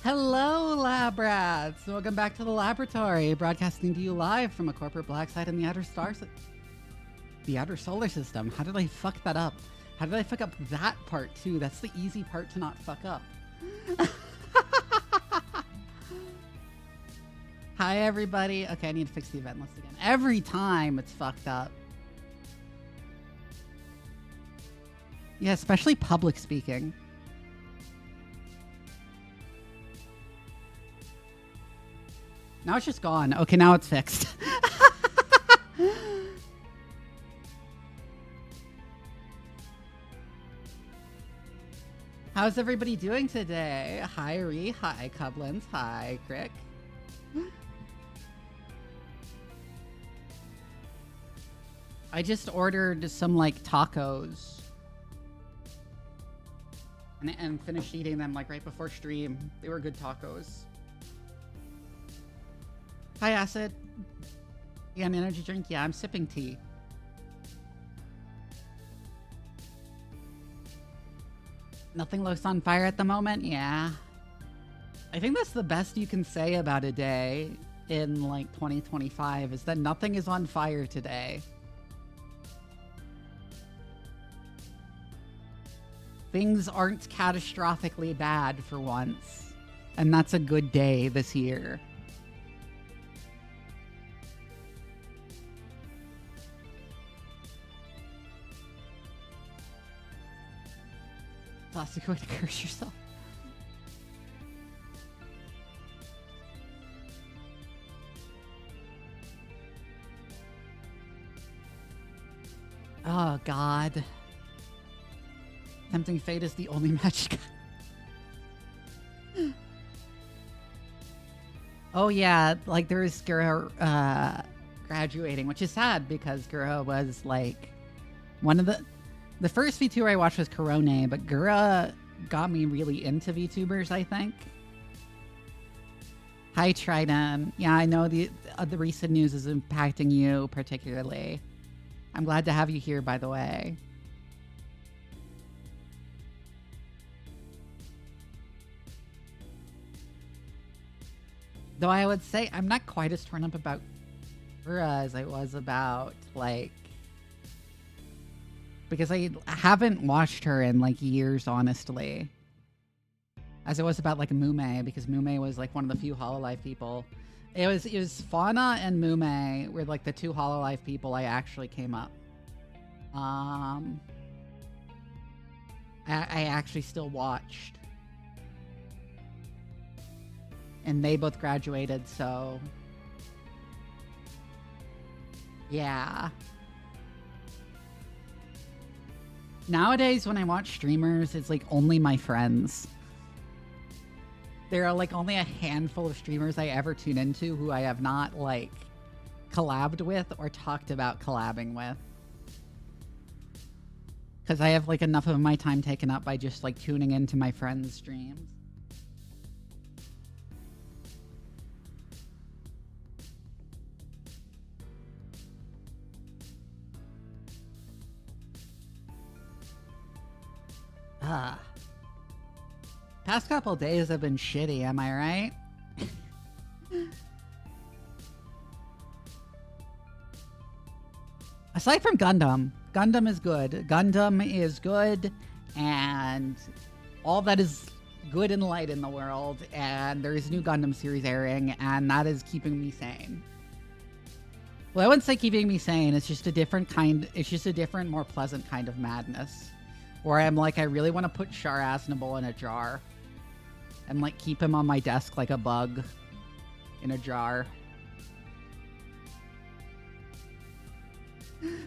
Hello, lab rats! Welcome back to the laboratory, broadcasting to you live from a corporate black site in the outer solar system. How did I fuck that up? How did I fuck up that part too? That's the easy part to not fuck up. Hi, everybody. Okay, I need to fix the event list again. Every time it's fucked up. Yeah, especially public speaking. Now it's just gone. Okay, now it's fixed. How's everybody doing today? Hi, Ree. Hi, Cublins. Hi, Crick. I just ordered some, like, tacos. And finished eating them, like, right before stream. They were good tacos. Hi, Acid. Yeah, an energy drink? Yeah, I'm sipping tea. Nothing looks on fire at the moment? Yeah. I think that's the best you can say about a day in, like, 2025, is that nothing is on fire today. Things aren't catastrophically bad for once. And that's a good day this year. Classic way to curse yourself. Oh, God. Tempting Fate is the only magic. Oh, yeah. Like, there is Gura graduating, which is sad because Gura was, like, one of the first VTuber I watched was Corone, but Gura got me really into VTubers, I think. Hi, Trident. Yeah, I know the recent news is impacting you particularly. I'm glad to have you here, by the way. Though I would say I'm not quite as torn up about Gura as I was about, like... Because I haven't watched her in, like, years, honestly. As it was about, like, Mume, because Mume was, like, one of the few Hololive people. It was Fauna and Mume were, like, the two Hololive people I actually came up. I actually still watched. And they both graduated, so... Yeah. Nowadays, when I watch streamers, it's, like, only my friends. There are, like, only a handful of streamers I ever tune into who I have not, like, collabed with or talked about collabing with. Because I have, like, enough of my time taken up by just, like, tuning into my friends' streams. Past couple days have been shitty, am I right? Aside from Gundam is good. Gundam is good, and all that is good and light in the world, and there is a new Gundam series airing, and that is keeping me sane. Well, I wouldn't say keeping me sane, it's just a different kind, more pleasant kind of madness. Where I'm like, I really want to put Char Aznable in a jar. And, like, keep him on my desk like a bug in a jar.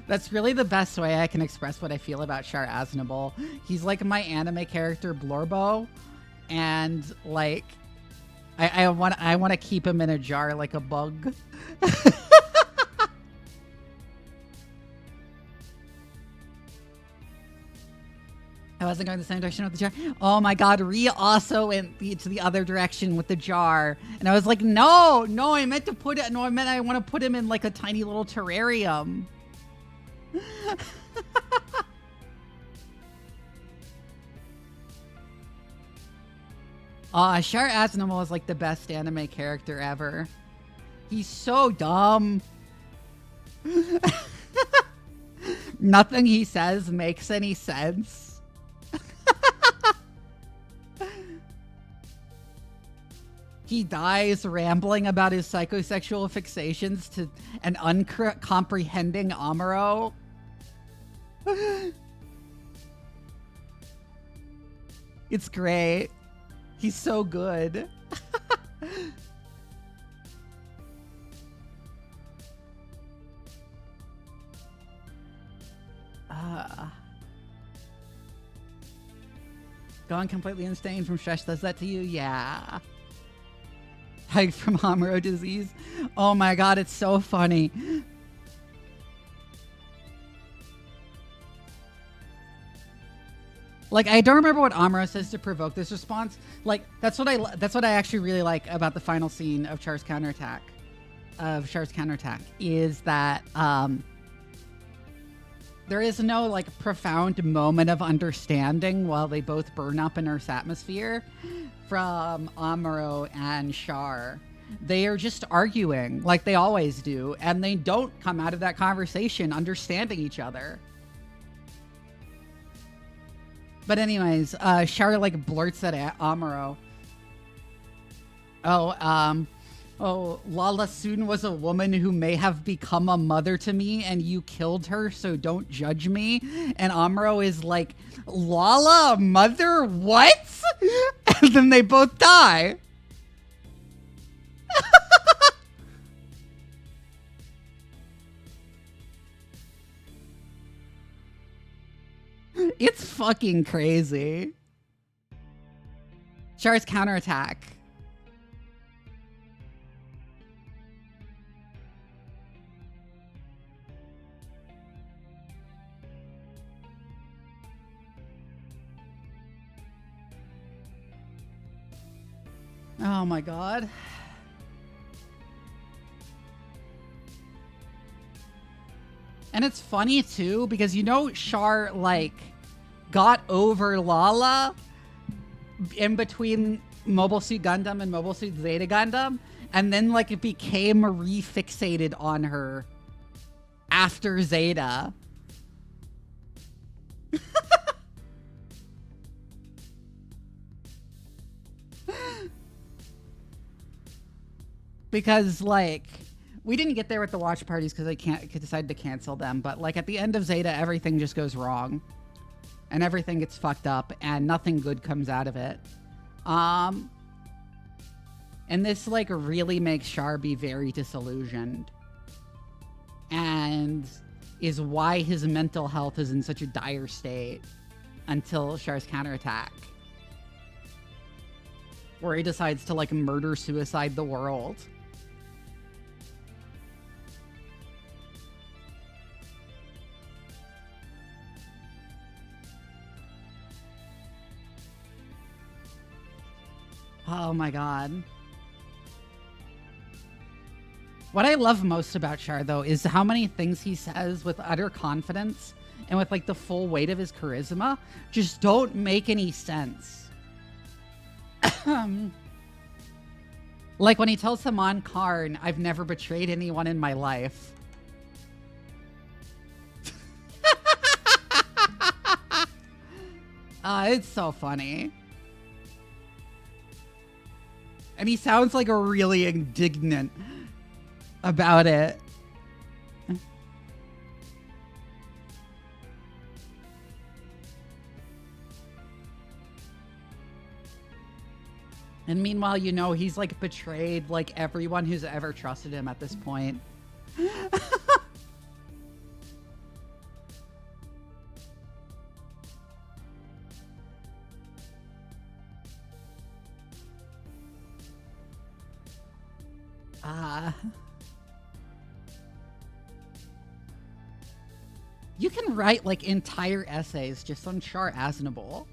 That's really the best way I can express what I feel about Char Aznable. He's like my anime character Blorbo. And, like, I want to keep him in a jar like a bug. I wasn't going the same direction with the jar. Oh my God, Rhea also went to the other direction with the jar. And I was like, no, I meant I want to put him in, like, a tiny little terrarium. Char Aznavour is like the best anime character ever. He's so dumb. Nothing he says makes any sense. He dies rambling about his psychosexual fixations to an uncomprehending Amuro. It's great. He's so good. Gone completely insane from stress does that to you? Yeah. Like from Amuro disease? Oh my god, it's so funny. Like, I don't remember what Amuro says to provoke this response. Like, that's what I actually really like about the final scene of Char's counterattack. Is that there is no like profound moment of understanding while they both burn up in Earth's atmosphere from Amuro and Char. They are just arguing like they always do, and they don't come out of that conversation understanding each other. But anyways, Char like blurts at Amuro. Oh, Lala Soon was a woman who may have become a mother to me, and you killed her, so don't judge me. And Amuro is like, Lala, a mother? What? And then they both die. It's fucking crazy. Char's counterattack. Oh my god. And it's funny too, because you know Char like got over Lala in between Mobile Suit Gundam and Mobile Suit Zeta Gundam, and then like it became refixated on her after Zeta. Because like we didn't get there with the watch parties because they decided to cancel them, but like at the end of Zeta, everything just goes wrong. And everything gets fucked up, and nothing good comes out of it. And this, like, really makes Char be very disillusioned. And is why his mental health is in such a dire state until Char's counterattack. Where he decides to, like, murder-suicide the world. Oh my god. What I love most about Char, though, is how many things he says with utter confidence and with, like, the full weight of his charisma just don't make any sense. Like when he tells Saman Karn, I've never betrayed anyone in my life. It's so funny. And he sounds like a really indignant about it. And meanwhile, you know, he's like betrayed like everyone who's ever trusted him at this point. You can write like entire essays just on Char Aznavour.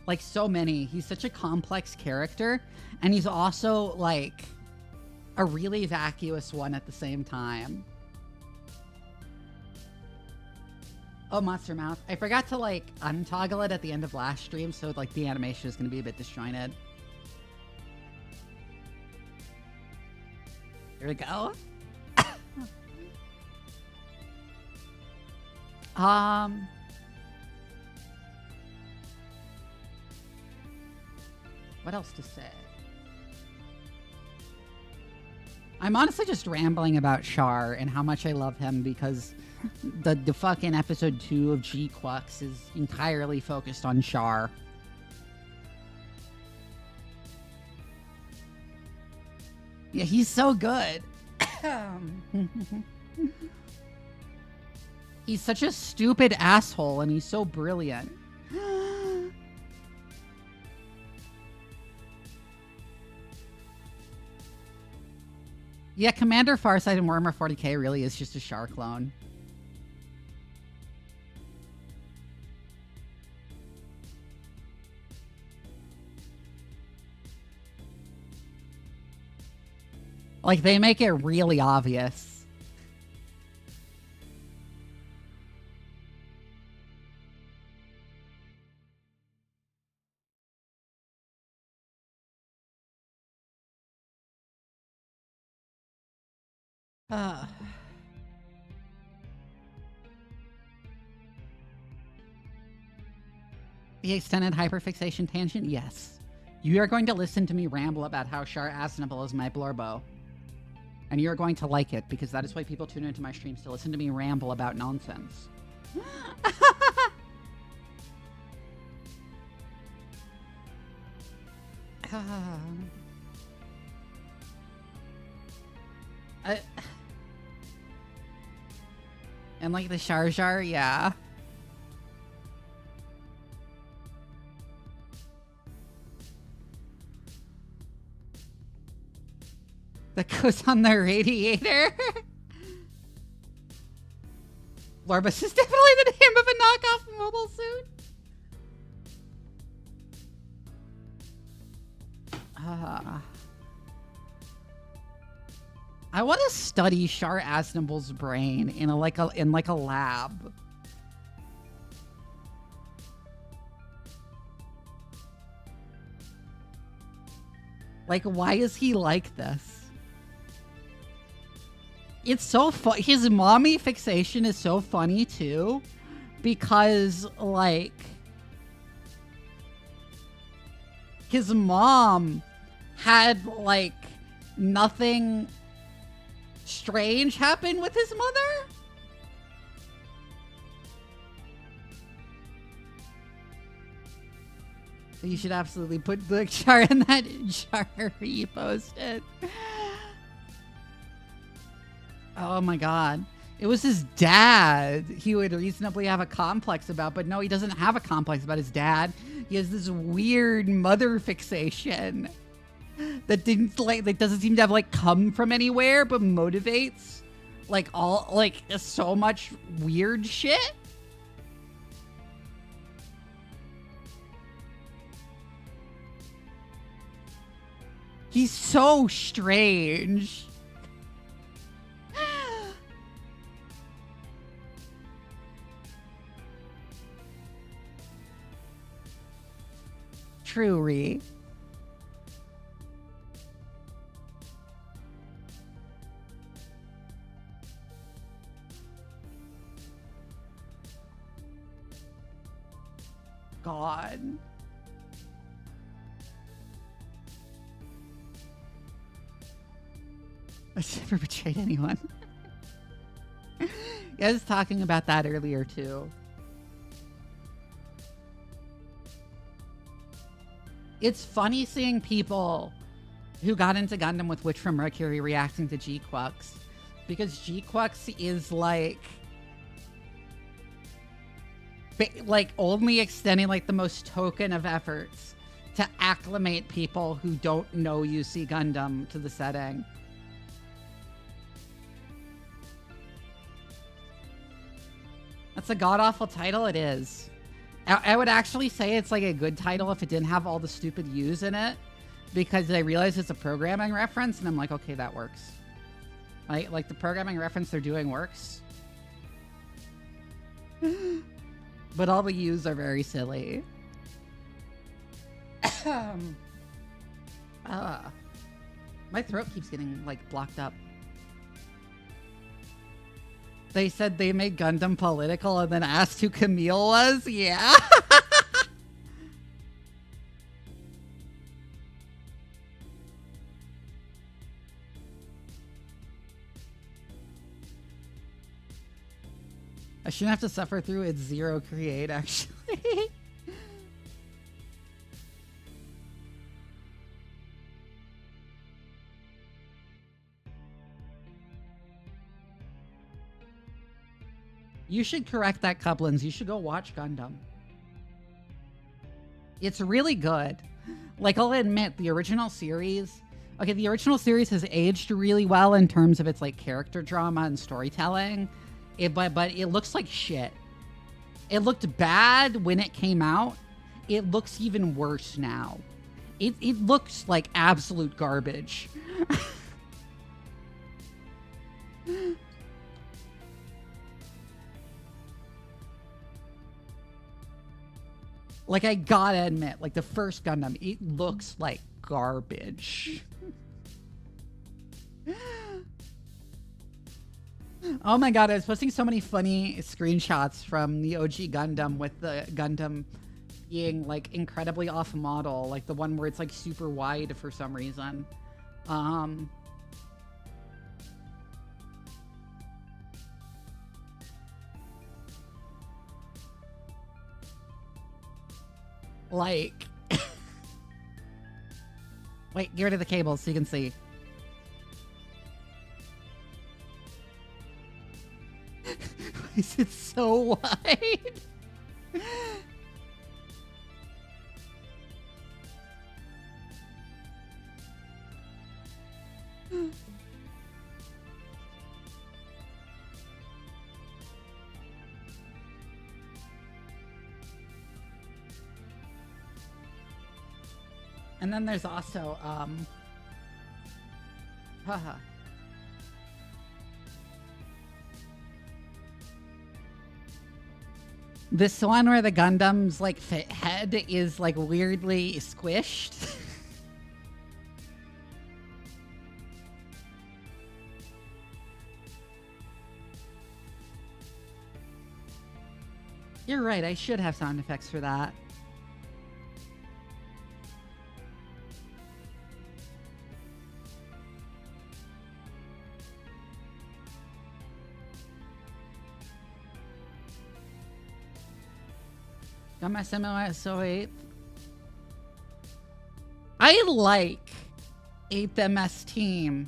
Like so many. He's such a complex character, and he's also like a really vacuous one at the same time. Oh, Monster Mouth. I forgot to like untoggle it at the end of last stream, so like the animation is going to be a bit disjointed. Here we go. What else to say? I'm honestly just rambling about Char and how much I love him because the fucking episode 2 of G-Quux is entirely focused on Char. Yeah, he's so good. He's such a stupid asshole and he's so brilliant. Yeah, Commander Farsight and Warhammer 40k really is just a Char clone. Like, they make it really obvious. The extended hyperfixation tangent? Yes. You are going to listen to me ramble about how Char Aznable is my Blorbo. And you're going to like it, because that is why people tune into my streams, to listen to me ramble about nonsense. And like the Char Jar, yeah. That goes on the radiator. Lorbus is definitely the name of a knockoff mobile suit. I want to study Char Aznable's brain in a lab. Like, why is he like this? It's so fun. His mommy fixation is so funny too, because like his mom had like nothing strange happen with his mother. You should absolutely put the Char in that jar you posted. Oh my god. It was his dad he would reasonably have a complex about, but no, he doesn't have a complex about his dad. He has this weird mother fixation that doesn't seem to have like come from anywhere, but motivates like so much weird shit. He's so strange. True, Ree. God. I've never betrayed anyone. I was talking about that earlier too. It's funny seeing people who got into Gundam with Witch from Mercury reacting to G-Quux, because G-Quux is like only extending like the most token of efforts to acclimate people who don't know UC Gundam to the setting. That's a god-awful title. It is. I would actually say it's like a good title if it didn't have all the stupid U's in it, because I realize it's a programming reference, and I'm like, okay, that works. Like the programming reference they're doing works. But all the U's are very silly. My throat keeps getting like blocked up. They said they made Gundam political and then asked who Camille was? Yeah. I shouldn't have to suffer through its zero create, actually. You should correct that, Couplins. You should go watch Gundam. It's really good. Like, I'll admit, the original series... Okay, the original series has aged really well in terms of its, like, character drama and storytelling. But it looks like shit. It looked bad when it came out. It looks even worse now. It looks like absolute garbage. Like, I gotta admit, like, the first Gundam, it looks like garbage. Oh my god, I was posting so many funny screenshots from the OG Gundam with the Gundam being, like, incredibly off-model. Like, the one where it's, like, super wide for some reason. Like... Wait, get rid of the cables so you can see. Why is it so wide? And then there's also, haha. This one where the Gundam's, like, head is, like, weirdly squished. You're right, I should have sound effects for that. Got my SMOS08. I like 8th MS Team,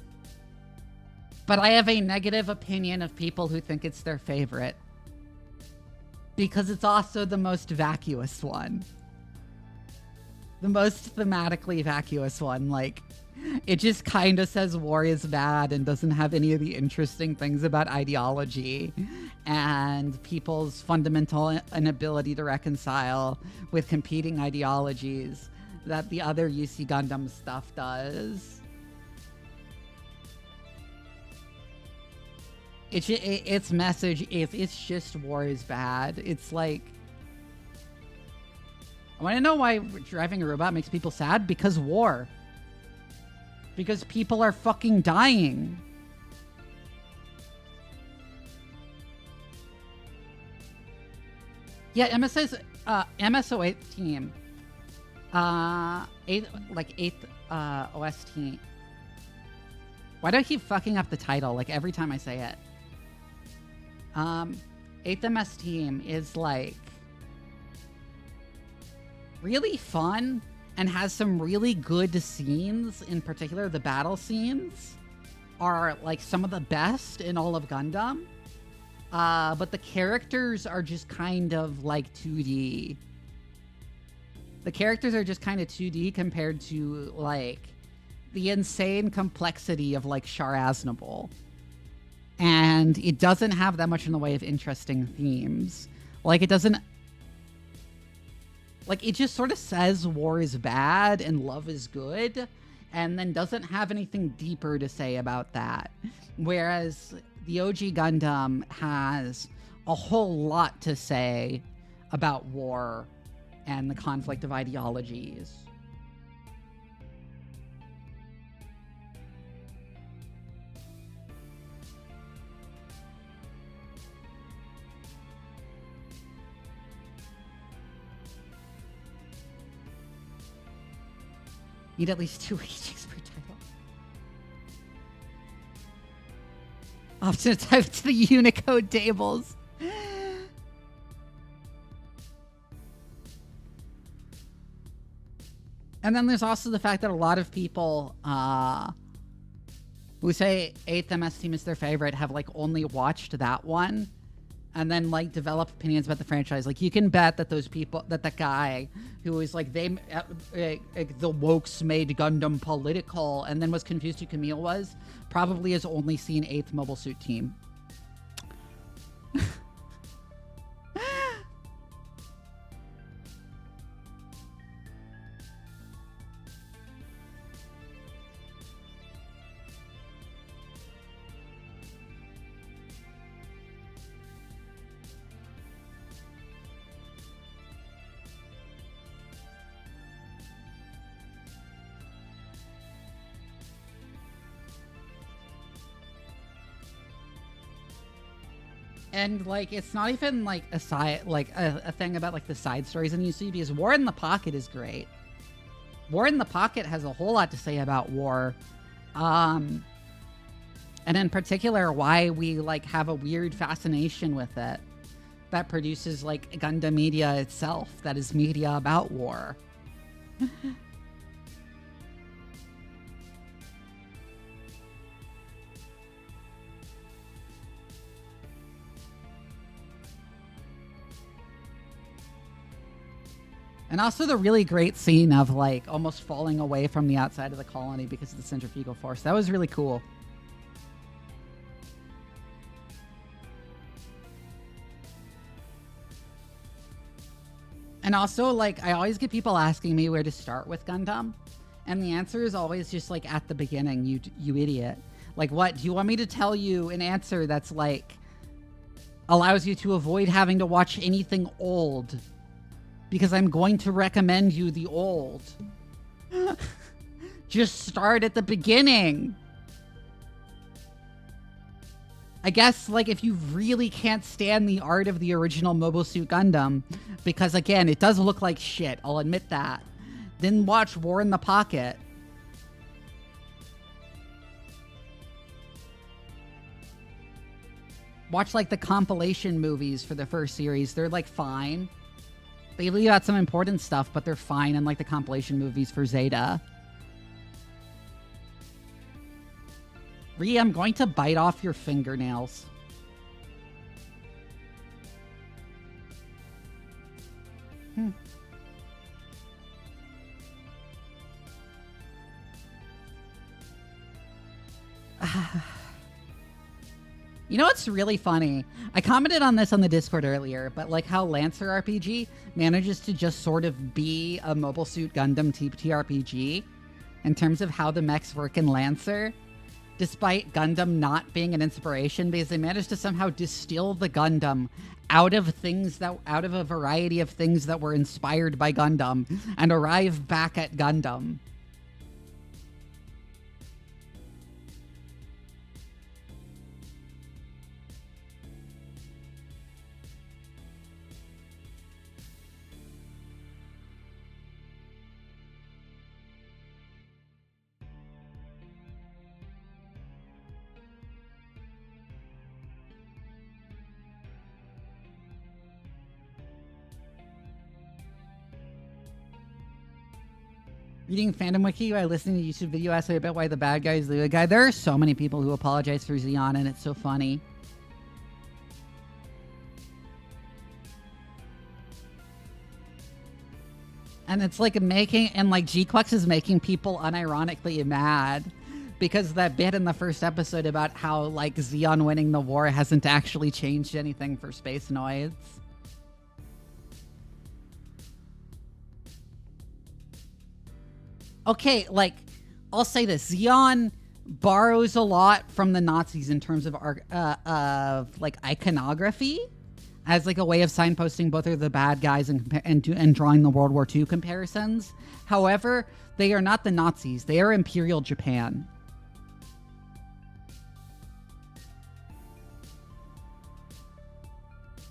but I have a negative opinion of people who think it's their favorite. Because it's also the most vacuous one. The most thematically vacuous one. Like, it just kind of says war is bad and doesn't have any of the interesting things about ideology and people's fundamental inability to reconcile with competing ideologies that the other UC Gundam stuff does. Its message is, it's just war is bad. It's like... I want to know why driving a robot makes people sad? Because war. Because people are fucking dying. Yeah, MSO8 team. 8th OS team. Why do I keep fucking up the title, like, every time I say it? 8th MS team is, like, really fun and has some really good scenes. In particular, the battle scenes are, like, some of the best in all of Gundam. But the characters are just kind of, like, 2D. The characters are just kind of 2D compared to, like, the insane complexity of, like, Char Aznable. And it doesn't have that much in the way of interesting themes. Like, it doesn't... Like, it just sort of says war is bad and love is good, and then doesn't have anything deeper to say about that. Whereas the OG Gundam has a whole lot to say about war and the conflict of ideologies. Need at least 2 agents per title. Often type to the Unicode tables. And then there's also the fact that a lot of people who say 8th MS Team is their favorite have like only watched that one and then like develop opinions about the franchise. Like you can bet that those people, that guy who was like, the wokes made Gundam political and then was confused who Camille was, probably has only seen 8th Mobile Suit Team. And like it's not even like a side, like a thing about like the side stories in UC, because War in the Pocket is great. War in the Pocket has a whole lot to say about war, and in particular why we like have a weird fascination with it that produces like Gundam media itself, that is media about war. And also the really great scene of like almost falling away from the outside of the colony because of the centrifugal force. That was really cool. And also like I always get people asking me where to start with Gundam. And the answer is always just like at the beginning, you idiot. Like what? Do you want me to tell you an answer that's like allows you to avoid having to watch anything old? Because I'm going to recommend you the old. Just start at the beginning. I guess, like, if you really can't stand the art of the original Mobile Suit Gundam, because, again, it does look like shit, I'll admit that, then watch War in the Pocket. Watch, like, the compilation movies for the first series. They're, like, fine. They leave out some important stuff, but they're fine in, like, the compilation movies for Zeta. Ree, I'm going to bite off your fingernails. You know what's really funny? I commented on this on the Discord earlier, but like how Lancer RPG manages to just sort of be a Mobile Suit Gundam TRPG in terms of how the mechs work in Lancer, despite Gundam not being an inspiration, because they managed to somehow distill the Gundam out of a variety of things that were inspired by Gundam and arrive back at Gundam. Reading Fandom Wiki by listening to YouTube video essay about why the bad guy is the good guy. There are so many people who apologize for Zeon, and it's so funny. And it's like G-Quex is making people unironically mad because that bit in the first episode about how like Zeon winning the war hasn't actually changed anything for Space Noids. Okay, like, I'll say this. Zeon borrows a lot from the Nazis in terms of like, iconography as, like, a way of signposting both of the bad guys and drawing the World War II comparisons. However, they are not the Nazis. They are Imperial Japan.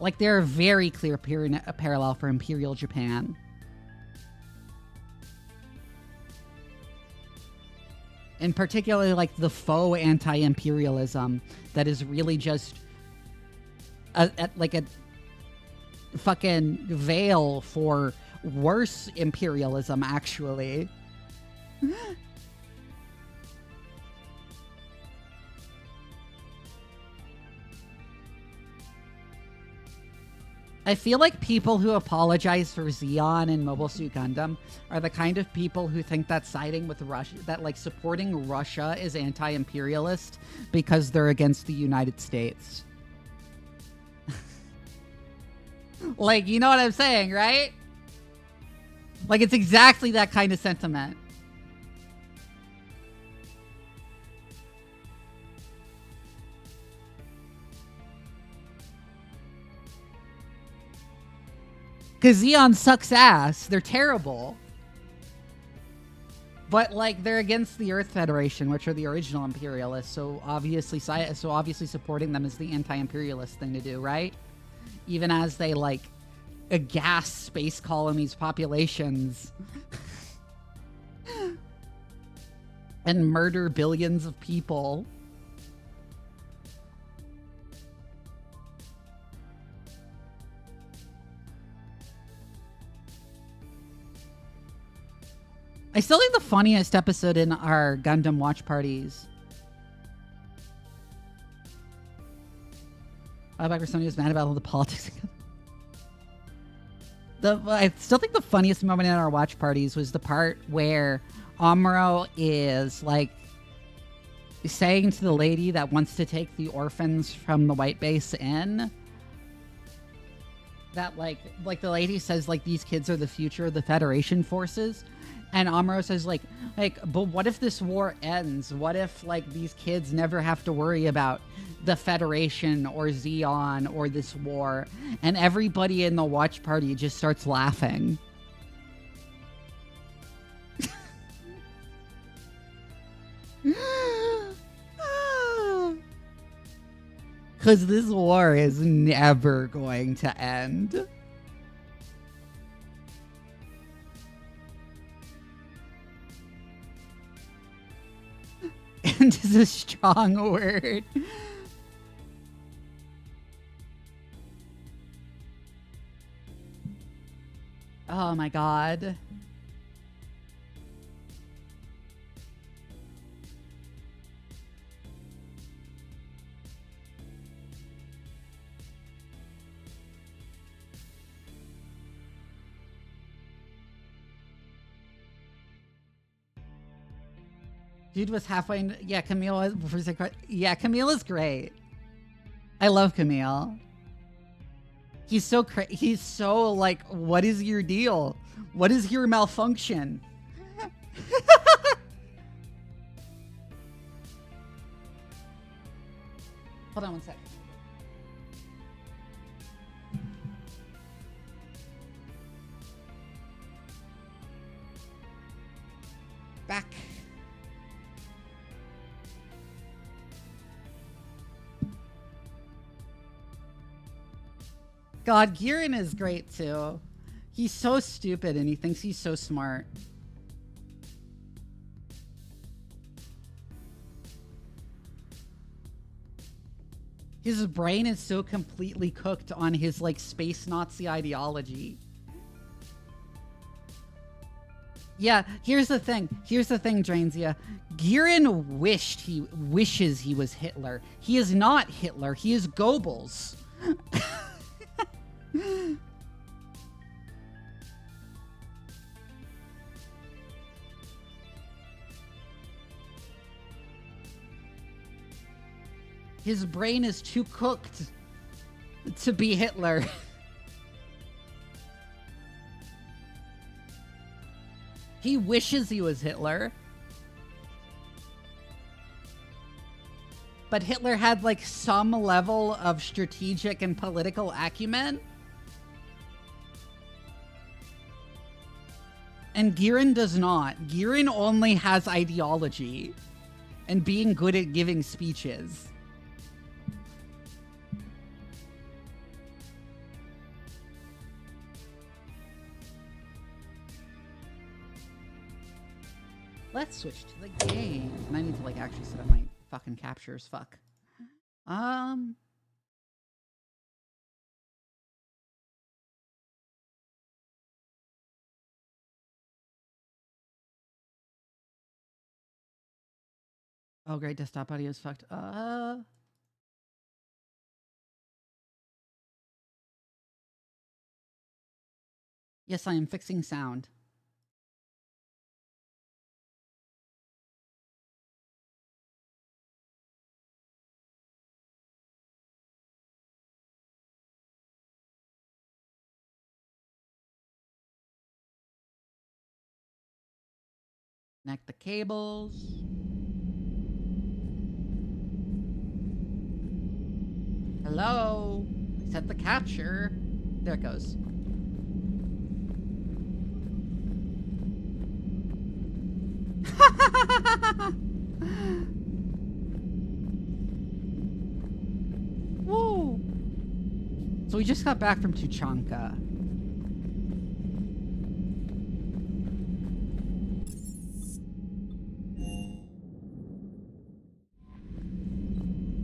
Like, they're a very clear parallel for Imperial Japan. and particularly like the faux anti-imperialism that is really just like a fucking veil for worse imperialism, actually. I feel like people who apologize for Xeon and Mobile Suit Gundam are the kind of people who think that siding with Russia, that like supporting Russia is anti-imperialist because they're against the United States. Like, you know what I'm saying, right? Like, it's exactly that kind of sentiment. Because Xeon sucks ass. They're terrible. But, like, they're against the Earth Federation, which are the original imperialists. So obviously supporting them is the anti-imperialist thing to do, right? Even as they, like, aghast space colonies' populations. And murder billions of people. I still think the funniest episode in our Gundam watch parties. Somebody was mad about all the politics. I still think the funniest moment in our watch parties was the part where Amuro is like saying to the lady that wants to take the orphans from the white base in, that like the lady says like these kids are the future of the Federation forces. And Amuro says, like, but what if this war ends? What if, like, these kids never have to worry about the Federation or Xeon or this war? And everybody in the watch party just starts laughing. Because this war is never going to end. And is a strong word. Oh my god. Dude was halfway in, yeah, Camille yeah, Camille is great. I love Camille. He's so like, what is your deal? What is your malfunction? Hold on one sec. Back. God, Giran is great too. He's so stupid and he thinks he's so smart. His brain is so completely cooked on his like space Nazi ideology. Yeah, here's the thing, Drainzia. Giran wishes he was Hitler. He is not Hitler, he is Goebbels. His brain is too cooked to be Hitler. He wishes he was Hitler. But Hitler had like some level of strategic and political acumen. And Giran does not. Giran only has ideology and being good at giving speeches. let's switch to the game. And I need to like actually set up my fucking captures. Fuck. Oh, great. Desktop audio is fucked. Yes, I am fixing sound. Connect the cables. Hello? Set the capture. There it goes. Woo! So we just got back from Tuchanka.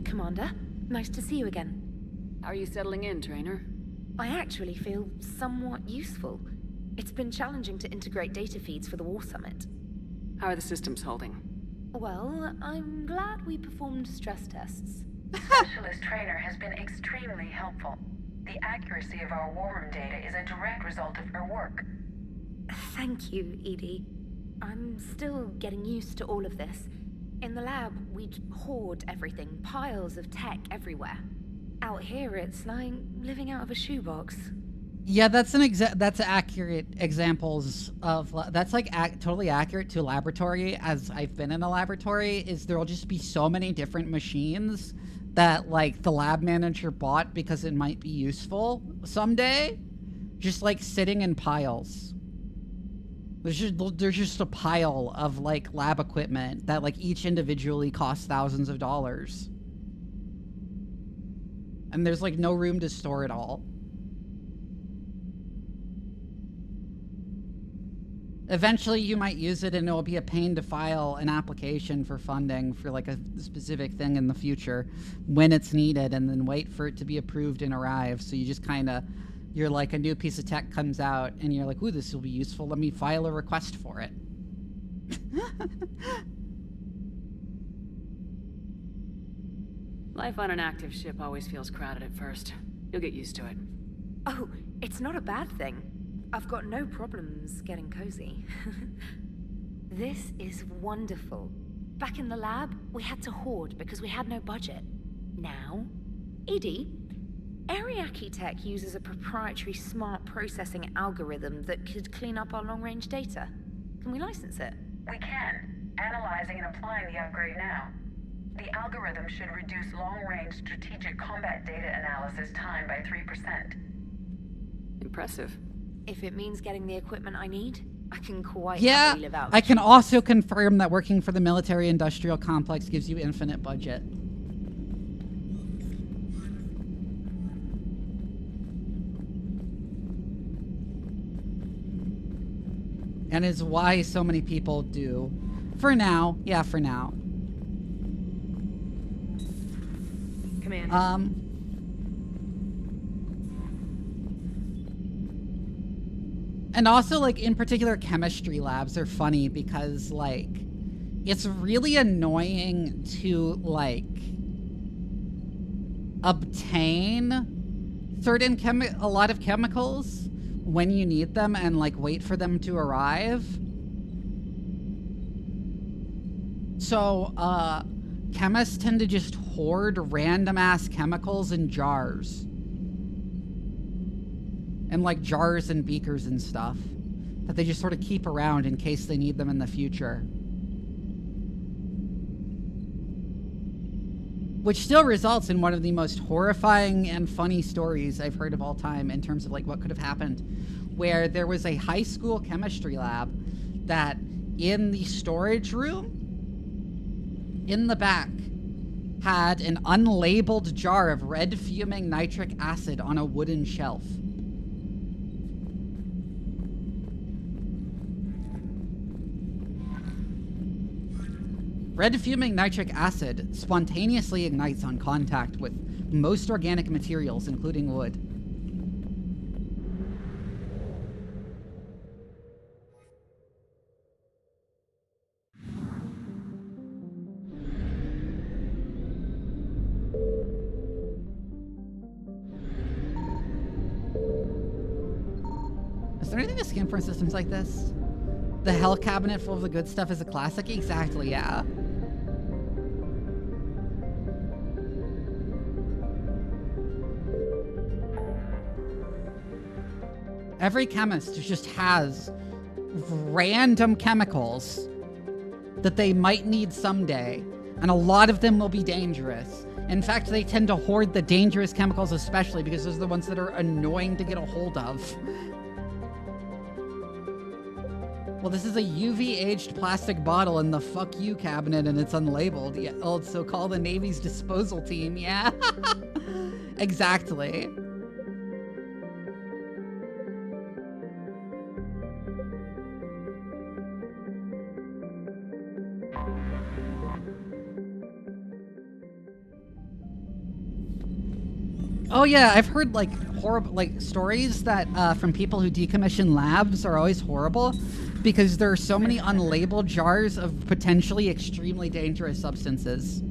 Commander, nice to see you again. How are you settling in, trainer? I actually feel somewhat useful. It's been challenging to integrate data feeds for the War Summit. How are the systems holding? Well, I'm glad we performed stress tests. The specialist trainer has been extremely helpful. The accuracy of our war room data is a direct result of her work. Thank you, Edie. I'm still getting used to all of this. In the lab, we'd hoard everything, piles of tech everywhere. Out here, it's like living out of a shoebox. Yeah, that's that's accurate examples of that's like totally accurate to a laboratory. As I've been in a laboratory, is there'll just be so many different machines that like the lab manager bought because it might be useful someday, just like sitting in piles. There's just a pile of like lab equipment that like each individually costs thousands of dollars. And there's like no room to store it all. Eventually you might use it and it will be a pain to file an application for funding for like a specific thing in the future when it's needed, and then wait for it to be approved and arrive. So you just kind of, you're like, a new piece of tech comes out and you're like, ooh, this will be useful. Let me file a request for it. Life on an active ship always feels crowded at first. You'll get used to it. Oh, it's not a bad thing. I've got no problems getting cozy. This is wonderful. Back in the lab, we had to hoard because we had no budget. Now, Edie, Ariake Tech uses a proprietary smart processing algorithm that could clean up our long-range data. Can we license it? We can. Analyzing and applying the upgrade now. The algorithm should reduce long-range strategic combat data analysis time by 3%. Impressive. If it means getting the equipment I need, I can quite Yeah, happily live out. I can also confirm that working for the military-industrial complex gives you infinite budget. And is why so many people do. For now. Yeah, for now. Commander. And also, like, in particular, chemistry labs are funny because, like, it's really annoying to, like, obtain a lot of chemicals when you need them and, like, wait for them to arrive. So, chemists tend to just hoard random-ass chemicals in jars. And like jars and beakers and stuff that they just sort of keep around in case they need them in the future. Which still results in one of the most horrifying and funny stories I've heard of all time in terms of like what could have happened. Where there was a high school chemistry lab that in the storage room in the back had an unlabeled jar of red fuming nitric acid on a wooden shelf. Red fuming nitric acid spontaneously ignites on contact with most organic materials, including wood. Is there anything to scan for in systems like this? The hell cabinet full of the good stuff is a classic? Exactly, yeah. Every chemist just has random chemicals that they might need someday, and a lot of them will be dangerous. In fact, they tend to hoard the dangerous chemicals especially because those are the ones that are annoying to get a hold of. Well, this is a UV-aged plastic bottle in the fuck you cabinet and it's unlabeled. Yeah, oh, so call the Navy's disposal team, yeah. Exactly. Oh yeah, I've heard like horrible stories that from people who decommission labs are always horrible because there are so many unlabeled jars of potentially extremely dangerous substances.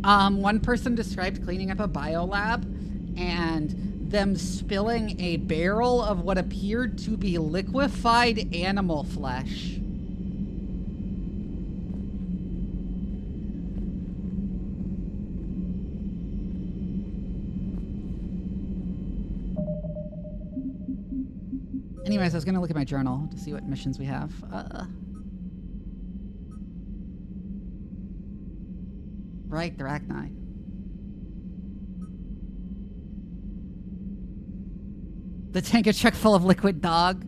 One person described cleaning up a biolab and them spilling a barrel of what appeared to be liquefied animal flesh. Anyways, I was gonna look at my journal to see what missions we have. Right, the Arachni. The tanker truck full of liquid dog.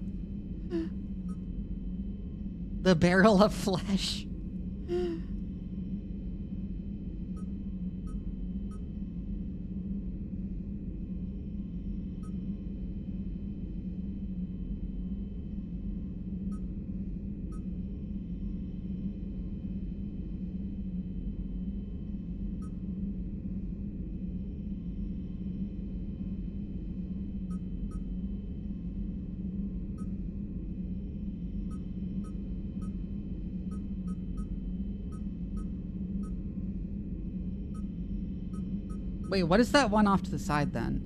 The barrel of flesh. Wait, what is that one off to the side then?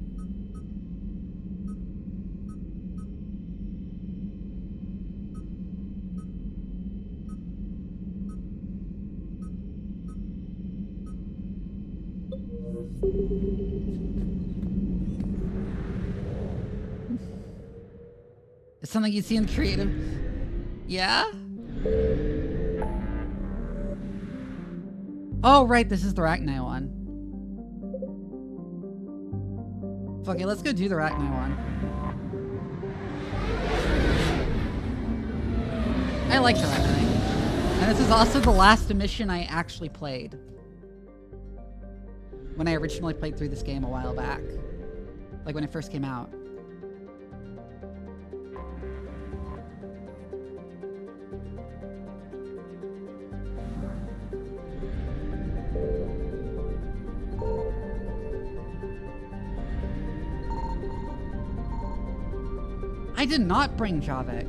It's something you see in creative. Yeah? Oh, right, this is the Arachni one. Okay, let's go do the Arachni one. I like the Arachni. And this is also the last mission I actually played. When I originally played through this game a while back. Like when it first came out. I did not bring Javik.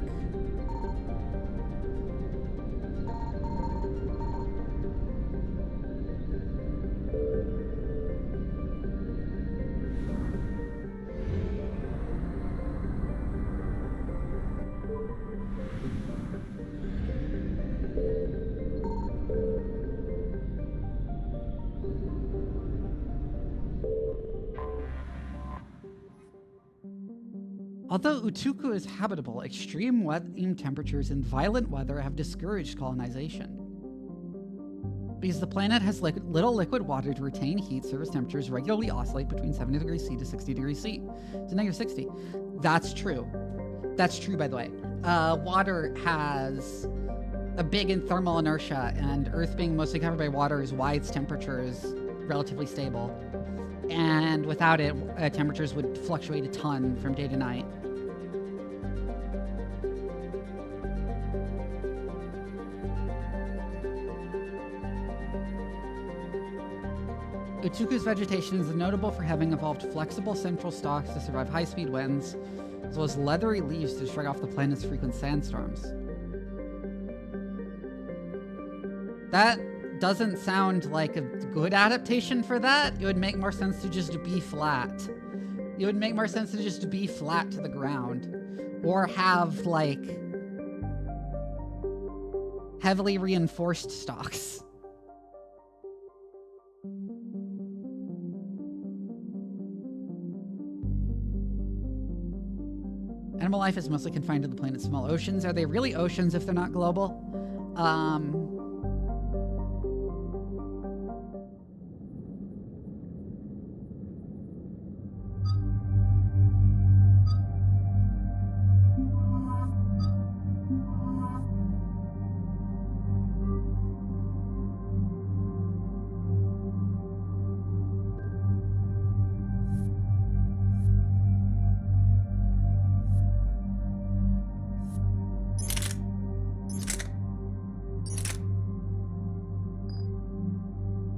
Although Utuku is habitable, extreme temperatures and violent weather have discouraged colonization. Because the planet has little liquid water to retain heat, surface temperatures regularly oscillate between 70 degrees C to 60 degrees C to negative 60. That's true. That's true, by the way. Water has a big thermal inertia, and Earth being mostly covered by water is why its temperature is relatively stable. And without it, temperatures would fluctuate a ton from day to night. Utuku's vegetation is notable for having evolved flexible central stalks to survive high-speed winds, as well as leathery leaves to shrug off the planet's frequent sandstorms. That doesn't sound like a good adaptation for that. It would make more sense to just be flat. It would make more sense to just be flat to the ground. Or have, like, heavily reinforced stalks. Animal life is mostly confined to the planet's small oceans. Are they really oceans if they're not global?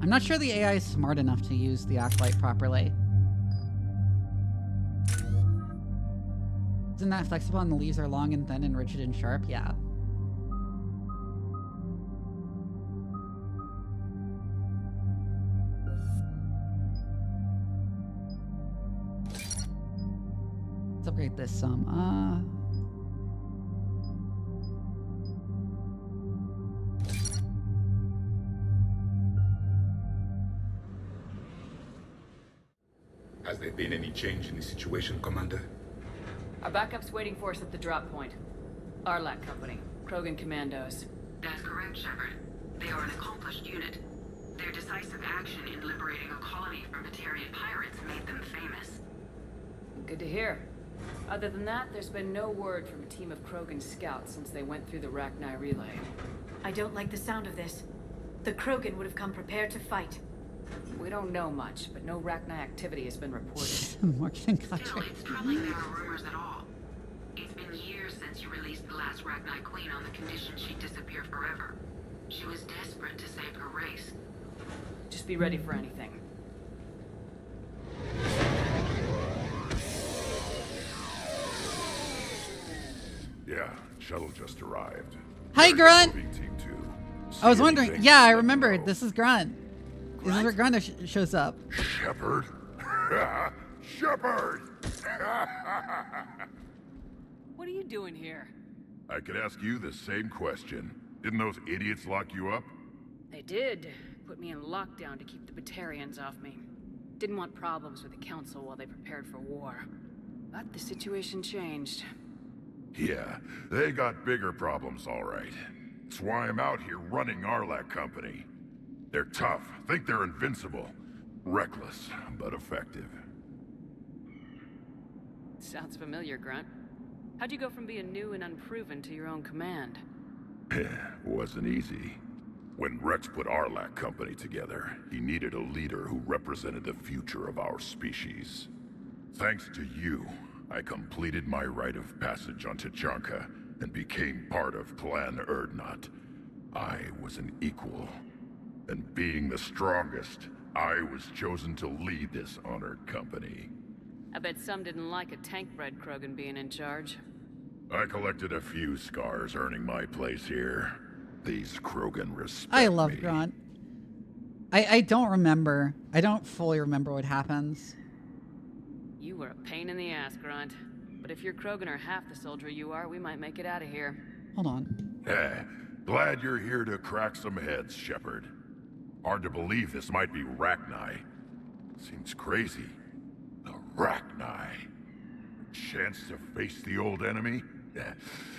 I'm not sure the AI is smart enough to use the Acolyte properly. Isn't that flexible and the leaves are long and thin and rigid and sharp? Yeah. Let's upgrade this some. Has there been any change in the situation, Commander? Our backup's waiting for us at the drop point. Arlac Company, Krogan Commandos. That's correct, Shepard. They are an accomplished unit. Their decisive action in liberating a colony from Batarian pirates made them famous. Good to hear. Other than that, there's been no word from a team of Krogan scouts since they went through the Rachni relay. I don't like the sound of this. The Krogan would have come prepared to fight. We don't know much, but no Rachni activity has been reported. Marketing Still, contract. it's troubling there are rumors at all. It's been years since you released the last Rachni Queen on the condition she'd disappear forever. She was desperate to save her race. Just be ready for anything. Yeah, shuttle just arrived. Hi, Grunt! Moving team 2. I was See wondering. anything? Yeah, I Let me remembered. know. This is Grunt. This is where Grunt shows up. Shepard? Shepard! What are you doing here? I could ask you the same question. Didn't those idiots lock you up? They did. Put me in lockdown to keep the Batarians off me. Didn't want problems with the Council while they prepared for war. But the situation changed. Yeah, they got bigger problems, all right. That's why I'm out here running Arlac Company. They're tough, think they're invincible. Reckless, but effective. Sounds familiar, Grunt. How'd you go from being new and unproven to your own command? Wasn't easy. When Wrex put Arlac Company together, he needed a leader who represented the future of our species. Thanks to you, I completed my rite of passage on Tachanka and became part of Clan Erdnot. I was an equal. And being the strongest, I was chosen to lead this honored company. I bet some didn't like a tank-bred Krogan being in charge. I collected a few scars earning my place here. These Krogan respect I love me. Grunt. I don't remember. I don't fully remember what happens. You were a pain in the ass, Grunt. But if your Krogan are half the soldier you are, we might make it out of here. Hold on. Glad you're here to crack some heads, Shepard. Hard to believe this might be Rachni. Seems crazy. The Rachni. Chance to face the old enemy?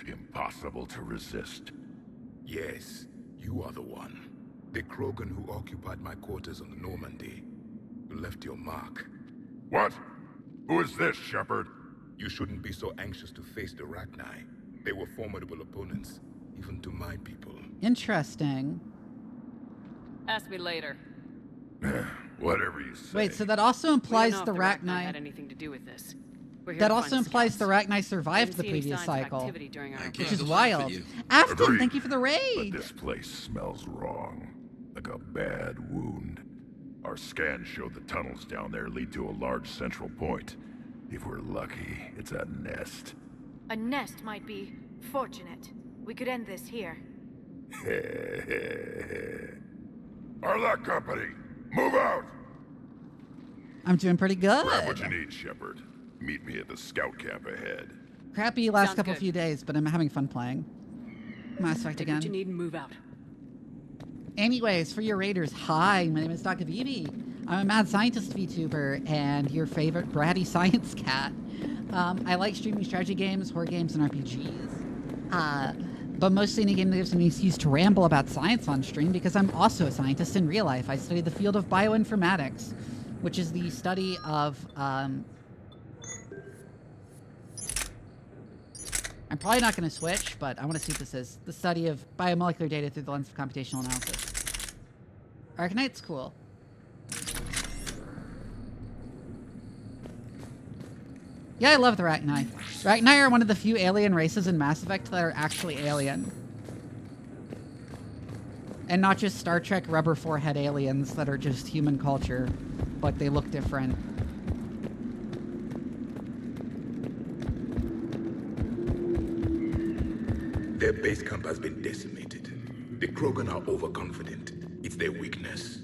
Impossible to resist. Yes, you are the one. The Krogan who occupied my quarters on the Normandy. You left your mark. What? Who is this, Shepard? You shouldn't be so anxious to face the Rachni. They were formidable opponents, even to my people. Interesting. Ask me later. Whatever you say. Wait, so that also implies the Rachni Rachni. had anything to do with this. We're here That to also find implies the scouts. Rachni survived the Didn't see any previous signs of cycle, activity during our which approach. is wild. Afton, Agreed. thank you for the But raid. this place smells wrong. Like a bad wound. Our scans show the tunnels down there lead to a large central point. If we're lucky, it's a nest. A nest might be fortunate. We could end this here. Arlac Company, move out! I'm doing pretty good. Grab what you need, Shepard. Meet me at the scout camp ahead. Crappy last Sounds couple good. few days, but I'm having fun playing. Mass Effect Take what you again. need and move out. Anyways, for your raiders, hi, my name is Dr. Vivi. I'm a mad scientist VTuber and your favorite bratty science cat. I like streaming strategy games, horror games, and RPGs. But mostly any game that gives me an excuse to ramble about science on stream because I'm also a scientist in real life. I study the field of bioinformatics, which is the study of... I'm probably not going to switch, but I want to see what this is. The study of biomolecular data through the lens of computational analysis. Arcanite's cool. Yeah, I love the Rachni. Rachni are one of the few alien races in Mass Effect that are actually alien. And not just Star Trek rubber forehead aliens that are just human culture, but they look different. Their base camp has been decimated. The Krogan are overconfident. It's their weakness.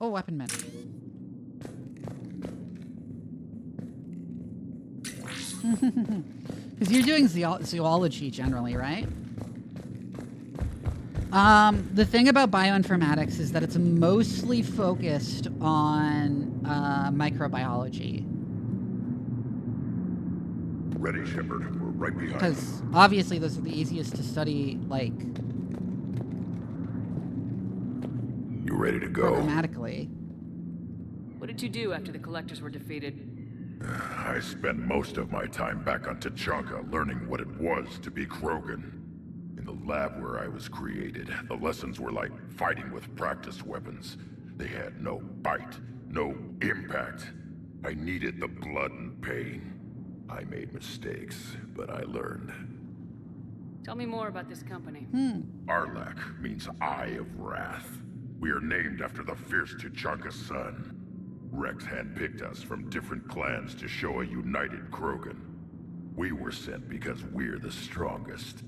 Oh, weapon men. Because you're doing zoology generally, right? The thing about bioinformatics is that it's mostly focused on microbiology. Ready, Shepard. We're right behind you. Because obviously those are the easiest to study, like, You ready to go? programmatically. What did you do after the Collectors were defeated? I spent most of my time back on Tachanka learning what it was to be Krogan. In the lab where I was created, the lessons were like fighting with practice weapons. They had no bite, no impact. I needed the blood and pain. I made mistakes, but I learned. Tell me more about this company. Arlac means Eye of Wrath. We are named after the fierce Tachanka sun. Wrex handpicked us from different clans to show a united Krogan. We were sent because we're the strongest.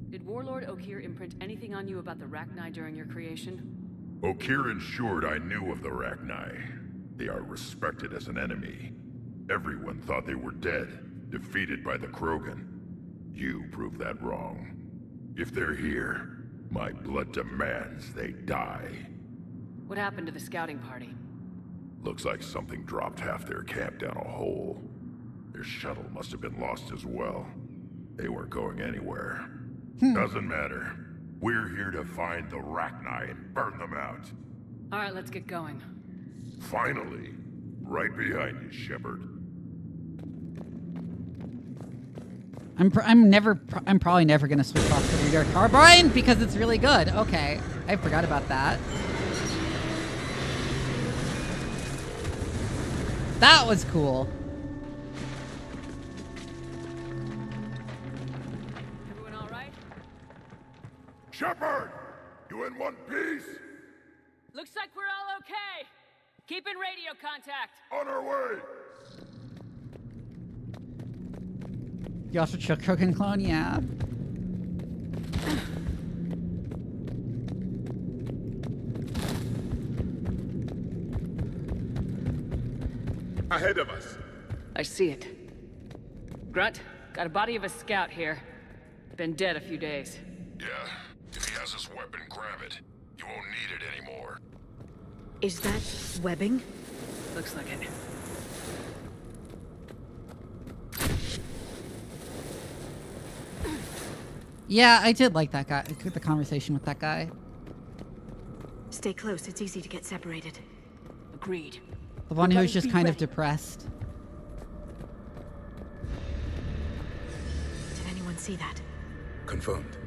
Did Warlord Okeer imprint anything on you about the Rachni during your creation? Okeer ensured I knew of the Rachni. They are respected as an enemy. Everyone thought they were dead, defeated by the Krogan. You proved that wrong. If they're here, my blood demands they die. What happened to the scouting party? Looks like something dropped half their camp down a hole. Their shuttle must have been lost as well. They weren't going anywhere. Doesn't matter. We're here to find the Rachni and burn them out. All right, let's get going. Finally. Right behind you, Shepard. I'm probably never gonna switch off to Reader Carbine because it's really good. Okay, I forgot about that. That was cool. Everyone all right? Shepard! You in one piece? Looks like we're all okay. Keep in radio contact. On our way! You also took Krogan clone, yeah. Ahead of us. I see it. Grunt, got a body of a scout here. Been dead a few days. Yeah. If he has his weapon, grab it. You won't need it anymore. Is that webbing? Looks like it. Yeah, I did like that guy, the conversation with that guy. Stay close, it's easy to get separated. Agreed. The one who was better just be kind of ready. depressed. Did anyone see that? Confirmed.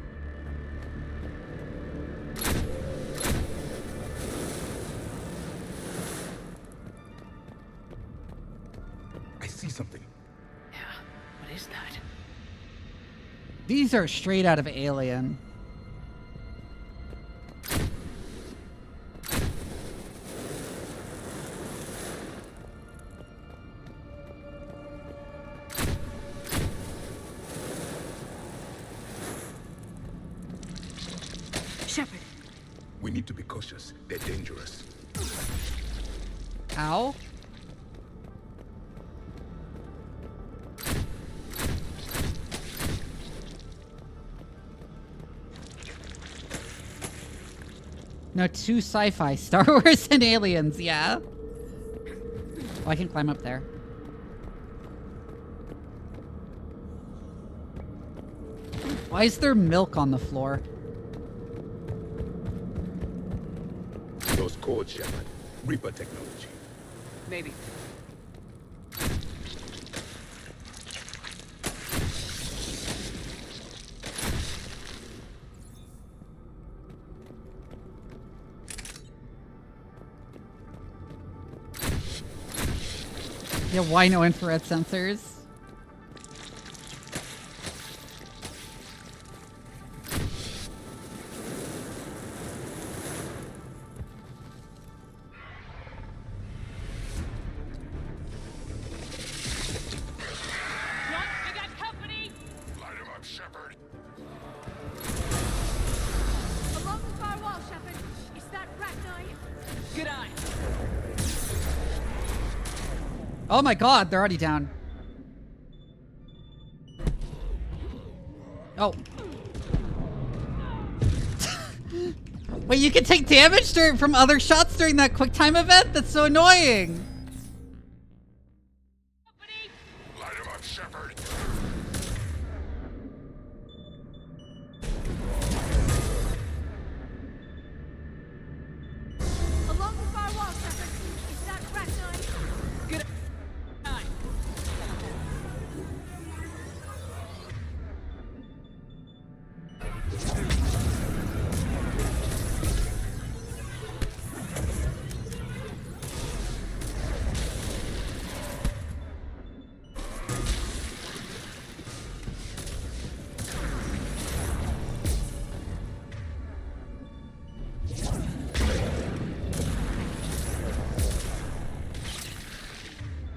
These are straight out of Alien. Shepard. We need to be cautious. They're dangerous. Ow. No, two sci-fi, Star Wars and Aliens, yeah. Oh, I can climb up there. Why is there milk on the floor? Those codes, Shepard. Reaper technology. Maybe. Yeah, why no infrared sensors? Light him up, Shepard. Along the far wall, Shepard. Is that Ragni? Good eye. Oh my god, they're already down. Oh. Wait, you can take damage from other shots during that quick time event? That's so annoying. Light him up, Shepard. Along the far wall, Shepard. Is that Ragni? Good eye.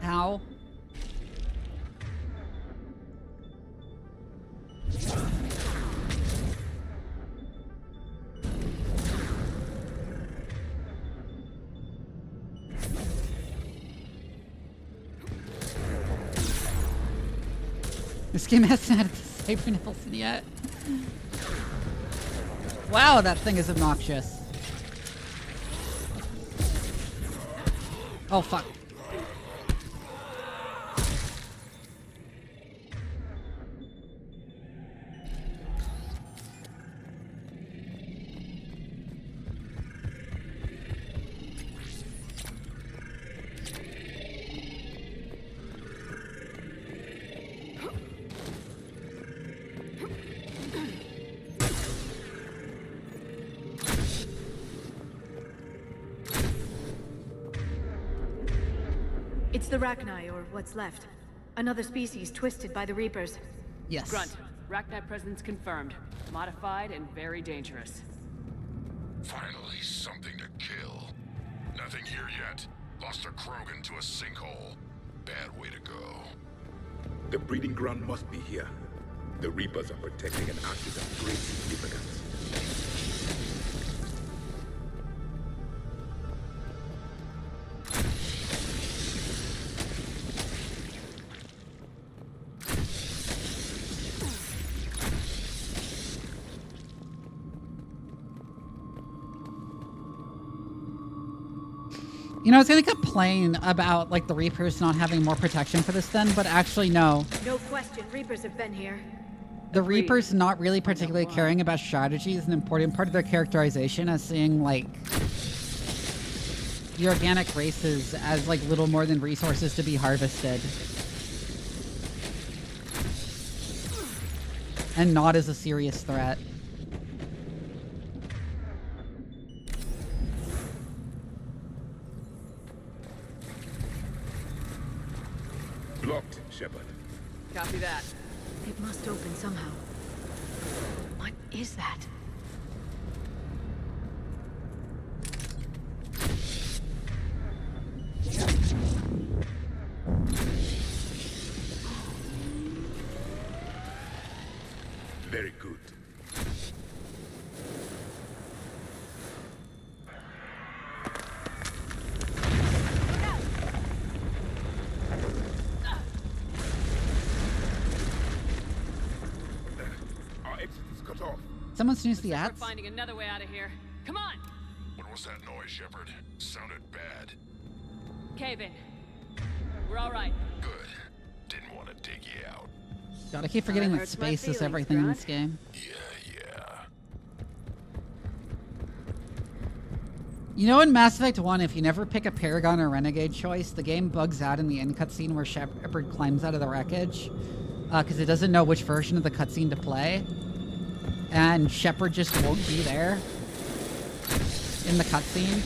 Ow. This game hasn't had Cyber Nelson yet. Wow, that thing is obnoxious. Oh, fuck. It's the Ragni, or what's left. Another species twisted by the Reapers. Yes. Grunt. Rachni presence confirmed. Modified and very dangerous. Finally, something to kill. Nothing here yet. Lost a Krogan to a sinkhole. Bad way to go. The breeding ground must be here. The Reapers are protecting an axis of great significance. You know, I was gonna complain about, like, the Reapers not having more protection for this then, but actually, no. No question, Reapers have been here. The Reapers not really particularly caring about strategy is an important part of their characterization, as seeing, like, the organic races as, like, little more than resources to be harvested. And not as a serious threat. Blocked, Shepard. Copy that. It must open somehow. is that? Very good. Our exit is cut off. Someone snoozed the We're ads? finding another way out of here. Come on! What was that noise, Shepard? Sounded bad. Cave in. We're all right. Good. Didn't want to dig you out. God, I keep forgetting that hurts my space is feelings, everything in Grant. this game. Yeah. You know in Mass Effect 1, if you never pick a Paragon or Renegade choice, the game bugs out in the end cutscene where Shepard climbs out of the wreckage. Because it doesn't know which version of the cutscene to play. And Shepard just won't be there in the cutscene.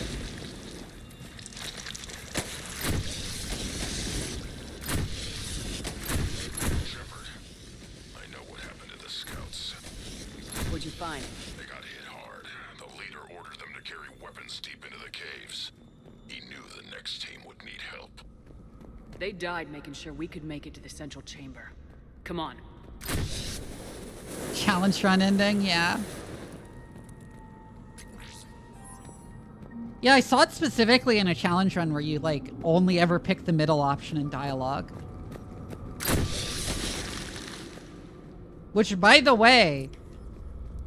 Shepard, I know what happened to the scouts. What'd you find? They got hit hard. The leader ordered them to carry weapons deep into the caves. He knew the next team would need help. They died making sure we could make it to the central chamber. Come on. Challenge run ending, yeah. Yeah, I saw it specifically in a challenge run where you, like, only ever pick the middle option in dialogue. Which, by the way,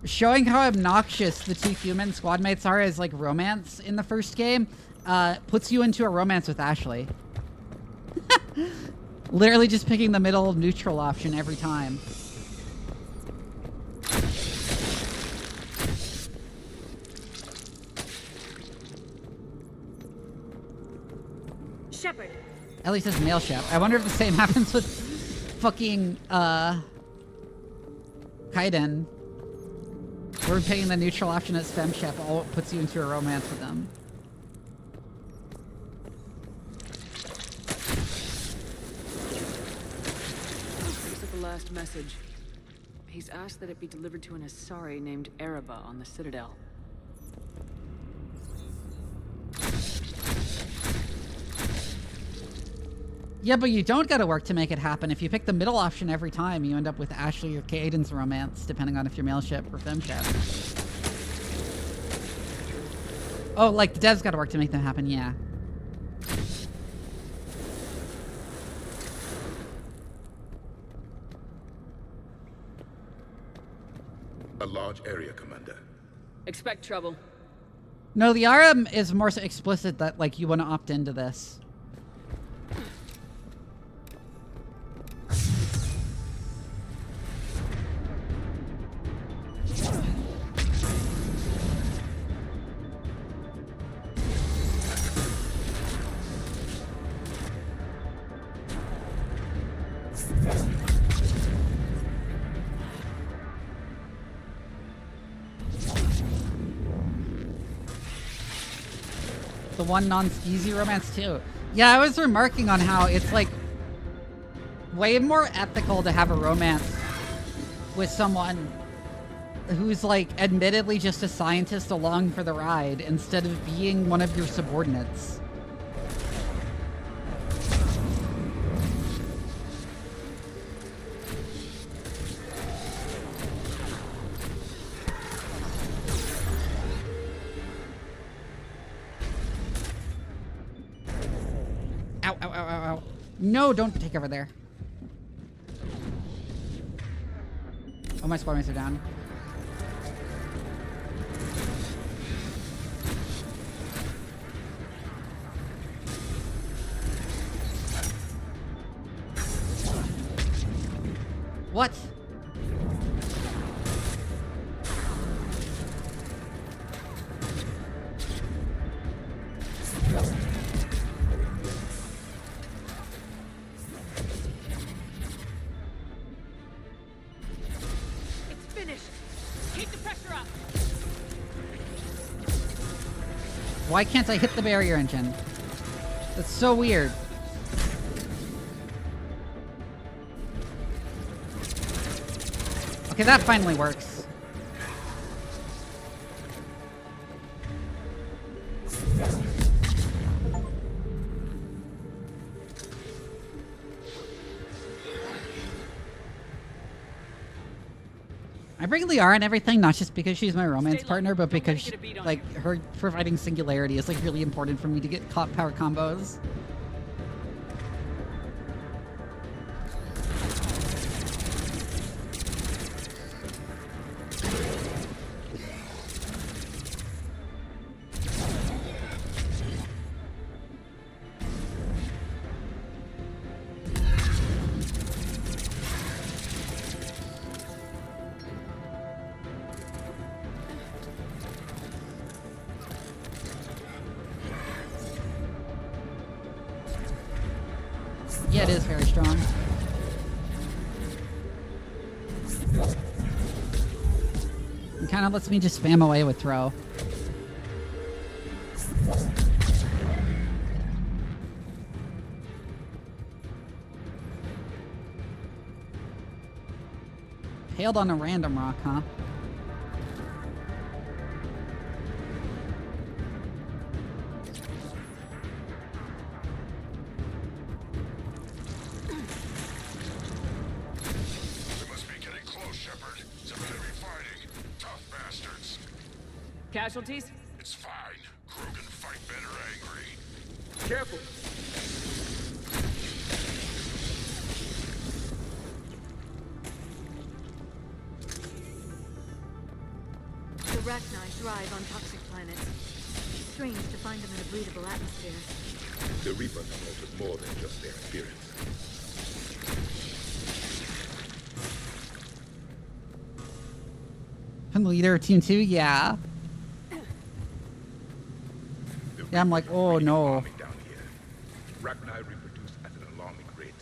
showing how obnoxious the two human squad mates are as, like, romance in the first game, puts you into a romance with Ashley. Literally just picking the middle neutral option every time. Shepard. Ellie says male Shep. I wonder if the same happens with fucking, Kaiden. We're picking the neutral option as fem Shep. All it puts you into a romance with them. This is the last message. He's asked that it be delivered to an Asari named Ereba on the Citadel. Yeah, but you don't gotta work to make it happen. If you pick the middle option every time, you end up with Ashley or Kaiden's romance, depending on if you're male Shep or fem Shep. Oh, like the devs gotta work to make them happen, yeah. A large area, Commander. Expect trouble. No, the RM is more so explicit that, like, you want to opt into this. The one non-skeezy romance too. Yeah, I was remarking on how it's like way more ethical to have a romance with someone who's like admittedly just a scientist along for the ride instead of being one of your subordinates. Ow, ow, ow, ow, ow. No, don't take over there. Oh, my squad mates are down. What? It's finished. Keep the pressure up. Why can't I hit the barrier engine? That's so weird. Okay, that finally works. I bring Liara and everything, not just because she's my romance partner, but because she, like her providing singularity is like really important for me to get power combos. Yeah, it is very strong. It kind of lets me just spam away with throw. Hailed on a random rock, huh? Casualties? It's fine. Krogan fight better angry. Careful. The Rachni thrive on toxic planets. Strange to find them in a breathable atmosphere. The Reapers have altered more than just their appearance. I'm leader of Team 2? Yeah. Yeah, I'm like, oh no. Rachni reproduce at an alarming rate.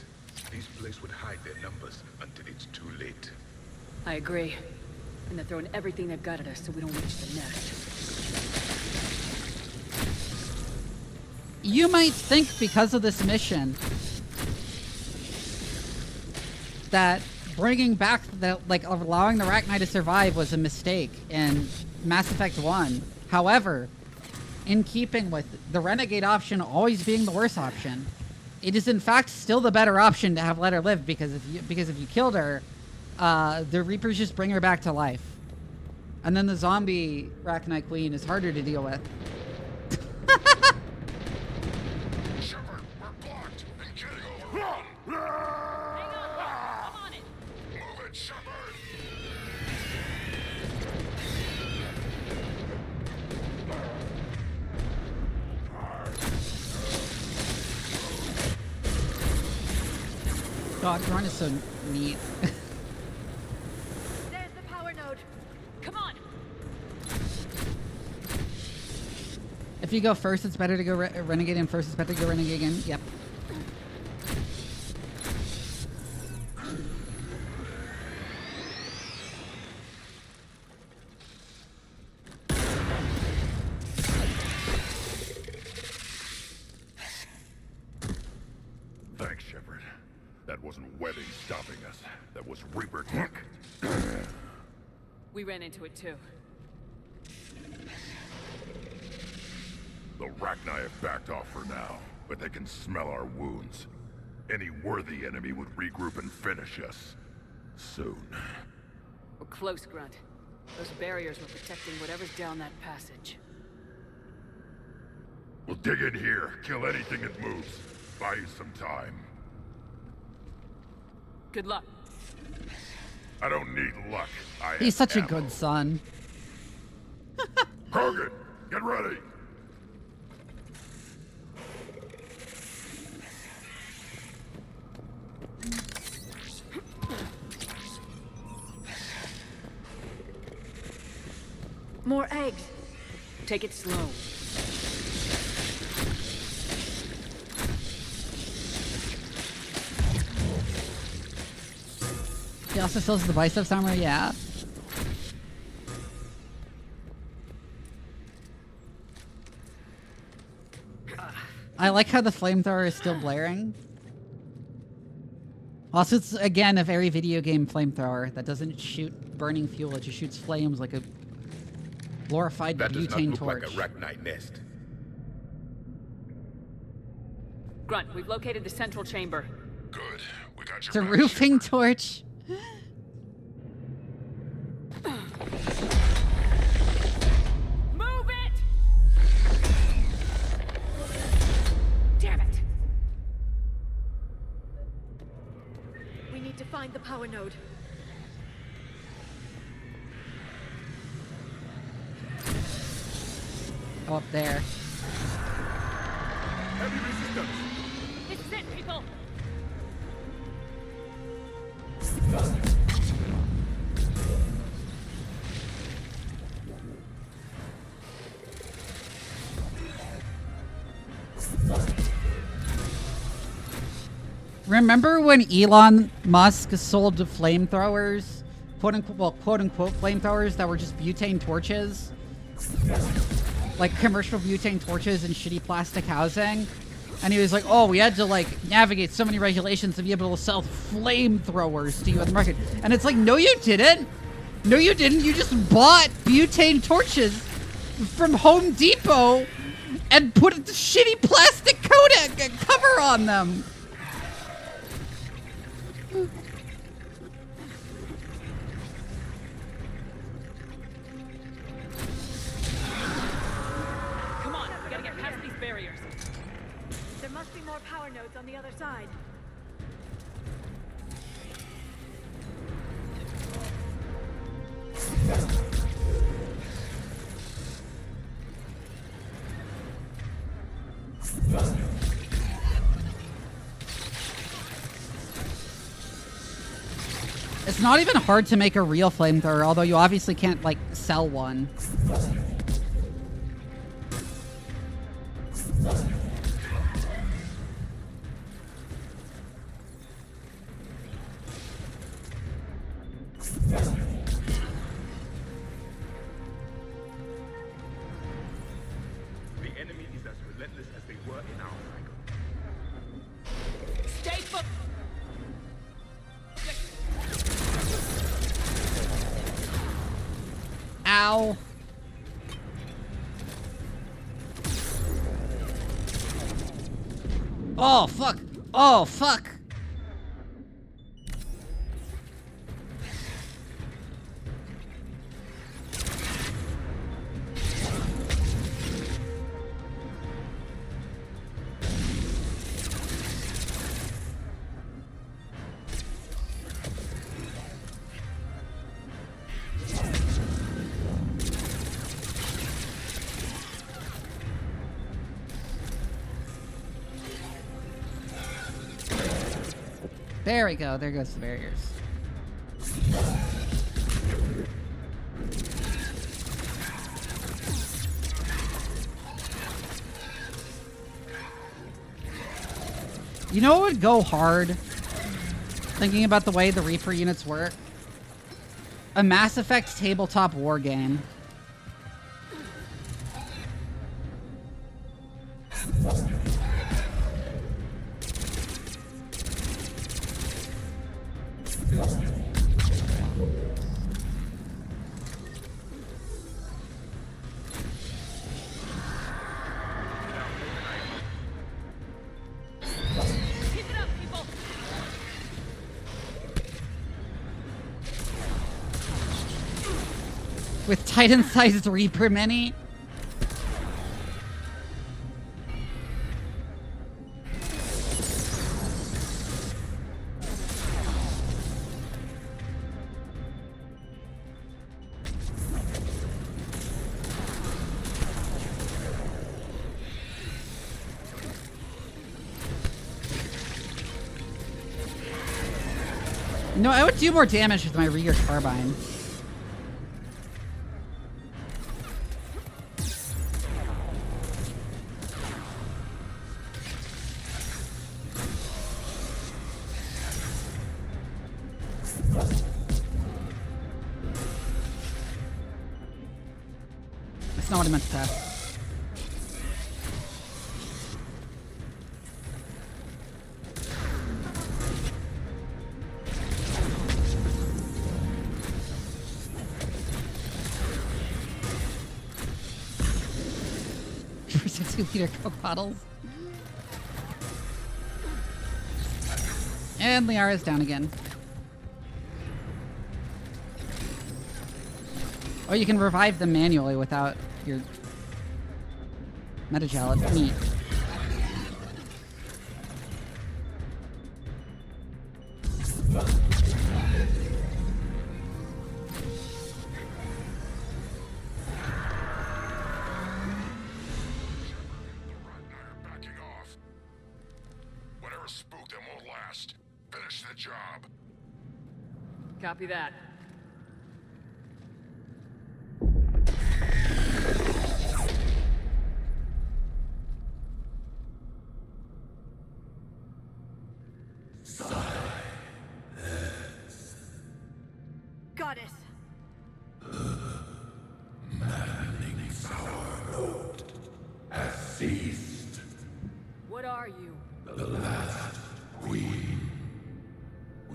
These places would hide their numbers until it's too late. I agree. And they're throwing everything they've got at us so we don't reach the nest. You might think because of this mission that bringing back the, like, allowing the Rachni to survive was a mistake in Mass Effect 1. However, in keeping with the Renegade option always being the worst option, it is in fact still the better option to have let her live, because if you killed her, the Reapers just bring her back to life. And then the zombie Rachni Queen is harder to deal with. Shepard, we're blocked and getting overrun. Hang on, I'm on it. Move it, Shepard. God, Ron is so neat. There's the power node. Come on. If you go first, it's better to go Renegade, and first it's better to go Renegade again. Yep. Thanks, Shepard. That wasn't webbing stopping us. That was Reaper tech. We ran into it too. The Rachni have backed off for now, but they can smell our wounds. Any worthy enemy would regroup and finish us. Soon. We're close, Grunt. Those barriers were protecting whatever's down that passage. We'll dig in here, kill anything that moves. Buy you some time. Good luck. I don't need luck. He's such a ammo. good son. Krogan, get ready! More eggs. Take it slow. He also sells the biceps armor, yeah. I like how the flamethrower is still blaring. Also, it's, again, a very video game flamethrower that doesn't shoot burning fuel, it just shoots flames like a glorified That does not butane look torch. like a Rachni nest. Grunt, we've located the central chamber. Good. We got your It's a back, roofing Shepard. torch. Move it! Damn it! We need to find the power node. Oh, up there. Heavy resistance. This is it, people! Remember when Elon Musk sold flamethrowers, quote unquote flamethrowers that were just butane torches? Like commercial butane torches and shitty plastic housing? And he was like, oh, we had to like navigate so many regulations to be able to sell flamethrowers to you on the market. And it's like, no, you didn't. No, you didn't. You just bought butane torches from Home Depot and put a shitty plastic cover on them. Come on, we gotta get past these barriers. There must be more power nodes on the other side. It's not even hard to make a real flamethrower, although you obviously can't, like, sell one. The enemy is as relentless as they were in our cycle. Stay focused! Ow. Oh, fuck. Oh, fuck. There we go. There goes the barriers. You know what would go hard? Thinking about the way the Reaper units work? A Mass Effect tabletop war game. Keep it up, people! With Titan-sized Reaper mini. No, I would do more damage with my rear carbine. That's not what I meant to test. For 60-liter Coke bottles. And Liara's down again. Oh, you can revive them manually without your metagel. It's neat. Copy that. Got it. Maddening sour note has ceased. What are you? The last queen.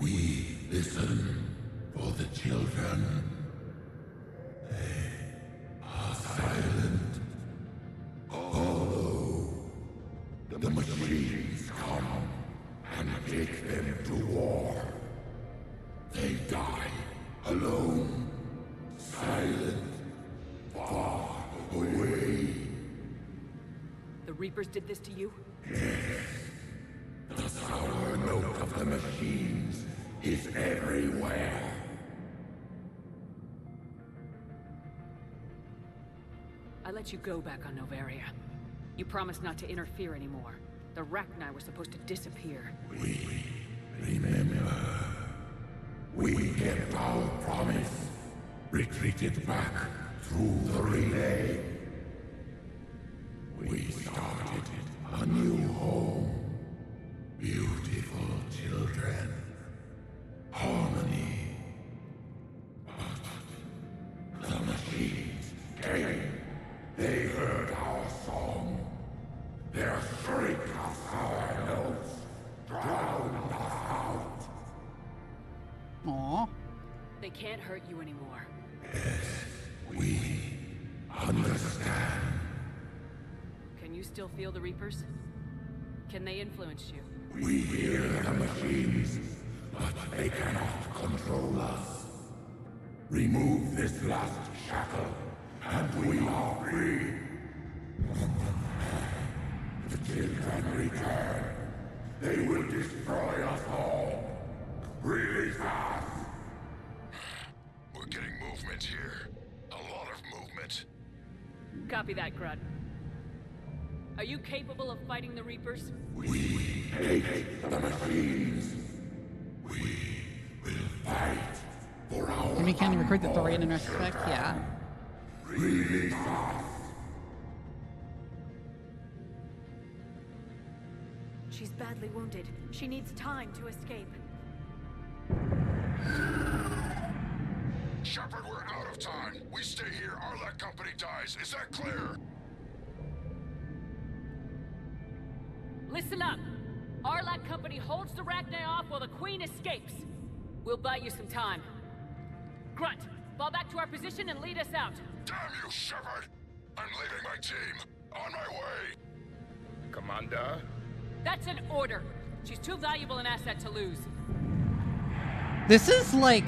We listen for the children. They are silent. Although the machines come and take them to war, they die alone, silent, far away. The Reapers did this to you? The sour note of the machines is everywhere. I let you go back on Novaria. You promised not to interfere anymore. The Rachni were supposed to disappear. We remember. We kept our promise. Retreated back through the relay. We started a new home. Beautiful children. Harmony. But the machines came. They heard our song. Their shriek of sour notes drowned us out. Aww. They can't hurt you anymore. We understand. Can you still feel the Reapers? Can they influence you? We hear the machines, but they cannot control us. Remove this last shackle, and we are free. The children return. They will destroy us all. Release us! We're getting movement here. A lot of movement. Copy that, Grunt. Are you capable of fighting the Reapers? We hate the machines. We will fight for our Maybe can you recruit the Thorian in retrospect? Yeah. Release us. She's badly wounded. She needs time to escape. Shepard, we're out of time. We stay here, our Arlec company dies. Is that clear? Listen up! Arlec Company holds the Rachni off while the Queen escapes. We'll buy you some time. Grunt, fall back to our position and lead us out. Damn you, Shepard! I'm leaving my team. On my way. Commander? That's an order. She's too valuable an asset to lose. This is like...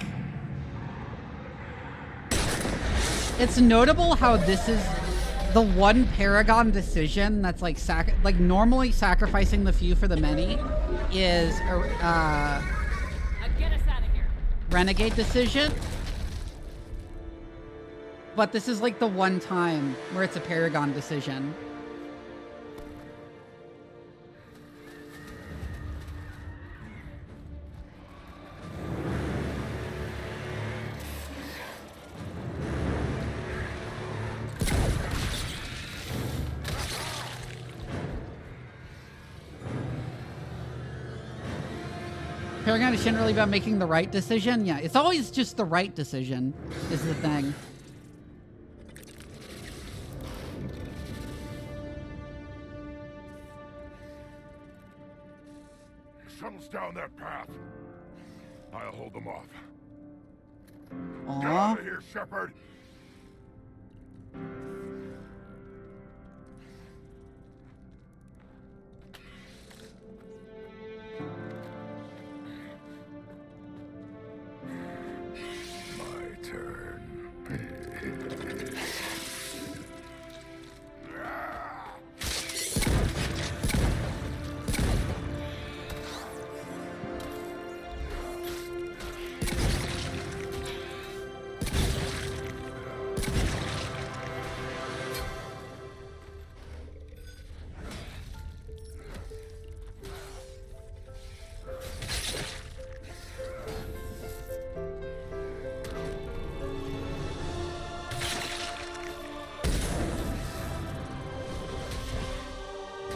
It's notable how this is the one Paragon decision that's like normally sacrificing the few for the many is Now get us out of here. Renegade decision. But this is like the one time where it's a Paragon decision. Paragon is generally about making the right decision. Yeah, it's always just the right decision is the thing. Shuttles down that path. I'll hold them off. Aww. Get out of here, Shepard!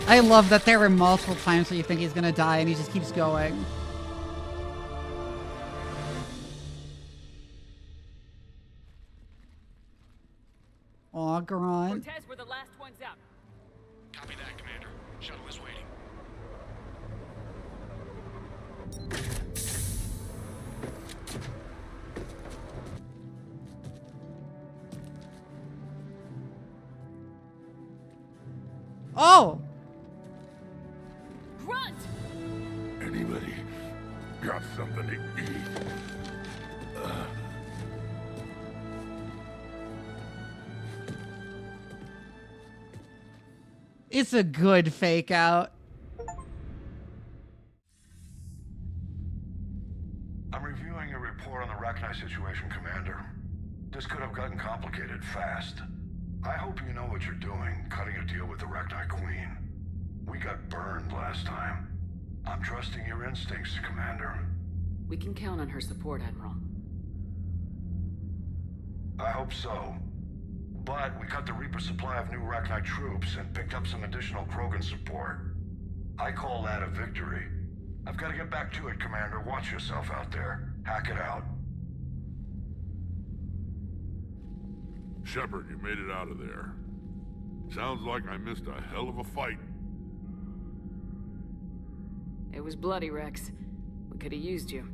I love that there are multiple times where you think he's gonna die and he just keeps going. Aw, Grunt. Cortez, we're the last ones out. Copy that, Commander. Shuttle is waiting. Oh! Grunt! Anybody got something to eat? It's a good fake out. I'm reviewing your report on the Rachni situation, Commander. This could have gotten complicated fast. I hope you know what you're doing, cutting a deal with the Rachni Queen. We got burned last time. I'm trusting your instincts, Commander. We can count on her support, Admiral. I hope so. But we cut the Reaper supply of new Rachni troops and picked up some additional Krogan support. I call that a victory. I've got to get back to it, Commander. Watch yourself out there. Hack it out. Shepard, you made it out of there. Sounds like I missed a hell of a fight. It was bloody, Wrex. We could have used you.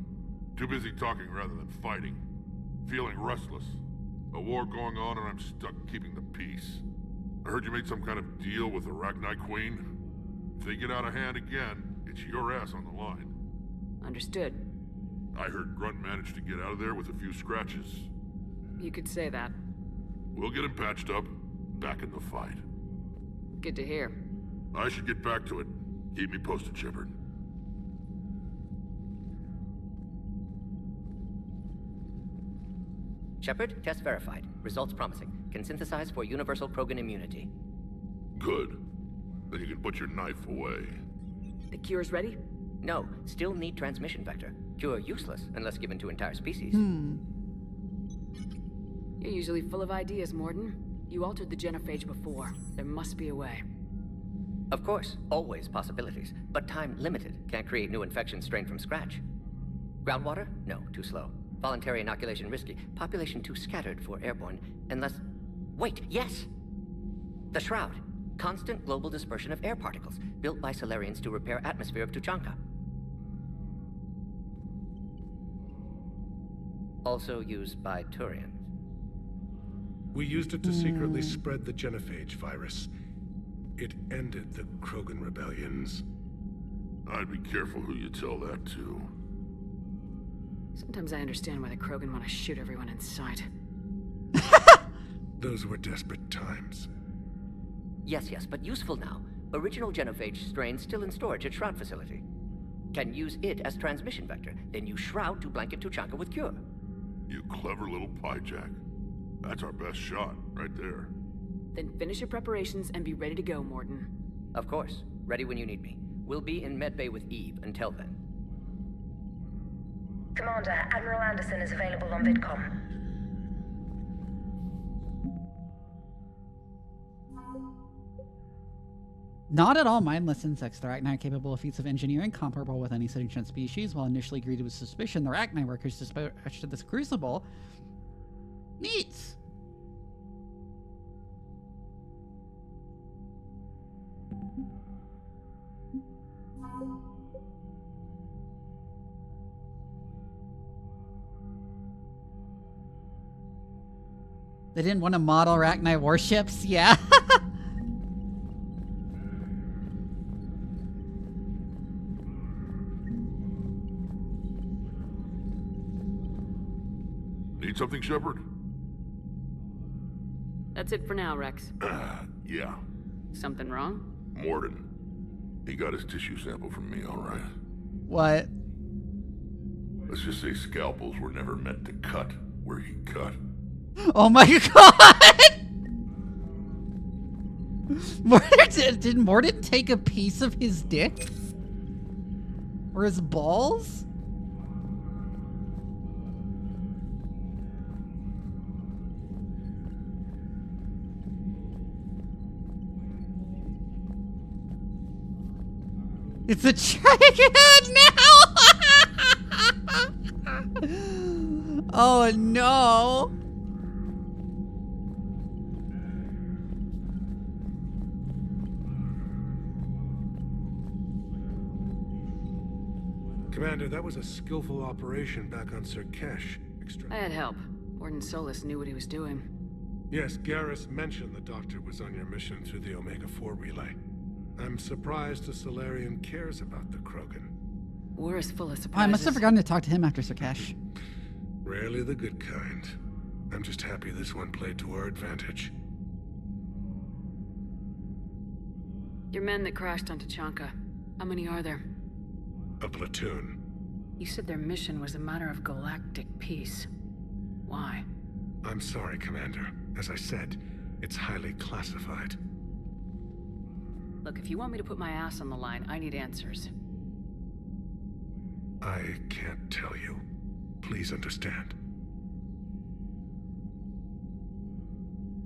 Too busy talking rather than fighting. Feeling restless. A war going on and I'm stuck keeping the peace. I heard you made some kind of deal with the Rachni Queen. If they get out of hand again, it's your ass on the line. Understood. I heard Grunt managed to get out of there with a few scratches. You could say that. We'll get him patched up, back in the fight. Good to hear. I should get back to it. Keep me posted, Shepard. Shepard, test verified. Results promising. Can synthesize for universal Krogan immunity. Good. Then you can put your knife away. The cure's ready? No, still need transmission vector. Cure useless unless given to entire species. You're usually full of ideas, Mordin. You altered the genophage before. There must be a way. Of course, always possibilities, but time limited. Can't create new infection strain from scratch. Groundwater? No, too slow. Voluntary inoculation risky. Population too scattered for airborne, unless... Wait, yes! The Shroud. Constant global dispersion of air particles, built by Solarians to repair atmosphere of Tuchanka. Also used by Turians. We used it to secretly spread the genophage virus. It ended the Krogan rebellions. I'd be careful who you tell that to. Sometimes I understand why the Krogan want to shoot everyone in sight. Those were desperate times. Yes, but useful now. Original genophage strain still in storage at Shroud facility. Can use it as transmission vector, then use Shroud to blanket Tuchanka with cure. You clever little piejack. That's our best shot, right there. Then finish your preparations and be ready to go, Mordin. Of course. Ready when you need me. We'll be in medbay with Eve until then. Commander, Admiral Anderson is available on VidCom. Not at all mindless insects, the Rachni are capable of feats of engineering comparable with any sentient species. While initially greeted with suspicion, the Rachni workers dispatched to this crucible. Neat! They didn't want to model Rachni warships? Yeah. Need something, Shepard? That's it for now, Wrex. Yeah. Something wrong? Mordin. He got his tissue sample from me, all right. What? Let's just say scalpels were never meant to cut where he cut. Oh my god! Did Mordin take a piece of his dick? Or his balls? It's a dragon now! Oh no! Commander, that was a skillful operation back on Sir Kesh. I had help. Mordin Solus knew what he was doing. Yes, Garrus mentioned the Doctor was on your mission through the Omega-4 relay. I'm surprised a Solarian cares about the Krogan. War is full of Oh, surprises. I must have forgotten to talk to him after Sirkesh. Rarely the good kind. I'm just happy this one played to our advantage. Your men that crashed on Tachanka. How many are there? A platoon. You said their mission was a matter of galactic peace. Why? I'm sorry, Commander. As I said, it's highly classified. Look, if you want me to put my ass on the line, I need answers. I can't tell you. Please understand.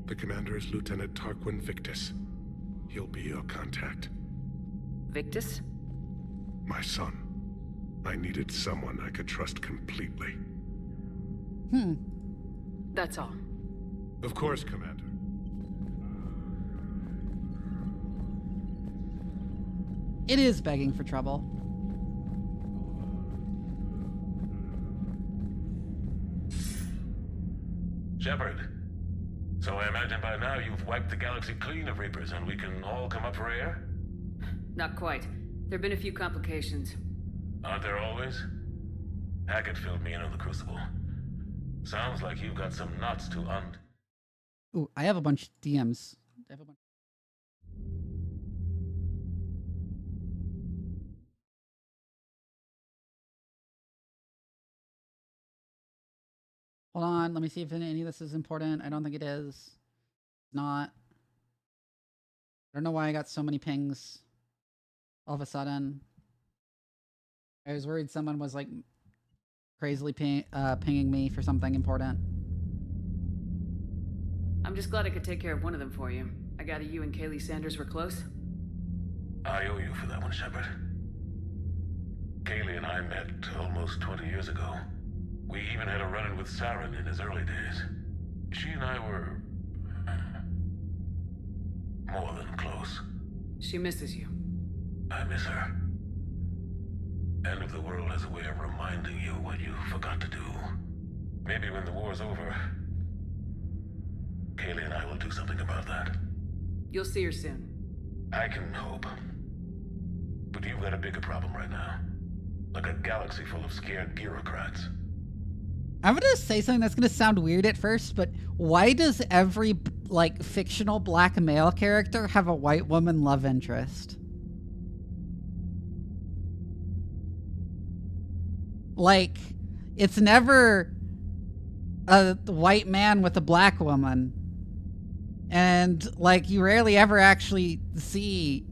The commander is Lieutenant Tarquin Victus. He'll be your contact. Victus? My son. I needed someone I could trust completely. That's all. Of course, Commander. It is begging for trouble. Shepard. So I imagine by now you've wiped the galaxy clean of Reapers and we can all come up for air? Not quite. There've been a few complications. Aren't there always? Hackett filled me in on the Crucible. Sounds like you've got some knots to Ooh, I have a bunch of DMs. Hold on, let me see if any of this is important. I don't think it is. It's not. I don't know why I got so many pings all of a sudden. I was worried someone was like crazily pinging me for something important. I'm just glad I could take care of one of them for you. I gather you and Kaylee Sanders were close? I owe you for that one, Shepard. Kaylee and I met almost 20 years ago. We even had a run-in with Saren in his early days. She and I were more than close. She misses you. I miss her. End of the world has a way of reminding you what you forgot to do. Maybe when the war's over, Kaylee and I will do something about that. You'll see her soon. I can hope. But you've got a bigger problem right now. Like a galaxy full of scared bureaucrats. I'm gonna say something that's gonna sound weird at first, but why does every, like, fictional black male character have a white woman love interest? Like, it's never a white man with a black woman. And, like, you rarely ever actually see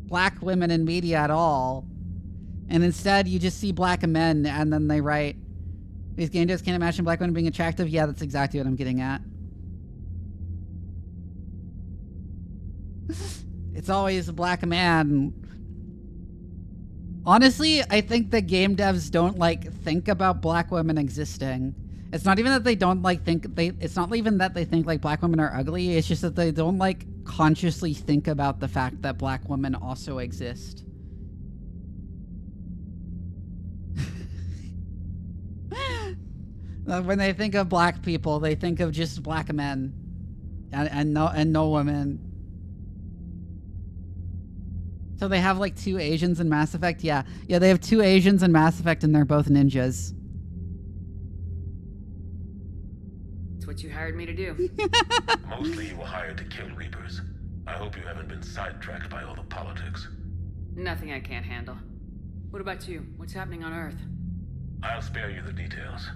black women in media at all. And instead, you just see black men, and then they write, these game devs can't imagine black women being attractive. Yeah, that's exactly what I'm getting at. It's always a black man. Honestly, I think that game devs don't, like, think about black women existing. It's not even that they don't, like, it's not even that they think, like, black women are ugly. It's just that they don't, like, consciously think about the fact that black women also exist. When they think of black people, they think of just black men and no women. So they have like 2 Asians in Mass Effect? Yeah, they have 2 Asians in Mass Effect and they're both ninjas. It's what you hired me to do. Mostly you were hired to kill Reapers. I hope you haven't been sidetracked by all the politics. Nothing I can't handle. What about you? What's happening on Earth? I'll spare you the details.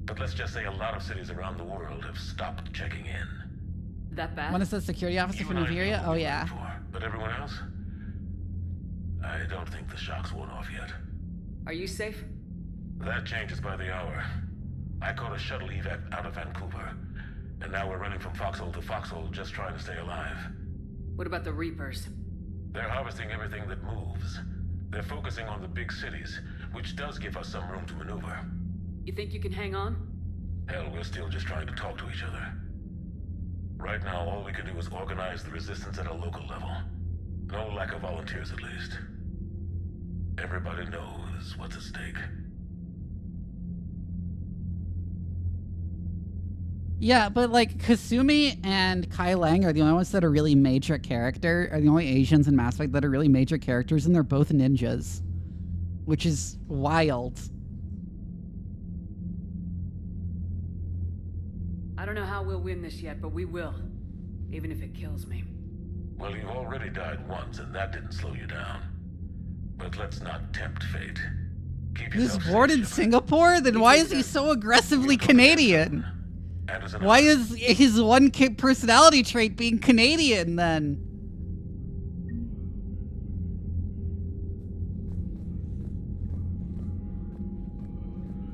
But let's just say a lot of cities around the world have stopped checking in. That bad? One is the security officer for Nigeria? Oh, yeah. But everyone else? I don't think the shock's worn off yet. Are you safe? That changes by the hour. I caught a shuttle evac out of Vancouver, and now we're running from foxhole to foxhole just trying to stay alive. What about the Reapers? They're harvesting everything that moves. They're focusing on the big cities, which does give us some room to maneuver. You think you can hang on? Hell, we're still just trying to talk to each other. Right now, all we can do is organize the resistance at a local level. No lack of volunteers, at least. Everybody knows what's at stake. Yeah, but like Kasumi and Kai Lang are the only ones that are really major are the only Asians in Mass Effect that are really major characters, and they're both ninjas, which is wild. I don't know how we'll win this yet, but we will. Even if it kills me. Well, you've already died once, and that didn't slow you down. But let's not tempt fate. Keep He was yourself born safe, in Shepard. Singapore? Then why is he so aggressively Canadian? Why is his one personality trait being Canadian then?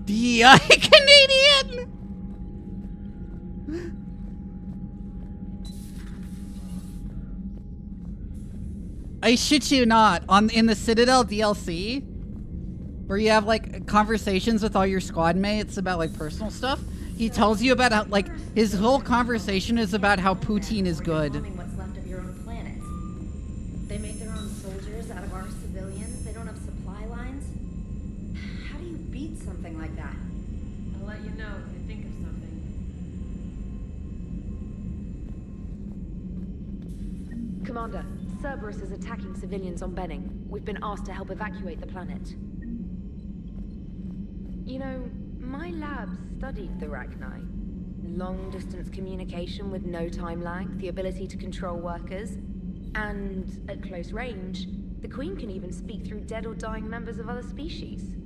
DEI Canadian? I shit you not. In the Citadel DLC, where you have like conversations with all your squad mates about like personal stuff, he tells you about how like his whole conversation is about how Poutine is good. What's left of your own planet. They make their own soldiers out of our civilians. They don't have supply lines. How do you beat something like that? I'll let you know if you think of something. Commander, Cerberus is attacking civilians on Benning. We've been asked to help evacuate the planet. You know, my lab studied the Rachni. Long-distance communication with no time lag, the ability to control workers, and at close range, the Queen can even speak through dead or dying members of other species.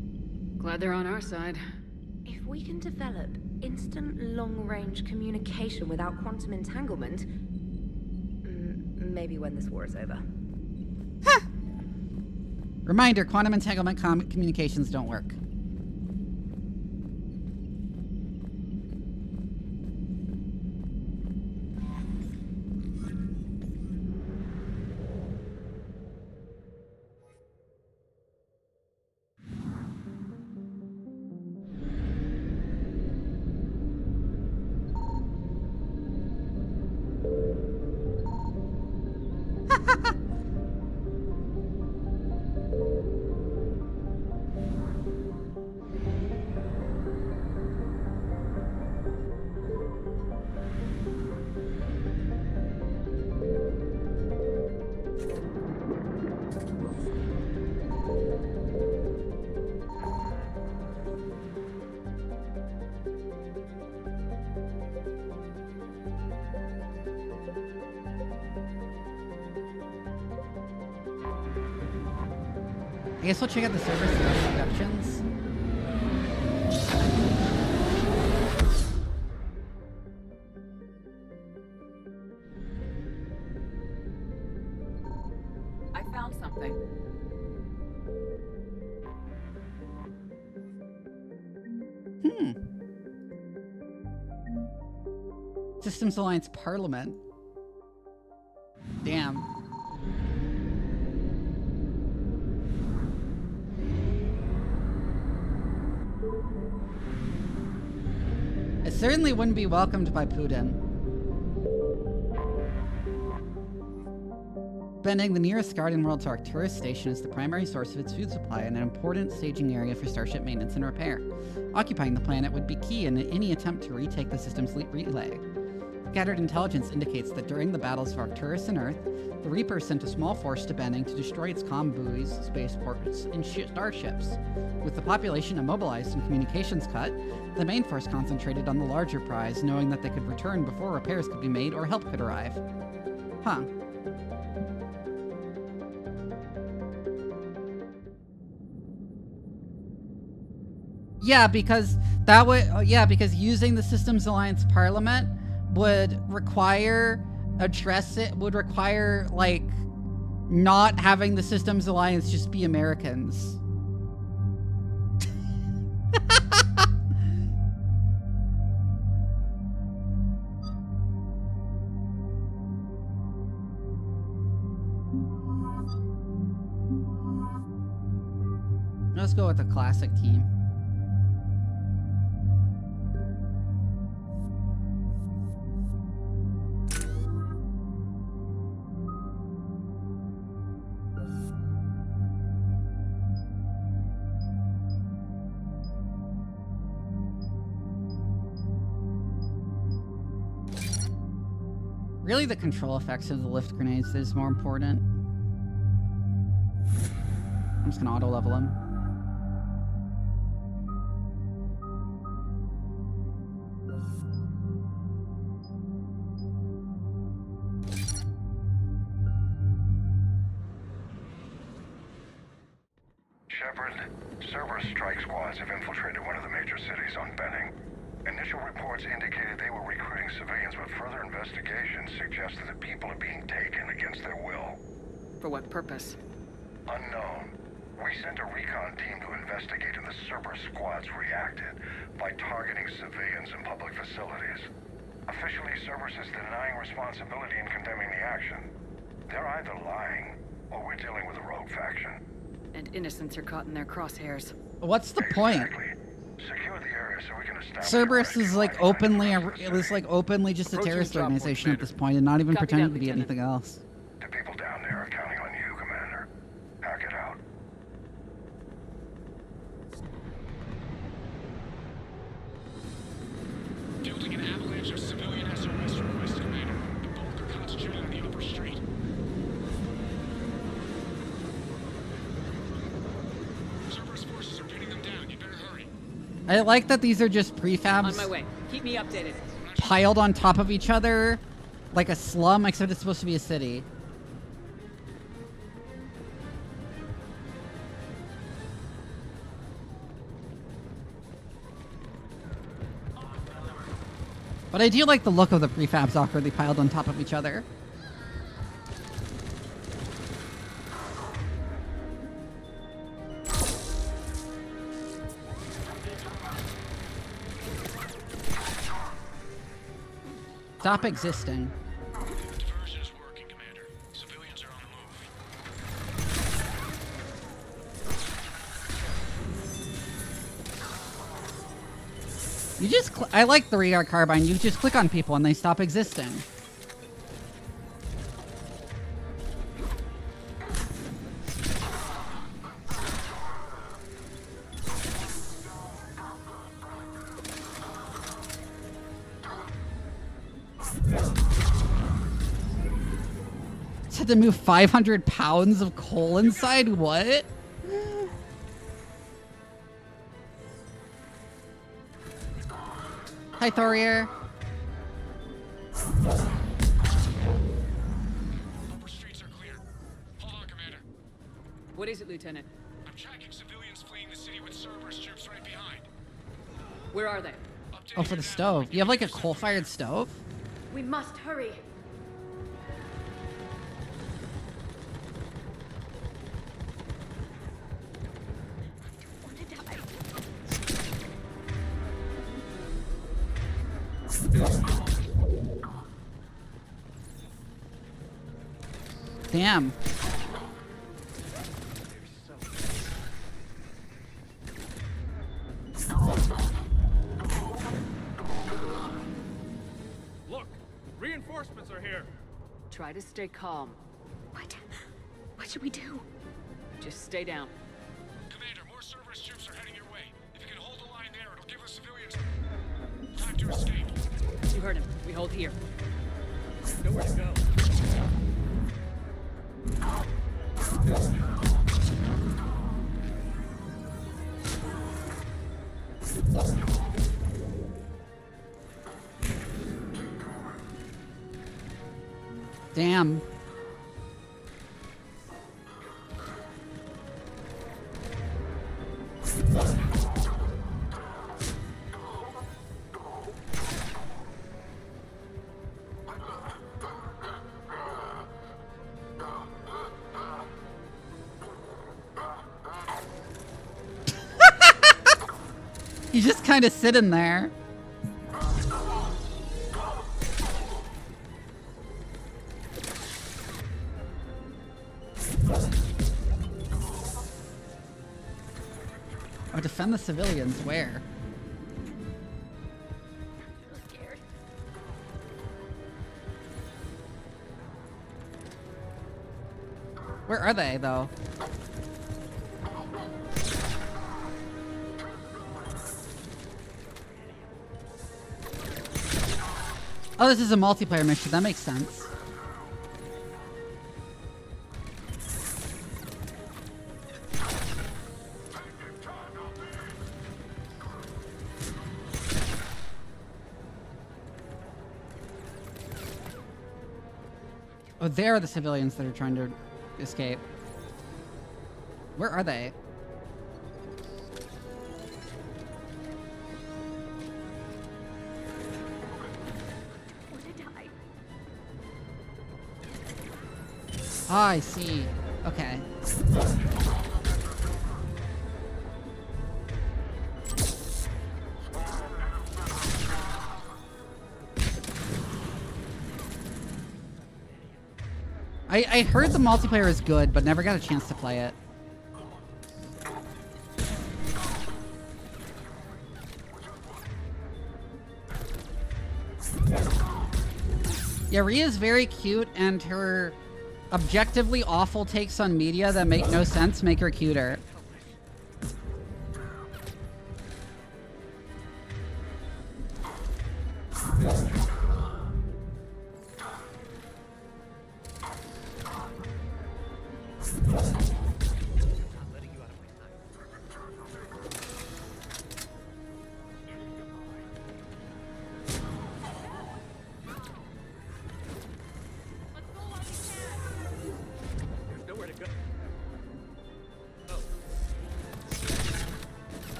Glad they're on our side. If we can develop instant long-range communication without quantum entanglement, maybe when this war is over. Ha! Reminder, quantum entanglement communications don't work. I guess we'll check out the server introductions. I found something. Systems Alliance Parliament. Damn. It certainly wouldn't be welcomed by Putin. Benning, the nearest Guardian World to Arcturus station, is the primary source of its food supply and an important staging area for Starship maintenance and repair. Occupying the planet would be key in any attempt to retake the system's relay. Scattered intelligence indicates that during the battles of Arcturus and Earth, the Reapers sent a small force to Benning to destroy its comm buoys, spaceports, and starships. With the population immobilized and communications cut, the main force concentrated on the larger prize, knowing that they could return before repairs could be made or help could arrive. Huh. Yeah, because that would, because using the Systems Alliance Parliament would require like not having the Systems Alliance just be Americans. Let's go with the classic team. Really, the control effects of the lift grenades is more important. I'm just gonna auto-level him. Shepard, Cerberus strike squads have infiltrated one of the major cities on Benning. Initial reports indicated they were recruiting civilians, but further investigation suggested that people are being taken against their will. For what purpose? Unknown. We sent a recon team to investigate, and the Cerberus squads reacted by targeting civilians in public facilities. Officially, Cerberus is denying responsibility and condemning the action. They're either lying, or we're dealing with a rogue faction. And innocents are caught in their crosshairs. What's the point? Secure the area so we can establish. Cerberus is like openly, it was like openly just a terrorist organization at this point, and not even pretending to be anything else. The people down there are counting on you, Commander. Hack it out. Fielding an avalanche of civilian SOS requests, Commander. The bulk are concentrated on the upper street. Cerberus forces are pinning them down. You better hurry. I like that these are just prefabs. On my way. Keep me updated. Piled on top of each other, like a slum, except it's supposed to be a city. But I do like the look of the prefabs awkwardly piled on top of each other. Stop existing. Diversion is working, Commander. Civilians are on the move. You just, I like the radar carbine. You just click on people and they stop existing. Had to move 500 pounds of coal inside? What? Hi, Thorier. Upper streets are clear. Hold on, Commander. What is it, Lieutenant? I'm tracking civilians fleeing the city with Cerberus troops right behind. Where are they? Oh, for the stove. You have like a coal-fired stove? We must hurry. Damn. Look, reinforcements are here. Try to stay calm. What should we do? Just stay down. Commander, more Cerberus troops are heading your way. If you can hold the line there, it'll give the civilians time to escape. You heard him. We hold here. Nowhere to go. Damn. He's just kind of sitting there. Or defend the civilians, where? I'm so scared. Where are they, though? Oh, this is a multiplayer mission. That makes sense. Oh, they're the civilians that are trying to escape. Where are they? Ah, I see. Okay. I heard the multiplayer is good, but never got a chance to play it. Yeah, Ria's very cute, and her objectively awful takes on media that make no sense make her cuter.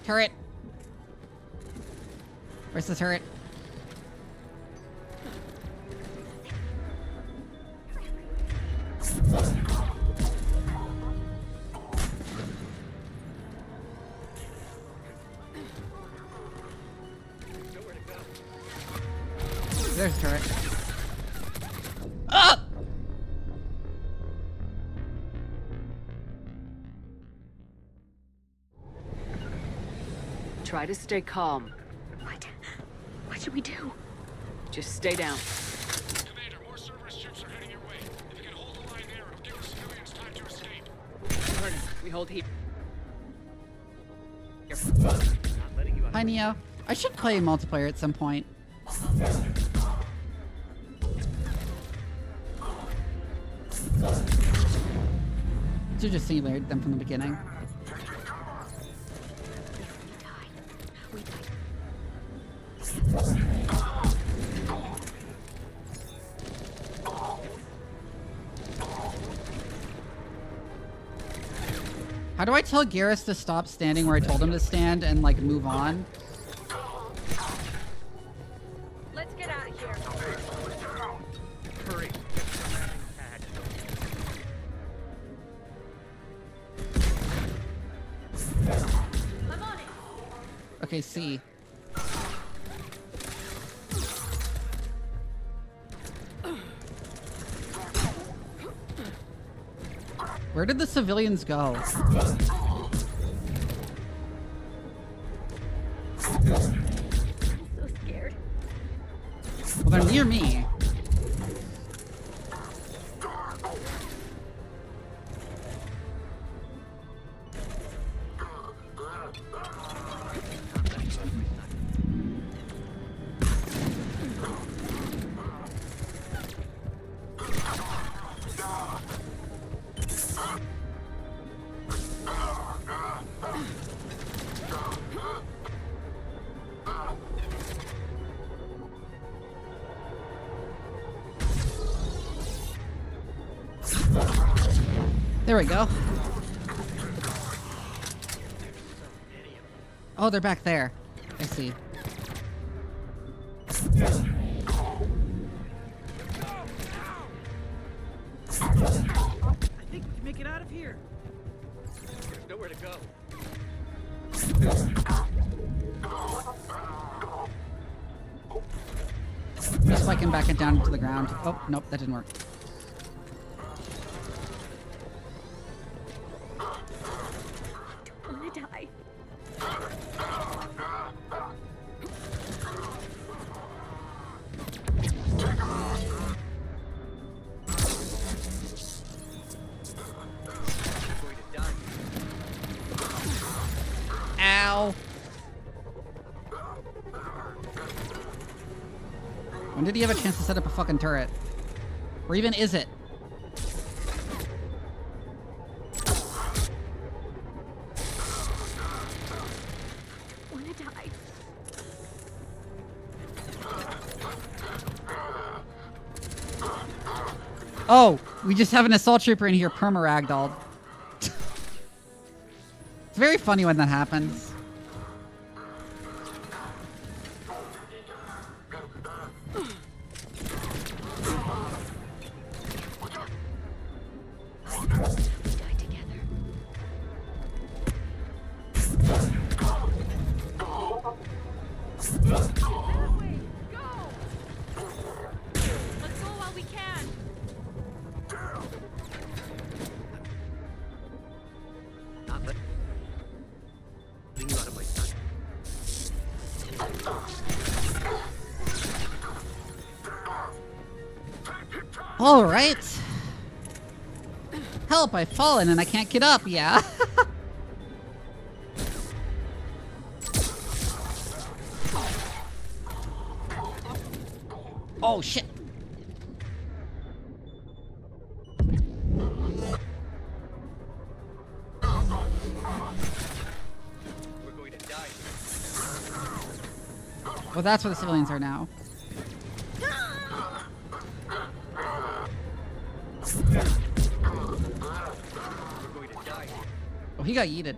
Turret. Where's the turret? There's the turret. Ah! Try to stay calm. What should we do? Just stay down. Commander, more Cerberus troops are heading your way. If you can hold the line there, it'll give the civilians time to escape. Mordin, we hold heat. Hi, Neo. I should play multiplayer at some point. Should just simulate them from the beginning. How do I tell Garrus to stop standing where I told him to stand and, like, move on? Let's get out of here. Hurry. I'm on it. Okay, C. Where did the civilians go? I'm so scared. Well, they're near me. There we go. Oh, they're back there. I see. I think we can make it out of here. There's nowhere to go. I'm just spiking back and down into the ground. Oh, nope, that didn't work. Ow. When did he have a chance to set up a fucking turret? Or even is it? Wanna die? Oh, we just have an assault trooper in here perma-ragdolled. It's very funny when that happens. All right. Help, I've fallen and I can't get up. Yeah. Oh, shit. We're going to die. Well, that's where the civilians are now. Oh, he got yeeted.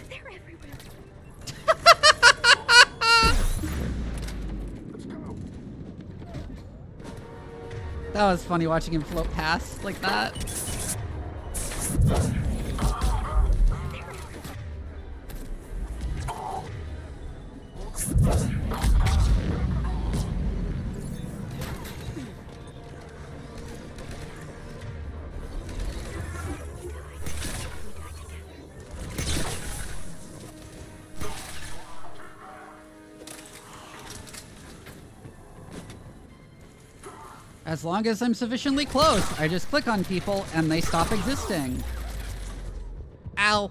They're everywhere. That was funny watching him float past like that. As long as I'm sufficiently close, I just click on people and they stop existing. Ow.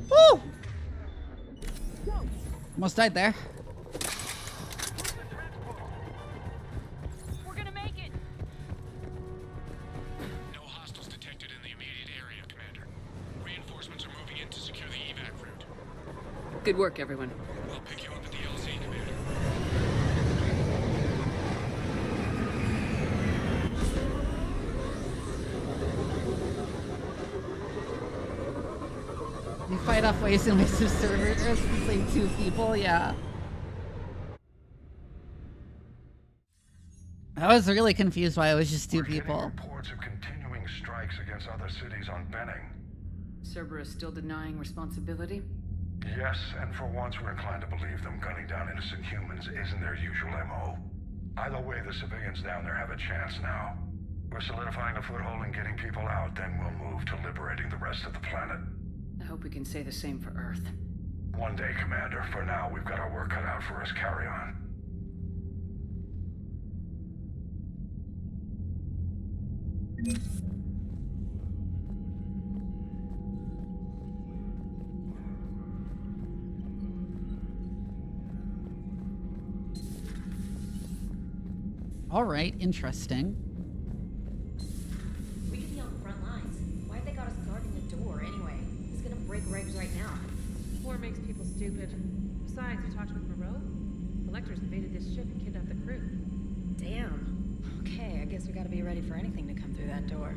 Woo! Almost died there. We're gonna make it. No hostiles detected in the immediate area, Commander. Reinforcements are moving in to secure the evac route. Good work, everyone. I'll pick you up at the LZ, Commander. You fight off waste and waste of servers to save 2 people, yeah. I was really confused why it was just 2 people. Reports of continuing strikes against other cities on Benning. Cerberus still denying responsibility? Yes, and for once we're inclined to believe them. Gunning down innocent humans isn't their usual MO. Either way, the civilians down there have a chance now. We're solidifying a foothold and getting people out, then we'll move to liberating the rest of the planet. I hope we can say the same for Earth. One day, Commander. For now, we've got our work cut out for us. Carry on. All right, interesting. We could be on the front lines. Why have they got us guarding the door anyway? It's gonna break Wrex right now. War makes people stupid. Besides, you talked with Moreau? The Lectors invaded this ship and kidnapped the crew. Damn. Okay, I guess we gotta be ready for anything to come through that door.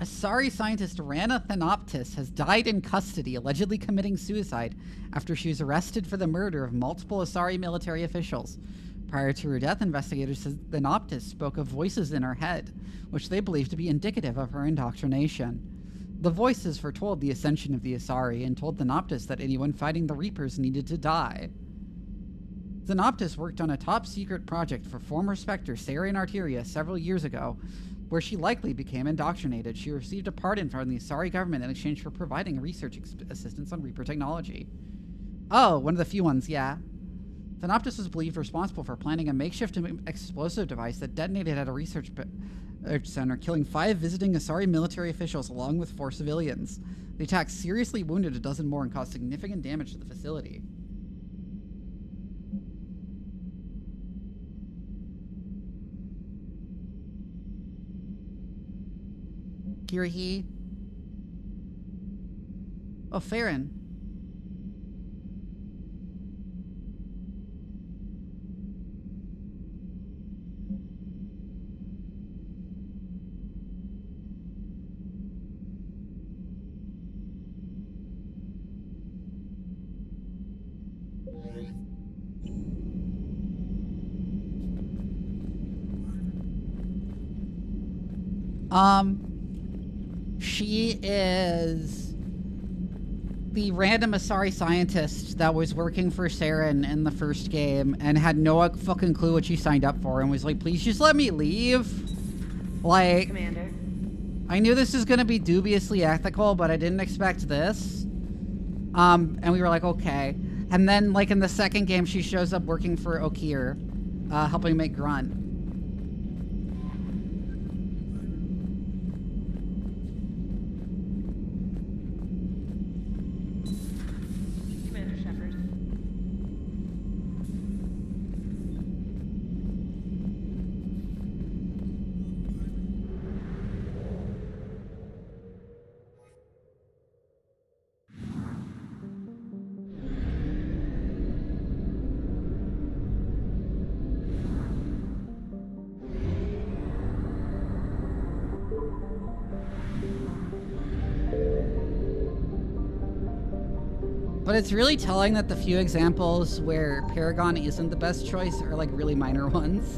Asari scientist Rana Thanoptis has died in custody, allegedly committing suicide after she was arrested for the murder of multiple Asari military officials. Prior to her death, investigators said Thanoptis spoke of voices in her head, which they believed to be indicative of her indoctrination. The voices foretold the ascension of the Asari and told Thanoptis that anyone fighting the Reapers needed to die. Thanoptis worked on a top-secret project for former Spectre Sarian Arteria several years ago, where she likely became indoctrinated. She received a pardon from the Asari government in exchange for providing research assistance on Reaper technology. Oh, one of the few ones, yeah. Thanoptis was believed responsible for planning a makeshift explosive device that detonated at a research center, killing 5 visiting Asari military officials along with 4 civilians. The attack seriously wounded a dozen more and caused significant damage to the facility. Kirihi. Oh, Farron. She is the random Asari scientist that was working for Saren in the first game and had no fucking clue what she signed up for and was like, please just let me leave. Like, Commander. I knew this was going to be dubiously ethical, but I didn't expect this. And we were like, okay. And then, like, in the second game, she shows up working for Okir, helping make Grunt. But it's really telling that the few examples where Paragon isn't the best choice are like really minor ones.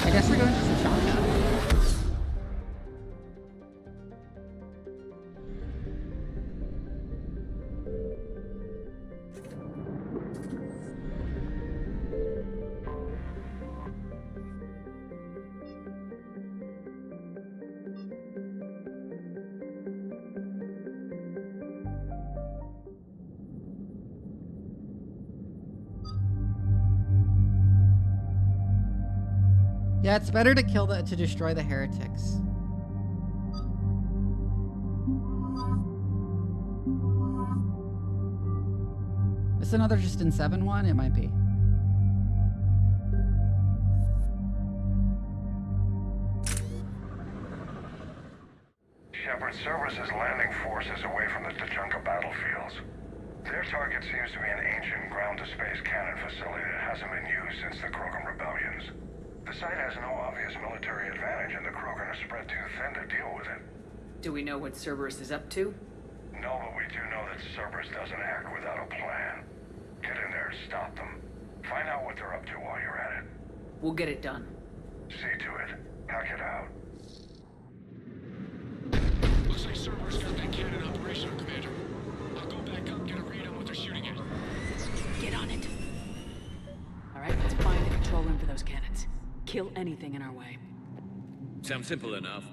I guess we're going to some shop now. Yeah, it's better to kill to destroy the heretics. Is another just in 7-1? It might be. Shepard, Cerberus' landing force is away from the Tachanka battlefields. Their target seems to be an ancient ground-to-space cannon facility that hasn't been used since the Krogan rebellions. The site has no obvious military advantage, and the Krogan are spread too thin to deal with it. Do we know what Cerberus is up to? No, but we do know that Cerberus doesn't act without a plan. Get in there and stop them. Find out what they're up to while you're at it. We'll get it done. See to it. Hack it out. Looks like Cerberus got that cannon operational, Commander. I'll go back up and get a read on what they're shooting at. Get on it. All right, let's find the control room for those cannons. Kill anything in our way. Sounds simple enough.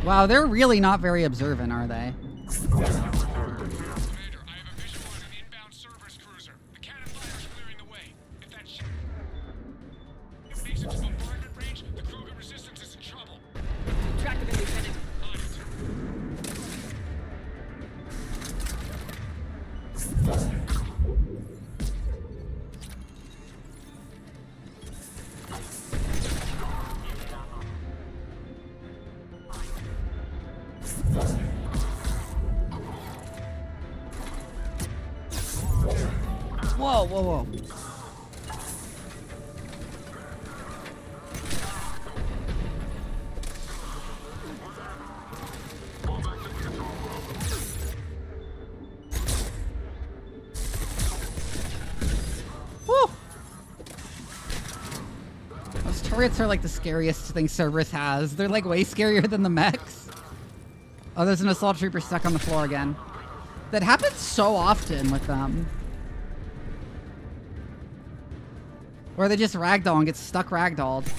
Wow, they're really not very observant, are they? Commander, I have a visual on an inbound Cerberus cruiser. The cannon fire is clearing the way. If that ship makes it to bombardment range, the Krogan resistance is in trouble. Track them in, Lieutenant. On it. Whoa, whoa, whoa. Woo! Those turrets are like the scariest thing Cerberus has. They're like way scarier than the mechs. Oh, there's an assault trooper stuck on the floor again. That happens so often with them. Or they just ragdoll and get stuck ragdolled.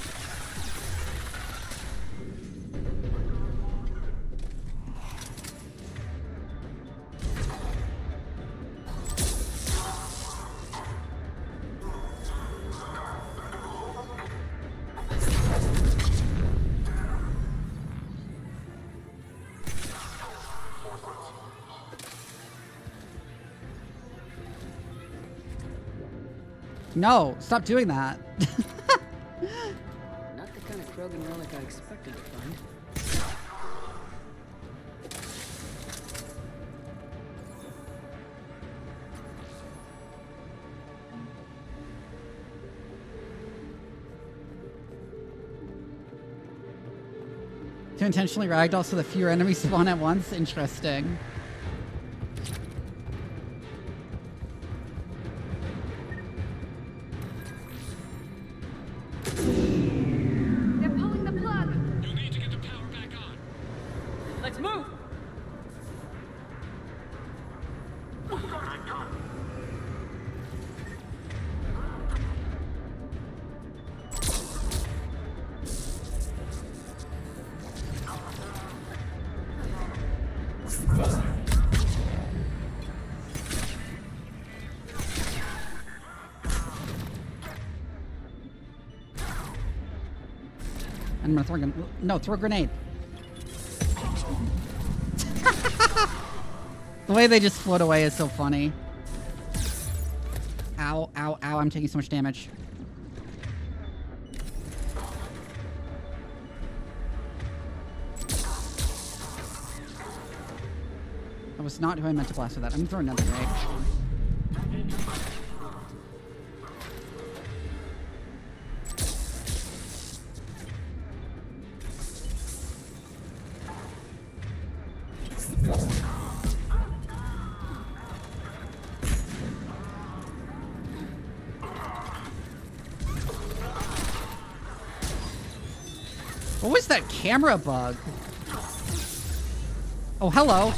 No, stop doing that. Not the kind of Krogan relic I expected to find. To intentionally ragdoll so the fewer enemies spawn at once? Interesting. They're pulling the plug. You'll need to get the power back on. Let's move! I'm gonna throw no, throw a grenade. The way they just float away is so funny. Ow, ow, ow, I'm taking so much damage. That was not who I meant to blast with that. I'm gonna throw another grenade. What was that camera bug? Oh, hello.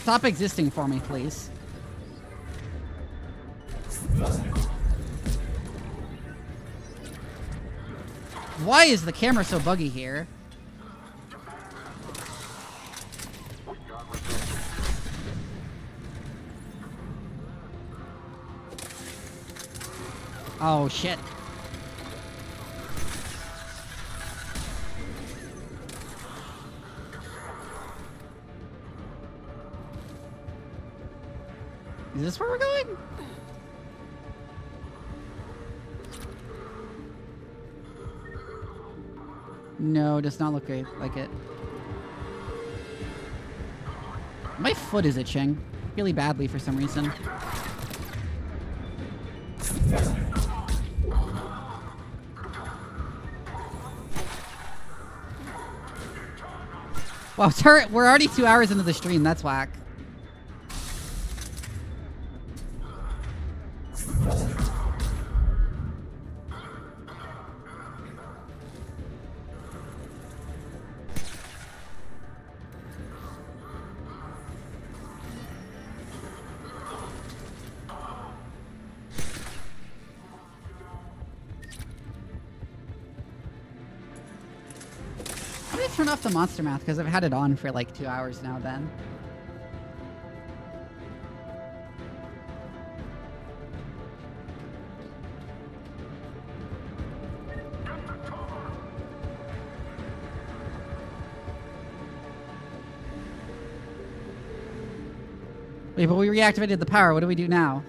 Stop existing for me, please. Why is the camera so buggy here? Oh, shit. Is this where we're going? No, does not look like it. My foot is itching really badly for some reason. Wow, turret, we're already 2 hours into the stream. That's whack. I'm gonna turn off the monster math because I've had it on for like 2 hours now then. Wait, but we reactivated the power. What do we do now?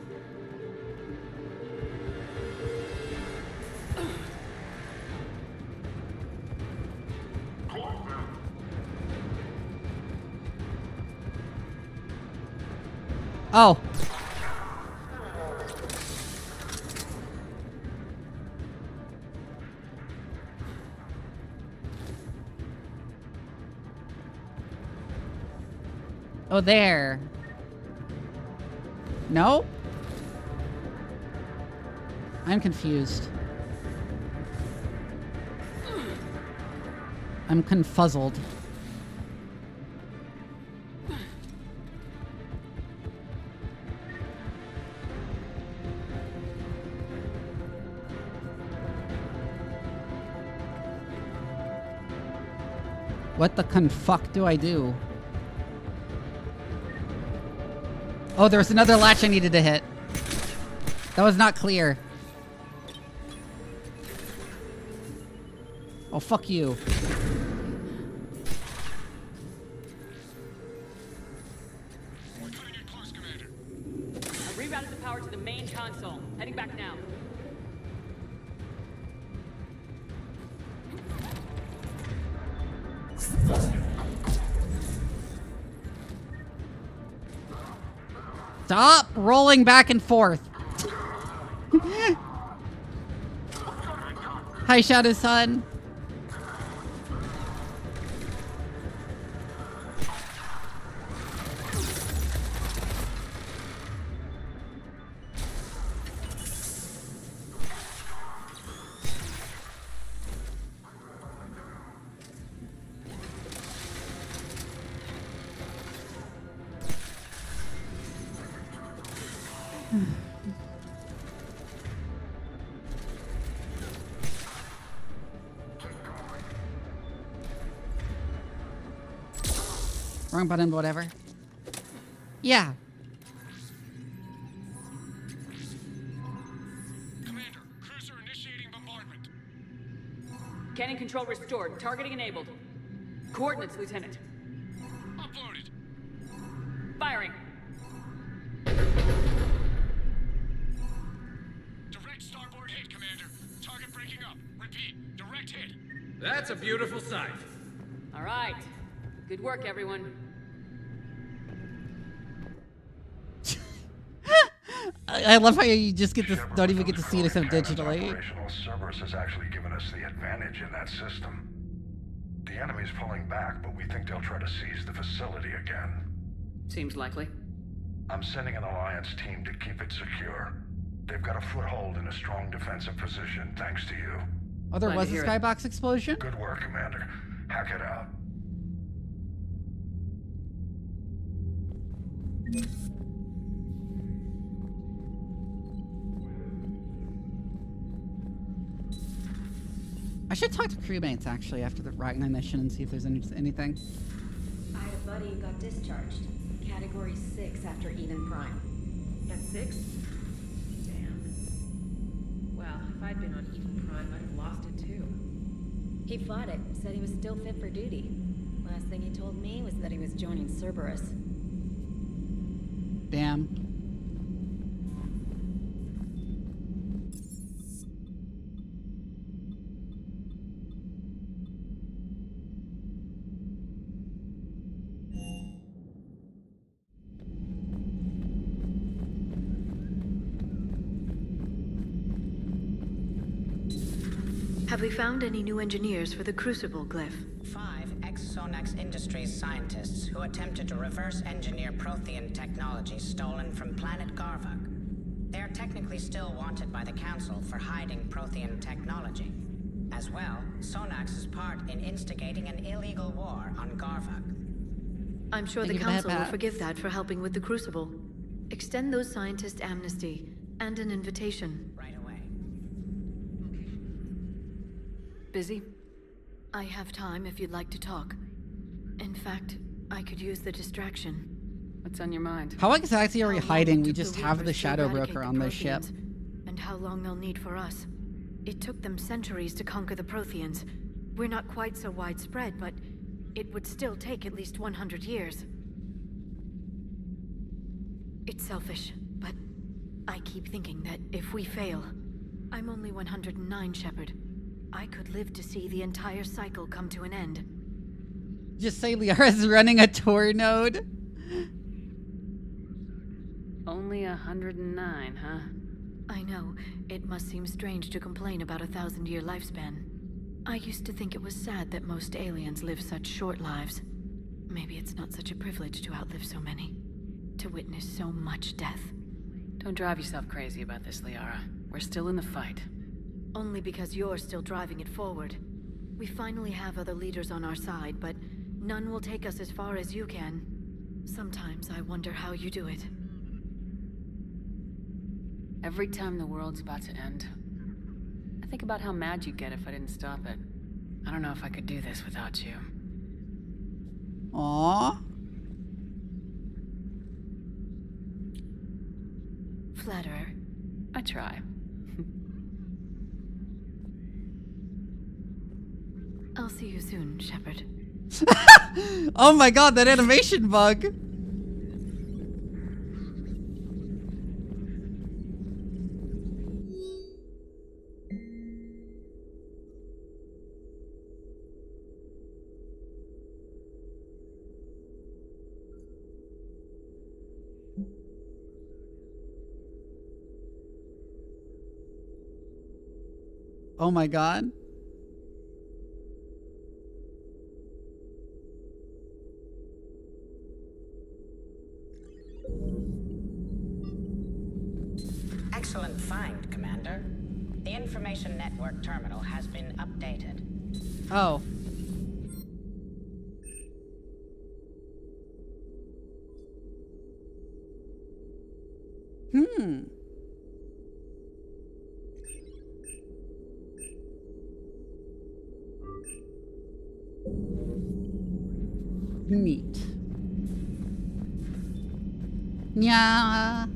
Oh. Oh, there. No? I'm confused. I'm confuzzled. What the confuck do I do? Oh, there was another latch I needed to hit. That was not clear. Oh, fuck you. We're cutting it close, Commander. I rerouted the power to the main console. Heading back now. Stop rolling back and forth. Hi, Shadow Sun. Wrong button, whatever. Yeah. Commander, cruiser initiating bombardment. Cannon control restored. Targeting enabled. Coordinates, Lieutenant. Uploaded. Firing. Direct starboard hit, Commander. Target breaking up. Repeat, direct hit. That's a beautiful sight. All right. Good work, everyone. I love how you just get to don't even get to see it except digitally. Operational Cerberus has actually given us the advantage in that system. The enemy's pulling back, but we think they'll try to seize the facility again. Seems likely. I'm sending an Alliance team to keep it secure. They've got a foothold in a strong defensive position, thanks to you. Oh, there was a skybox explosion? Good work, Commander. Hack it out. I should talk to crewmates actually after the Ragnar mission and see if there's anything. I had a buddy who got discharged. Category 6 after Eden Prime. At 6? Damn. Well, if I'd been on Eden Prime, I'd have lost it too. He fought it, said he was still fit for duty. Last thing he told me was that he was joining Cerberus. Damn. Have we found any new engineers for the Crucible glyph? 5 ex-Sonax Industries scientists who attempted to reverse engineer Prothean technology stolen from planet Garvuk. They are technically still wanted by the Council for hiding Prothean technology. As well, Sonax's part in instigating an illegal war on Garvuk. I'm sure the Council will forgive that for helping with the Crucible. Extend those scientists amnesty and an invitation. Right away. Busy? I have time if you'd like to talk. In fact, I could use the distraction. What's on your mind? How exactly are we hiding? We just have the Shadow Broker on this ship. And how long they'll need for us. It took them centuries to conquer the Protheans. We're not quite so widespread, but it would still take at least 100 years. It's selfish, but I keep thinking that if we fail, I'm only 109, Shepard. I could live to see the entire cycle come to an end. Just say Liara's running a tour node. Only 109, huh? I know. It must seem strange to complain about a 1,000-year lifespan. I used to think it was sad that most aliens live such short lives. Maybe it's not such a privilege to outlive so many. To witness so much death. Don't drive yourself crazy about this, Liara. We're still in the fight. Only because you're still driving it forward. We finally have other leaders on our side, but none will take us as far as you can. Sometimes I wonder how you do it. Every time the world's about to end, I think about how mad you'd get if I didn't stop it. I don't know if I could do this without you. Aww. Flatterer. I try. I'll see you soon, Shepard. Oh my god, that animation bug! Oh my god. Excellent find, Commander. The information network terminal has been updated. Oh. Neat. Yeah.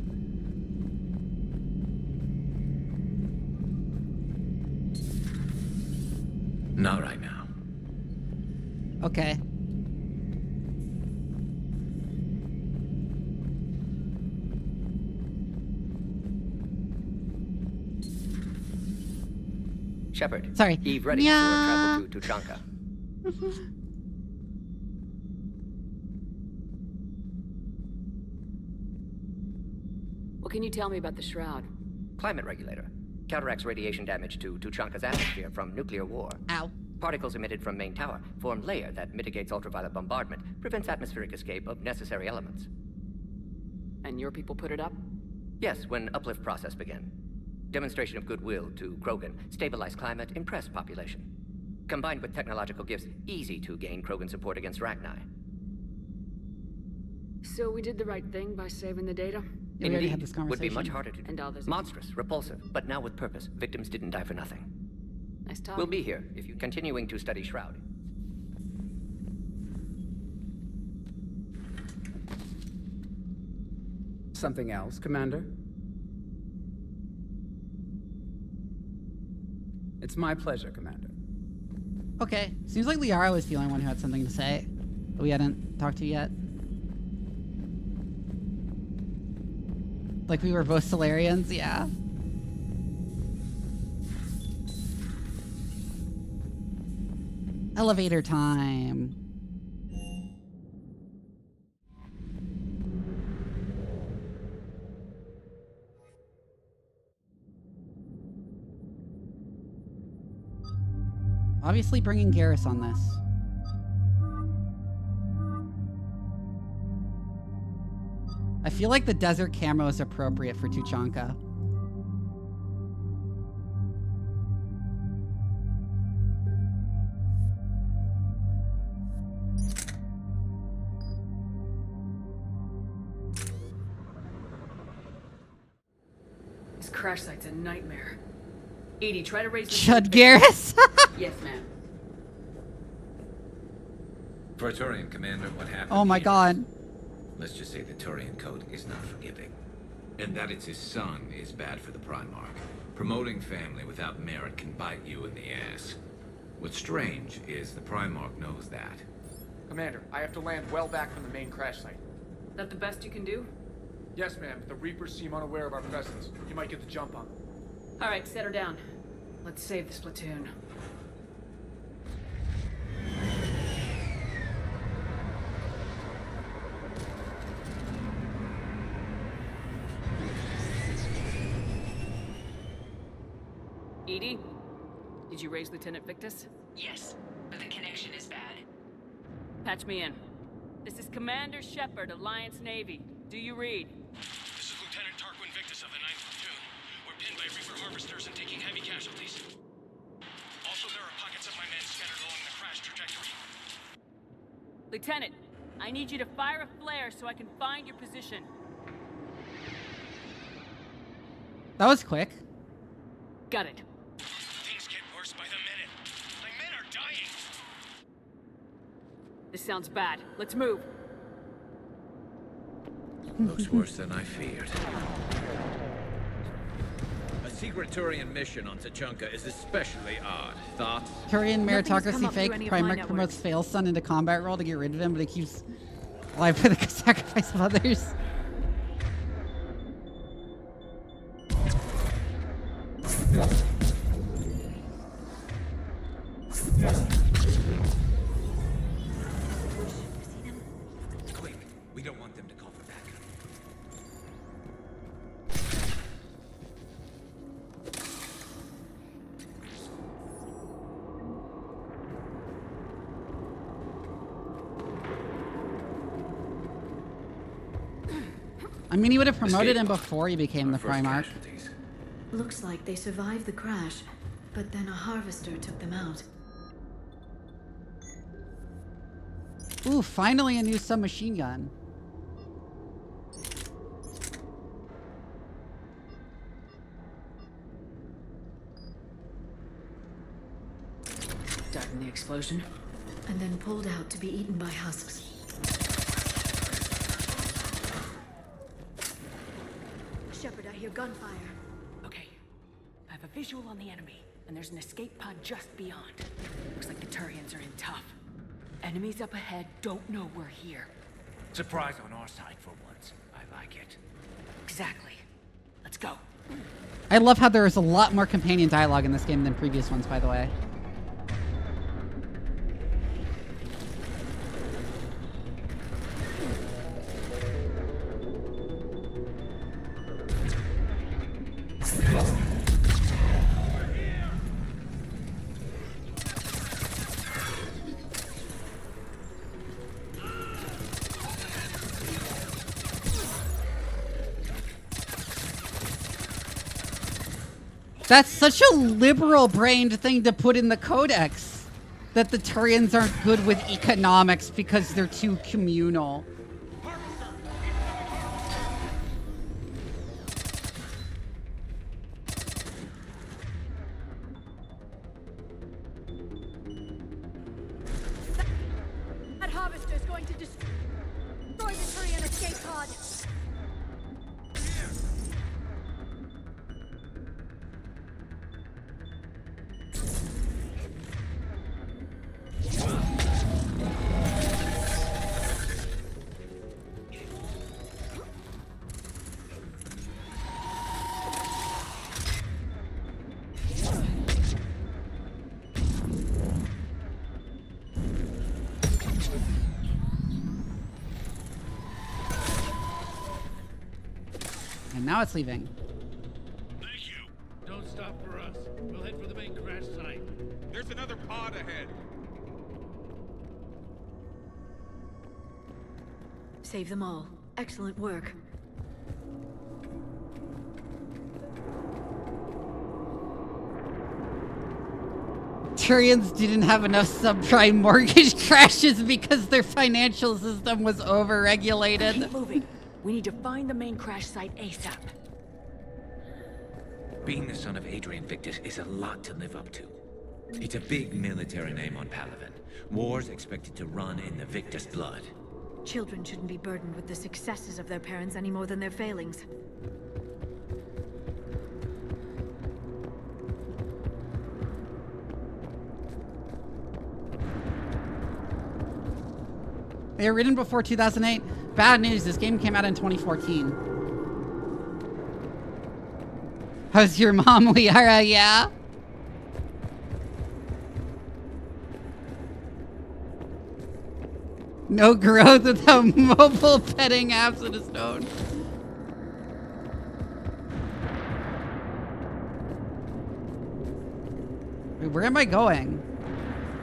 Not right now. Okay. Shepard. Sorry. Eve ready for travel to Tuchanka. What can you tell me about the Shroud? Climate regulator. Counteracts radiation damage to Tuchanka's atmosphere from nuclear war. Ow. Particles emitted from main tower form layer that mitigates ultraviolet bombardment, prevents atmospheric escape of necessary elements. And your people put it up? Yes, when uplift process began. Demonstration of goodwill to Krogan, stabilize climate, impress population. Combined with technological gifts, easy to gain Krogan support against Ragni. So we did the right thing by saving the data? Yeah, we already had this conversation. Would be much harder to do. And all those Monstrous, repulsive, but now with purpose. Victims didn't die for nothing. Nice talk. We'll be here if you're continuing to study Shroud. Something else, Commander? It's my pleasure, Commander. Okay. Seems like Liara was the only one who had something to say that we hadn't talked to yet. Like we were both Solarians, yeah. Elevator time. Obviously bringing Garrus on this. I feel like the desert camo is appropriate for Tuchanka. This crash site's a nightmare. Edie, try to raise the... Chud Garrus? Yes, ma'am. Praetorian Commander, what happened? Oh my god. Let's just say the Turian code is not forgiving. And that it's his son is bad for the Primarch. Promoting family without merit can bite you in the ass. What's strange is the Primarch knows that. Commander, I have to land well back from the main crash site. That the best you can do? Yes, ma'am. The Reapers seem unaware of our presence. You might get the jump on them. All right, set her down. Let's save this platoon. Edie, did you raise Lieutenant Victus? Yes, but the connection is bad. Patch me in. This is Commander Shepard, Alliance Navy. Do you read? This is Lieutenant Tarquin Victus of the 9th Platoon. We're pinned by Reaper harvesters and taking heavy casualties. Also, there are pockets of my men scattered along the crash trajectory. Lieutenant, I need you to fire a flare so I can find your position. That was quick. Got it. Things get worse by the minute. My men are dying. This sounds bad. Let's move. Looks worse than I feared. A secret Turian mission on Tachanka is especially odd. Thoughts? Turian Nothing's come meritocracy up through fake. any of my Primarch networks. promotes fail son into combat role to get rid of him, but he keeps alive for the sacrifice of others. Quick, we don't want them to call for backup. I mean, he would have promoted Escape him pod. before he became the Our first Primarch. casualties. Looks like they survived the crash, but then a harvester took them out. Ooh, finally a new submachine gun. Died in the explosion. And then pulled out to be eaten by husks. Shepard, I hear gunfire. Okay. I have a visual on the enemy, and there's an escape pod just beyond. Looks like the Turians are in tough. Enemies up ahead don't know we're here. Surprise on our side for once. I like it. Exactly. Let's go. I love how there is a lot more companion dialogue in this game than previous ones, by the way. That's such a liberal-brained thing to put in the Codex, that the Turians aren't good with economics because they're too communal. That harvester is going to destroy the Turian escape pod. And now it's leaving. Thank you. Don't stop for us. We'll head for the main crash site. There's another pod ahead. Save them all. Excellent work. Turians didn't have enough subprime mortgage crashes because their financial system was overregulated. Keep moving. We need to find the main crash site ASAP. Being the son of Adrian Victus is a lot to live up to. It's a big military name on Palaven. War's expected to run in the Victus blood. Children shouldn't be burdened with the successes of their parents any more than their failings. They were written before 2008. Bad news, this game came out in 2014. How's your mom, Liara? Yeah? No growth without mobile petting apps in a stone. Wait, where am I going?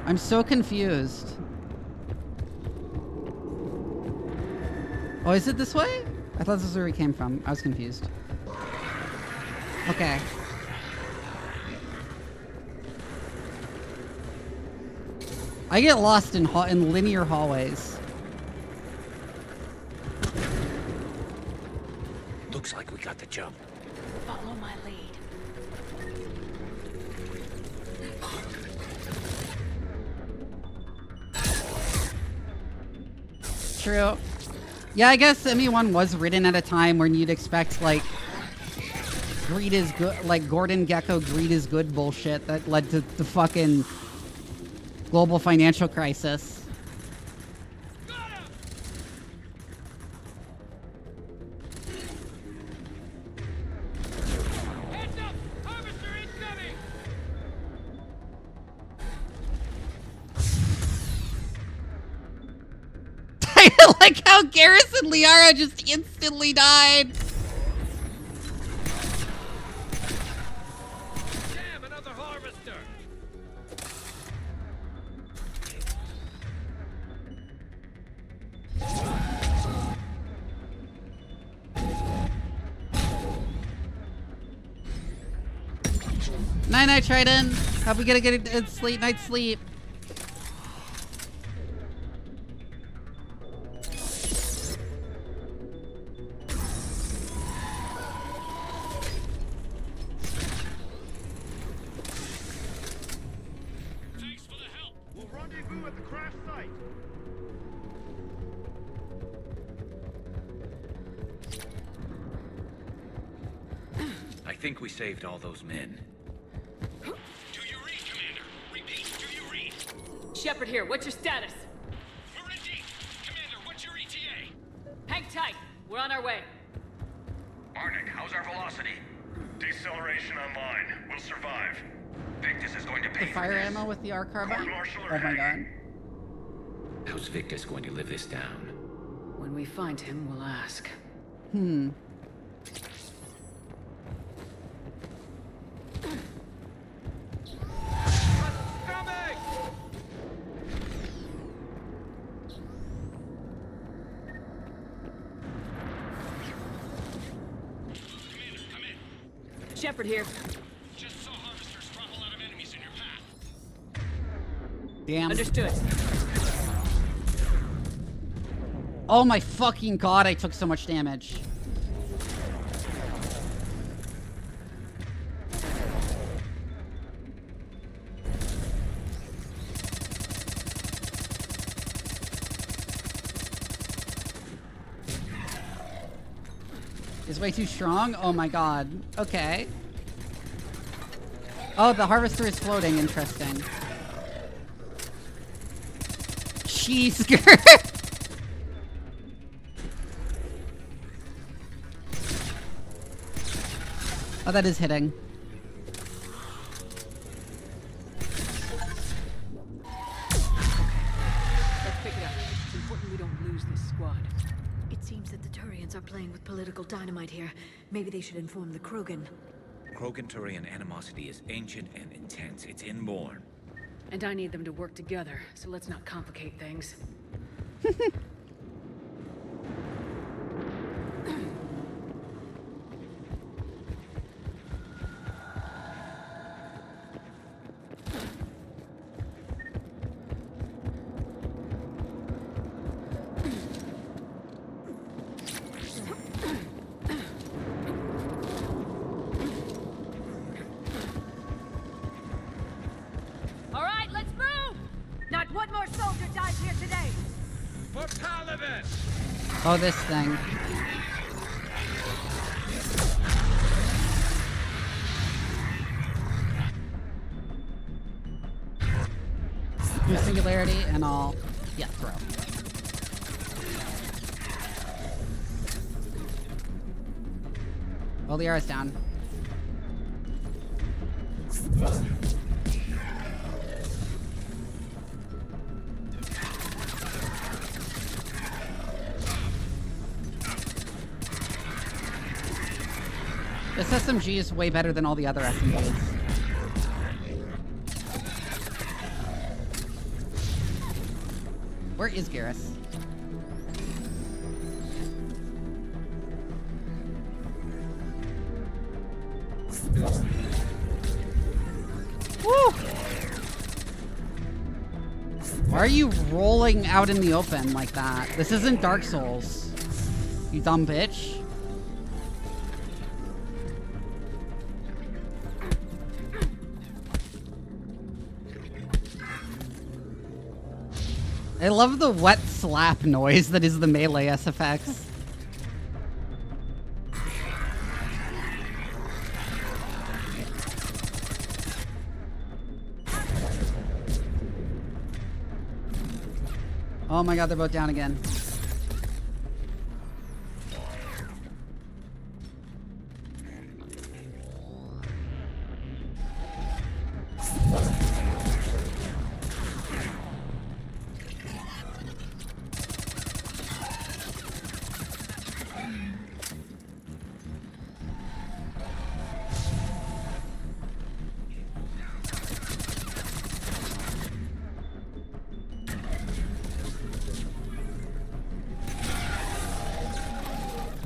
I'm so confused. Oh, is it this way? I thought this was where we came from. I was confused. Okay. I get lost in linear hallways. Looks like we got the jump. Follow my lead. True. Yeah, I guess ME1 was written at a time when you'd expect, like, greed is good, like Gordon Gekko greed is good bullshit that led to the fucking global financial crisis. I like how Garrus and Liara just instantly died. Damn, another harvester! Night night, Trident. Hope we get a good sleep, night's sleep. We'll rendezvous at the crash site. I think we saved all those men. Do you read, Commander? Repeat, do you read? Shepard here, what's your status? We're in deep. Commander, what's your ETA? Hang tight, we're on our way. Arnik, how's our velocity? Deceleration online. We'll survive. Victus is going to pay The fire ammo with the R carbine? Oh my god. How's Victus going to live this down? When we find him, we'll ask. Hmm. Shepard here. Just saw harvesters drop a lot of enemies in your path. Damn. Understood. Oh my fucking god, I took so much damage. Is way too strong? Oh my god. Okay. Oh, the harvester is floating. Interesting. Cheeseger. Oh, that is hitting. Let's pick it up. It's important we don't lose this squad. It seems that the Turians are playing with political dynamite here. Maybe they should inform the Krogan. Krogan-Turian animosity is ancient and intense. It's inborn. And I need them to work together, so let's not complicate things. All right, let's move! Not one more soldier dies here today! For Paladin! Oh, this thing. New singularity and all. Yeah, throw. Oh, the arrow's down. This SMG is way better than all the other SMGs. Where is Garrus? Why are you rolling out in the open like that? This isn't Dark Souls. You dumb bitch. I love the wet slap noise that is the melee SFX. Oh my god, they're both down again.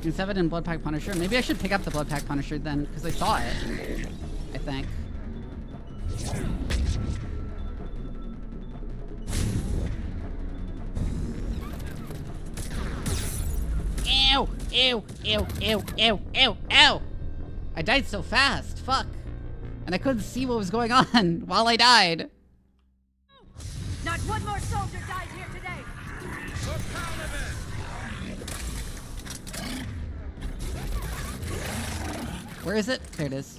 Inhabit and Bloodpack Punisher. Maybe I should pick up the Bloodpack Punisher then, because I saw it. I think. Ew! Ew! Ew! Ew! Ew! Ew! Ew! I died so fast. Fuck. And I couldn't see what was going on while I died. Not one more soldier died here today. Where is it? There it is.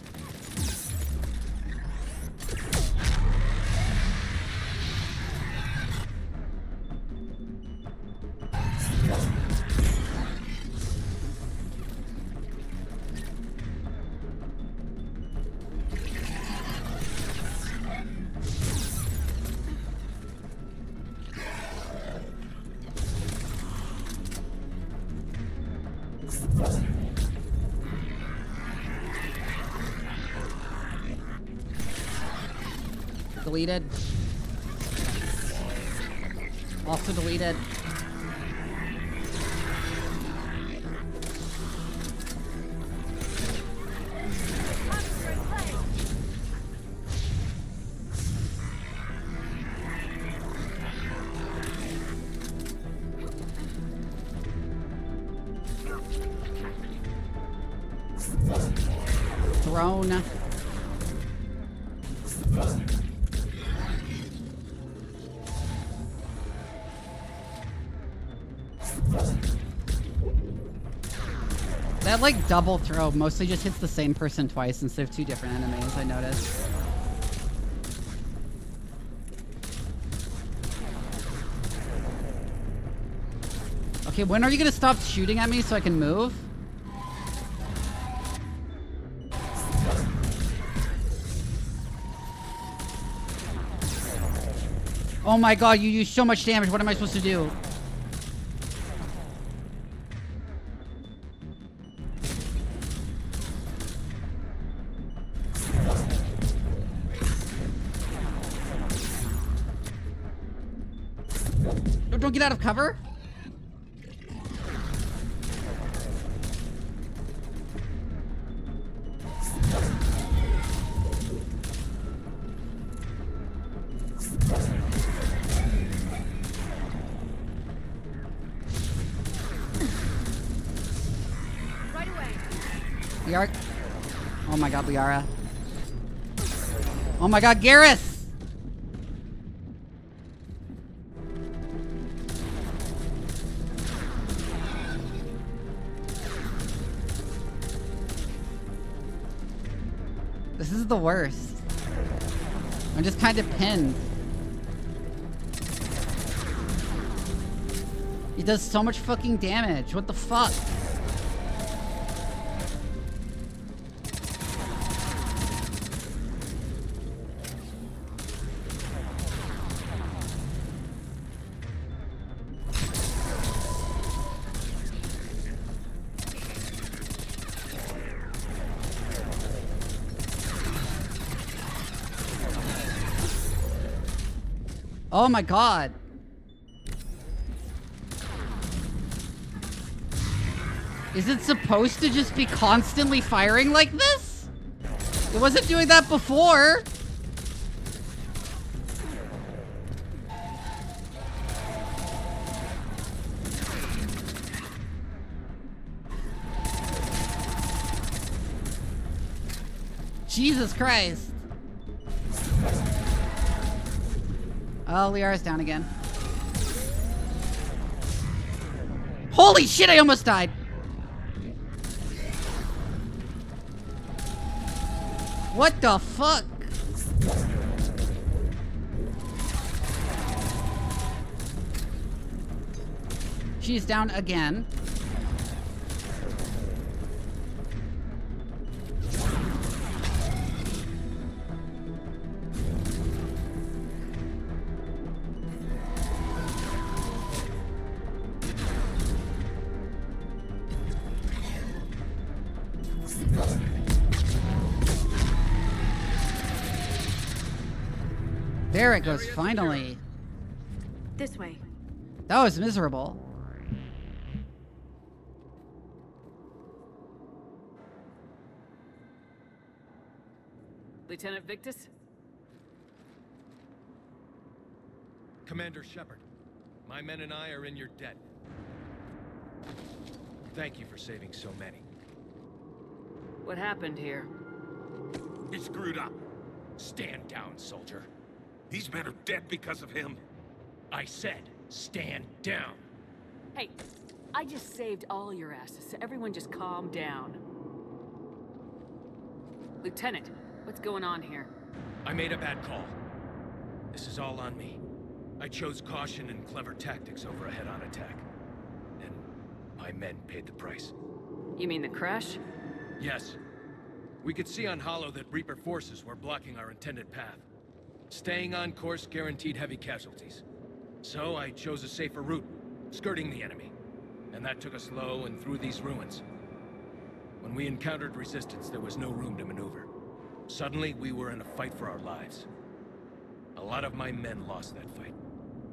Deleted. Also deleted. Throne. That like double throw mostly just hits the same person twice instead of two different enemies, I noticed. Okay, when are you gonna stop shooting at me so I can move? Oh my god, you use so much damage, what am I supposed to do? Don't get out of cover? Right away. Liara. Oh my god, Liara. Oh my god, Garrus! This is the worst. I'm just kind of pinned. He does so much fucking damage. What the fuck? Oh my god. Is it supposed to just be constantly firing like this? It wasn't doing that before. Jesus Christ. Oh, Liara's down again. Holy shit, I almost died. What the fuck? She's down again. There it goes, finally. This way. That was miserable. Lieutenant Victus? Commander Shepard, my men and I are in your debt. Thank you for saving so many. What happened here? He screwed up. Stand down, soldier. These men are dead because of him. I said, stand down. Hey, I just saved all your asses, so everyone just calm down. Lieutenant, what's going on here? I made a bad call. This is all on me. I chose caution and clever tactics over a head-on attack. And my men paid the price. You mean the crash? Yes. We could see on Hollow that Reaper forces were blocking our intended path. Staying on course guaranteed heavy casualties. So I chose a safer route, skirting the enemy. And that took us low and through these ruins. When we encountered resistance, there was no room to maneuver. Suddenly, we were in a fight for our lives. A lot of my men lost that fight.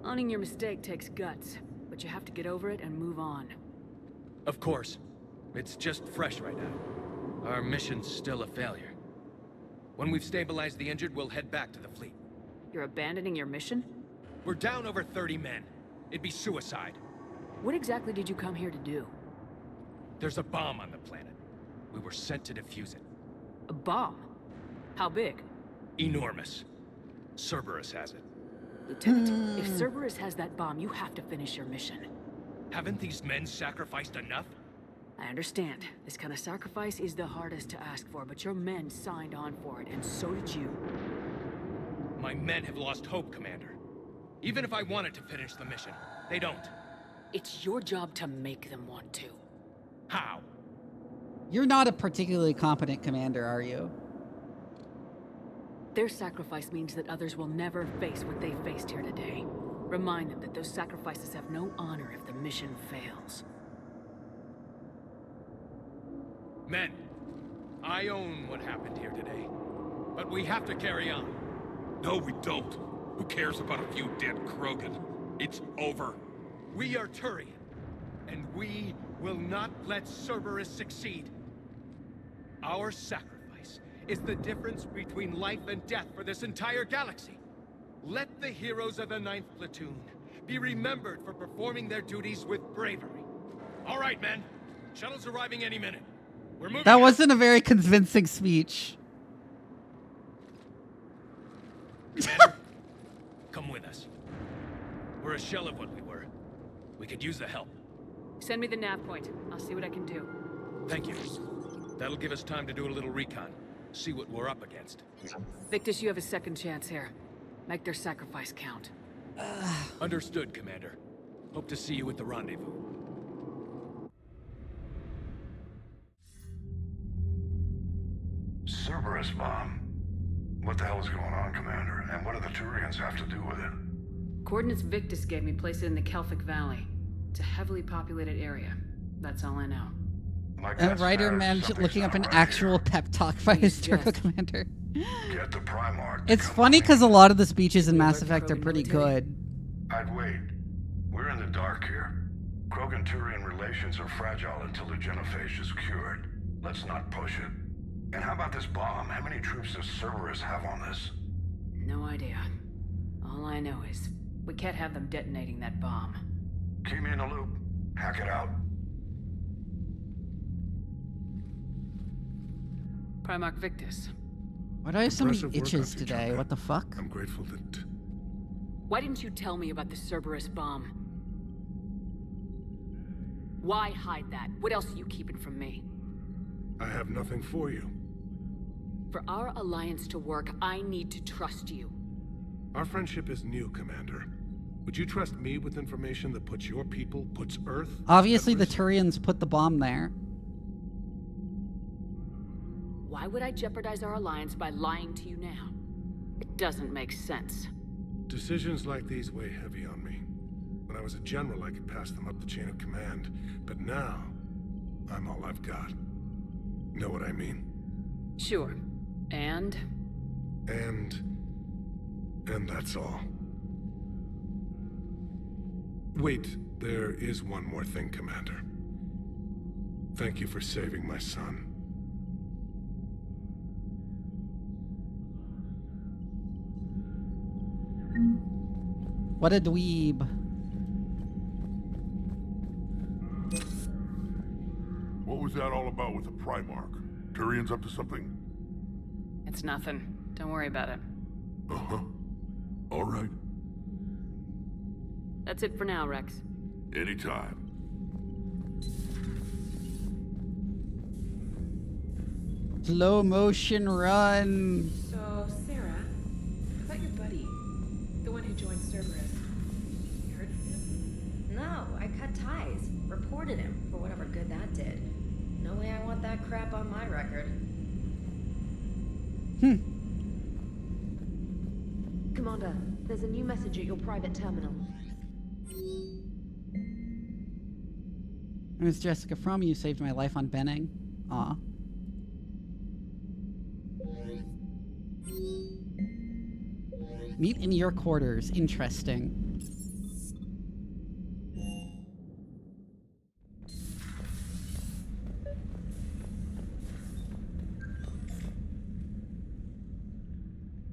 Owning your mistake takes guts, but you have to get over it and move on. Of course. It's just fresh right now. Our mission's still a failure. When we've stabilized the injured, we'll head back to the fleet. You're abandoning your mission? We're down over 30 men. It'd be suicide. What exactly did you come here to do? There's a bomb on the planet. We were sent to defuse it. A bomb? How big? Enormous. Cerberus has it. Lieutenant, if Cerberus has that bomb, you have to finish your mission. Haven't these men sacrificed enough? I understand. This kind of sacrifice is the hardest to ask for, but your men signed on for it, and so did you. My men have lost hope, Commander. Even if I wanted to finish the mission, they don't. It's your job to make them want to. How? You're not a particularly competent commander, are you? Their sacrifice means that others will never face what they faced here today. Remind them that those sacrifices have no honor if the mission fails. Men, I own what happened here today. But we have to carry on. No, we don't. Who cares about a few dead Krogan? It's over. We are Turian, and we will not let Cerberus succeed. Our sacrifice is the difference between life and death for this entire galaxy. Let the heroes of the 9th Platoon be remembered for performing their duties with bravery. All right, men. Shuttle's arriving any minute. We're moving. That wasn't a very convincing speech. Commander, come with us. We're a shell of what we were. We could use the help. Send me the nav point. I'll see what I can do. Thank you. That'll give us time to do a little recon. See what we're up against. Victus, you have a second chance here. Make their sacrifice count. Understood, Commander. Hope to see you at the rendezvous. Cerberus bomb. What the hell is going on, Commander? And what do the Turians have to do with it? Coordinates Victus gave me place it in the Kelphic Valley. It's a heavily populated area. That's all I know. A writer managed looking up an actual pep talk by his turbo commander. Get the Primarch. It's funny because a lot of the speeches in Mass Effect are pretty good. I'd wait. We're in the dark here. Krogan-Turian relations are fragile until the genophage is cured. Let's not push it. And how about this bomb? How many troops does Cerberus have on this? No idea. All I know is we can't have them detonating that bomb. Keep me in the loop. Hack it out. Primarch Victus, Why do I have so many Impressive work, itches Auntie today? Chaka. What the fuck? I'm grateful that... Why didn't you tell me about the Cerberus bomb? Why hide that? What else are you keeping from me? I have nothing for you. For our alliance to work, I need to trust you. Our friendship is new, Commander. Would you trust me with information that puts your people, puts Earth... Obviously, the Turians put the bomb there. Why would I jeopardize our alliance by lying to you now? It doesn't make sense. Decisions like these weigh heavy on me. When I was a general, I could pass them up the chain of command. But now, I'm all I've got. Know what I mean? Sure. And that's all. Wait, there is one more thing, Commander. Thank you for saving my son. What a dweeb. What was that all about with the Primarch? Turian's up to something? it's nothing. Don't worry about it. Uh-huh. All right. That's it for now, Wrex. Anytime. Slow motion run. So, Sarah, how about your buddy? The one who joined Cerberus. You heard from him? No, I cut ties. Reported him for whatever good that did. No way I want that crap on my record. Commander, there's a new message at your private terminal. Where's Jessica from? You saved my life on Benning. Aw. Meet in your quarters. Interesting.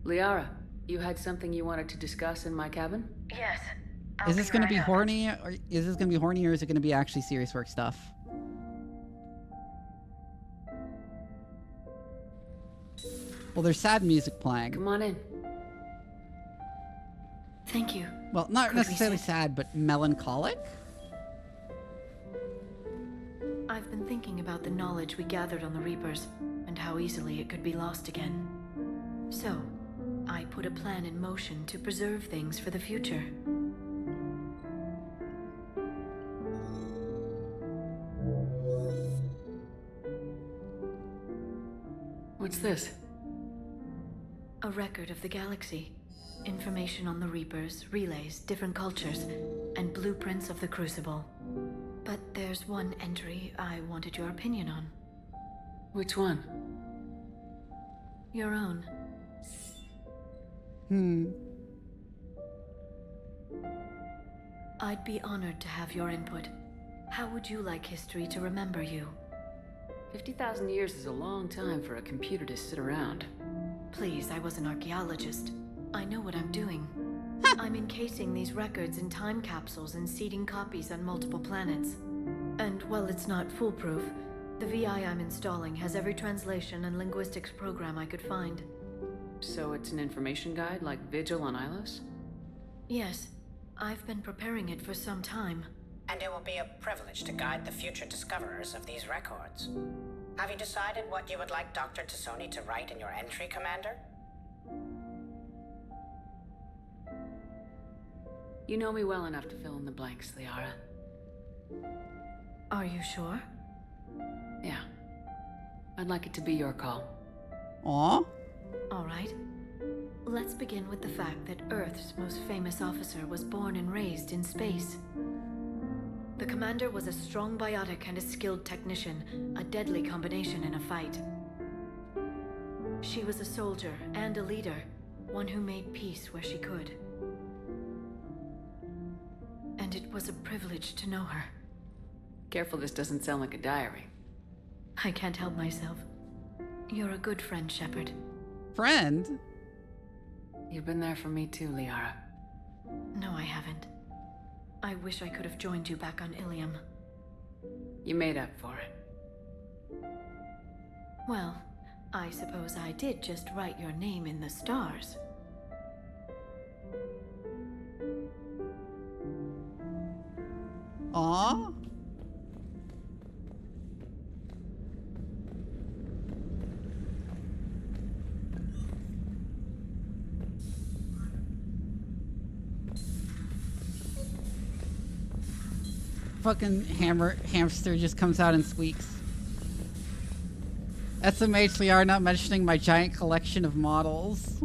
Liara, you had something you wanted to discuss in my cabin? Yes. Is this gonna be horny, or is this gonna be horny, or is it gonna be actually serious work stuff? Well, there's sad music playing. Come on in. Thank you. Well, not Could we necessarily sit? sad, but melancholic? I've been thinking about the knowledge we gathered on the Reapers, and how easily it could be lost again. So, I put a plan in motion to preserve things for the future. What's this? A record of the galaxy. Information on the Reapers, relays, different cultures, and blueprints of the Crucible. But there's one entry I wanted your opinion on. Which one? Your own. I'd be honored to have your input. How would you like history to remember you? 50,000 years is a long time for a computer to sit around. Please, I was an archaeologist. I know what I'm doing. I'm encasing these records in time capsules and seeding copies on multiple planets. And while it's not foolproof, the VI I'm installing has every translation and linguistics program I could find. So it's an information guide like Vigil on Ilos? Yes, I've been preparing it for some time. And it will be a privilege to guide the future discoverers of these records. Have you decided what you would like Dr. Tassoni to write in your entry, Commander? You know me well enough to fill in the blanks, Liara. Are you sure? Yeah. I'd like it to be your call. Aw. All right. Let's begin with the fact that Earth's most famous officer was born and raised in space. The commander was a strong biotic and a skilled technician, a deadly combination in a fight. She was a soldier and a leader, one who made peace where she could. And it was a privilege to know her. Careful this doesn't sound like a diary. I can't help myself. You're a good friend, Shepard. Friend? You've been there for me too, Liara. No, I haven't. I wish I could have joined you back on Ilium. You made up for it. Well, I suppose I did just write your name in the stars. Aww. Fucking hamster just comes out and squeaks. SMHCR not mentioning my giant collection of models.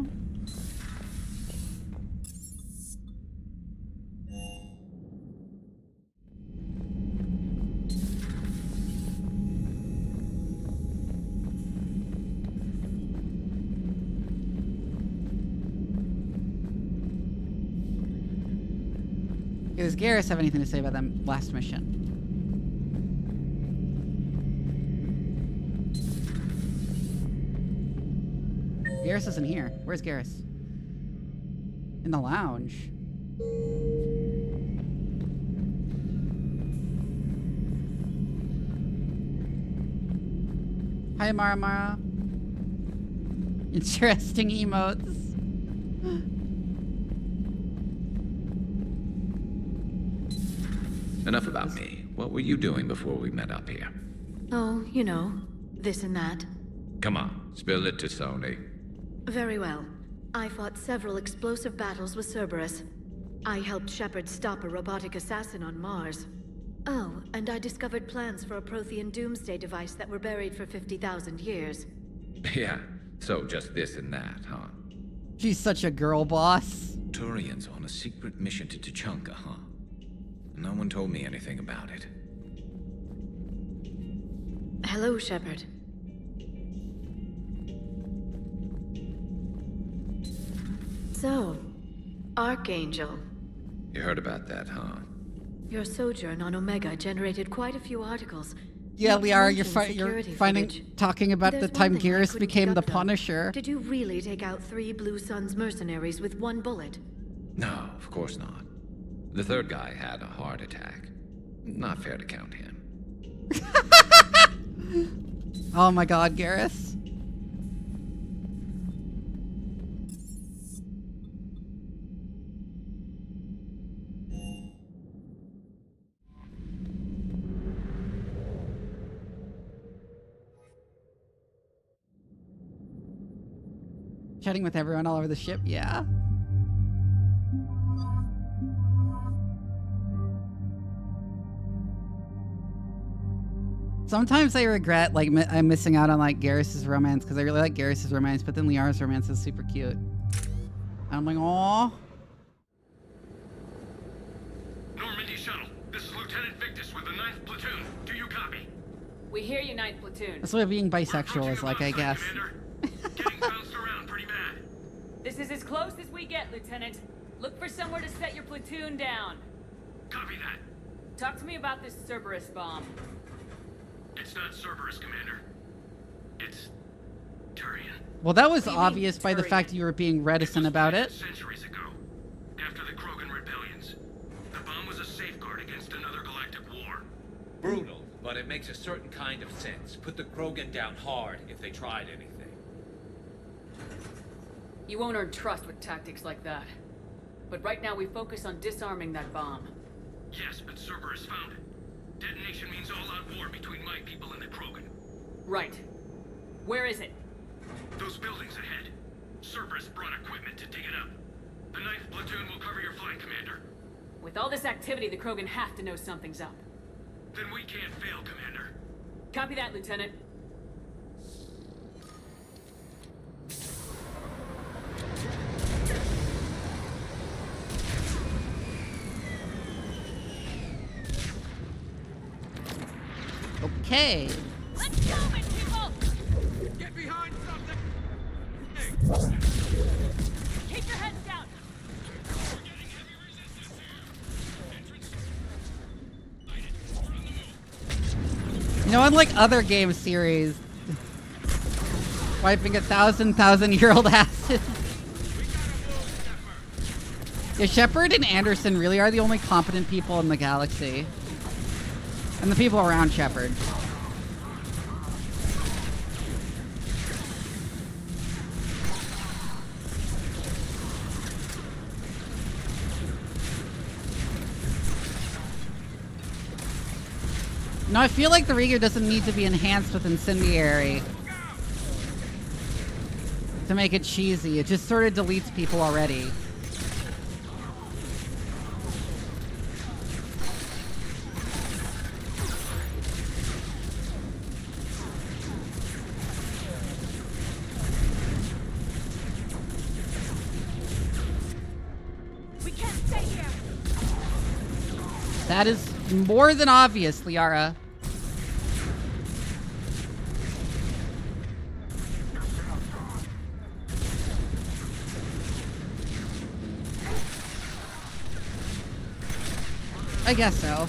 Does Garrus have anything to say about that last mission? Garrus isn't here. Where's Garrus? In the lounge. Hi, Mara Mara. Interesting emotes. Enough about me. What were you doing before we met up here? Oh, you know, this and that. Come on, spill it to Sony. Very well. I fought several explosive battles with Cerberus. I helped Shepard stop a robotic assassin on Mars. Oh, and I discovered plans for a Prothean doomsday device that were buried for 50,000 years. Yeah, so just this and that, huh? She's such a girl boss. Turian's on a secret mission to Tuchanka, huh? No one told me anything about it. Hello, Shepard. So, Archangel. You heard about that, huh? Your sojourn on Omega generated quite a few articles. Yeah, Not to Liara, mention you're security talking about There's the time one thing I Garrus couldn't became the pick up, though. Punisher. Did you really take out 3 Blue Suns mercenaries with 1 bullet? No, of course not. The third guy had a heart attack. Not fair to count him. Oh my god, Garrus. Chatting with everyone all over the ship, yeah. Sometimes I regret like I'm missing out on like Garrus's romance because I really like Garrus's romance, but then Liara's romance is super cute. And I'm like, aww. Normandy shuttle. This is Lieutenant Victus with the 9th platoon. Do you copy? We hear you, 9th platoon. That's what being bisexual is like, I guess. Getting bounced around pretty bad. This is as close as we get, Lieutenant. Look for somewhere to set your platoon down. Copy that. Talk to me about this Cerberus bomb. It's not Cerberus, Commander. It's Turian. Well, that was obvious by the fact you were being reticent about it. Centuries ago, after the Krogan rebellions, the bomb was a safeguard against another galactic war. Brutal, but it makes a certain kind of sense. Put the Krogan down hard if they tried anything. You won't earn trust with tactics like that. But right now we focus on disarming that bomb. Yes, but Cerberus found it. Detonation means all-out war between my people and the Krogan. Right. Where is it? Those buildings ahead. Cerberus brought equipment to dig it up. The 9th platoon will cover your flank, Commander. With all this activity, the Krogan have to know something's up. Then we can't fail, Commander. Copy that, Lieutenant. Okay. Let's go, my people! Get behind something! Keep your heads down! We're getting heavy resistance here! Entrance... Lighted. We're on the move. You know, unlike other game series, wiping 1,000-year-old asses. Yeah, Shepard and Anderson really are the only competent people in the galaxy. And the people around Shepard. No, I feel like the Rieger doesn't need to be enhanced with incendiary to make it cheesy. It just sort of deletes people already. We can't stay here. That is more than obvious, Liara. I guess so.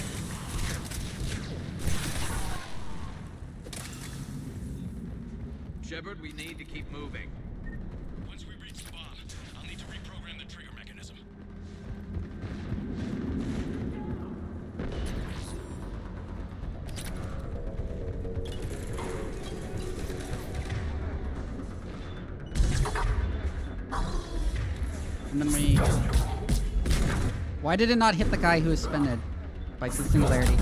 Shepard, we need to keep moving. Once we reach the bomb, I'll need to reprogram the trigger mechanism. And then we... Why did it not hit the guy who was suspended by the singularity?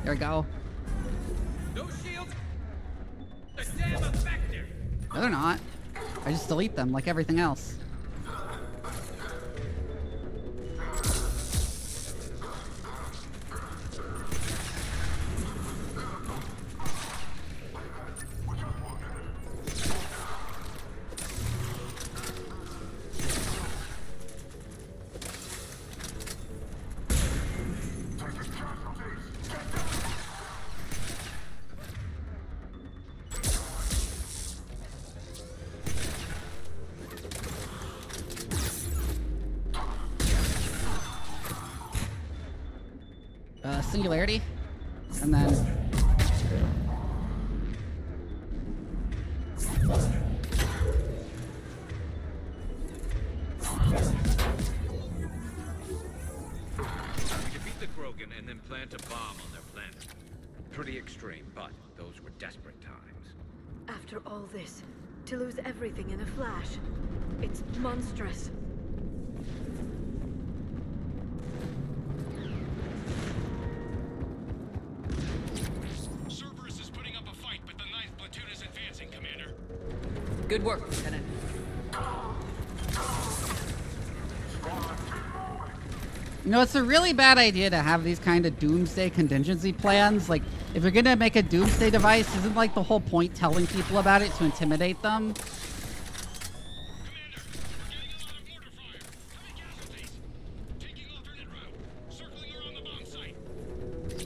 There we go. No shield. The damn effective. No, they're not. I just delete them like everything else. Singularity, and then We defeat the Krogan and then plant a bomb on their planet. Pretty extreme, but those were desperate times. After all this, to lose everything in a flash, it's monstrous. Cerberus is putting up a fight, but the 9th platoon is advancing, Commander. Good work, Lieutenant. you know, it's a really bad idea to have these kind of doomsday contingency plans. Like, if you're gonna make a doomsday device, isn't like the whole point telling people about it to intimidate them?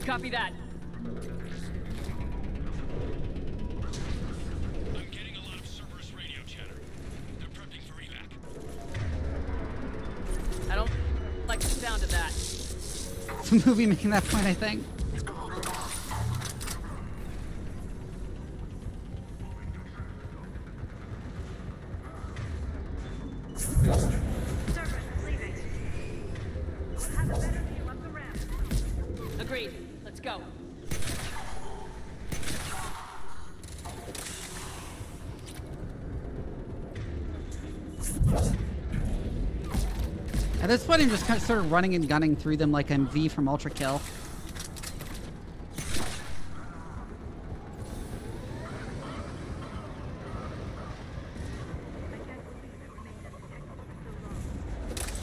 Copy that. I'm getting a lot of Cerberus radio chatter. They're prepping for evac. I don't like the sound of that. It's a movie making that point, I think. Agreed. Let's go. At this point, I'm just kind of sort of running and gunning through them like I'm V from Ultra Kill.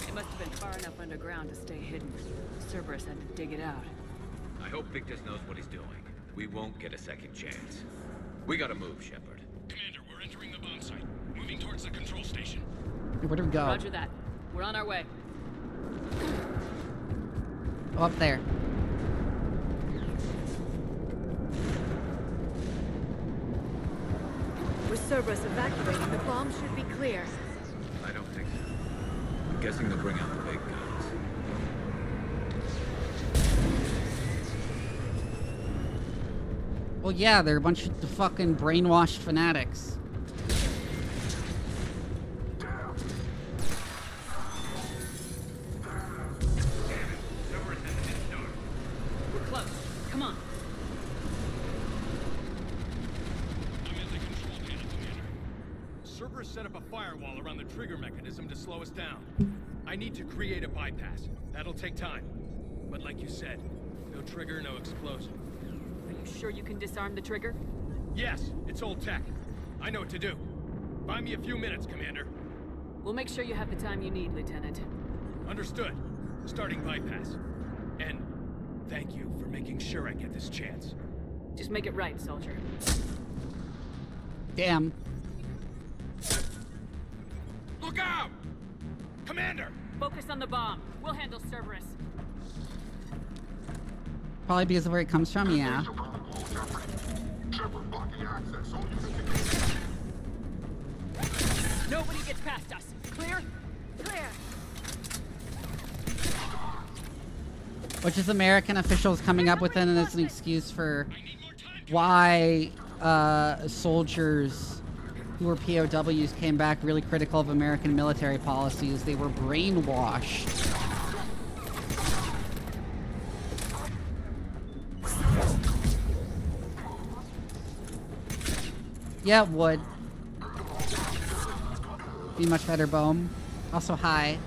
It must have been far enough underground to stay hidden. Cerberus had to dig it out. I hope Victus knows what he's doing. We won't get a second chance. We gotta move, Shepard. Commander, we're entering the bomb site. Moving towards the control station. Where do we go? Roger that. We're on our way. Oh, up there. With Cerberus evacuating, the bomb should be clear. I don't think so. I'm guessing they'll bring out the big guns. Well, yeah, they're a bunch of fucking brainwashed fanatics. We're close. Come on. I'm at the control panel, Commander. Cerberus set up a firewall around the trigger mechanism to slow us down. I need to create a bypass. That'll take time. But like you said, No trigger, no explosion. Are you sure you can disarm the trigger? Yes, it's old tech. I know what to do. Buy me a few minutes, Commander. We'll make sure you have the time you need, Lieutenant. Understood. Starting bypass. And thank you for making sure I get this chance. Just make it right, soldier. Damn. Look out! Commander! Focus on the bomb. We'll handle Cerberus. Probably because of where it comes from, yeah. Nobody gets past us. Clear? Clear. Which is American officials coming up with it as an excuse for why soldiers who were POWs came back really critical of American military policies. They were brainwashed. Yeah, it would. Be much better, Bohm. Also, hi.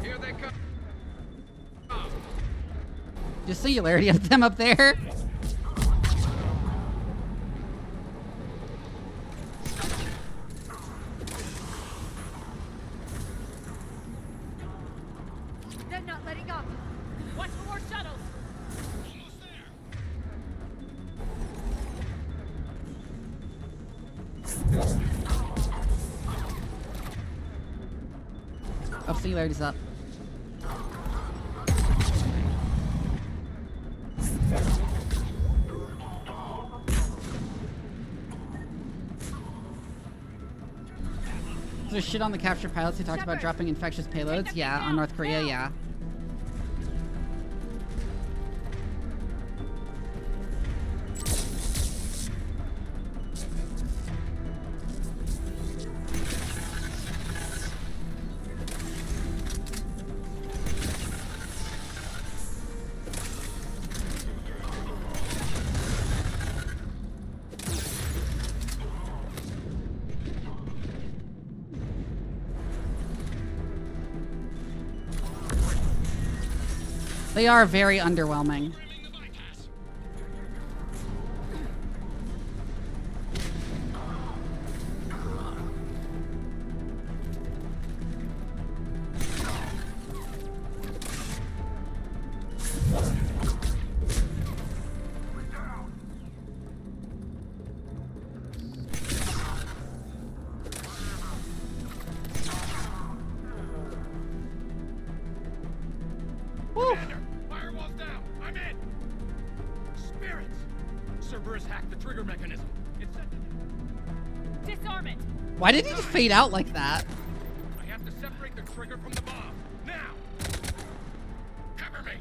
Here they come. Just singularity of them up there. They're not letting up. Watch for more shuttles. Oh, singularity's up. There's shit on the captured pilots who talked about dropping infectious payloads. Yeah, on North Korea, yeah. They are very underwhelming. Firewall's down. I'm in. Spirits. Cerberus hacked the trigger mechanism. It's Disarm it. Why did he just fade out like that? I have to separate the trigger from the bomb. Now. Cover me.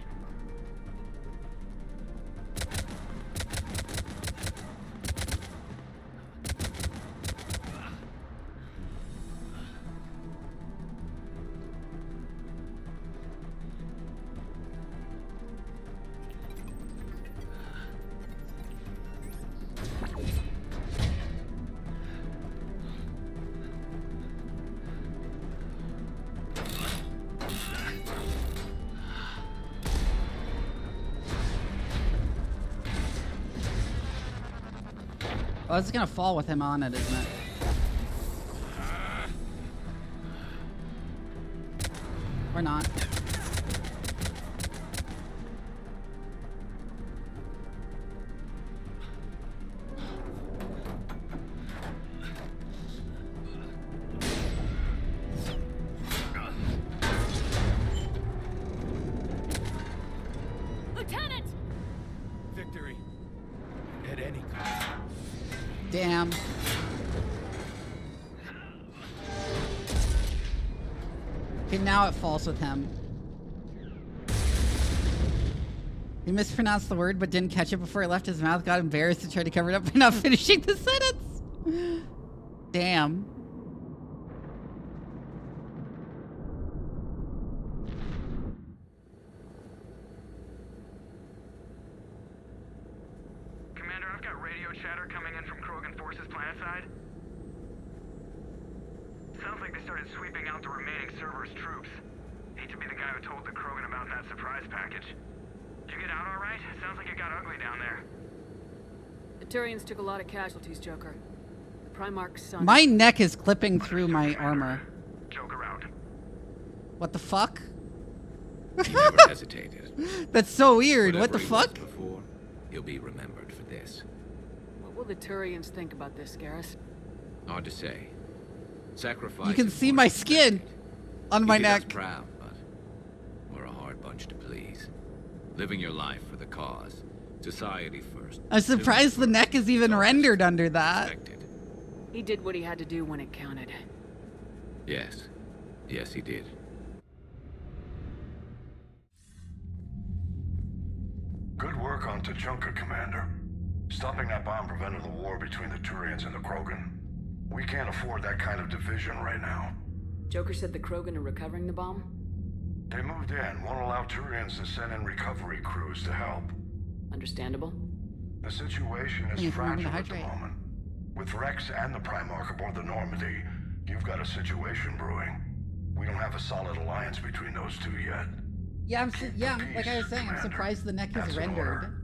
Oh, it's gonna fall with him on it, isn't it? Or not. Lieutenant! Victory. At any cost. Damn. Okay, now it falls with him. He mispronounced the word but didn't catch it before it left his mouth, got embarrassed and tried to cover it up by not finishing the sentence. Damn. Commander, I've got radio chatter coming in from Krogan forces planetside. Sounds like they started sweeping out the remaining Cerberus troops. Hate to be the guy who told the Krogan about that surprise package. Did you get out all right? Sounds like it got ugly down there. The Turians took a lot of casualties, Joker. The Primarch's son... My neck is clipping through my armor. Joker out. What the fuck? He never hesitated. That's so weird. Whatever What the he was fuck? Before, he'll be remembered for this. What will the Turians think about this, Garrus? Hard to say. Sacrifice. You can see my skin on my neck. Proud, but we're a hard bunch to please. Living your life for the cause, society first. I'm surprised the neck is even rendered under that. He did what he had to do when it counted. Yes. Yes, he did. Good work on Tuchanka, Commander. Stopping that bomb prevented the war between the Turians and the Krogan. We can't afford that kind of division right now. Joker said the Krogan are recovering the bomb? They moved in, won't allow Turians to send in recovery crews to help. Understandable. The situation is fragile at the moment. With Wrex and the Primarch aboard the Normandy, you've got a situation brewing. We don't have a solid alliance between those two yet. Yeah, like I was saying, I'm surprised the neck is rendered.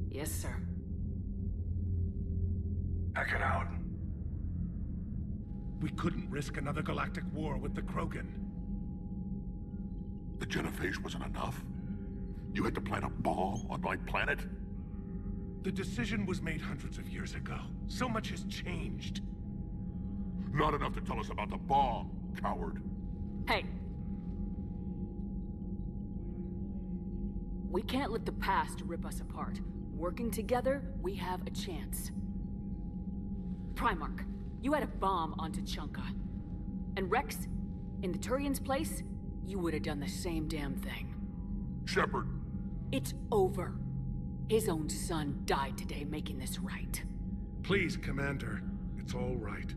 Yes, sir. Heck it out. We couldn't risk another galactic war with the Krogan. The genophage wasn't enough? You had to plant a bomb on my planet? The decision was made hundreds of years ago. So much has changed. Not enough to tell us about the bomb, coward. Hey. We can't let the past rip us apart. Working together, we have a chance. Primarch, you had a bomb on Tuchanka. And Wrex, in the Turian's place, you would have done the same damn thing. Shepard. It's over. His own son died today making this right. Please, Commander. It's all right.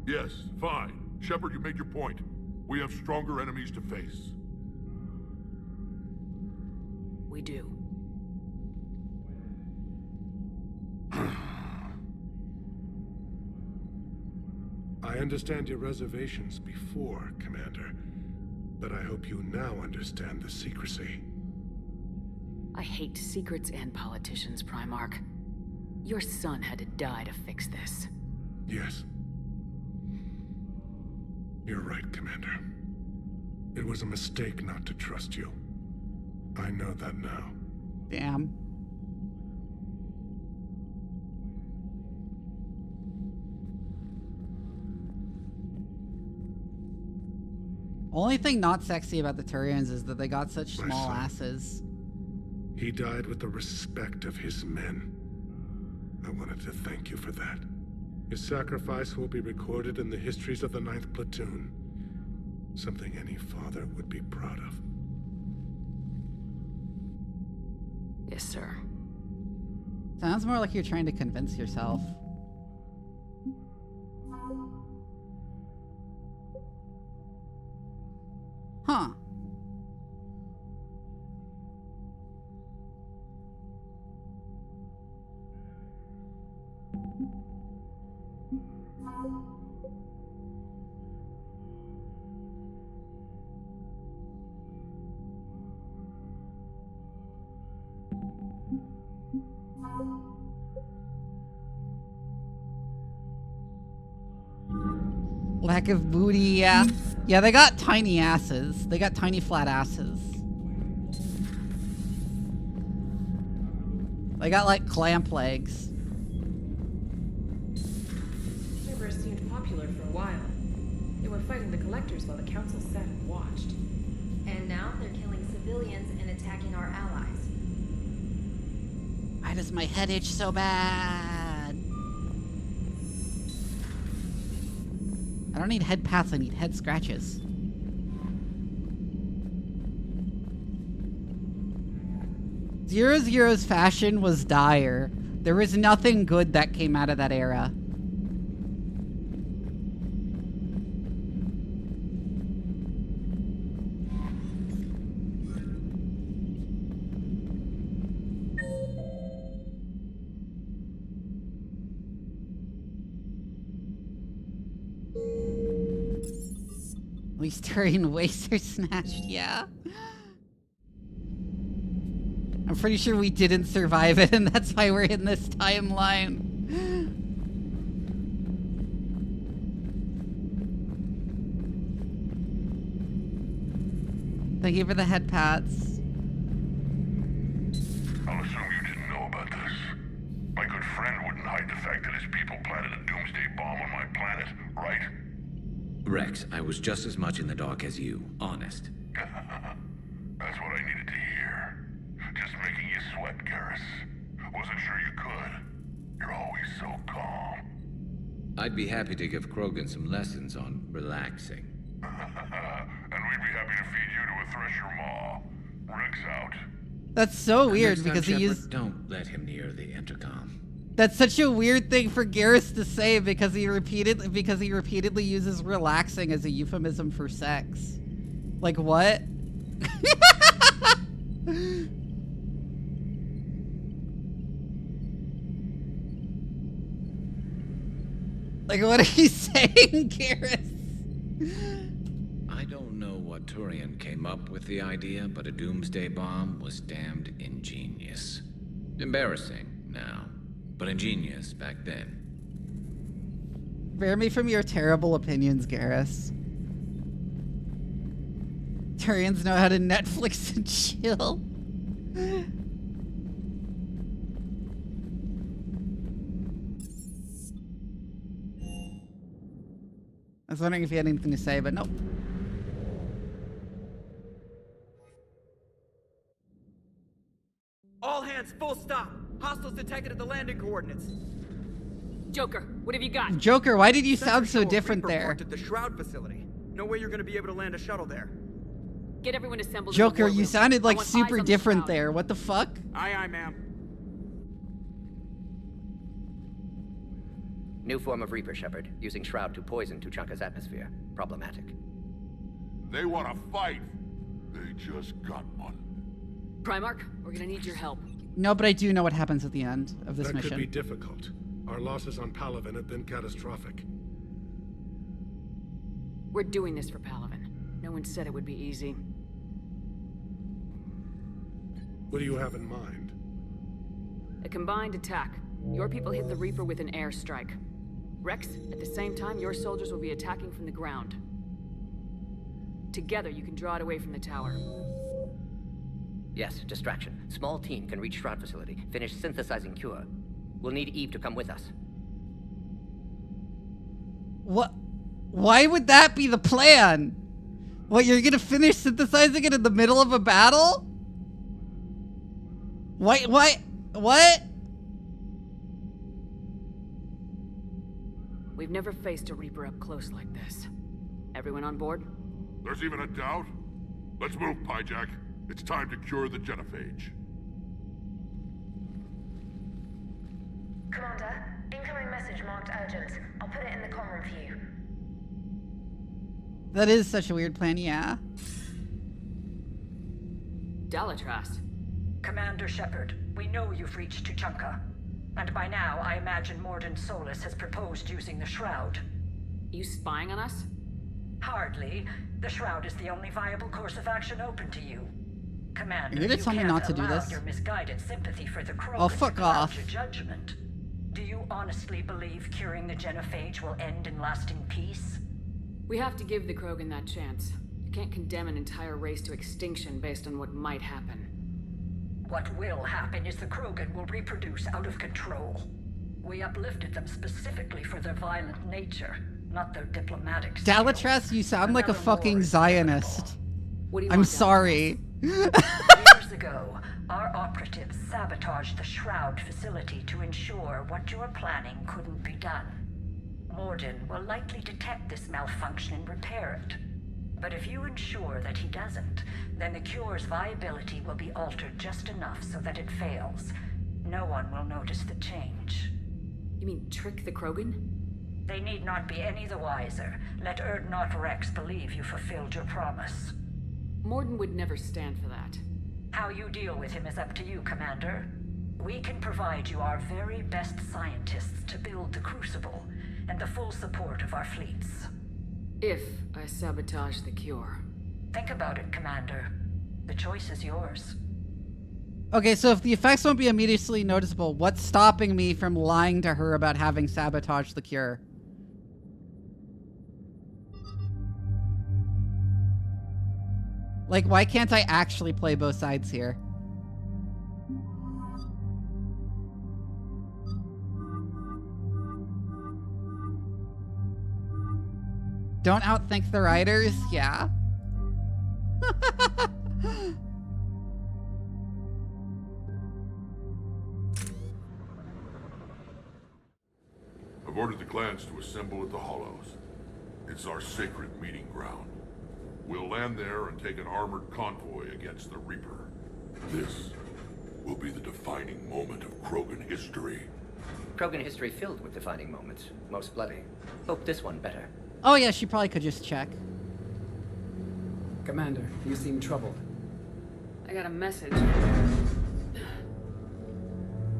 Yes, fine. Shepard, you made your point. We have stronger enemies to face. We do. I understand your reservations before, Commander, but I hope you now understand the secrecy. I hate secrets and politicians, Primarch. Your son had to die to fix this. Yes. You're right, Commander. It was a mistake not to trust you. I know that now. Damn. Only thing not sexy about the Turians is that they got such small asses. He died with the respect of his men. I wanted to thank you for that. His sacrifice will be recorded in the histories of the 9th Platoon. Something any father would be proud of. Yes, sir. Sounds more like you're trying to convince yourself. Huh. Lack of booty, yeah. Yeah, they got tiny asses. They got tiny flat asses. They got like clamp legs. Cerberus seemed popular for a while. They were fighting the Collectors while the Council sat and watched. And now they're killing civilians and attacking our allies. Why does my head itch so bad? I don't need head pats, I need head scratches. Zero's fashion was dire. There was nothing good that came out of that era. At least Turian wastes are snatched, yeah. I'm pretty sure we didn't survive it, and that's why we're in this timeline. Thank you for the head pats. I'll assume you didn't know about this. My good friend wouldn't hide the fact that his people planted a doomsday bomb on my planet, right? Wrex, I was just as much in the dark as you, honest. That's what I needed to hear. Just making you sweat, Garrus. Wasn't sure you could. You're always so calm. I'd be happy to give Krogan some lessons on relaxing. And we'd be happy to feed you to a thresher maw. Wrex out. That's so weird Next time, because he Shepard, used. Don't let him near the intercom. That's such a weird thing for Garrus to say because he repeatedly uses relaxing as a euphemism for sex. Like what? Like what are you saying, Garrus? I don't know what Turian came up with the idea, but a doomsday bomb was damned ingenious. Embarrassing now, but ingenious back then. Spare me from your terrible opinions, Garrus. Turians know how to Netflix and chill. I was wondering if you had anything to say, but nope. All hands, full stop. Hostiles detected at the landing coordinates. Joker, what have you got? Joker, why did you sound Sensors so show a different Reaper there? parked at the Shroud facility. No way you're gonna be able to land a shuttle there. Get everyone assembled. Joker, in the war you room. sounded I like want eyes super on the different Shroud. there. What the fuck? Aye, ma'am. New form of Reaper, Shepard, using Shroud to poison Tuchanka's atmosphere. Problematic. They want to fight. They just got one. Primarch, we're gonna need your help. No, but I do know what happens at the end of this That mission. could be difficult. Our losses on Palaven have been catastrophic. We're doing this for Palaven. No one said it would be easy. What do you have in mind? A combined attack. Your people hit the Reaper with an airstrike. Wrex, at the same time, your soldiers will be attacking from the ground. Together, you can draw it away from the tower. Yes, distraction. Small team can reach Shroud facility. Finish synthesizing cure. We'll need Eve to come with us. What? Why would that be the plan? What, you're gonna finish synthesizing it in the middle of a battle? Why? What? We've never faced a Reaper up close like this. Everyone on board? There's even a doubt? Let's move, Pyjack. It's time to cure the genophage. Commander, incoming message marked urgent. I'll put it in the comm room for you. That is such a weird plan, yeah. Dalatras. Commander Shepard, we know you've reached Tuchanka. And by now, I imagine Mordin Solus has proposed using the Shroud. You spying on us? Hardly. The Shroud is the only viable course of action open to you. Commander, You're gonna tell me not to do allow this? your misguided sympathy for the Krogan Oh, fuck to cloud off. your judgment. Do you honestly believe curing the genophage will end in lasting peace? We have to give the Krogan that chance. You can't condemn an entire race to extinction based on what might happen. What will happen is the Krogan will reproduce out of control. We uplifted them specifically for their violent nature, not their diplomatic skills. Dalatras, you sound like a Another fucking war is Zionist. What do you I'm want, sorry. Years ago, our operatives sabotaged the Shroud facility to ensure what you were planning couldn't be done. Mordin will likely detect this malfunction and repair it. But if you ensure that he doesn't, then the cure's viability will be altered just enough so that it fails. No one will notice the change. You mean trick the Krogan? They need not be any the wiser. Let Erdnot Wrex believe you fulfilled your promise. Mordin would never stand for that. How you deal with him is up to you, Commander. We can provide you our very best scientists to build the Crucible, and the full support of our fleets. If I sabotage the cure. Think about it, Commander. The choice is yours. Okay, so if the effects won't be immediately noticeable, what's stopping me from lying to her about having sabotaged the cure? Like, why can't I actually play both sides here? Don't outthink the writers? Yeah. I've ordered the clans to assemble at the Hollows. It's our sacred meeting ground. We'll land there and take an armored convoy against the Reaper. This will be the defining moment of Krogan history. Krogan history filled with defining moments. Most bloody. Hope this one better. Oh yeah, she probably could just check. Commander, you seem troubled. I got a message.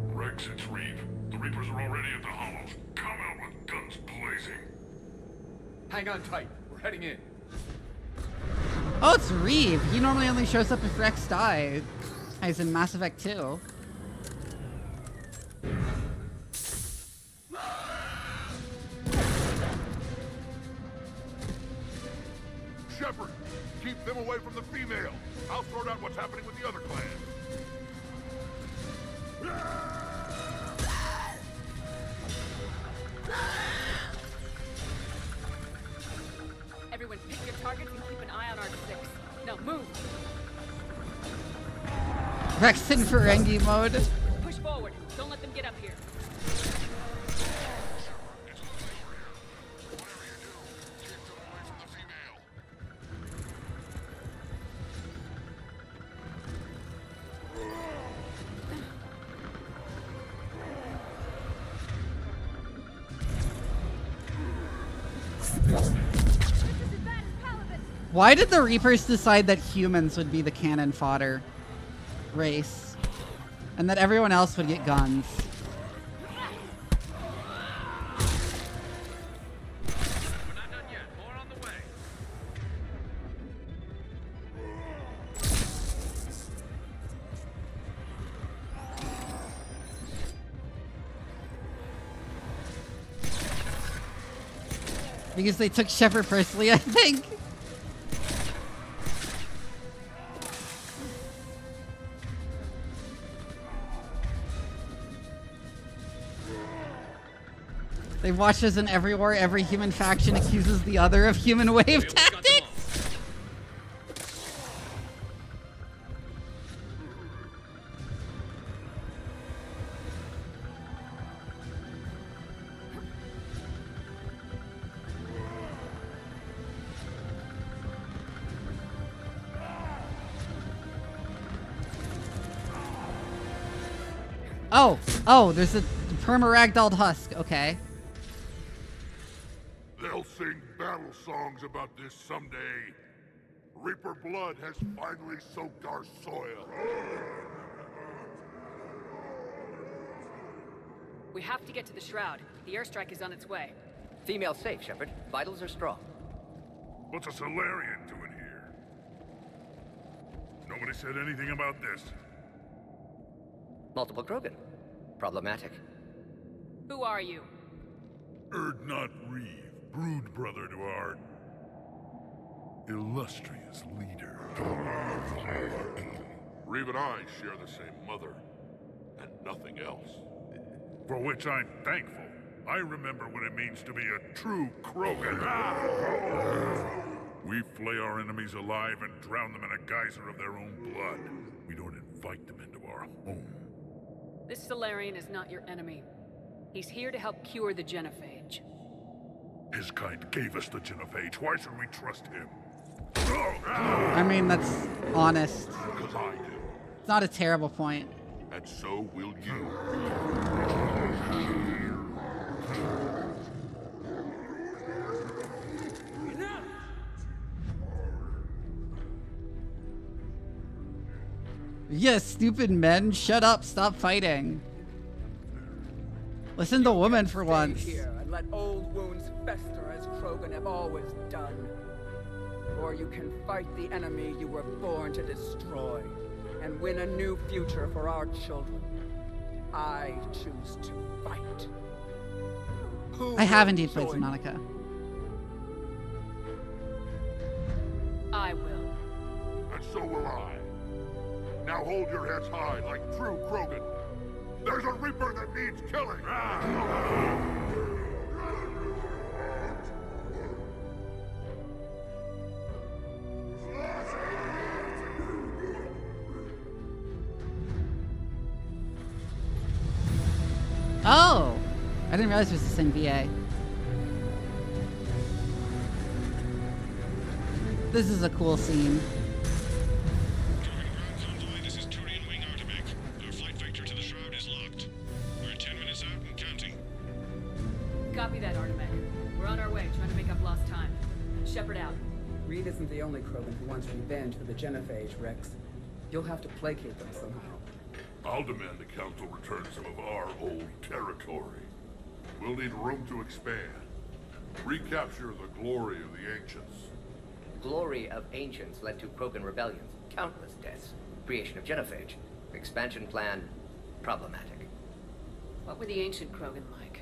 Wrex, it's Reeve. The Reapers are already at the Hollows. Come out with guns blazing. Hang on tight. We're heading in. Oh, it's Reeve. He normally only shows up if Wrex dies. He's in Mass Effect 2. Shepard, keep them away from the female. I'll sort out what's happening with the other clans. Everyone pick your targets and keep an eye on our 6. Now move! Wrex in Ferengi mode. Push forward. Don't let them get up here. Why did the Reapers decide that humans would be the cannon fodder race? And that everyone else would get guns? Because they took Shepard personally, I think. They watch us in every war. Every human faction accuses the other of human wave tactics. Oh, there's a perma-ragdolled husk. Okay. They'll sing battle songs about this someday. Reaper blood has finally soaked our soil. We have to get to the Shroud. The airstrike is on its way. Female safe, Shepard. Vitals are strong. What's a Solarian doing here? Nobody said anything about this. Multiple Krogan. Problematic. Who are you? Not Reeve, brood brother to our illustrious leader. Reeve and I share the same mother, and nothing else. For which I'm thankful. I remember what it means to be a true Krogan. We flay our enemies alive and drown them in a geyser of their own blood. We don't invite them into our home. This Solarian is not your enemy. He's here to help cure the genophage. His kind gave us the genophage. Why should we trust him? I mean, that's honest. Because I do. It's not a terrible point. And so will you. Yes, stupid men, shut up, stop fighting. Listen to women for once. Here and and let old wounds fester as Krogan have always done. Or you can fight the enemy you were born to destroy, and win a new future for our children. I choose to fight. I have indeed played Subnautica. I will. And so will I. Now hold your heads high like true Krogan. There's a Reaper that needs killing! Oh! I didn't realize it was the same VA. This is a cool scene. This is Turian Wing Artemec. Our flight vector to the shroud is locked. We're 10 minutes out and counting. Copy that, Artemec. We're on our way, trying to make up lost time. Shepard out. Reed isn't the only Krogan who wants revenge for the Genophage, Wrex. You'll have to placate them somehow. I'll demand the Council return some of our old territory. We'll need room to expand. Recapture the glory of the Ancients. Glory of Ancients led to Krogan rebellions, countless deaths, creation of Genophage. Expansion plan, problematic. What were the ancient Krogan like?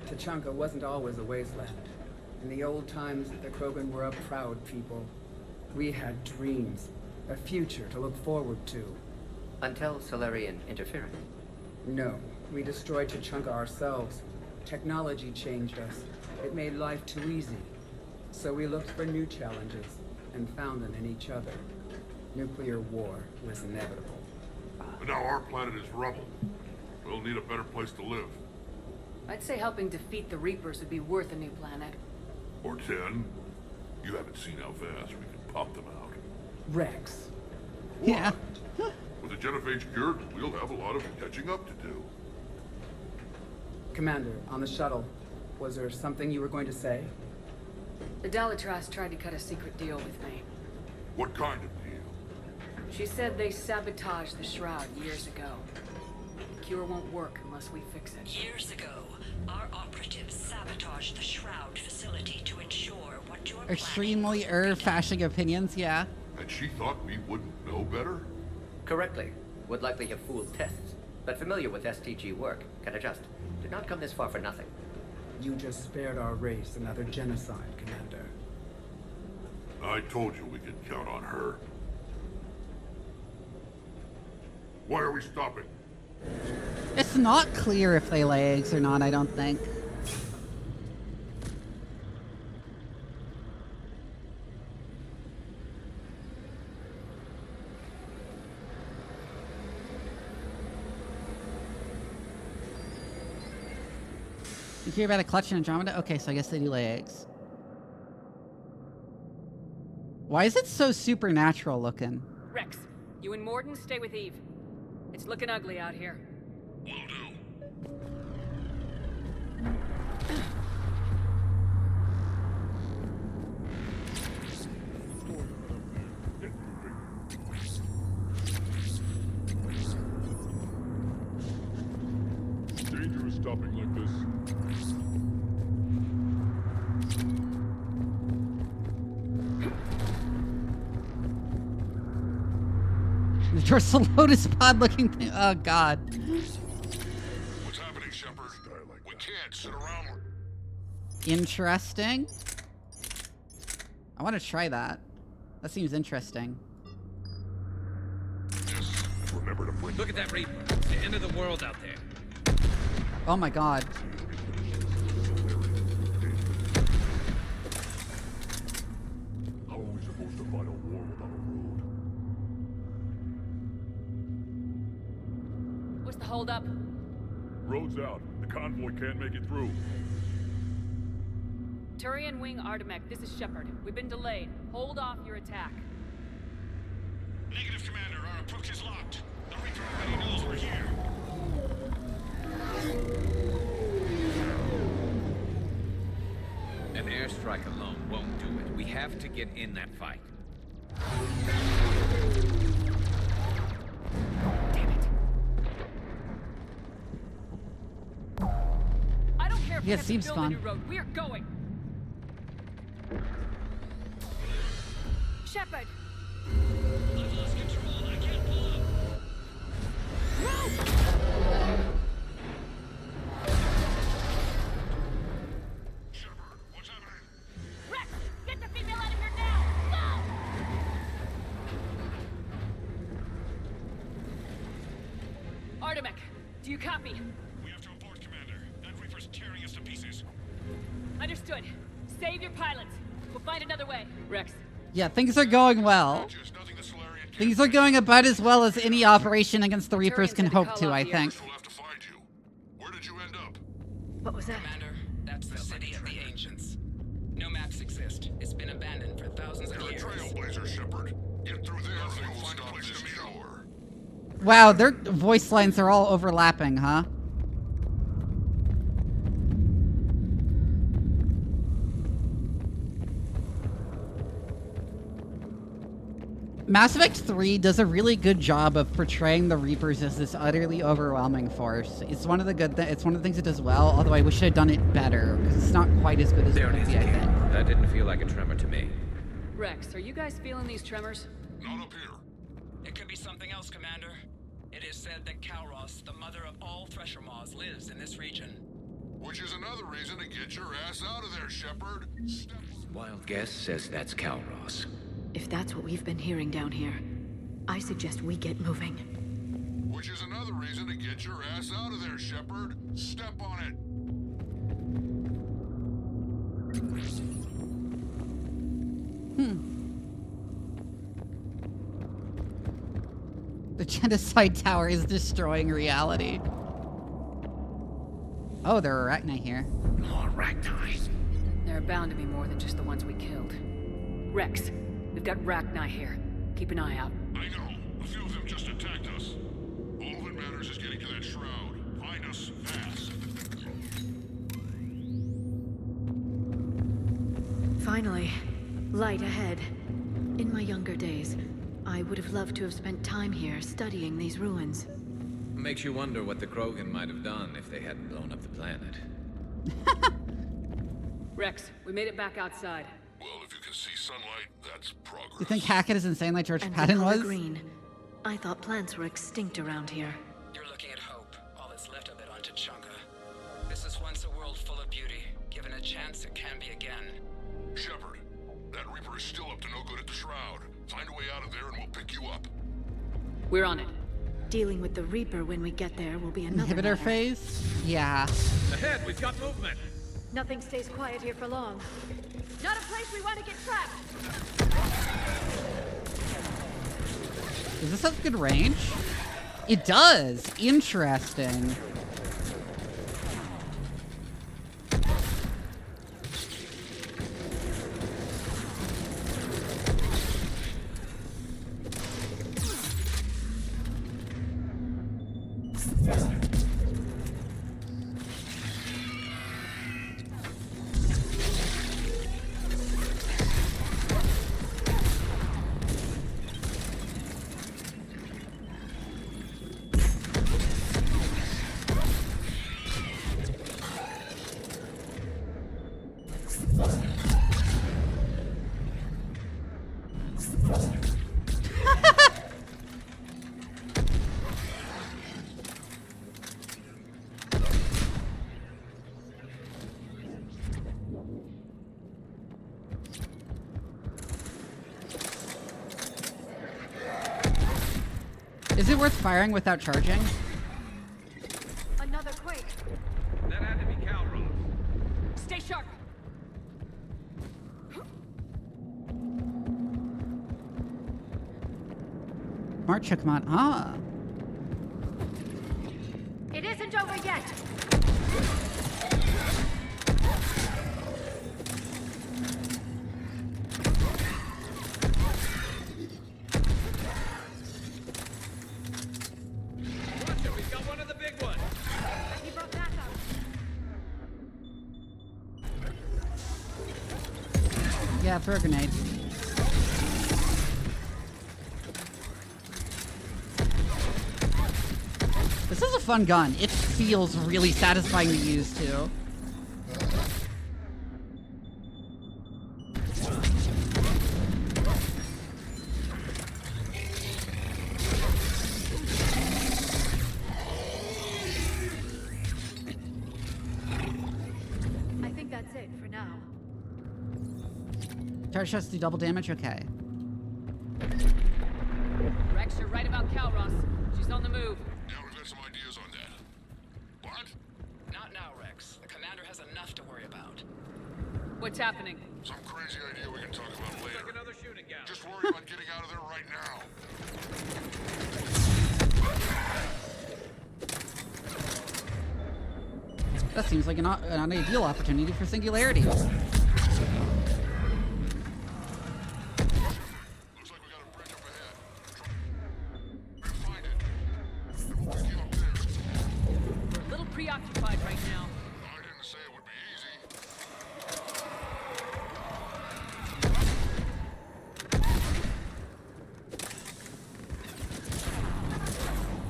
Tachanka wasn't always a wasteland. In the old times, the Krogan were a proud people. We had dreams, a future to look forward to. Until Solarian interference? No, we destroyed Tachanka ourselves. Technology changed us. It made life too easy. So we looked for new challenges, and found them in each other. Nuclear war was inevitable. But now our planet is rubble. We'll need a better place to live. I'd say helping defeat the Reapers would be worth a new planet. Or 10. You haven't seen how fast we can pop them out. Wrex. What? Yeah. With the Genophage cured, we'll have a lot of catching up to do. Commander, on the shuttle, was there something you were going to say? The Dalitras tried to cut a secret deal with me. What kind of deal? She said they sabotaged the Shroud years ago. The cure won't work unless we fix it. Years ago, our operatives sabotaged the Shroud facility to ensure what your Extremely fashing opinions, yeah. And she thought we wouldn't know better? Correctly. Would likely have fooled tests, but familiar with STG work, can adjust. Did not come this far for nothing. You just spared our race another genocide, Commander. I told you we could count on her. Why are we stopping? It's not clear if they lay eggs or not, I don't think. You hear about a clutch in Andromeda? Okay, so I guess they do lay eggs. Why is it so supernatural looking? Wrex, you and Mordin stay with Eve. It's looking ugly out here. Will do. Dangerous stopping like this. The dorsal lotus pod looking thing. Oh, God. What's happening, Shepard? We can't sit around. Interesting. I want to try that. That seems interesting. Remember to bring. Look at that Reaper. The end of the world out there. Oh my God. How are we supposed to fight a war without a road? What's the holdup? Road's out. The convoy can't make it through. Turian Wing Artemec, this is Shepard. We've been delayed. Hold off your attack. Negative, Commander. Our approach is locked. The Reaper already knows we're here. An airstrike alone won't do it. We have to get in that fight. Damn it. I don't care if Yeah, it have to seems build fun. a new road. We are going. Shepard. I've lost control. I can't pull up. Shepard, what's happening? Wrex, get the female out of here now! Go! Artemek, do you copy? We have to abort, Commander. That Reaper's tearing us to pieces. Understood. Save your pilots. We'll find another way. Wrex. Yeah, things are going well. Things are going about as well as any operation against the Reapers can hope to, I think. What was that? Commander, that's the city of the ancients. No maps exist. It's been abandoned for thousands of years. Trailblazer, Shepard. Get through there and we'll find a place to meet over. Wow, their voice lines are all overlapping, huh? Mass Effect 3 does a really good job of portraying the Reapers as this utterly overwhelming force. It's one of the it's one of the things it does well, although I wish it had done it better, because it's not quite as good as it could be, I think. That didn't feel like a tremor to me. Wrex, are you guys feeling these tremors? Not up here. It could be something else, Commander. It is said that Kalros, the mother of all Thresher Maws, lives in this region. Which is another reason to get your ass out of there, Shepard. Wild guess says that's Kalros. If that's what we've been hearing down here, I suggest we get moving. Which is another reason to get your ass out of there, Shepard. Step on it. The genocide tower is destroying reality. Oh, there are arachni here. More arachni. There are bound to be more than just the ones we killed. Wrex, we've got arachni here. Keep an eye out. I know. A few of them just attacked us. All that matters is getting to that shroud. Find us fast. Finally, light ahead. In my younger days, I would have loved to have spent time here studying these ruins. Makes you wonder what the Krogan might have done if they hadn't blown up the planet. Wrex, we made it back outside. Well, if you can see sunlight, that's progress. You think Hackett is insane like George And Patton the color was? green. I thought plants were extinct around here. You're looking at hope, all that's left of it on Tuchanka. This is once a world full of beauty. Given a chance, it can be again. Shepard, that Reaper is still up to no good at the shroud. Find a way out of there and we'll pick you up. We're on it. Dealing with the Reaper when we get there will be another Inhibitor matter. phase? Yeah. Ahead, we've got movement. Nothing stays quiet here for long. Not a place we want to get trapped! Does this have good range? It does! Interesting. Is it worth firing without charging? Another quake. That had to be Kalros. Stay sharp. March Command. Ah. It isn't over yet! Watch it, we've got one of the big ones. He brought backup. Yeah, throw a grenade. This is a fun gun. It feels really satisfying to use, too. Charge shots do double damage? Okay. Wrex, you're right about Calros. She's on the move. Yeah, we've got some ideas on that. What? Not now, Wrex. The commander has enough to worry about. What's happening? Some crazy idea we can talk about later. Like another shooting gallery. Just worry about getting out of there right now. That seems like an ideal opportunity for singularity. Looks like we got a bridge up ahead. Try to find it. And we'll pick you up there. We're a little preoccupied right now. I didn't say it would be easy.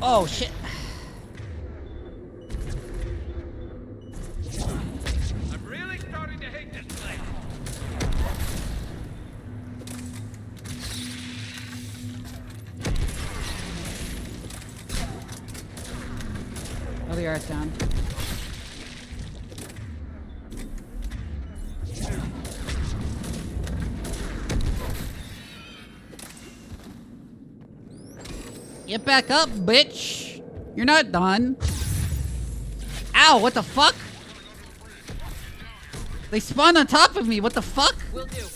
Oh shit. I'm really starting to hate this place. Oh, the art's down. Get back up, bitch! You're not done. Ow, what the fuck? They spawned on top of me, what the fuck? Will do.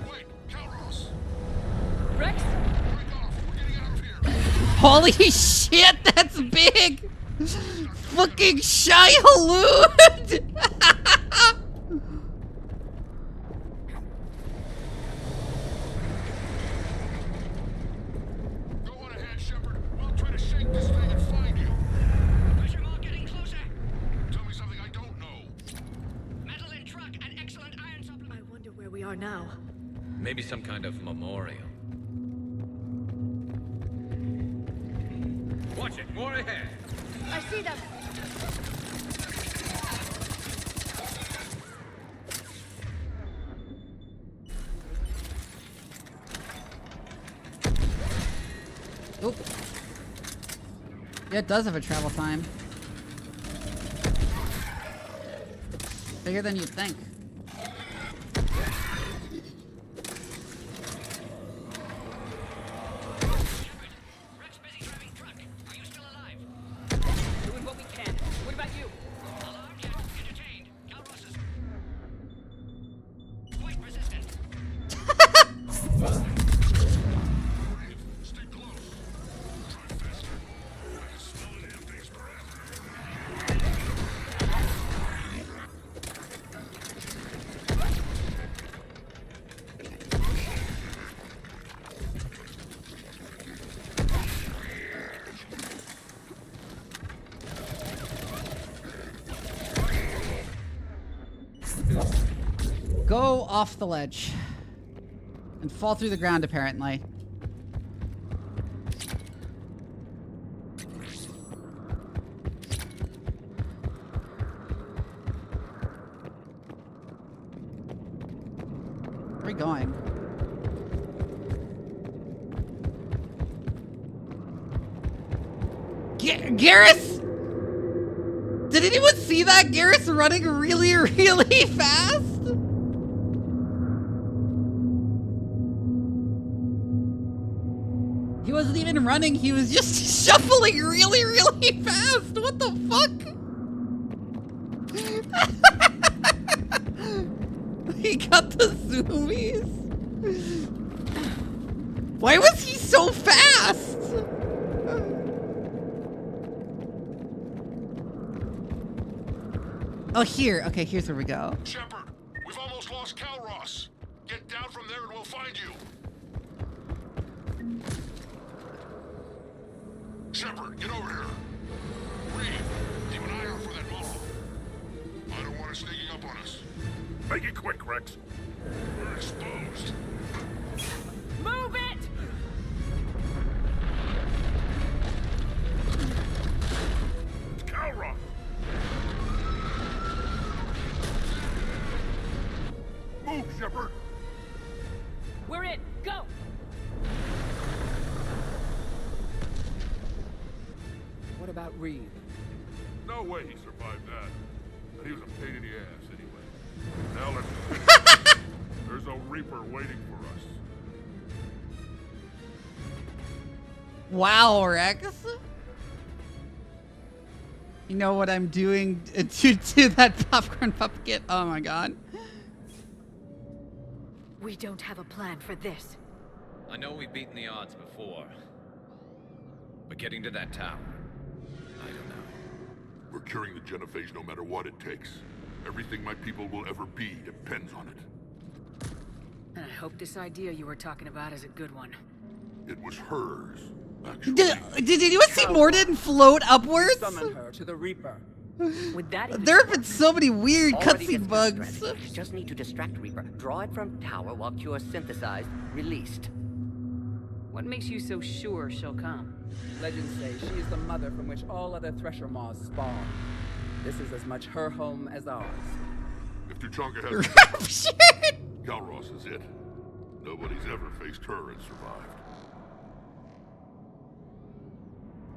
Wait, Calros! Wrex? Break off! We're getting out of here! Holy shit, that's big! Fucking shy halud! Go on ahead, Shepard. We'll try to shake this thing and find you. Pressure mark getting closer. Tell me something I don't know. Metal in truck and excellent iron supply. I wonder where we are now. Maybe some kind of memorial. Watch it, more ahead. I see them. Oop. Yeah, it does have a travel time. Bigger than you'd think. Wrex busy driving truck. Are you still alive? Doing what we can. What about you? Alarmed yet? Entertained. Calros is quite resistant. Stay close. Try faster. I can smell the damn thing's breath. Go off the ledge. And fall through the ground, apparently. Where are we going? Garrus! Did anyone see that? Garrus running really, really fast? He wasn't even running, he was just shuffling really, really fast. What the fuck? He got the zoomies. Why was he so fast? Oh, here. Okay, here's where we go. Shepard, we've almost lost Calros. Get down from there and we'll find you. Shepard, get over here. Reed, keep an eye out for that model. I don't want it sneaking up on us. Make it quick, Wrex. We're exposed. Move it! It's Calros. Move, Shepard. We're in. Go! about Reed? No way he survived that. And he was a pain in the ass anyway. Now let's finish. There's a Reaper waiting for us. Wow, Wrex. You know what I'm doing to that popcorn pumpkin? Oh my god. We don't have a plan for this. I know we've beaten the odds before. But getting to that tower, I don't know. We're curing the genophage no matter what it takes. Everything my people will ever be depends on it. And I hope this idea you were talking about is a good one. It was hers, actually. Did anyone see Mordin float upwards? Summon her to the Reaper. With that, There have been so many weird Already cutscene discussed bugs. strategy. Just need to distract Reaper. Draw it from tower while Cure synthesized, released. What makes you so sure she'll come? Legends say she is the mother from which all other Thresher Maws spawn. This is as much her home as ours. If Tuchanka has Calros is it. Nobody's ever faced her and survived.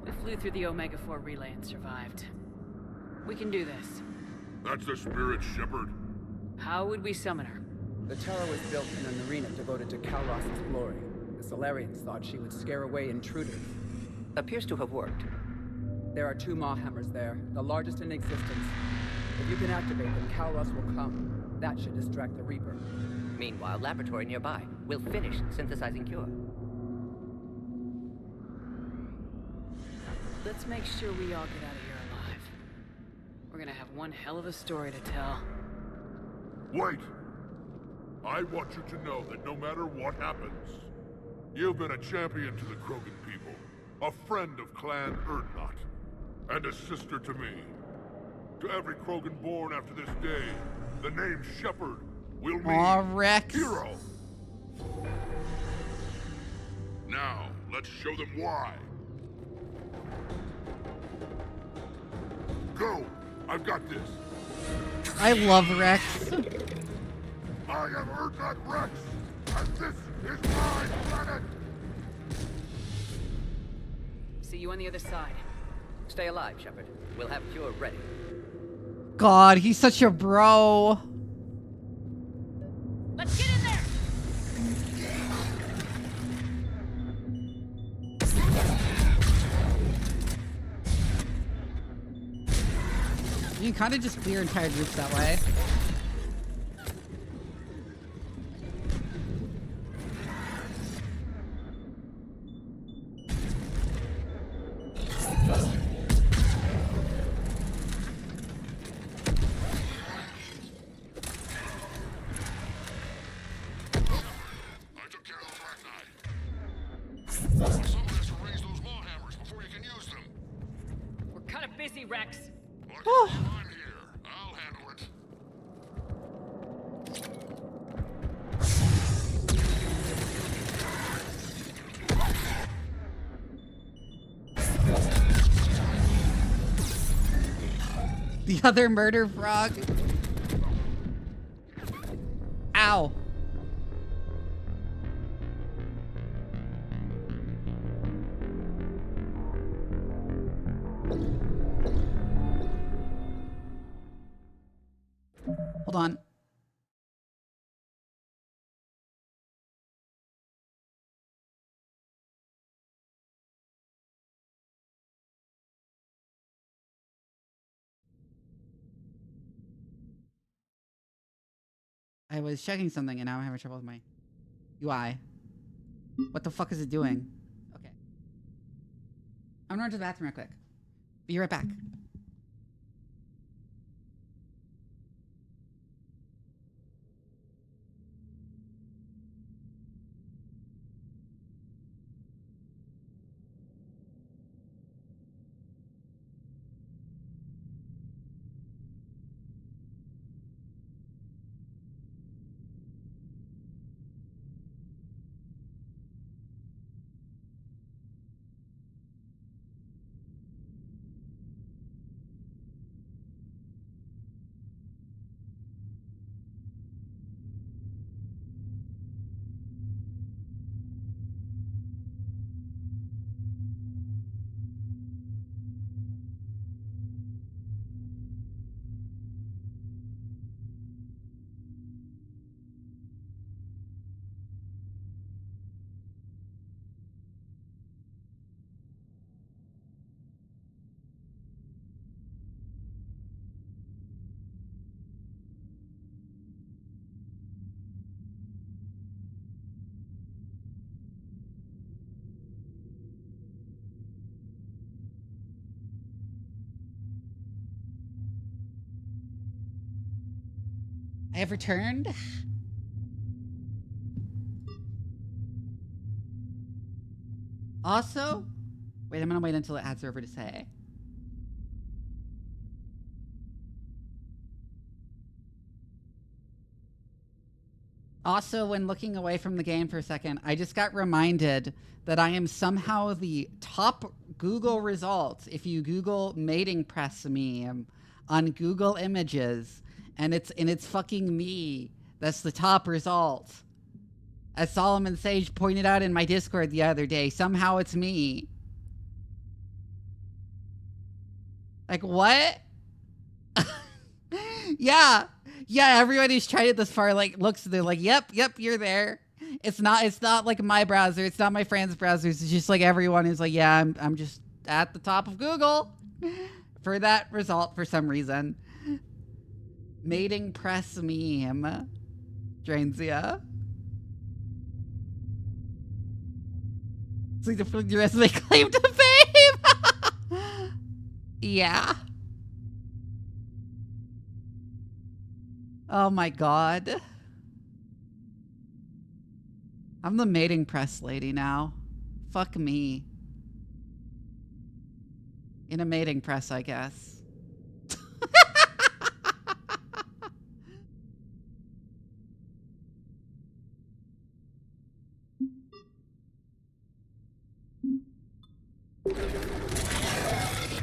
We flew through the Omega-4 relay and survived. We can do this. That's the spirit, Shepard. How would we summon her? The tower was built in an arena devoted to Calros' glory. The Solarians thought she would scare away intruders. Appears to have worked. There are 2 Maw hammers there, the largest in existence. If you can activate them, Calros will come. That should distract the Reaper. Meanwhile, laboratory nearby. We'll finish synthesizing Cure. Let's make sure we all get out of here alive. We're gonna have one hell of a story to tell. Wait! I want you to know that no matter what happens, you've been a champion to the Krogan people, a friend of Clan Erdnot, and a sister to me. To every Krogan born after this day, the name Shepard will mean Wrex. hero. Now, let's show them why. Go! I've got this. I love Wrex. I am Erdnot Wrex, and this is my planet! See you on the other side. Stay alive, Shepard. We'll have Cure ready. God, he's such a bro. Let's get in there! You can kind of just clear entire groups that way. We're kind of busy, Wrex. I'm here. I'll handle it. The other murder frog. Ow. Hold on. I was checking something and now I'm having trouble with my UI. What the fuck is it doing? Okay. I'm gonna run to the bathroom real quick. Be right back. I have returned. Also, wait, I'm gonna wait until it adds over to say. Also, when looking away from the game for a second, I just got reminded that I am somehow the top Google results if you Google mating press meme on Google Images, and it's fucking me. That's the top result. As Solomon Sage pointed out in my Discord the other day, somehow it's me. Like, what? Yeah. Yeah, everybody who's tried it this far, like, looks, they're like, yep, you're there. It's not like my browser. It's not my friend's browsers. It's just like everyone who's like, yeah, I'm just at the top of Google for that result for some reason. Mating press meme. Drainsia. It's like the resume claim to fame. Yeah. Oh my god. I'm the mating press lady now. Fuck me. In a mating press, I guess.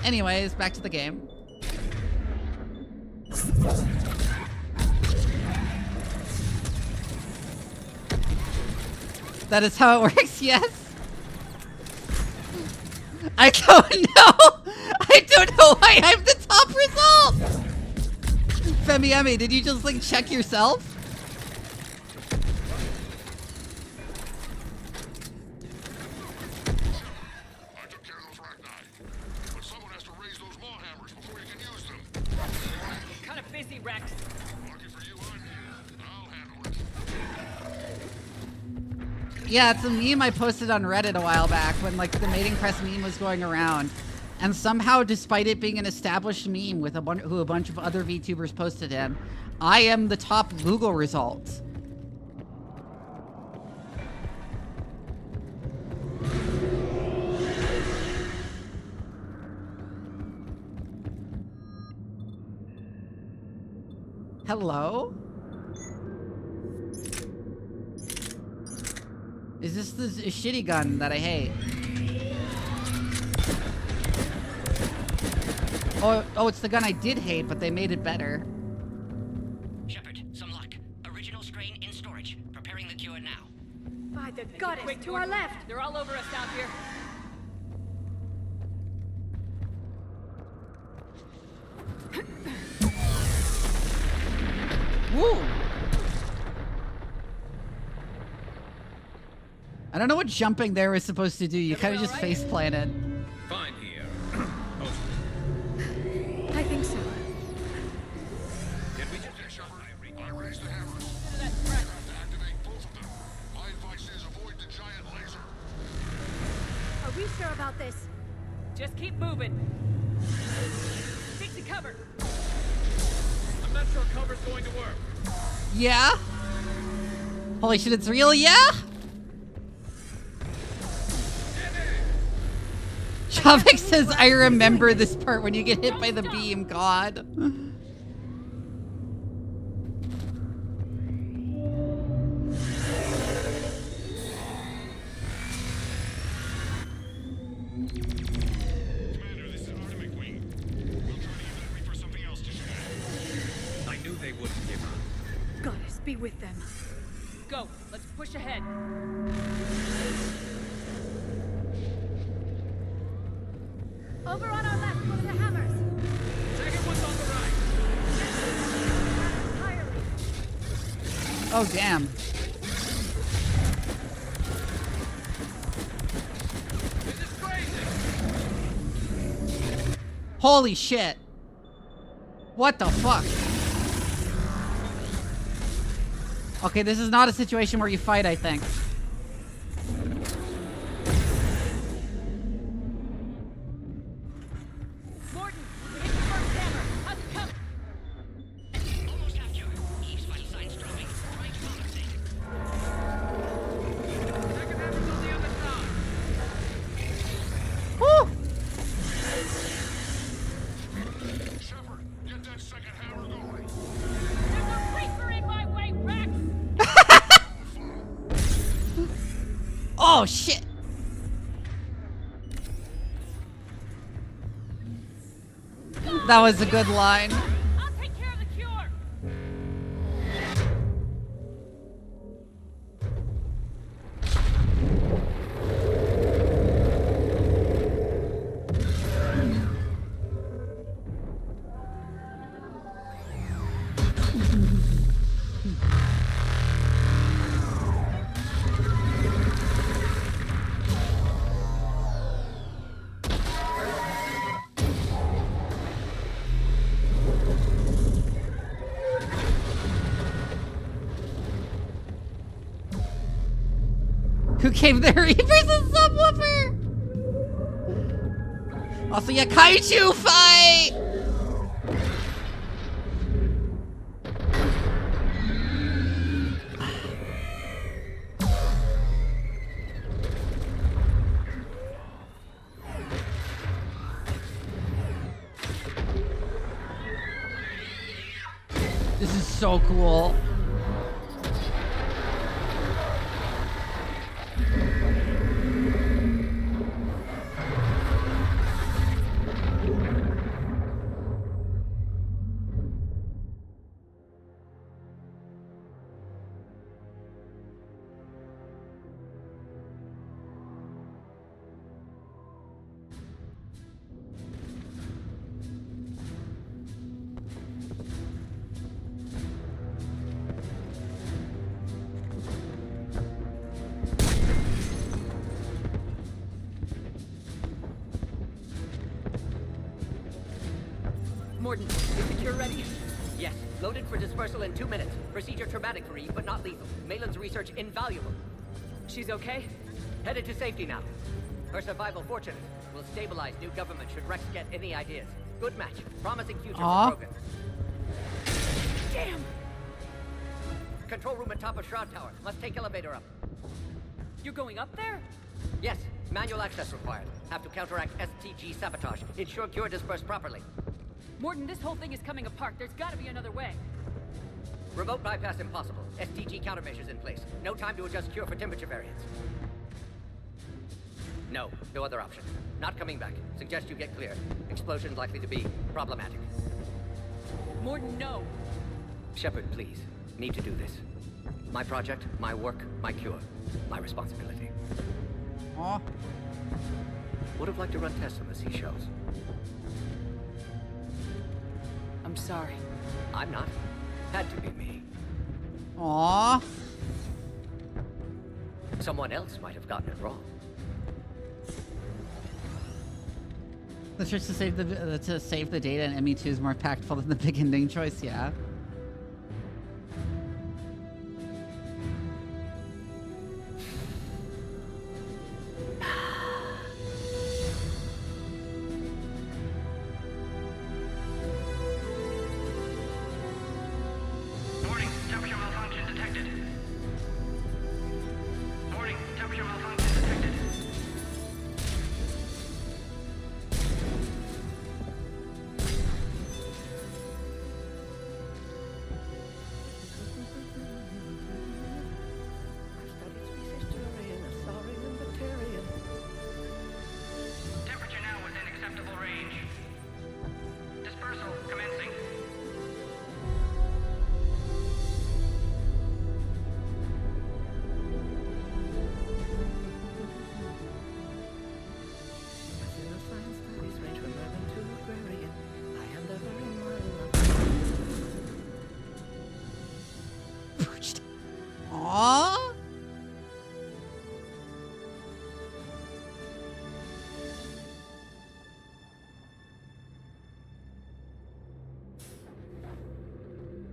Anyways, back to the game. That is how it works, yes. I don't know. I don't know why I'm the top result. Femi Emmy, did you just like check yourself? I took care of those Rachni, but someone has to raise those maw hammers before you can use them. Kind of busy, Wrex. Lucky for you, I'm here. I'll handle it. Yeah, it's a meme I posted on Reddit a while back when like the mating press meme was going around. And somehow, despite it being an established meme with a bunch of other VTubers posted in, I am the top Google results. Hello? Is this the shitty gun that I hate? Oh, it's the gun I did hate, but they made it better. Shepard, some luck. Original strain in storage. Preparing the cure now. By the goddess, to our left. They're all over us out here. Woo! I don't know what jumping there was supposed to do. You kind of just face planted. Fine here. I think so. Did we just I raised the hammers. You have to activate both of them. My advice is avoid the giant laser. Are we sure about this? Just keep moving. Take the cover. I'm not sure cover's going to work. Yeah? Holy shit, it's real, yeah? Javik says, I remember this part when you get hit by the beam, God. I knew they wouldn't give up. Goddess, be with them. Go, let's push ahead. Over on our left, one of the hammers. Second one's on the right. Oh, damn. This is crazy. Holy shit. What the fuck? Okay, this is not a situation where you fight, I think. Mordin, hit the first hammer. How's it coming? Almost have you. Eve's final second hammer going. There's a creeper in my way, Wrex! Oh shit! That was a good line. I'll take care of the cure. Who gave the Reapers a subwoofer? Also, yeah, kaiju fight! This is so cool. Mordin, is the cure ready? Yes. Loaded for dispersal in 2 minutes. Procedure traumatic for Eve, but not lethal. Malin's research invaluable. She's okay? Headed to safety now. Her survival fortunate. Will stabilize new government should Wrex get any ideas. Good match. Promising future for Krogan. Damn! Control room at top of Shroud Tower. Must take elevator up. You're going up there? Yes. Manual access required. Have to counteract STG sabotage. Ensure cure dispersed properly. Mordin, this whole thing is coming apart. There's gotta be another way. Remote bypass impossible. STG countermeasures in place. No time to adjust cure for temperature variance. No other option. Not coming back. Suggest you get clear. Explosion likely to be problematic. Mordin, no. Shepard, please. Need to do this. My project, my work, my cure. My responsibility. Aw. Would have liked to run tests on the seashells. I'm sorry. I'm not. Had to be me. Aww. Someone else might have gotten it wrong. The choice to save the data in ME2 is more impactful than the big ending choice, yeah. Warning, temperature malfunction detected. Warning, temperature malfunction detected. Temperature now within acceptable range. Dispersal commencing. Aww.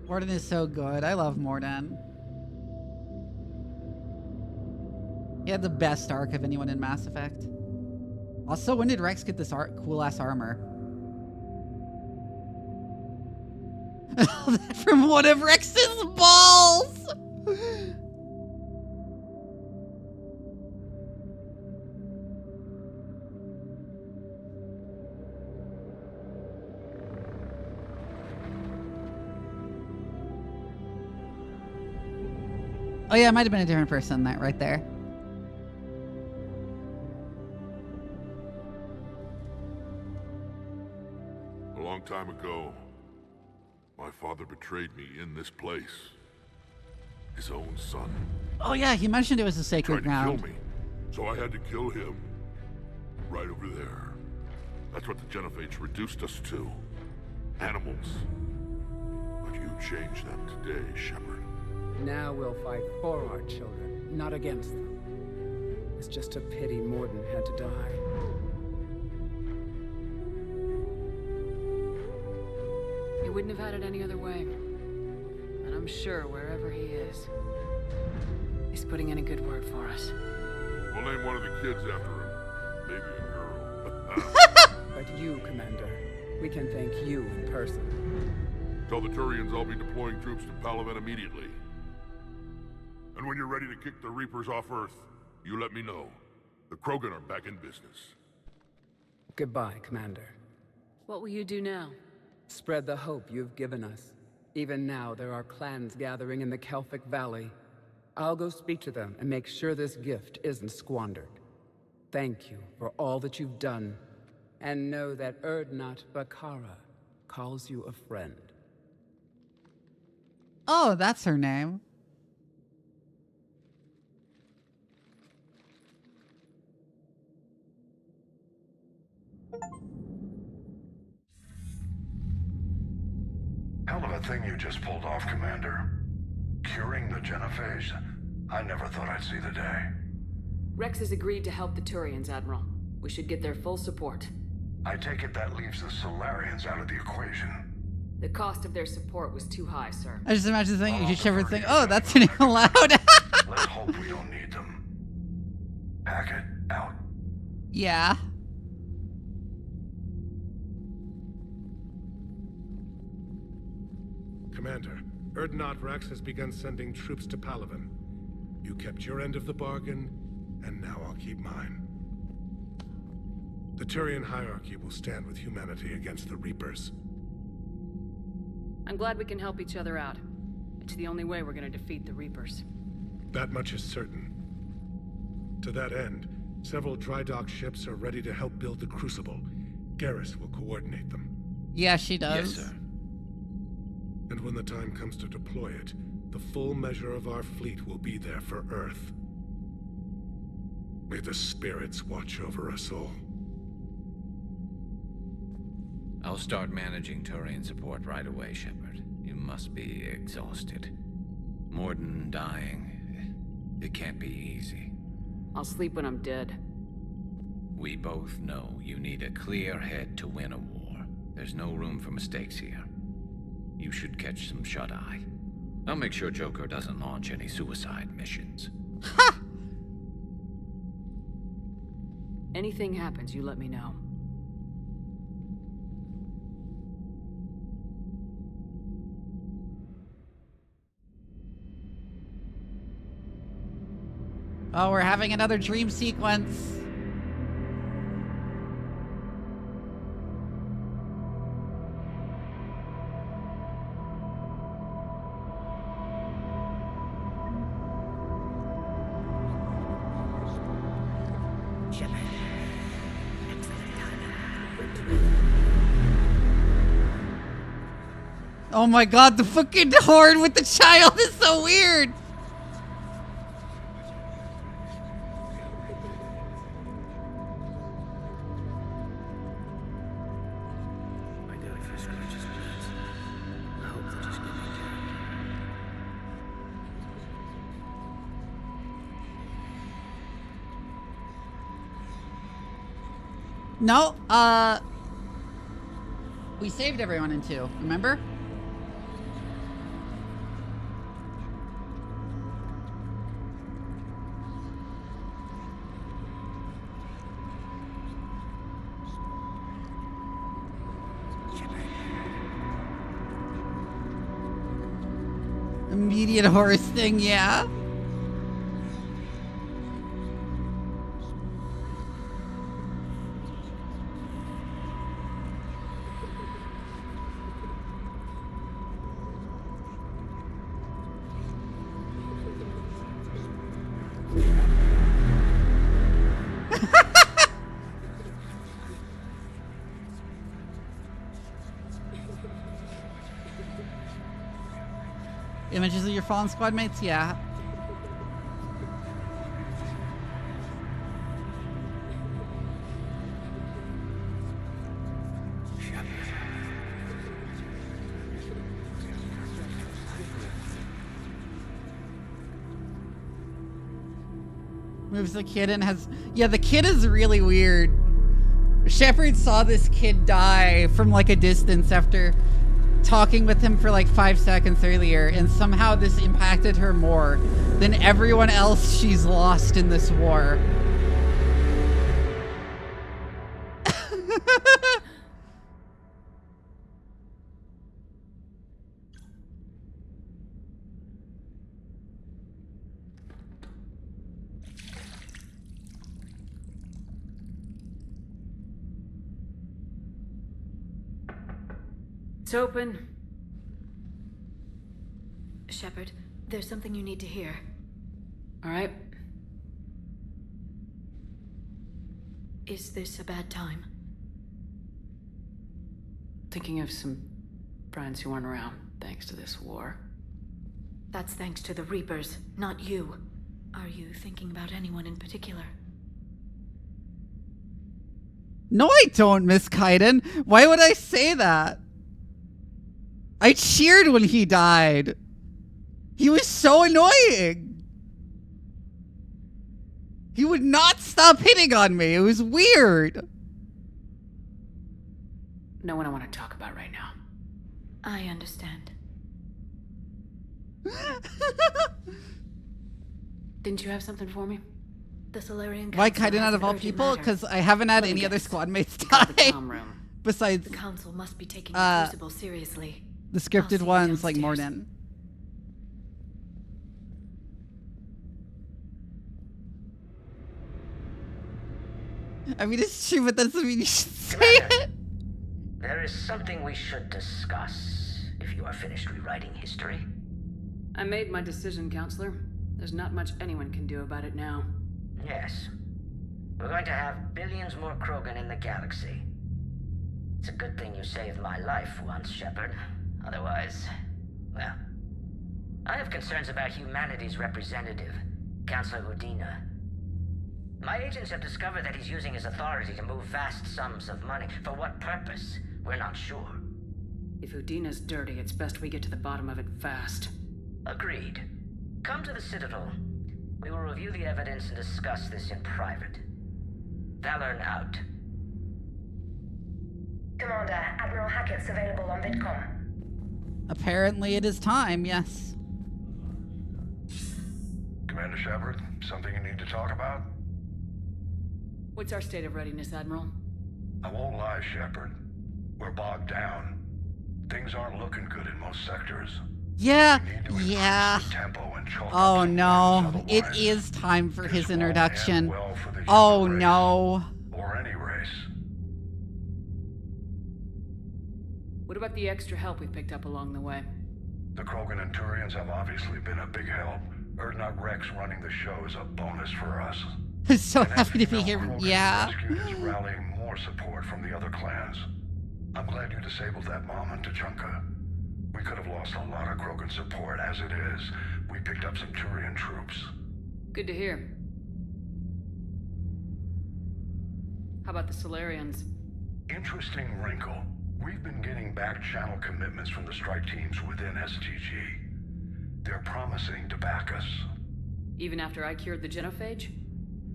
Mordin is so good. I love Mordin. He had the best arc of anyone in Mass Effect. Also, when did Wrex get this cool ass armor? From one of Rex's balls! Oh yeah, it might have been a different person that right there. A long time ago, my father betrayed me in this place. His own son. Oh yeah, he mentioned it was a sacred Tried to ground. kill me, so I had to kill him. Right over there. That's what the Genophage reduced us to. Animals. But you changed that today, Shepard. Now we'll fight for our children, not against them. It's just a pity Mordin had to die. He wouldn't have had it any other way. And I'm sure wherever he is, he's putting in a good word for us. We'll name one of the kids after him. Maybe a girl. But you, Commander, we can thank you in person. Tell the Turians I'll be deploying troops to Palaven immediately. And when you're ready to kick the Reapers off Earth, you let me know. The Krogan are back in business. Goodbye, Commander. What will you do now? Spread the hope you've given us. Even now, there are clans gathering in the Kelphic Valley. I'll go speak to them and make sure this gift isn't squandered. Thank you for all that you've done, and know that Erdnot Bakara calls you a friend. Oh, that's her name. Hell of a thing you just pulled off, Commander. Curing the Genophage? I never thought I'd see the day. Wrex has agreed to help the Turians, Admiral. We should get their full support. I take it that leaves the Solarians out of the equation. The cost of their support was too high, sir. I just imagine saying, you Shepard think, oh, that's an allowed. Let's hope we don't need them. Hackett, out. Yeah. Commander, Erdnot Wrex has begun sending troops to Palaven. You kept your end of the bargain, and now I'll keep mine. The Turian hierarchy will stand with humanity against the Reapers. I'm glad we can help each other out. It's the only way we're gonna defeat the Reapers. That much is certain. To that end, several dry dock ships are ready to help build the Crucible. Garrus will coordinate them. Yeah, she does. Yes, sir. And when the time comes to deploy it, the full measure of our fleet will be there for Earth. May the spirits watch over us all. I'll start managing Turian support right away, Shepard. You must be exhausted. Mordin dying, it can't be easy. I'll sleep when I'm dead. We both know you need a clear head to win a war. There's no room for mistakes here. You should catch some shut-eye. I'll make sure Joker doesn't launch any suicide missions. Ha! Anything happens, you let me know. Oh, we're having another dream sequence. Oh my god, the fucking horde with the child is so weird. I got a few scratches and bits. I hope they'll just give me a turn. No, we saved everyone in 2, remember? Immediate horse thing, yeah. Images of your fallen squad mates? Yeah. Moves the kid and has... Yeah, the kid is really weird. Shepard saw this kid die from like a distance after talking with him for like 5 seconds earlier, and somehow this impacted her more than everyone else she's lost in this war. It's open. Shepard, there's something you need to hear. All right. Is this a bad time? Thinking of some friends who aren't around thanks to this war. That's thanks to the Reapers, not you. Are you thinking about anyone in particular? No, I don't, Miss Kaiden. Why would I say that? I cheered when he died. He was so annoying. He would not stop hitting on me. It was weird. No one I want to talk about right now. I understand. Didn't you have something for me? The Solarian Why Council Kaiden out has of all urgent people? matter. Because I haven't had any other squad mates die. Besides The Council must be taking the Crucible seriously. the scripted ones like Mordin. I mean, it's true, but that doesn't mean you should say it. There is something we should discuss if you are finished rewriting history. I made my decision, Counselor. There's not much anyone can do about it now. Yes. We're going to have billions more Krogan in the galaxy. It's a good thing you saved my life once, Shepard. Otherwise, well... I have concerns about humanity's representative, Counselor Udina. My agents have discovered that he's using his authority to move vast sums of money. For what purpose? We're not sure. If Udina's dirty, it's best we get to the bottom of it fast. Agreed. Come to the Citadel. We will review the evidence and discuss this in private. Valorn out. Commander, Admiral Hackett's available on VidCom. Apparently it is time, yes. Commander Shepard, something you need to talk about? What's our state of readiness, Admiral? I won't lie, Shepard. We're bogged down. Things aren't looking good in most sectors. Yeah, We need to yeah. increase the tempo and chalk up Oh some no, wins, it otherwise is time for this his won't introduction. end well for the Oh human race, no. or any race. What about the extra help we picked up along the way? The Krogan and Turians have obviously been a big help. Wrex running the show is a bonus for us. I'm so And as happy to be female here. Krogan Yeah. Rescued is rallying more support from the other clans. I'm glad you disabled that bomb in Tuchanka. We could have lost a lot of Krogan support as it is. We picked up some Turian troops. Good to hear. How about the Solarians? Interesting wrinkle. We've been getting back-channel commitments from the strike teams within STG. They're promising to back us. Even after I cured the genophage?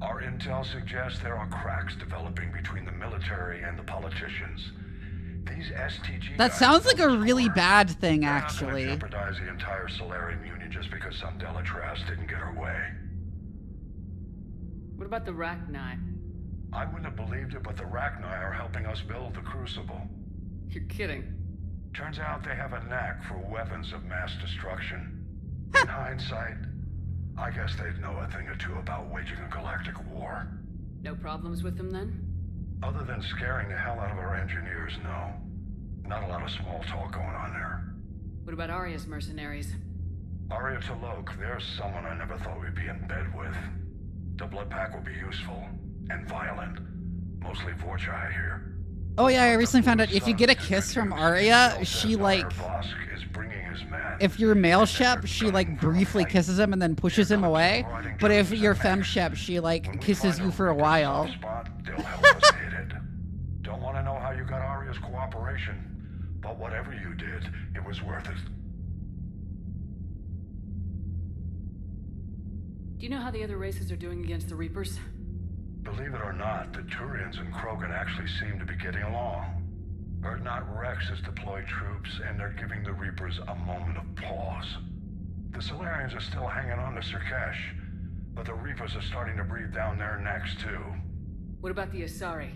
Our intel suggests there are cracks developing between the military and the politicians. These STG That guys sounds like a know really score. bad thing, They're actually. not gonna jeopardize the entire Solarian Union just because some Delatras didn't get her way. What about the Rachni? I wouldn't have believed it, but the Rachni are helping us build the Crucible. You're kidding. Turns out they have a knack for weapons of mass destruction. In hindsight, I guess they'd know a thing or two about waging a galactic war. No problems with them then? Other than scaring the hell out of our engineers, no. Not a lot of small talk going on there. What about Arya's mercenaries? Arya T'Loak, there's someone I never thought we'd be in bed with. The blood pack will be useful. And violent. Mostly Vorcha, I hear. Oh yeah, I recently found out if you get a kiss from Arya, she like, if you're male shep, she like briefly kisses him and then pushes him away. But if you're femme shep, she like kisses you for a while. Don't want to know how you got Arya's cooperation, but whatever you did, it was worth it. Do you know how the other races are doing against the Reapers? Believe it or not, the Turians and Krogan actually seem to be getting along. Wrex has deployed troops, and they're giving the Reapers a moment of pause. The Solarians are still hanging on to Sirkesh, but the Reapers are starting to breathe down their necks too. What about the Asari?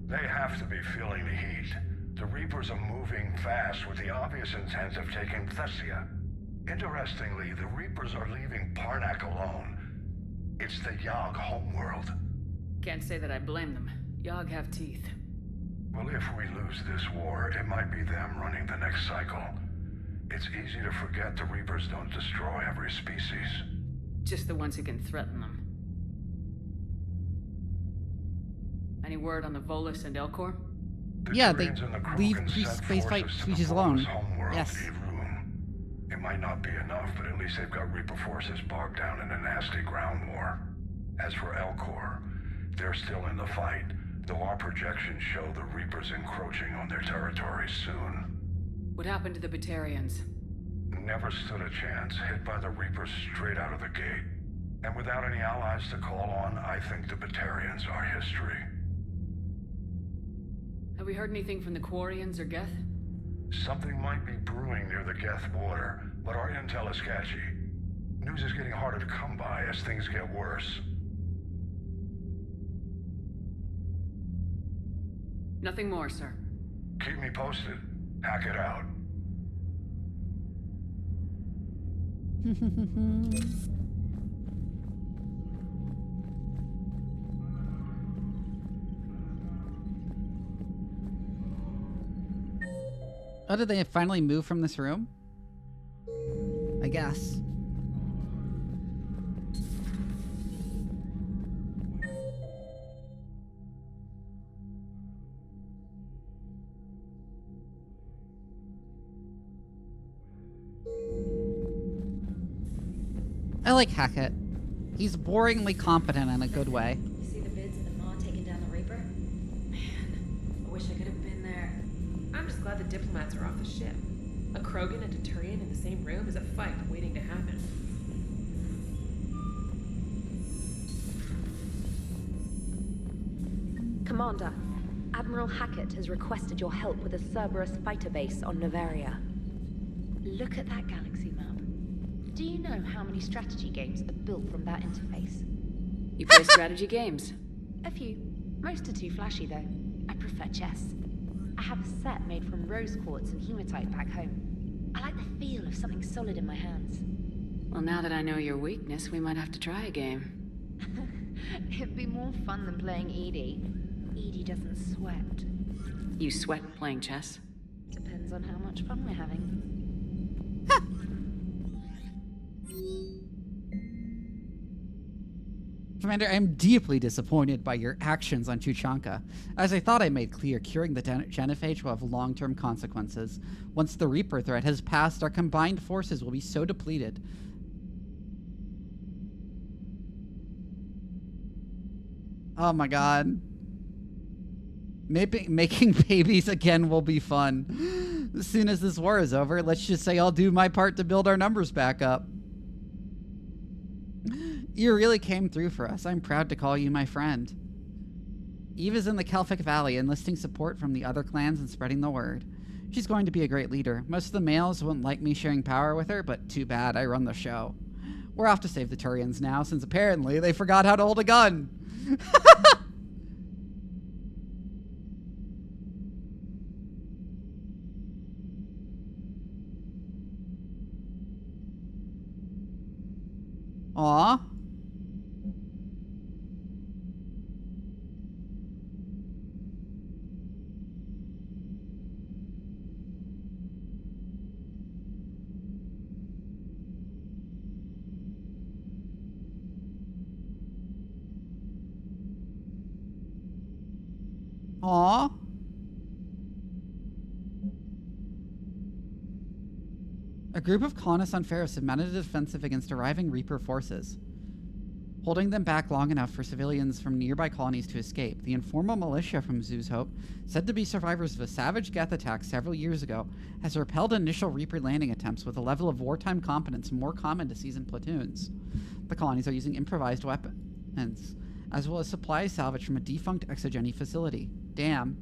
They have to be feeling the heat. The Reapers are moving fast with the obvious intent of taking Thessia. Interestingly, the Reapers are leaving Parnak alone. It's the Yogg homeworld. Can't say that I blame them. Yogg have teeth. Well, if we lose this war, it might be them running the next cycle. It's easy to forget the Reapers don't destroy every species. Just the ones who can threaten them. Any word on the Volus and Elcor? Yeah, they leave spacefight species alone. Yes. It might not be enough, but at least they've got Reaper forces bogged down in a nasty ground war. As for Elcor, they're still in the fight, though our projections show the Reapers encroaching on their territory soon. What happened to the Batarians? Never stood a chance, hit by the Reapers straight out of the gate. And without any allies to call on, I think the Batarians are history. Have we heard anything from the Quarians or Geth? Something might be brewing near the Geth border, but our intel is sketchy. News is getting harder to come by as things get worse. Nothing more, sir. Keep me posted. Hack it out. Oh, did they finally move from this room? I guess. I like Hackett. He's boringly competent in a good way. You see the vids of the Maw taking down the Reaper? Man, I wish I could have been there. I'm just glad the diplomats are off the ship. A Krogan and a Turian in the same room is a fight waiting to happen. Commander, Admiral Hackett has requested your help with a Cerberus fighter base on Novaria. Look at that galaxy map. Do you know how many strategy games are built from that interface? You play strategy games? A few. Most are too flashy, though. I prefer chess. I have a set made from rose quartz and hematite back home. I like the feel of something solid in my hands. Well, now that I know your weakness, we might have to try a game. It'd be more fun than playing Edie. Edie doesn't sweat. You sweat playing chess? Depends on how much fun we're having. Commander, I'm deeply disappointed by your actions on Tuchanka. As I thought I made clear, curing the genophage will have long-term consequences. Once the Reaper threat has passed, our combined forces will be so depleted. Oh my god. Making babies again will be fun. As soon as this war is over, let's just say I'll do my part to build our numbers back up. You really came through for us. I'm proud to call you my friend. Eva's in the Kelphic Valley, enlisting support from the other clans and spreading the word. She's going to be a great leader. Most of the males wouldn't like me sharing power with her, but too bad, I run the show. We're off to save the Turians now, since apparently they forgot how to hold a gun. Aw. Aw. A group of colonists on Pharos have mounted a defensive against arriving Reaper forces, holding them back long enough for civilians from nearby colonies to escape. The informal militia from Zoo's Hope, said to be survivors of a savage Geth attack several years ago, has repelled initial Reaper landing attempts with a level of wartime competence more common to seasoned platoons. The colonies are using improvised weapons, as well as supplies salvaged from a defunct exogeny facility. Damn.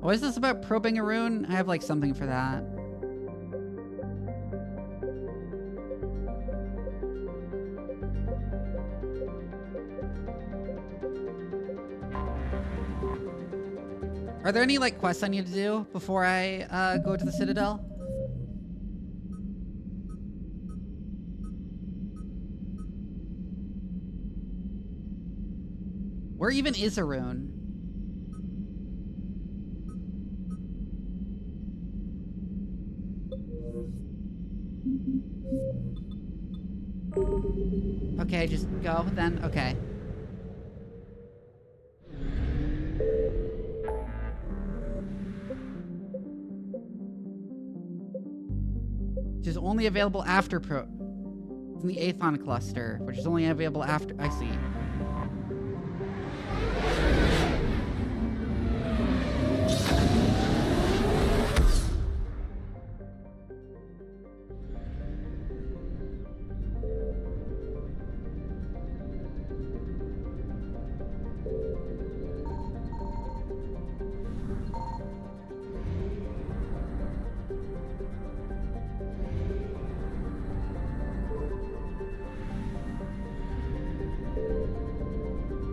What is this about probing a rune? I have like something for that. Are there any like quests I need to do before I go to the Citadel? Where even is a rune? Okay, just go then. Okay. Which is only available after It's in the Aethon cluster, which is only available after. I see.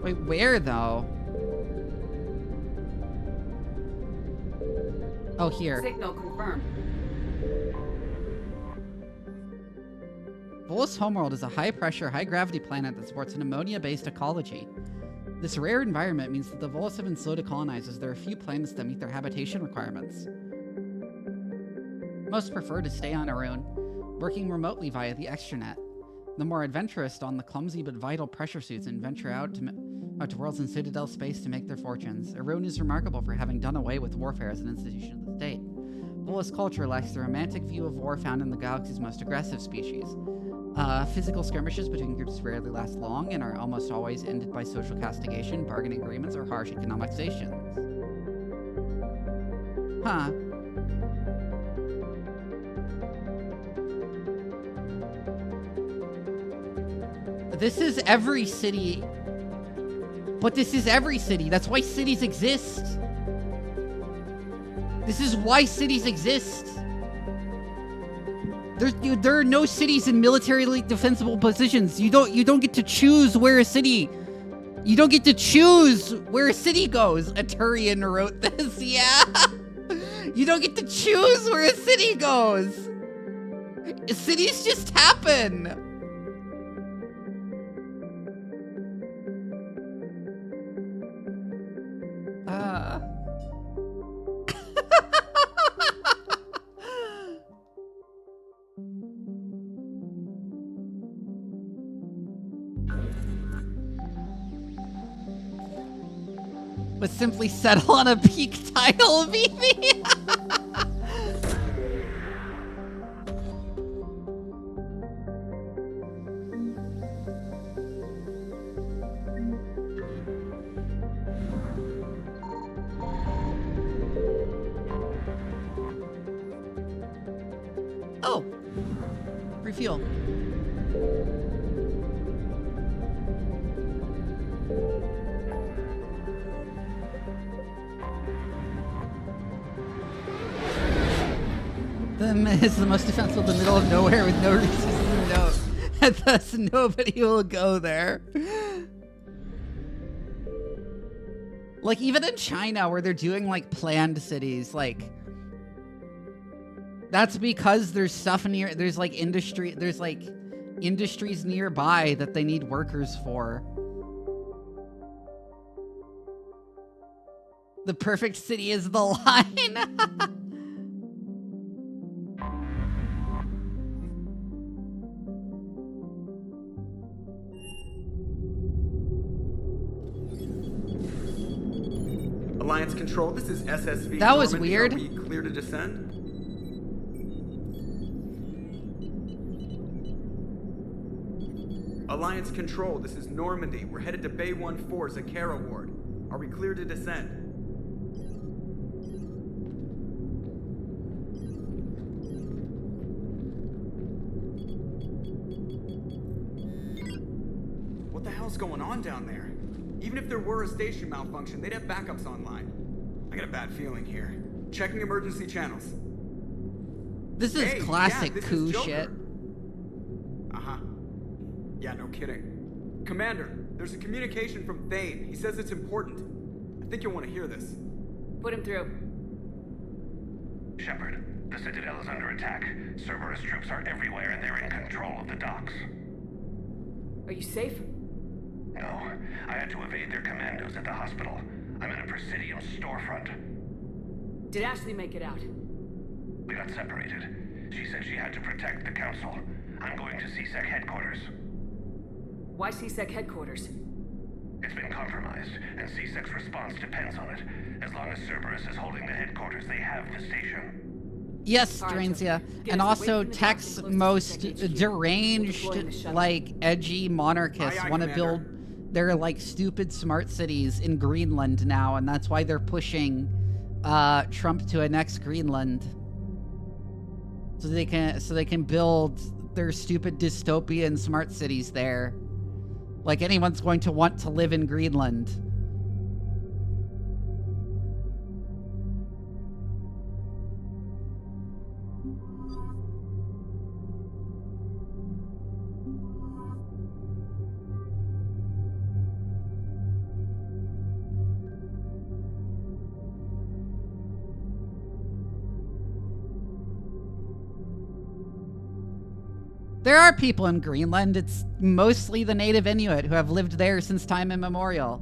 Wait, where though? Oh, here. Signal confirmed. Volus Homeworld is a high-pressure, high-gravity planet that supports an ammonia-based ecology. This rare environment means that the Volus have been slow to colonize, as there are few planets that meet their habitation requirements. Most prefer to stay on Arun, working remotely via the extranet. The more adventurous don the clumsy but vital pressure suits and venture out to worlds in Citadel space to make their fortunes. Arun is remarkable for having done away with warfare as an institution of the state. Volus culture lacks the romantic view of war found in the galaxy's most aggressive species. Physical skirmishes between groups rarely last long and are almost always ended by social castigation, bargaining agreements, or harsh economic sanctions. Huh. This is every city. But this is every city. That's why cities exist. This is why cities exist. There are no cities in militarily defensible positions. You don't get to choose where a city. You don't get to choose where a city goes. A Turian wrote this. Yeah. You don't get to choose where a city goes. Cities just happen. But simply settle on a peak tile, Vivi. Oh, refuel. It's the most defensible in the middle of nowhere with no reason to know. And thus nobody will go there. Like, even in China, where they're doing, like, planned cities, like... That's because there's stuff near... There's, like, industry... There's, like, industries nearby that they need workers for. The perfect city is the line. Alliance Control, this is SSV. That was Normandy. weird. Are we clear to descend? Alliance Control, this is Normandy. We're headed to Bay 1-4, Zakara Ward. Are we clear to descend? What the hell's going on down there? Even if there were a station malfunction, they'd have backups online. I got a bad feeling here. Checking emergency channels. This is classic this coup is Joker. shit. Uh-huh. Yeah, no kidding. Commander, there's a communication from Thane. He says it's important. I think you'll want to hear this. Put him through. Shepard, the Citadel is under attack. Cerberus troops are everywhere and they're in control of the docks. Are you safe? No, I had to evade their commandos at the hospital. I'm in a Presidium storefront. Did Ashley make it out? We got separated. She said she had to protect the Council. I'm going to CSEC headquarters. Why CSEC headquarters? It's been compromised, and CSEC's response depends on it. As long as Cerberus is holding the headquarters, they have the station. Yes, Draincia. And also, Tech's most deranged, like, edgy monarchists want to build their, like, stupid smart cities in Greenland now, and that's why they're pushing Trump to annex Greenland. So they can build their stupid dystopian smart cities there. Like anyone's going to want to live in Greenland. There are people in Greenland. It's mostly the native Inuit who have lived there since time immemorial.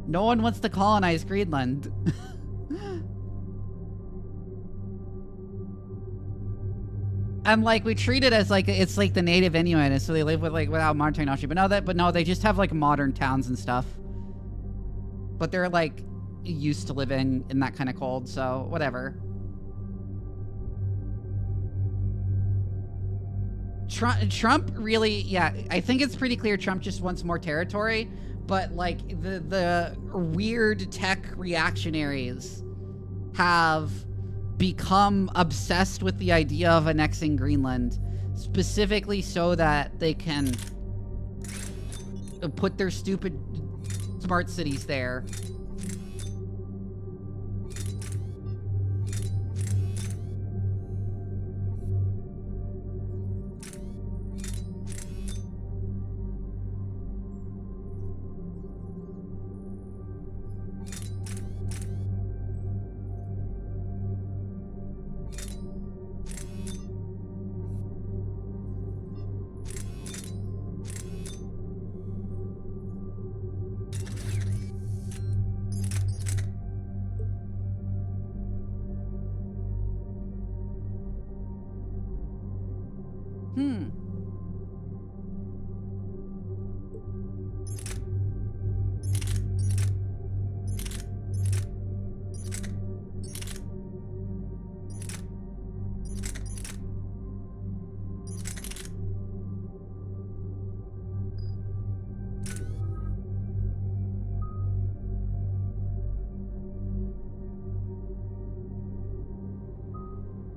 No one wants to colonize Greenland. And like we treat it as like it's like the native Inuit, and so they live with like without modern technology. But no, they just have like modern towns and stuff. But they're like used to living in that kind of cold, so whatever. Trump really, yeah, I think it's pretty clear Trump just wants more territory, but like the weird tech reactionaries have become obsessed with the idea of annexing Greenland, specifically so that they can put their stupid smart cities there.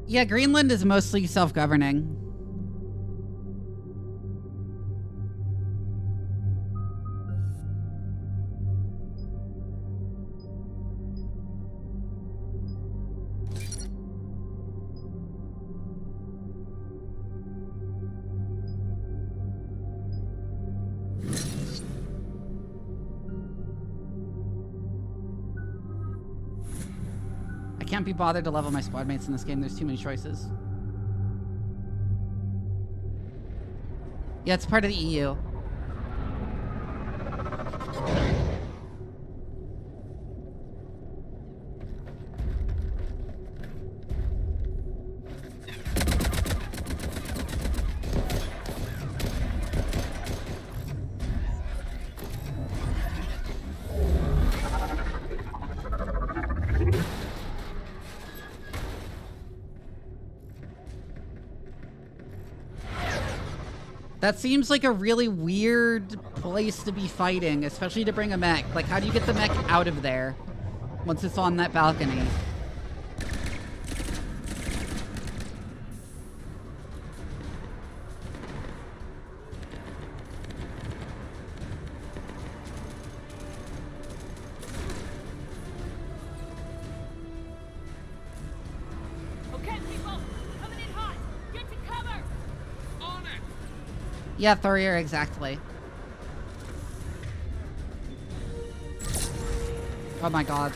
Yeah, Greenland is mostly self-governing. I can't be bothered to level my squad mates in this game. There's too many choices. Yeah, it's part of the EU. That seems like a really weird place to be fighting, especially to bring a mech. Like, how do you get the mech out of there once it's on that balcony? Yeah, Thorir, exactly. Oh my god.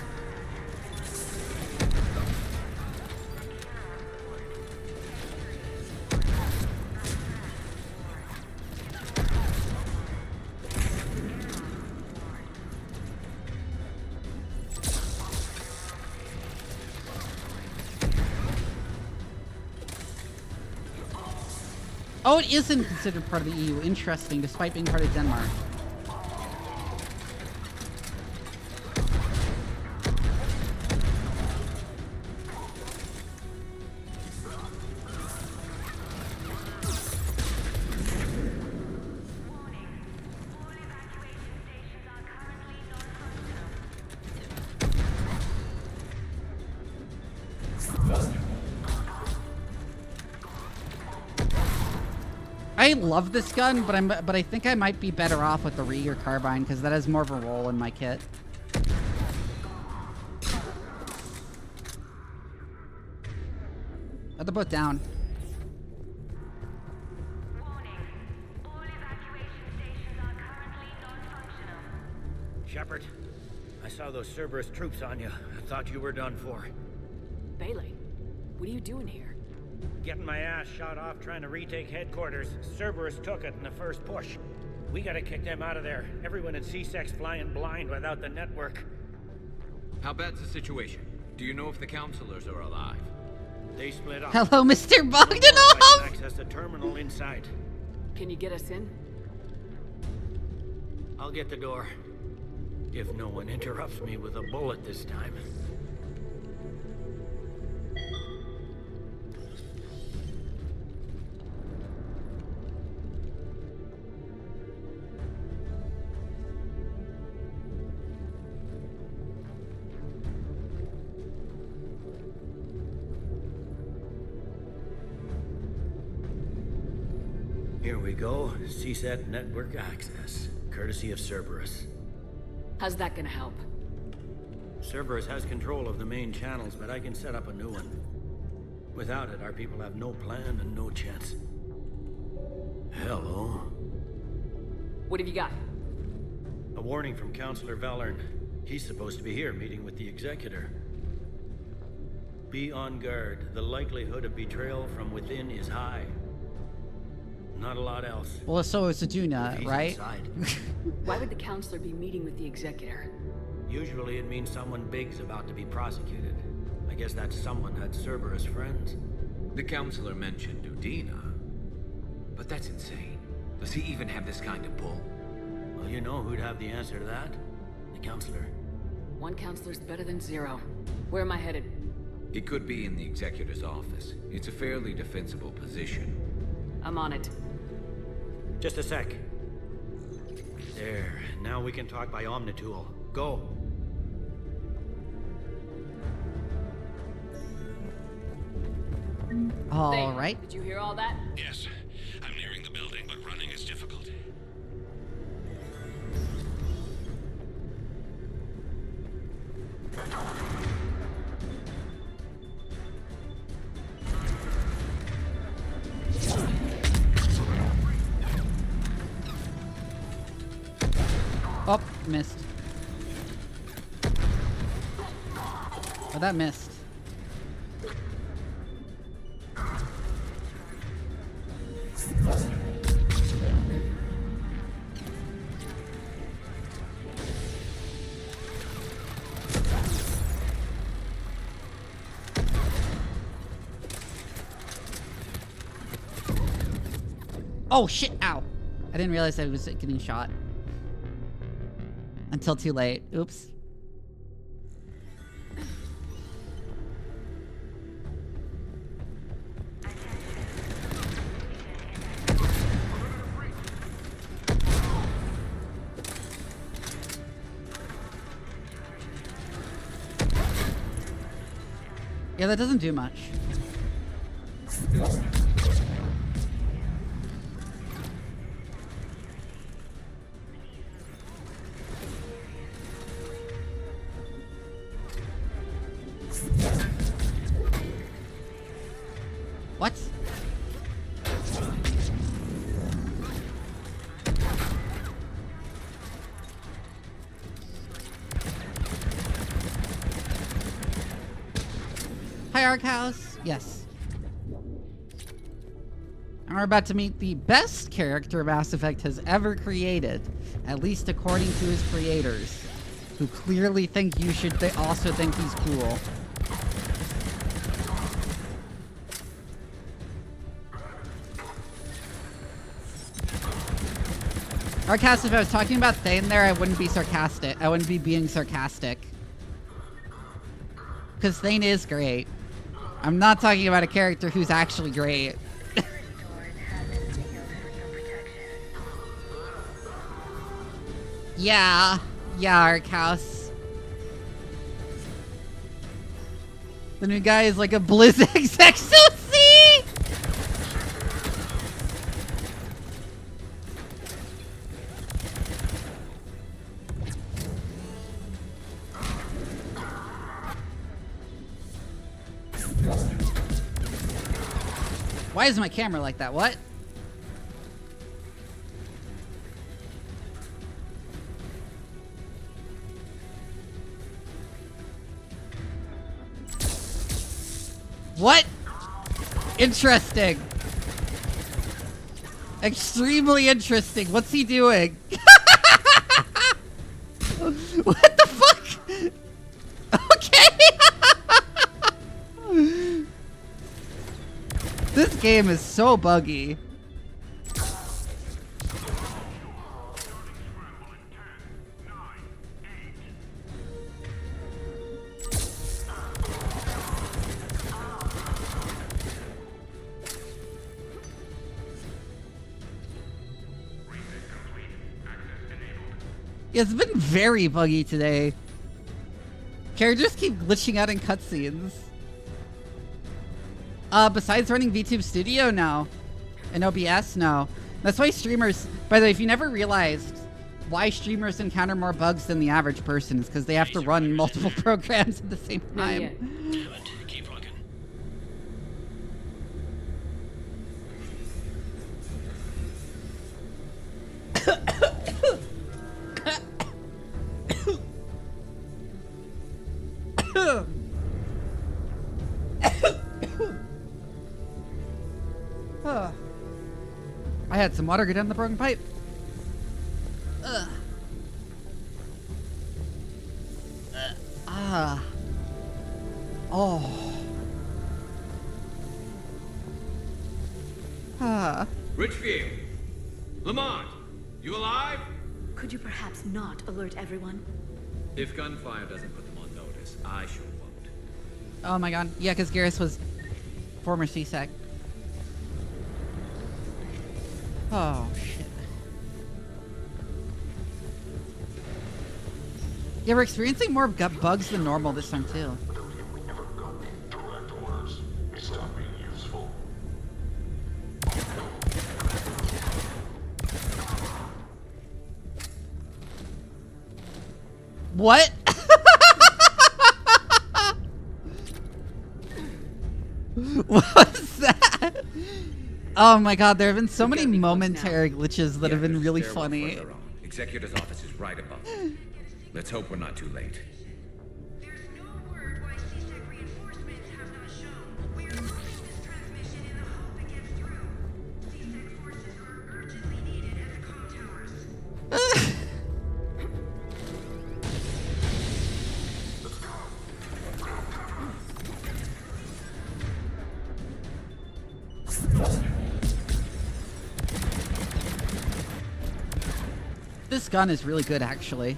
Oh, it isn't considered part of the EU. Interesting, despite being part of Denmark. I love this gun, but I think I might be better off with the Rieger carbine because that has more of a role in my kit. Oh, they're both down. Shepard, I saw those Cerberus troops on you. I thought you were done for. Bailey, what are you doing here? Getting my ass shot off trying to retake headquarters. Cerberus took it in the first push. We gotta kick them out of there. Everyone at C-Sec's flying blind without the network. How bad's the situation? Do you know if the counselors are alive? They split up. Hello, Mr. No more if I Bogdanov! can access the terminal inside. Can you get us in? I'll get the door. If no one interrupts me with a bullet this time. Here we go. CSAT network access, courtesy of Cerberus. How's that gonna help? Cerberus has control of the main channels, but I can set up a new one. Without it, our people have no plan and no chance. Hello. What have you got? A warning from Counselor Valern. He's supposed to be here meeting with the Executor. Be on guard. The likelihood of betrayal from within is high. Not a lot else. Well, so is Aduna, right? Why would the counselor be meeting with the Executor? Usually it means someone big's about to be prosecuted. I guess that someone had Cerberus friends. The counselor mentioned Udina. But that's insane. Does he even have this kind of pull? Well, you know who'd have the answer to that? The counselor. One counselor's better than zero. Where am I headed? It could be in the Executor's office. It's a fairly defensible position. I'm on it. Just a sec. There. Now we can talk by Omnitool. Go. All right. Did you hear all that? Yes. I'm nearing the building, but running is difficult. Oh, missed. Oh, that missed. Oh shit, ow. I didn't realize I was getting shot. Until too late. Oops. Yeah, that doesn't do much. What? Hi, Arc House. Yes. And we're about to meet the best character Mass Effect has ever created, at least according to his creators, who clearly think you should also think he's cool. Arc House, if I was talking about Thane there, I wouldn't be sarcastic. I wouldn't be being sarcastic. Because Thane is great. I'm not talking about a character who's actually great. Yeah, Arc House. The new guy is like a Blizzard XOC! Why is my camera like that? What? What? Interesting. Extremely interesting. What's he doing? What the fuck? Okay. This game is so buggy. It's been very buggy today. Characters keep glitching out in cutscenes. Besides running VTube Studio, no. And OBS, no. That's why streamers, by the way, if you never realized why streamers encounter more bugs than the average person, is because they have to run multiple programs at the same time. Damn it. Keep looking. I had some water go down the broken pipe. Ugh. Oh. Richfield! Lamont! You alive? Could you perhaps not alert everyone? If gunfire doesn't put them on notice, I sure won't. Oh my god. Yeah, because Garrus was former CSEC. Oh, shit. Yeah, we're experiencing more bugs than normal this time, too. What? What was that? Oh my god, there have been so many momentary glitches that have been really funny. Executor's office is right above. Let's hope we're not too late. This gun is really good, actually.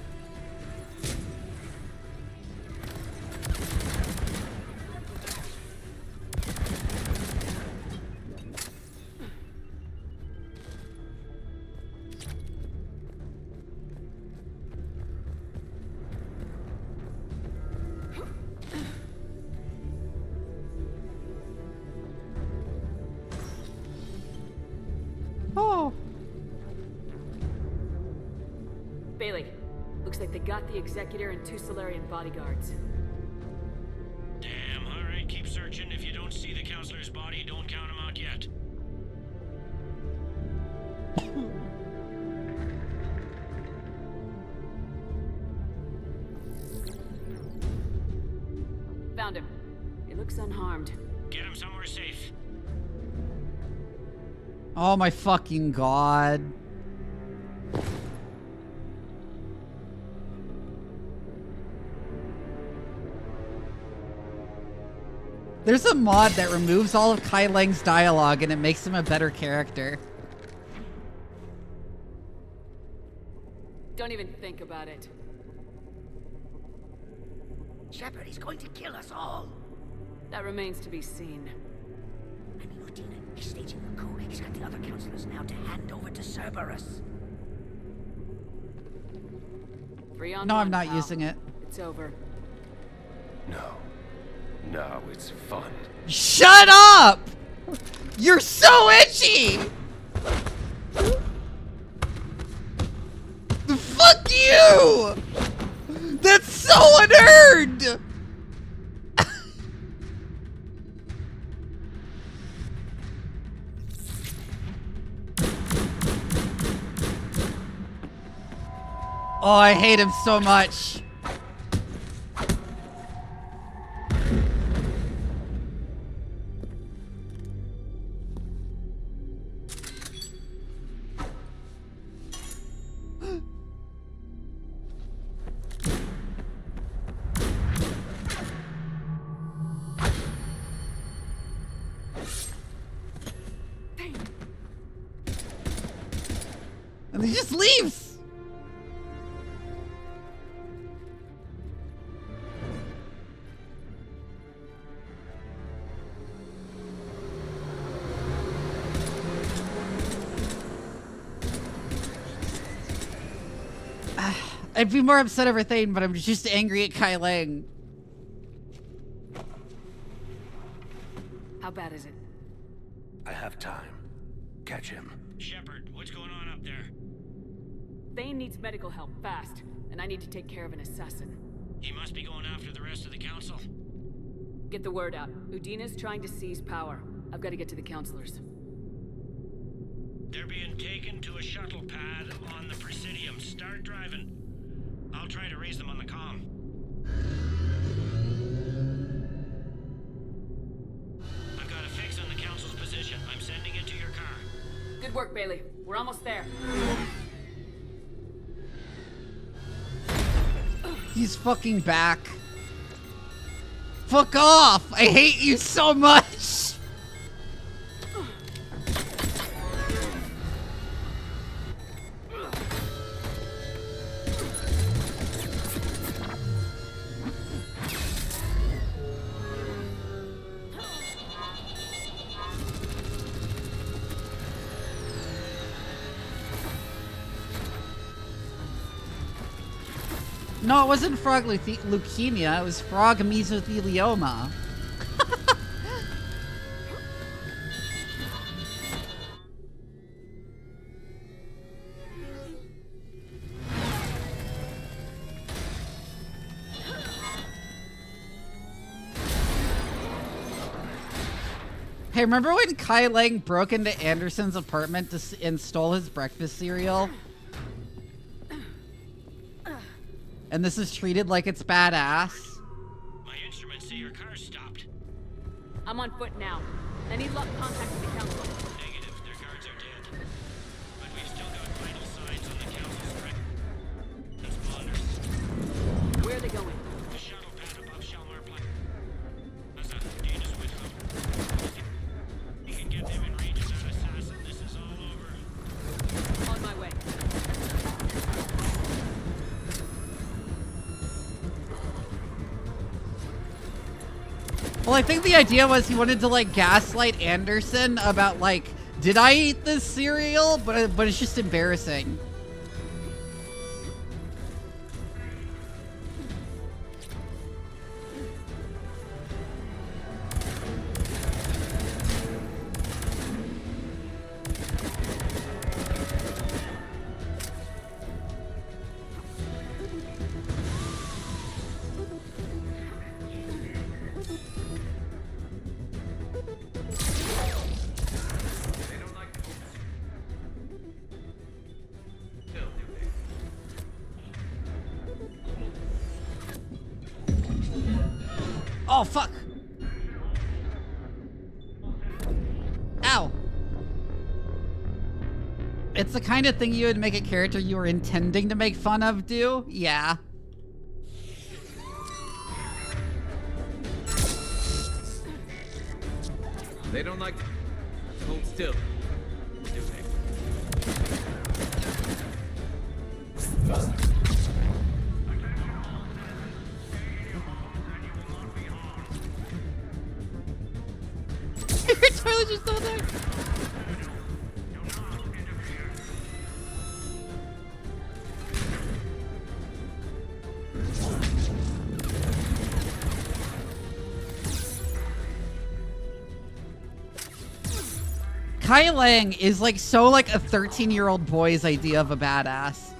got the Executor and 2 Solarian bodyguards. Damn, alright, keep searching. If you don't see the counselor's body, don't count him out yet. Found him. He looks unharmed. Get him somewhere safe. Oh my fucking god. There's a mod that removes all of Kai Lang's dialogue and it makes him a better character. Don't even think about it. Shepard, he's going to kill us all. That remains to be seen. I mean, Udina, he's staging a coup. He's got the other counselors now to hand over to Cerberus. 3 on No, 1, I'm not pal. using it. It's over. No. No, it's fun. Shut up! You're so itchy! Fuck you! That's so unearned! Oh, I hate him so much. And he just leaves. I'd be more upset over Thane, but I'm just angry at Kai Lang. How bad is it? I have time. Catch him. Shepard, what's going on up there? Thane needs medical help, fast. And I need to take care of an assassin. He must be going after the rest of the council. Get the word out. Udina's trying to seize power. I've got to get to the counselors. They're being taken to a shuttle pad on the Presidium. Start driving. I'll try to raise them on the comm. I've got a fix on the council's position. I'm sending it to your car. Good work, Bailey. We're almost there. He's fucking back. Fuck off! I hate you so much! No, it wasn't frog leukemia, it was frog mesothelioma. Hey, remember when Kai Lang broke into Anderson's apartment and stole his breakfast cereal? And this is treated like it's badass? My instruments say your car's stopped. I'm on foot now. I need lock contact with the council. Negative, their guards are dead. But we've still got vital signs on the council's responders. Where are they going? The shuttle pad above Shalmar Plaza. Dana's with them. You can get them in range of that assassin. This is all over. On my way. Well, I think the idea was he wanted to, like, gaslight Anderson about, like, did I eat this cereal? But it's just embarrassing. Oh, fuck! Ow! It's the kind of thing you would make a character you were intending to make fun of do? Yeah. They don't like to hold still. Do they? Your toilet just still there. Kai Lang is like so like a 13-year-old boy's idea of a badass.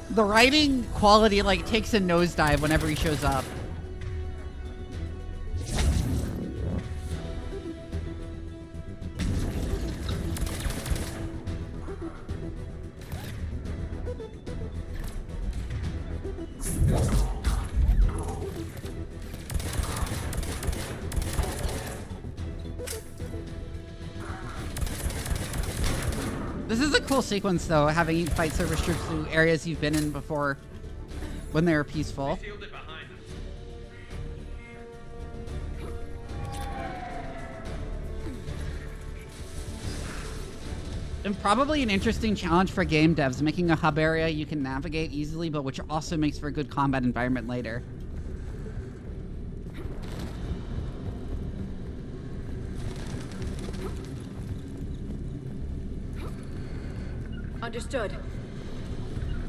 The writing quality like takes a nosedive whenever he shows up. This is a cool sequence, though, having you fight service troops through areas you've been in before when they were peaceful. And probably an interesting challenge for game devs, making a hub area you can navigate easily, but which also makes for a good combat environment later. Understood.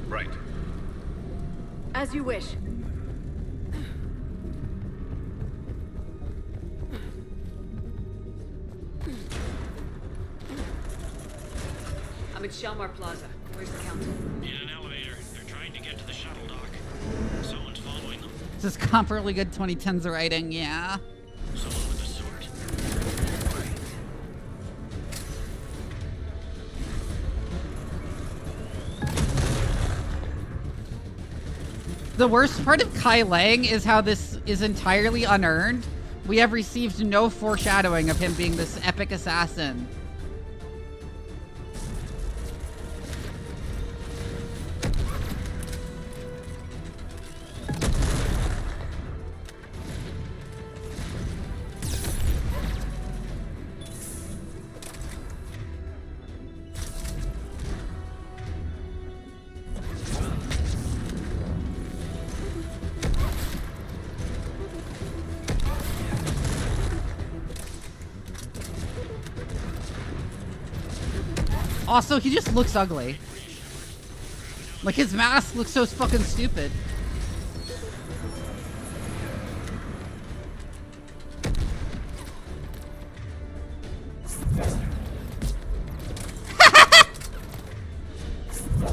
Right. As you wish. I'm at Shelmar Plaza. Where's the council? In an elevator. They're trying to get to the shuttle dock. Someone's following them. This is comparably good 2010s writing, yeah. Someone with a sword. The worst part of Kai Lang is how this is entirely unearned. We have received no foreshadowing of him being this epic assassin. Also, he just looks ugly. Like, his mask looks so fucking stupid.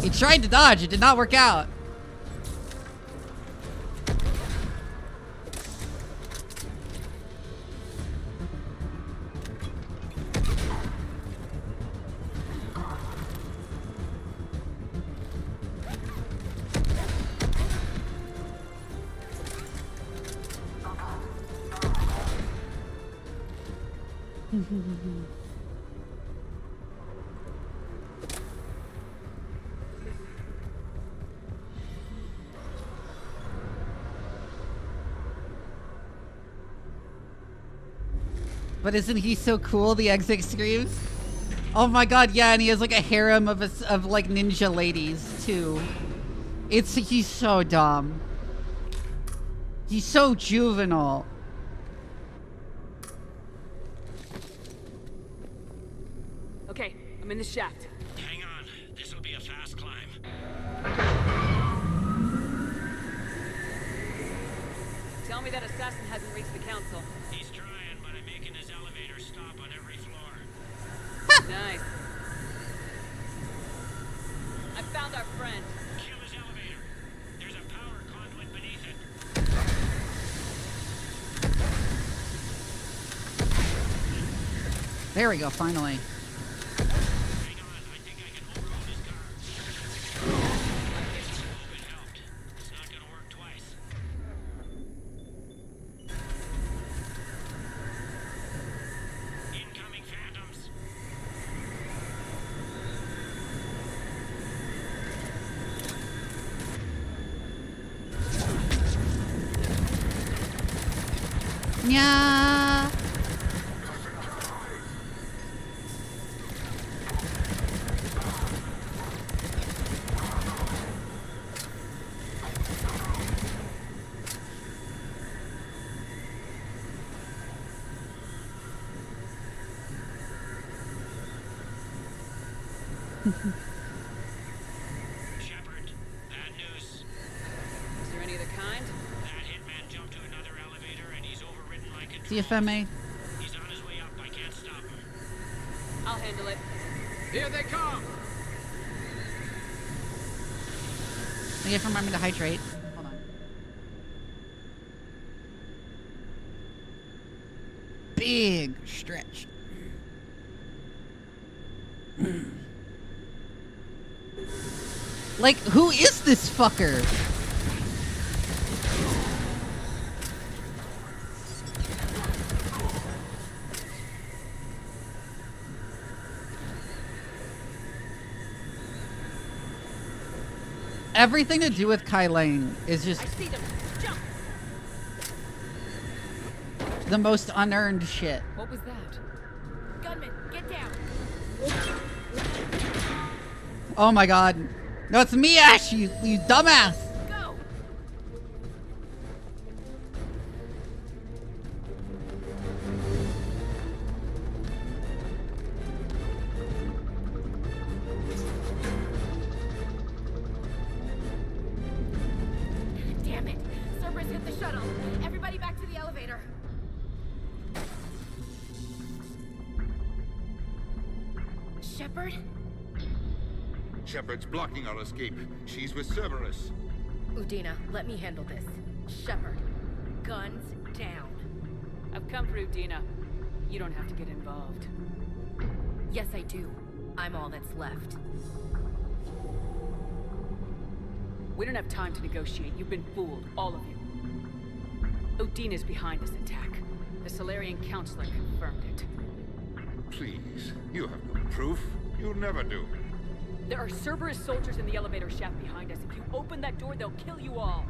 He tried to dodge, it did not work out. But isn't he so cool, the exit screams? Oh my god, yeah, and he has like a harem of like ninja ladies too. He's so dumb. He's so juvenile. Okay, I'm in the shaft. Hang on. This'll be a fast climb. Tell me that assassin hasn't reached the council. He's trying, but I'm making his elevator stop on every floor. Nice. I found our friend. Kill his elevator. There's a power conduit beneath it. There we go, finally. Hang on, I think I can overhaul this car. It helped. It's not gonna work twice. Yeah. Shepard, bad news. Is there any other kind? That hitman jumped to another elevator and he's overridden my controls. CFMA. He's on his way up. I can't stop him. I'll handle it. Here they come! I have to remind me to hydrate. Hold on. Big stretch. Like, who is this fucker? Everything to do with Kai Lane is just the most unearned shit. What was that? Gunman, get down. Oh my god. No, it's me, Ash, you dumbass. Go. Damn it! Cerberus hit the shuttle. Everybody back to the elevator. Shepard? Shepard's blocking our escape. She's with Cerberus. Udina, let me handle this. Shepard, guns down. I've come for Udina. You don't have to get involved. Yes, I do. I'm all that's left. We don't have time to negotiate. You've been fooled, all of you. Udina's behind this attack. The Solarian Counselor confirmed it. Please, you have no proof. You never do. There are Cerberus soldiers in the elevator shaft behind us. If you open that door, they'll kill you all.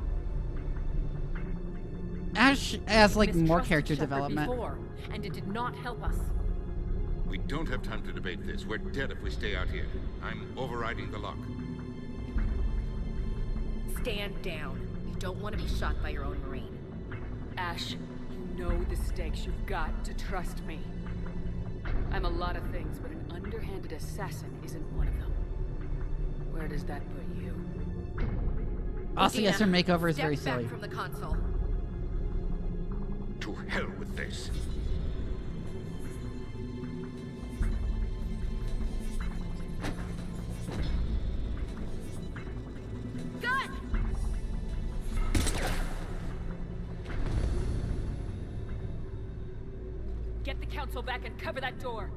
Ash has like more Mistrusted character Shepard development. Before, and it did not help us. We don't have time to debate this. We're dead if we stay out here. I'm overriding the lock. Stand down. You don't want to be shot by your own Marine. Ash, you know the stakes. You've got to trust me. I'm a lot of things, but an underhanded assassin isn't one of them. Where does that put you? Also, yes, her makeover is Step very back silly. from the console. To hell with this. Gun! Get the council back and cover that door.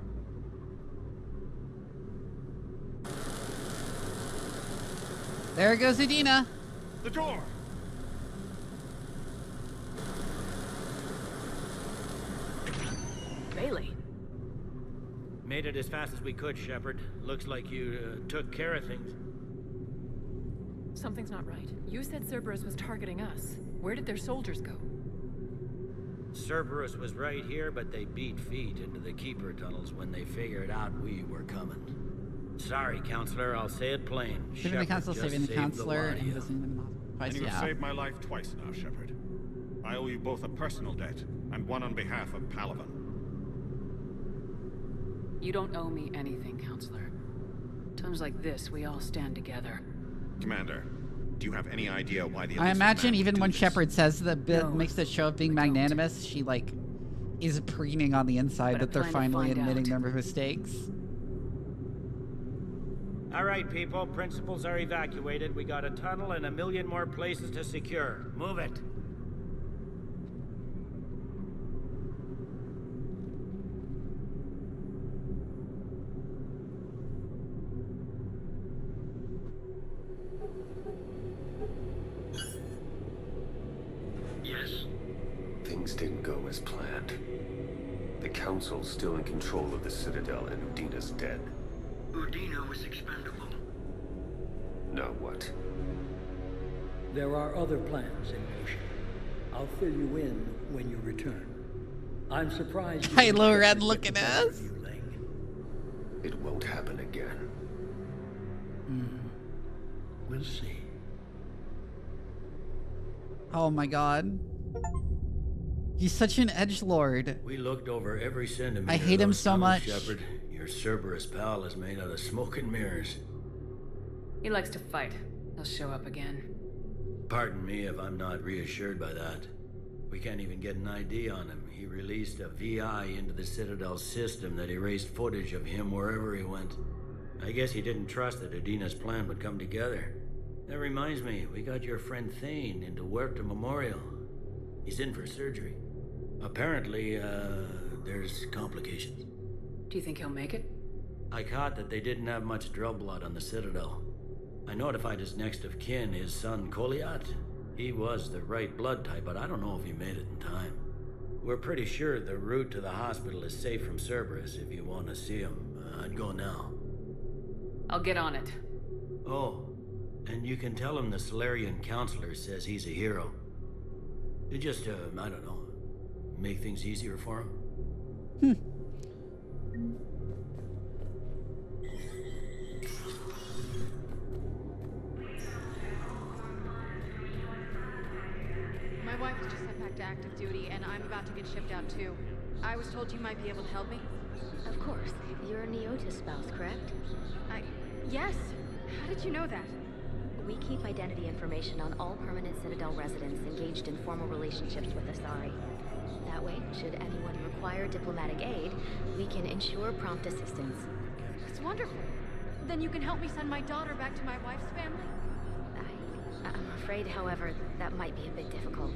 There goes Udina. The door! Bailey. Made it as fast as we could, Shepard. Looks like you took care of things. Something's not right. You said Cerberus was targeting us. Where did their soldiers go? Cerberus was right here, but they beat feet into the Keeper tunnels when they figured out we were coming. Sorry, Counselor, I'll say it plain. Saving the council, saving the counselor, and visiting them twice. And you've Yeah. saved my life twice now, Shepard. I owe you both a personal debt, and one on behalf of Palaven. You don't owe me anything, Counselor. Times like this, we all stand together. Commander, do you have any idea why the I Illusive imagine Man even would when do this? Shepard says that makes the show of being magnanimous, she like is preening on the inside But I that they're plan to finally find admitting out. their mistakes. All right, people. Principals are evacuated. We got a tunnel and 1 million more places to secure. Move it. Yes? Things didn't go as planned. The Council's still in control of the Citadel and Udina's dead. Udina was expendable. Now what? There are other plans in motion. I'll fill you in when you return. I'm surprised. Kylo Ren looking ass. It won't happen again. We'll see. Oh my god. He's such an edgelord. We looked over every centimeter. I hate him so much. Shepard, your Cerberus pal is made out of smoke and mirrors. He likes to fight. He'll show up again. Pardon me if I'm not reassured by that. We can't even get an ID on him. He released a VI into the Citadel system that erased footage of him wherever he went. I guess he didn't trust that Adina's plan would come together. That reminds me, we got your friend Thane into Huerta Memorial. He's in for surgery. Apparently, there's complications. Do you think he'll make it? I caught that they didn't have much drill blood on the Citadel. I notified his next of kin, his son Koliat. He was the right blood type, but I don't know if he made it in time. We're pretty sure the route to the hospital is safe from Cerberus. If you want to see him, I'd go now. I'll get on it. Oh, and you can tell him the Solarian counselor says he's a hero. It just, I don't know, make things easier for him. My wife was just sent back to active duty, and I'm about to get shipped out too. I was told you might be able to help me. Of course. You're a Neotis spouse, correct? Yes. How did you know that? We keep identity information on all permanent Citadel residents engaged in formal relationships with Asari. That way, should anyone require diplomatic aid, we can ensure prompt assistance. That's wonderful. Then you can help me send my daughter back to my wife's family? I'm afraid, however, that might be a bit difficult.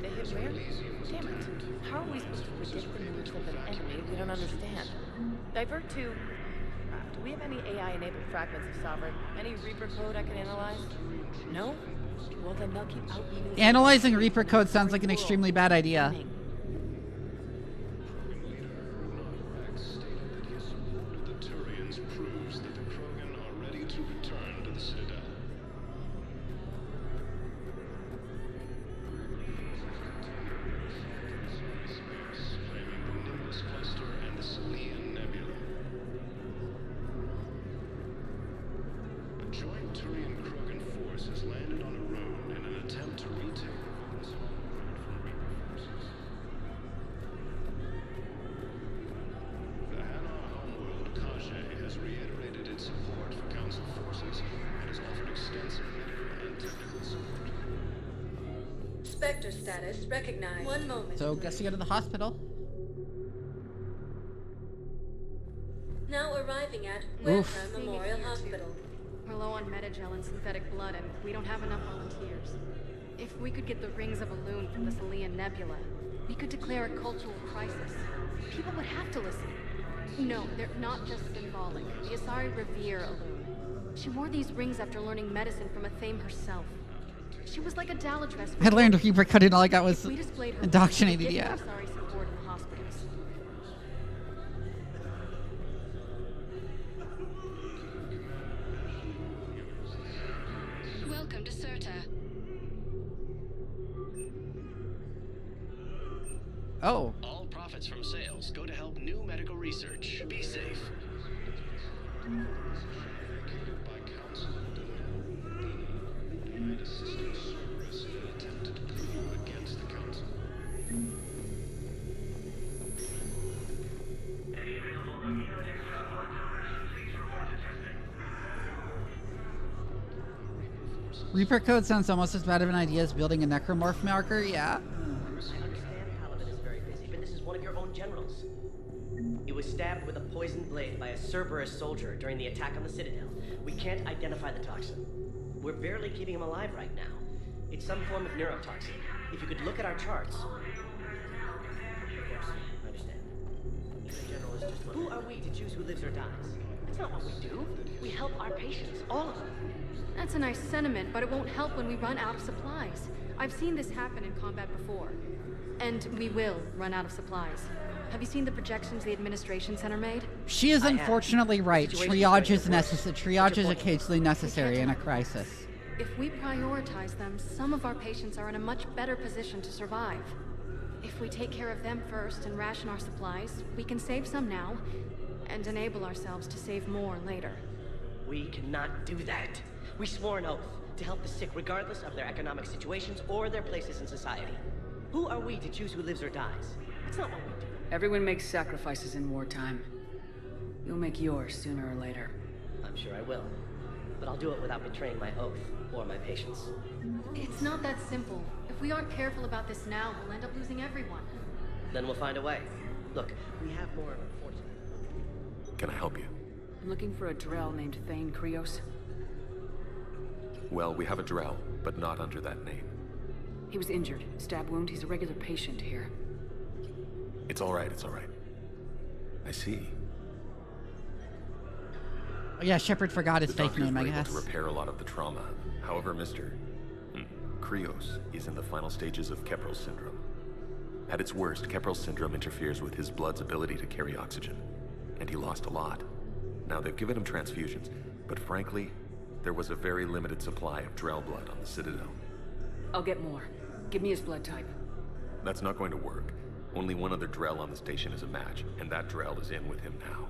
They hit where? Damn it. How are we supposed to predict the moves of an enemy we don't understand? Divert to... do we have any AI-enabled fragments of Sovereign? Any Reaper code I can analyze? No? Well, then they'll keep outbeating... Analyzing Reaper code sounds like an extremely bad idea. Spectre status recognized. One moment. So, guess you go to the hospital. Now arriving at Huerta Memorial Hospital. We're low on Metagel and synthetic blood, and we don't have enough volunteers. If we could get the rings of Elune from the Salian Nebula, we could declare a cultural crisis. People would have to listen. No, they're not just symbolic. The Asari revere Elune. She wore these rings after learning medicine from a Thame herself. She was like a Daladress. I learned Reaper code and all I got was We displayed her indoctrinated, get yeah. Asari support in the hospitals. Welcome to Serta. Oh. All profits from sales go to help new medical research. Be safe. Reaper code sounds almost as bad of an idea as building a necromorph marker, yeah. I understand Paladin is very busy, but this is one of your own generals. He was stabbed with a poisoned blade by a Cerberus soldier during the attack on the Citadel. We can't identify the toxin. We're barely keeping him alive right now. It's some form of neurotoxin. If you could look at our charts... Of course, I understand. The general is just... Who are we to choose who lives or dies? That's not what we do. We help our patients, all of them. That's a nice sentiment, but it won't help when we run out of supplies. I've seen this happen in combat before. And we will run out of supplies. Have you seen the projections the administration center made? She is unfortunately right. Triage is Triage occasionally necessary in a crisis. If we prioritize them, some of our patients are in a much better position to survive. If we take care of them first and ration our supplies, we can save some now, and enable ourselves to save more later. We cannot do that. We swore an oath to help the sick regardless of their economic situations or their places in society. Who are we to choose who lives or dies? That's not what we do. Everyone makes sacrifices in wartime. You'll make yours sooner or later. I'm sure I will. But I'll do it without betraying my oath or my patients. It's not that simple. If we aren't careful about this now, we'll end up losing everyone. Then we'll find a way. Look, we have more of a fortune. Can I help you? I'm looking for a Drell named Thane Krios. Well, we have a Drell, but not under that name. He was injured. Stab wound. He's a regular patient here. It's all right, it's all right. I see. Oh, yeah, Shepard forgot his The fake name, I doctors were able guess. to repair a lot of the trauma. However, Mr. Krios is in the final stages of Keprel's syndrome. At its worst, Keprel's syndrome interferes with his blood's ability to carry oxygen, and he lost a lot. Now, they've given him transfusions, but frankly, there was a very limited supply of Drell blood on the Citadel. I'll get more. Give me his blood type. That's not going to work. Only one other Drell on the station is a match, and that Drell is in with him now.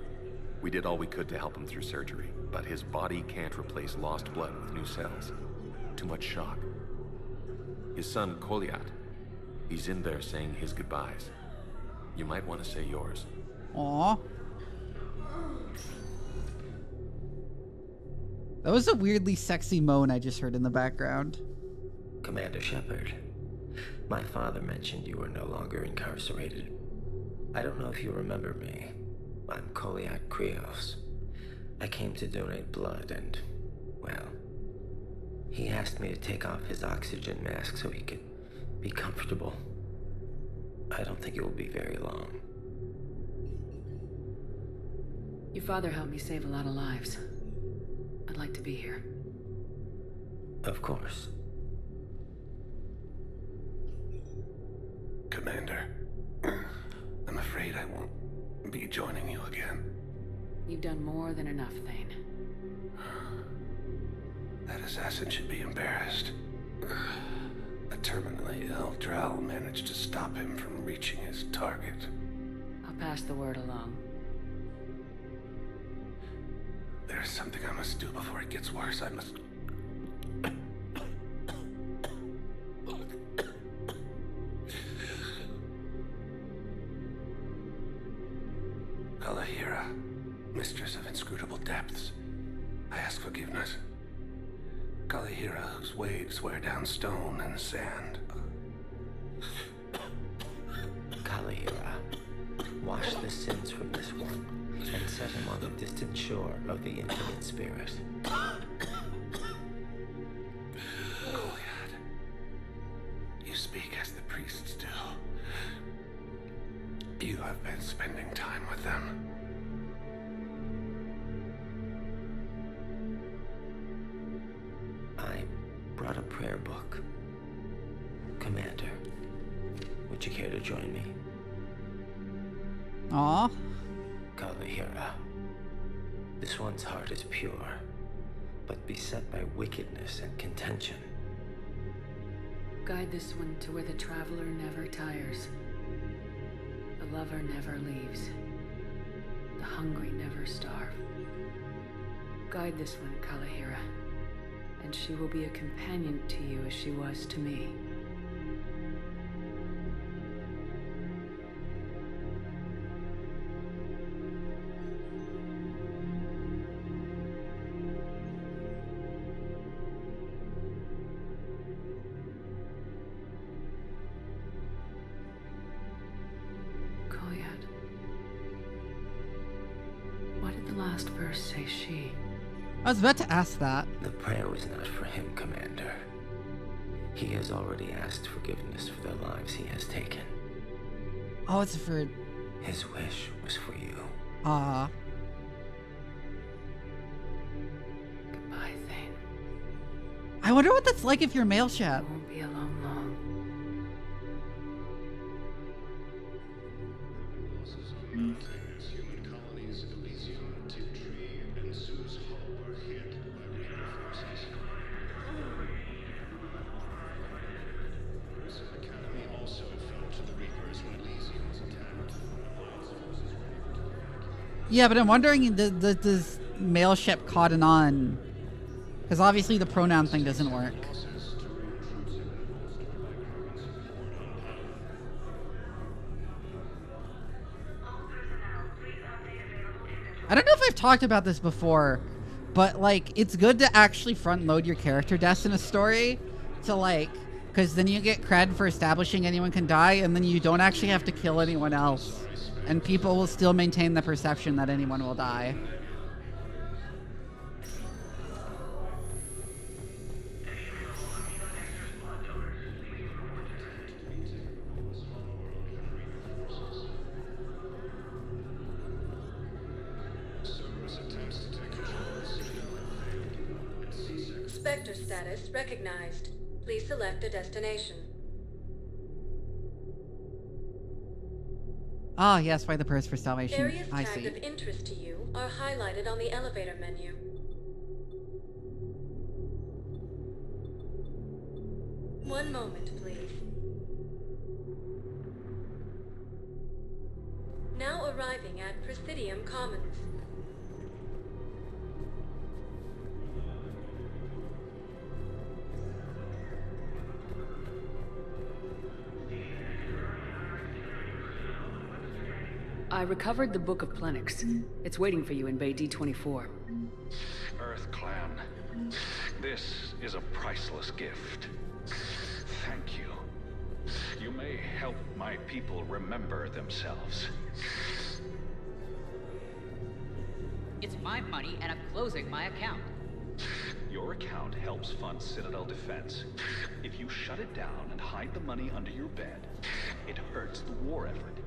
We did all we could to help him through surgery, but his body can't replace lost blood with new cells. Too much shock. His son, Koliat, he's in there saying his goodbyes. You might want to say yours. Aww. That was a weirdly sexy moan I just heard in the background. Commander Shepard, my father mentioned you were no longer incarcerated. I don't know if you remember me. I'm Koliat Krios. I came to donate blood and, well, he asked me to take off his oxygen mask so he could be comfortable. I don't think it will be very long. Your father helped me save a lot of lives. I'd like to be here. Of course. Commander, I'm afraid I won't be joining you again. You've done more than enough, Thane. That assassin should be embarrassed. A terminally ill Drell managed to stop him from reaching his target. I'll pass the word along. There's something I must do before it gets worse. I must... Kalahira, mistress of inscrutable depths, I ask forgiveness. Kalahira, whose waves wear down stone and sand. Kalahira, wash the sins from this one and set him on the distant shore of the infinite spirit. Goliath, you speak as the priests do. You have been spending time with them. I brought a prayer book. Commander, would you care to join me? Aww. Kalahira, this one's heart is pure, but beset by wickedness and contention. Guide this one to where the traveler never tires. The lover never leaves. The hungry never starve. Guide this one, Kalahira, and she will be a companion to you as she was to me. Last verse say she. I was about to ask that. The prayer was not for him, Commander. He has already asked forgiveness for the lives he has taken. Oh, it's for... His wish was for you. Ah. Goodbye, Thane. I wonder what that's like if you're male Shep. You won't be alone long. Yeah, but I'm wondering, does male ship cotton on? Because obviously the pronoun thing doesn't work. I don't know if I've talked about this before, but like it's good to actually front load your character deaths in a story to like, because then you get cred for establishing anyone can die, and then you don't actually have to kill anyone else, and people will still maintain the perception that anyone will die. Spectre status recognized. Please select a destination. Ah, yes, by the purse for salvation. Areas I tagged see. of interest to you are highlighted on the elevator menu. One moment, please. Now arriving at Presidium Commons. I recovered the Book of Plenix. It's waiting for you in Bay D24. Earth Clan, this is a priceless gift. Thank you. You may help my people remember themselves. It's my money and I'm closing my account. Your account helps fund Citadel defense. If you shut it down and hide the money under your bed, it hurts the war effort.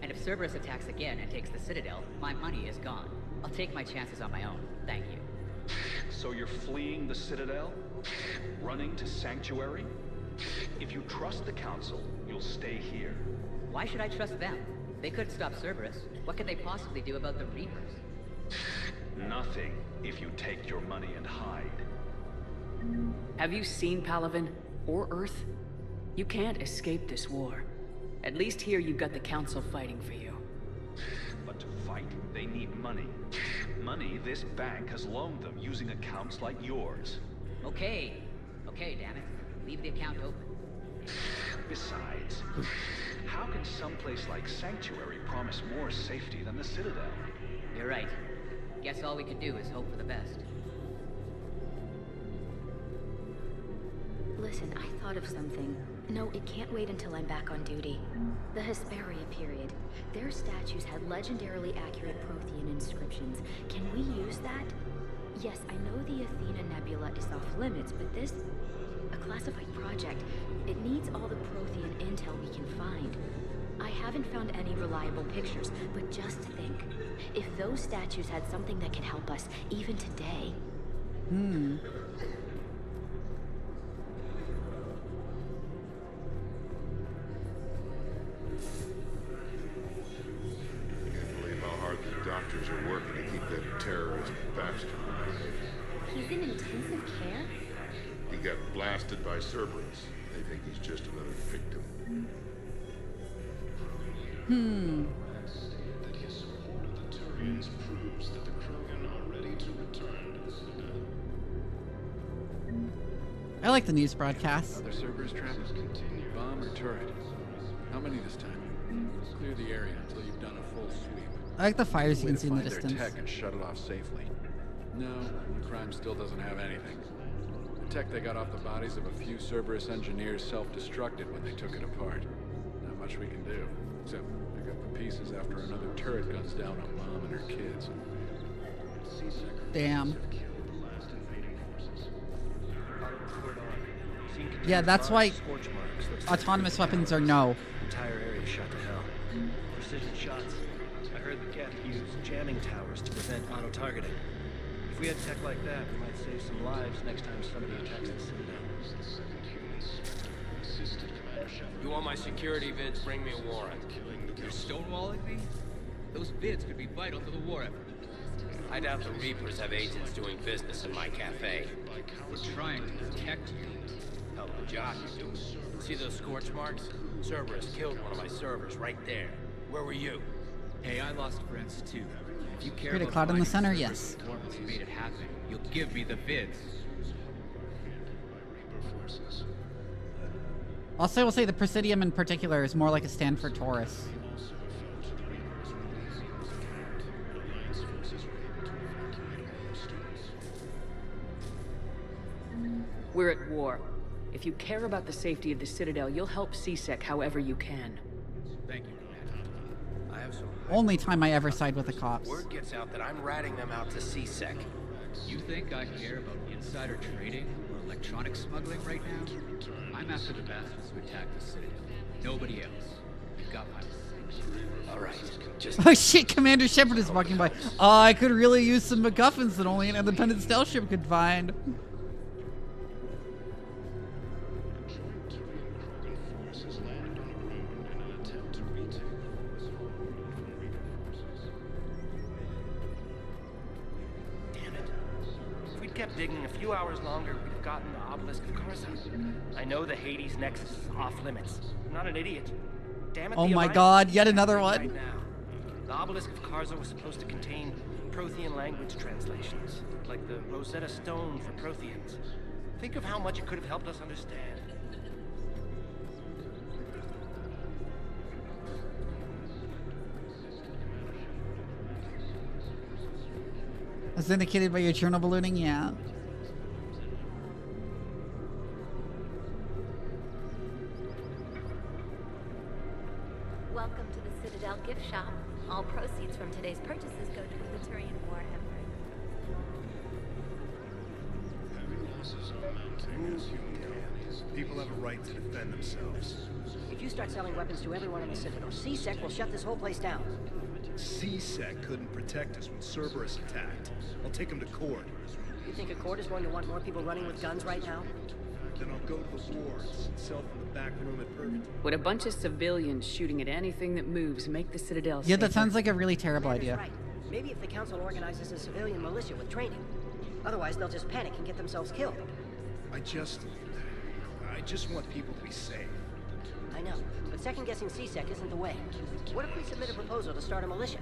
And if Cerberus attacks again and takes the Citadel, my money is gone. I'll take my chances on my own. Thank you. So you're fleeing the Citadel? Running to Sanctuary? If you trust the Council, you'll stay here. Why should I trust them? They couldn't stop Cerberus. What could they possibly do about the Reapers? Nothing, if you take your money and hide. Have you seen Palaven or Earth? You can't escape this war. At least here you've got the Council fighting for you. But to fight, they need money. Money this bank has loaned them using accounts like yours. Okay, damn it. Leave the account open. Besides, how can someplace like Sanctuary promise more safety than the Citadel? You're right. Guess all we can do is hope for the best. Listen, I thought of something. No, it can't wait until I'm back on duty. The Hesperia period. Their statues had legendarily accurate Prothean inscriptions. Can we use that? Yes, I know the Athena Nebula is off limits, but this... a classified project. It needs all the Prothean intel we can find. I haven't found any reliable pictures, but just think. If those statues had something that could help us, even today... Can't believe how hard the doctors are working to keep that terrorist Baxter alive. He's in intensive care? He got blasted by Cerberus. They think he's just another victim. That his support of the Turians proves that the Krogan are ready to return to the Citadel. I like the news broadcasts. Other Cerberus traps? Bomb or turret? How many this time? Clear the area until you've done a full sweep. I like the fires you Way can to see in the find their distance. tech and shut it off safely. No, the crime still doesn't have anything. The tech they got off the bodies of a few Cerberus engineers self-destructed when they took it apart. Not much we can do, except pick up the pieces after another turret guns down on Mom and her kids. Damn. Yeah, that's why autonomous weapons are no. Entire area shot to hell. Precision shots. I heard the Cat use jamming towers to prevent auto-targeting. If we had tech like that, we might save some lives next time somebody attacks the Citadel. You want my security vids? Bring me a warrant. You're stonewalling me? Those vids could be vital to the war effort. I doubt the Reapers have agents doing business in my cafe. We're trying to protect you. Hell of a job you're doing. See those scorch marks? Cerberus killed one of my servers right there. Where were you? Hey, I lost friends too. If you care Create a about cloud in the finding center, Cerberus yes. performance who made it happen, you'll give me the vids. Also, I will say the Presidium in particular is more like a stand for Taurus. We're at war. If you care about the safety of the Citadel, you'll help CSEC however you can. Thank you, Commander. I have some... Only time I ever side with the cops. Word gets out that I'm ratting them out to CSEC. You think I care about insider trading or electronic smuggling right now? I'm after the bastards who attacked the Citadel. Nobody else. You've got my message. All right, just... Oh shit, Commander Shepard is walking by. Oh, I could really use some MacGuffins that only an independent stealth ship could find. Kept digging a few hours longer, we'd have gotten the obelisk of Karza. I know the Hades nexus is off limits. I'm not an idiot. Damn it, Oh the my Alliance god, is yet another happening one. Right now. The obelisk of Karza was supposed to contain Prothean language translations, like the Rosetta Stone for Protheans. Think of how much it could have helped us understand. As indicated by your journal ballooning, yeah. Welcome to the Citadel gift shop. All proceeds from today's purchases go to the Viturian war effort. People have a right to defend themselves. If you start selling weapons to everyone in the Citadel, CSEC will shut this whole place down. CSEC couldn't protect us when Cerberus attacked. I'll take him to court. You think a court is going to want more people running with guns right now? Then I'll go to the wards and sell from the back room at Purgatory. Would a bunch of civilians shooting at anything that moves make the Citadel Yeah, that safer? sounds like a really terrible Commander's idea. right. Maybe if the Council organizes a civilian militia with training. Otherwise, they'll just panic and get themselves killed. I just want people to be safe. I know, but second-guessing CSEC isn't the way. What if we submit a proposal to start a militia?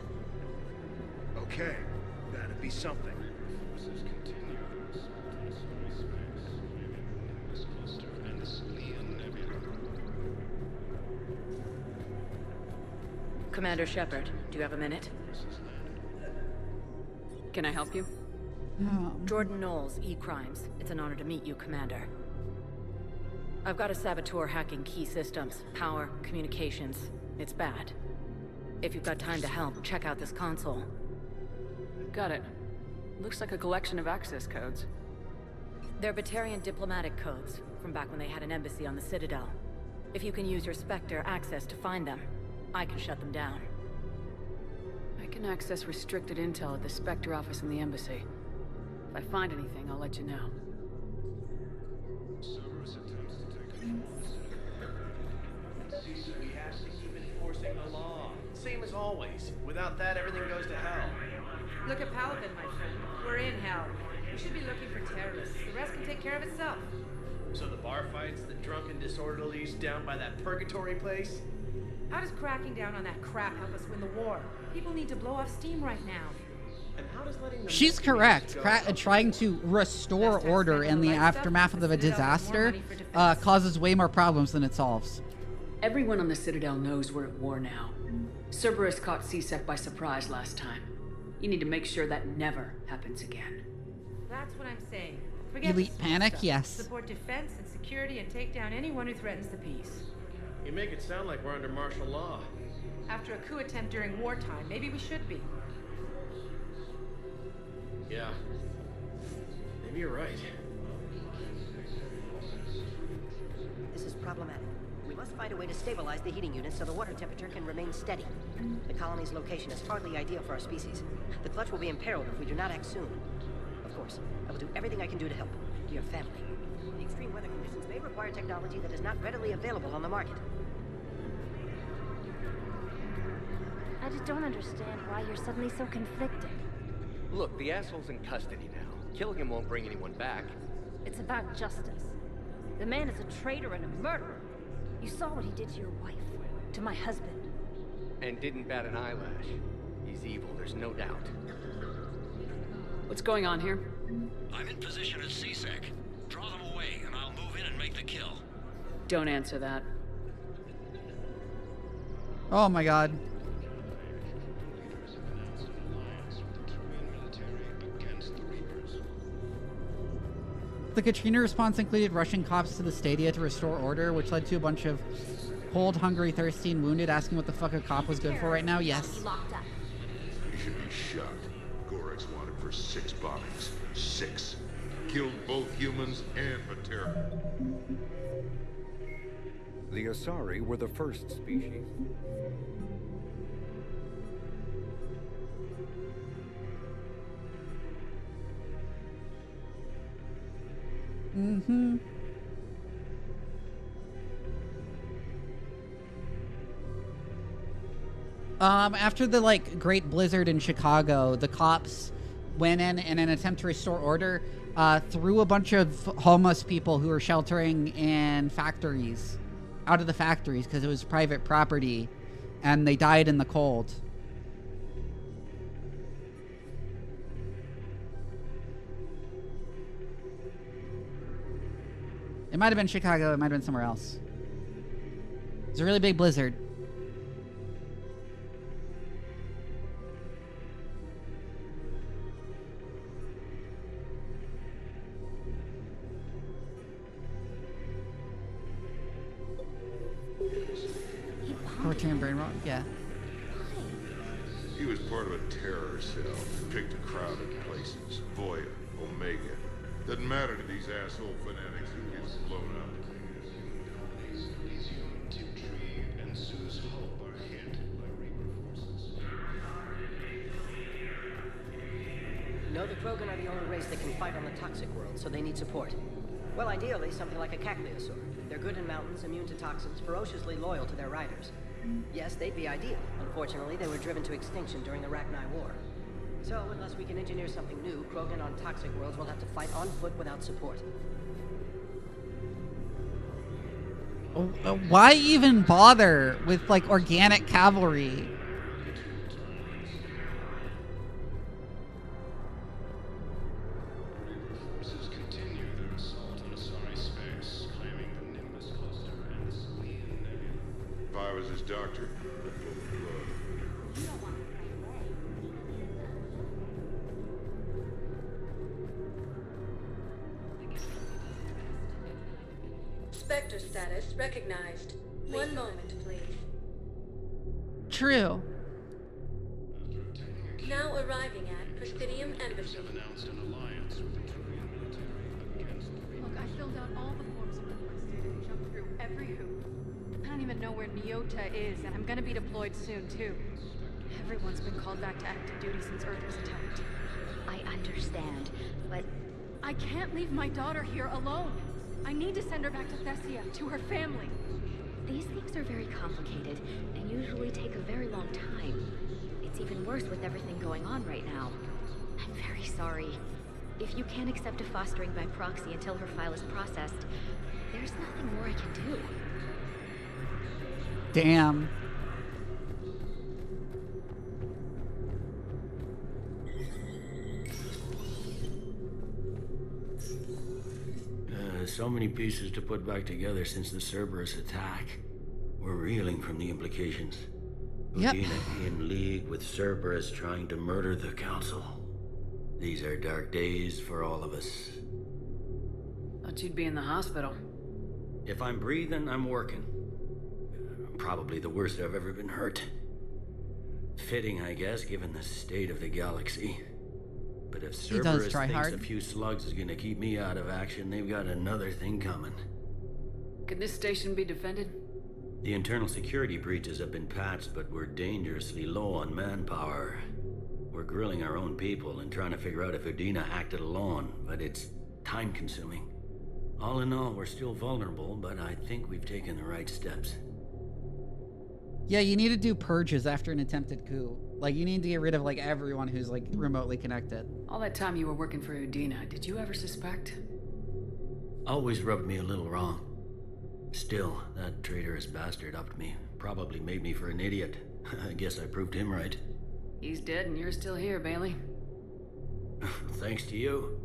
Okay, that'd be something. Commander Shepard, do you have a minute? Can I help you? Jordan Knowles, E-Crimes. It's an honor to meet you, Commander. I've got a saboteur hacking key systems, power, communications. It's bad. If you've got time to help, check out this console. Got it. Looks like a collection of access codes. They're Batarian diplomatic codes, from back when they had an embassy on the Citadel. If you can use your Spectre access to find them, I can shut them down. I can access restricted intel at the Spectre office in the embassy. If I find anything, I'll let you know. We have to keep enforcing the law. Same as always. Without that, everything goes to hell. Look at Paladin, my friend. We're in hell. We should be looking for terrorists. The rest can take care of itself. So the bar fights, the drunken disorderlies down by that purgatory place? How does cracking down on that crap help us win the war? People need to blow off steam right now. And how does letting them She's correct. Trying to restore order in the aftermath of a disaster causes way more problems than it solves. Everyone on the Citadel knows we're at war now. Cerberus caught CSEC by surprise last time. You need to make sure that never happens again. That's what I'm saying. Forget Elite the small panic, stuff. yes. Support defense and security and take down anyone who threatens the peace. You make it sound like we're under martial law. After a coup attempt during wartime, maybe we should be. Yeah. Maybe you're right. This is problematic. We must find a way to stabilize the heating units so the water temperature can remain steady. The colony's location is hardly ideal for our species. The clutch will be imperiled if we do not act soon. Of course, I will do everything I can do to help your family. The extreme weather conditions may require technology that is not readily available on the market. I just don't understand why you're suddenly so conflicted. Look, the asshole's in custody now. Killing him won't bring anyone back. It's about justice. The man is a traitor and a murderer. You saw what he did to your wife, to my husband. And didn't bat an eyelash. he's evil, there's no doubt. What's going on here? I'm in position at CSEC. Draw them away, and I'll move in and make the kill. Don't answer that. Oh my god. The Katrina response included rushing cops to the stadia to restore order, which led to a bunch of cold, hungry, thirsty, and wounded asking what the fuck a cop was good for right now. Yes. He should be shot. Wrex wanted for 6 bombings. 6. Killed both humans and Matera. The Asari were the first species. Mm-hmm. After the, great blizzard in Chicago, the cops went in an attempt to restore order, threw a bunch of homeless people who were sheltering in factories out of the factories because it was private property, and they died in the cold. It might have been Chicago, it might have been somewhere else. It was a really big blizzard. Return brain rot? Yeah. He was part of a terror cell. Picked a crowded places. Voya, Omega. Doesn't matter to these asshole fanatics who gets blown up. And Sue's hope are hit by Reaper forces. No, the Krogan are the only race that can fight on the toxic world, so they need support. Well, ideally, something like a cacliosaur. They're good in mountains, immune to toxins, ferociously loyal to their riders. Yes, they'd be ideal. Unfortunately, they were driven to extinction during the Rachni War. So, unless we can engineer something new, Krogan on toxic worlds will have to fight on foot without support. Why even bother with, organic cavalry? Forces continue their assault on Asari space, claiming the Nimbus cluster and the Salian Nebula. If I was his doctor, I'd pull the plug. Spectre status recognized. One moment, please. True. Now arriving at Presidium Embassy. Announced an alliance with the Turian military against the Reaper. Look, I filled out all the forms you requested and jumped through every hoop. I don't even know where Nyota is, and I'm gonna be deployed soon, too. Everyone's been called back to active duty since Earth was attacked. I understand, but... I can't leave my daughter here alone. I need to send her back to Thessia, to her family. These things are very complicated, and usually take a very long time. It's even worse with everything going on right now. I'm very sorry. If you can't accept a fostering by proxy until her file is processed, there's nothing more I can do. Damn. So many pieces to put back together since the Cerberus attack. We're reeling from the implications. Yep. Udina in league with Cerberus trying to murder the Council. These are dark days for all of us. Thought you'd be in the hospital. If I'm breathing, I'm working. Probably the worst I've ever been hurt. Fitting, I guess, given the state of the galaxy. But if Cerberus thinks a few slugs is gonna keep me out of action, they've got another thing coming. Can this station be defended? The internal security breaches have been patched, but we're dangerously low on manpower. We're grilling our own people and trying to figure out if Udina acted alone, but it's time-consuming. All in all, we're still vulnerable, but I think we've taken the right steps. Yeah, you need to do purges after an attempted coup. You need to get rid of, everyone who's, remotely connected. All that time you were working for Udina, did you ever suspect? Always rubbed me a little wrong. Still, that traitorous bastard upped me. Probably made me for an idiot. I guess I proved him right. He's dead and you're still here, Bailey. Thanks to you.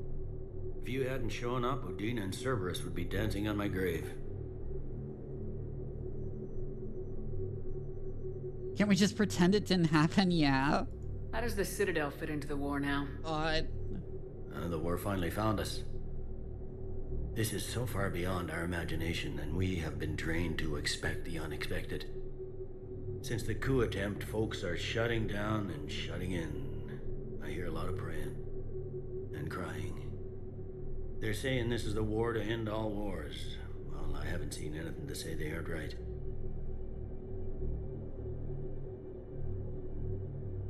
If you hadn't shown up, Udina and Cerberus would be dancing on my grave. Can't we just pretend it didn't happen? Yeah. How does the Citadel fit into the war now? The war finally found us. This is so far beyond our imagination, and we have been trained to expect the unexpected. Since the coup attempt, folks are shutting down and shutting in. I hear a lot of praying and crying. They're saying this is the war to end all wars. Well, I haven't seen anything to say they aren't right.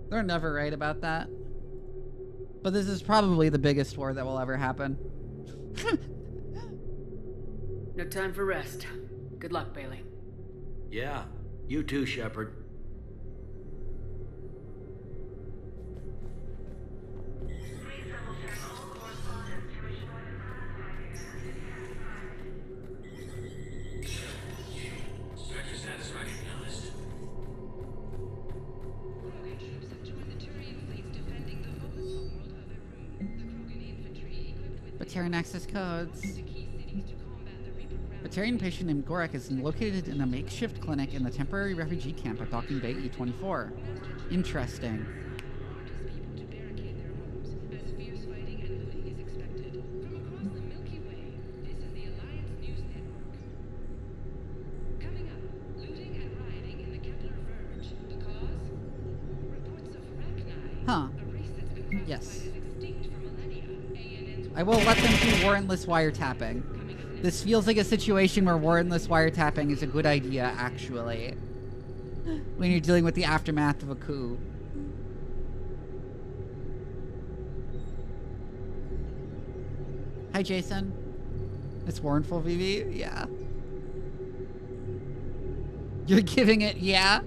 They're never right about that. But this is probably the biggest war that will ever happen. No time for rest. Good luck, Bailey. Yeah, you too, Shepard. Batarian access codes. Batarian patient named Gorek is located in a makeshift clinic in the temporary refugee camp at Docking Bay E24. Interesting. Huh. Yes. I will let them do warrantless wiretapping. This feels like a situation where warrantless wiretapping is a good idea, actually. When you're dealing with the aftermath of a coup. Hi, Jason. It's warrantful, Vivi? Yeah. You're giving it, yeah?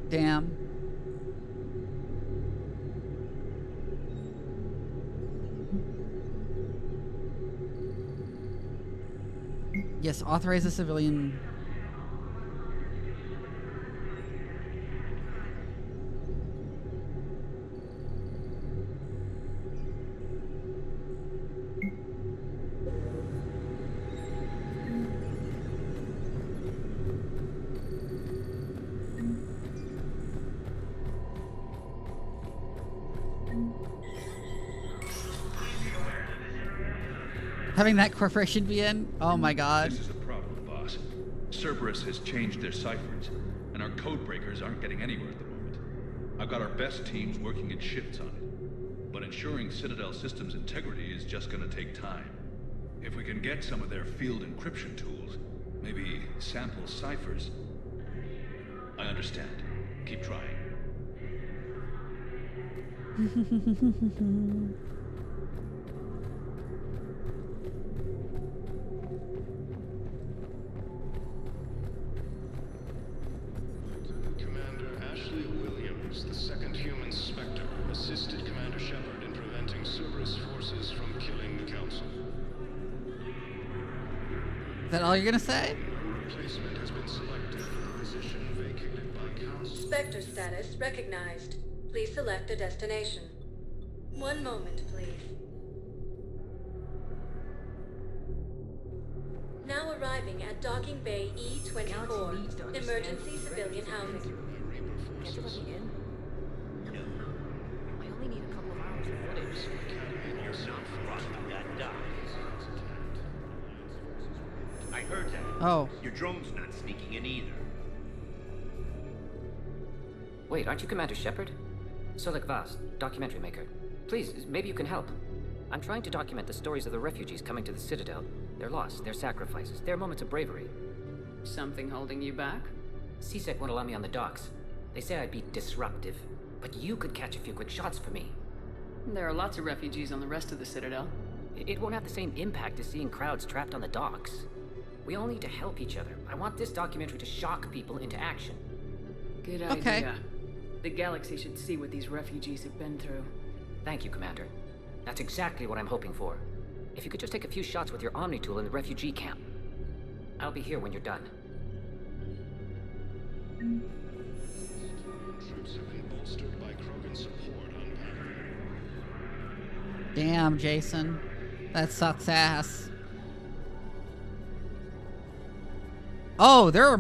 Damn. Yes, authorize a civilian. Having that corporation be in? Oh my god. This is the problem, boss. Cerberus has changed their ciphers, and our code breakers aren't getting anywhere at the moment. I've got our best teams working in shifts on it, but ensuring Citadel systems integrity is just gonna take time. If we can get some of their field encryption tools, maybe sample ciphers. I understand. Keep trying. The second human Spectre assisted Commander Shepard in preventing Cerberus forces from killing the Council. Is that all you're gonna say? No replacement has been selected for the position vacated by Council. Spectre status recognized. Please select a destination. One moment, please. Now arriving at Docking Bay E24, emergency civilian housing. Can't you let me in? No. I only need a couple of hours of footage. You're not front that dock. I heard that. Oh. Your drone's not sneaking in either. Wait, aren't you Commander Shepard? Solik Vaz, documentary maker. Please, maybe you can help. I'm trying to document the stories of the refugees coming to the Citadel. Their loss, their sacrifices, their moments of bravery. Something holding you back? CSEC won't allow me on the docks. They say I'd be disruptive, but you could catch a few quick shots for me. There are lots of refugees on the rest of the Citadel. It won't have the same impact as seeing crowds trapped on the docks. We all need to help each other. I want this documentary to shock people into action. Good Okay. idea. The galaxy should see what these refugees have been through. Thank you, Commander. That's exactly what I'm hoping for. If you could just take a few shots with your Omni tool in the refugee camp. I'll be here when you're done. Troops have been bolstered by Krogan support on Pavilion. Damn, Jason. That sucks ass. Oh, there are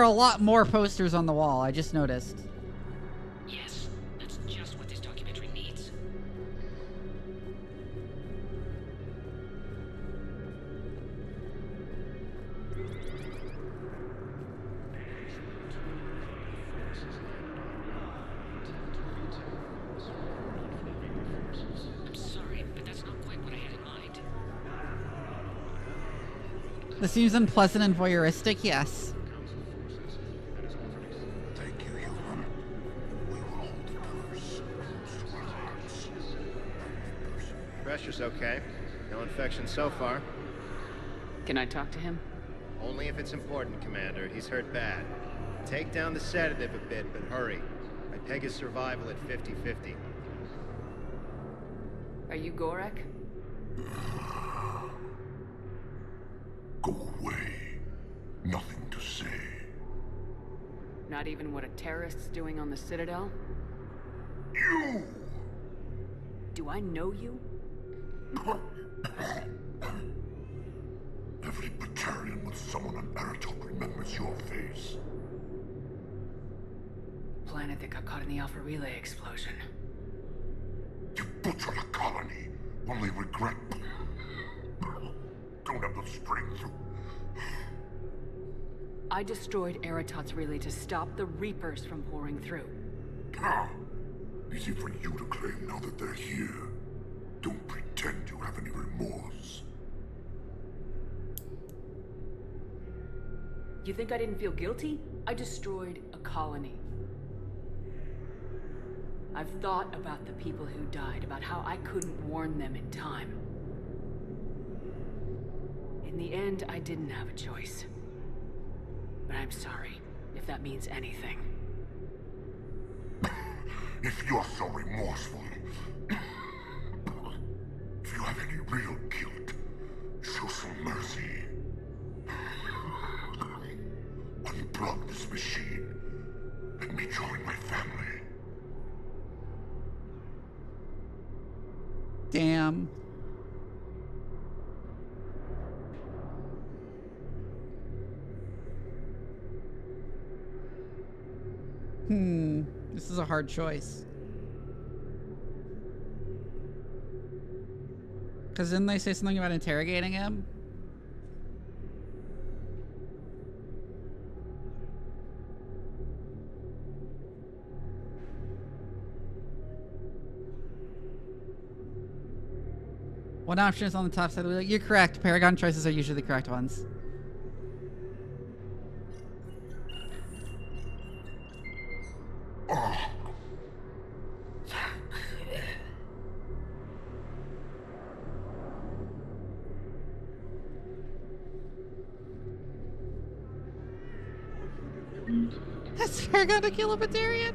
a lot more posters on the wall. I just noticed. Yes, that's just what this documentary needs. I'm sorry, but that's not quite what I had in mind. This seems unpleasant and voyeuristic, yes. Thank you, human. We will hold the pillars close to our hearts. Pressure's okay. No infection so far. Can I talk to him? Only if it's important, Commander. He's hurt bad. Take down the sedative a bit, but hurry. I peg his survival at 50-50. Are you Gorek? Go away. Nothing to say. Not even what a terrorist's doing on the Citadel? You! Do I know you? Every Batarian with someone on Aratok remembers your face. Planet that got caught in the Alpha Relay explosion. You butchered a colony. Only regret. Don't have the strength to... I destroyed Eratot's relay to stop the Reapers from pouring through. Ah, easy for you to claim now that they're here. Don't pretend you have any remorse. You think I didn't feel guilty? I destroyed a colony. I've thought about the people who died, about how I couldn't warn them in time. In the end, I didn't have a choice. But I'm sorry, if that means anything. If you're so remorseful, if you have any real guilt, show some mercy. Unplug this machine. Let me join my family. Damn. This is a hard choice. Because didn't they say something about interrogating him? One option is on the top side of the wheel. You're correct. Paragon choices are usually the correct ones. Has Paragon to kill a Batarian?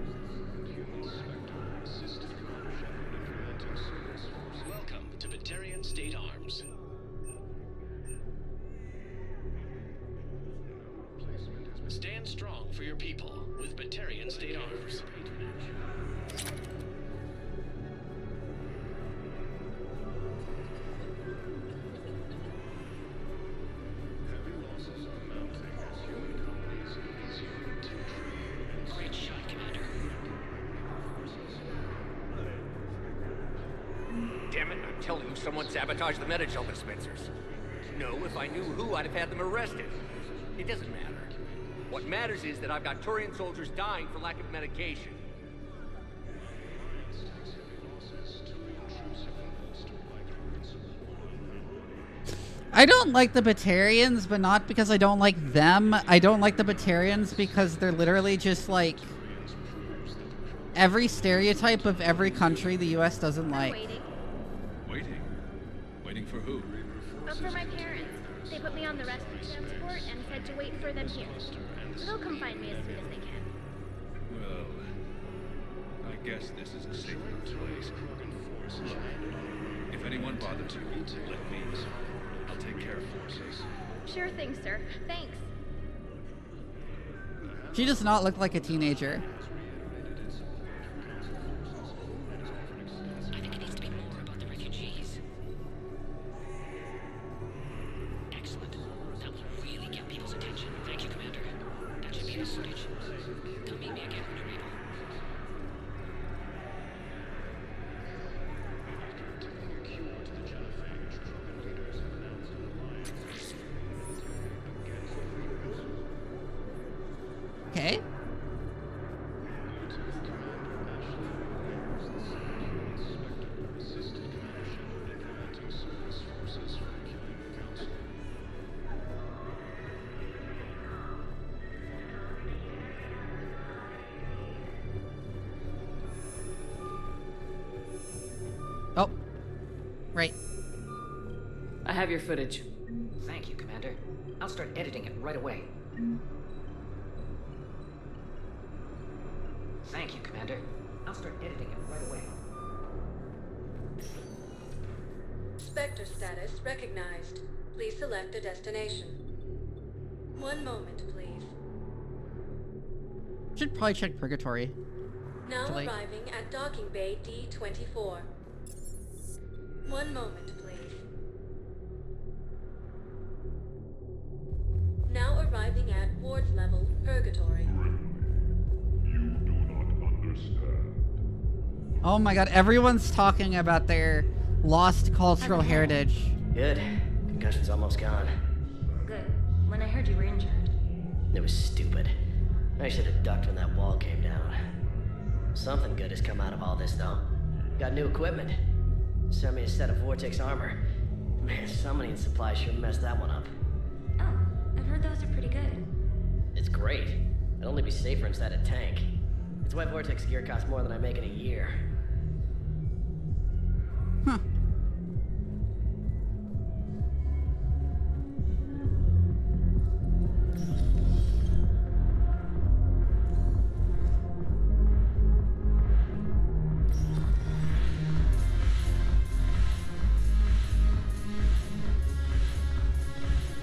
Welcome to Batarian State Arms. Stand strong for your people with Batarian State Arms. Great shot, Commander. Damn it, I'm telling you, someone sabotaged the Metagel dispensers. No, if I knew who, I'd have had them arrested. It doesn't matter. What matters is that I've got Turian soldiers dying for lack of medication. I don't like the Batarians, but not because I don't like them. I don't like the Batarians because they're literally just like every stereotype of every country the US doesn't like. Waiting? Waiting for who? For my parents. They put me on the rescue transport and said to wait for them here. They'll come find me as soon as they can. Well, guess this is a safe place. If anyone bothers you, let me know. I'll take care of it, okay? Sure thing, sir. Thanks. She does not look like a teenager. I think it needs to be more about the refugees. Excellent. That will really get people's attention. Thank you, Commander. That should be the footage. Come meet me again when you're able. Okay. Oh. Right. I have your footage. Thank you, Commander. I'll start editing it right away. Thank you, Commander. I'll start editing it right away. Spectre status recognized. Please select a destination. One moment, please. Should probably check Purgatory. Now Actually. arriving at docking bay D-24. One moment, please. Now arriving at ward level Purgatory. Oh my god, everyone's talking about their lost cultural heritage. Good. Concussion's almost gone. Good. When I heard you were injured. It was stupid. I should have ducked when that wall came down. Something good has come out of all this, though. Got new equipment. Sent me a set of Vortex armor. Man, summoning supply sure messed that one up. Oh, I've heard those are pretty good. It's great. It'd only be safer inside a tank. It's why Vortex gear costs more than I make in a year. Huh.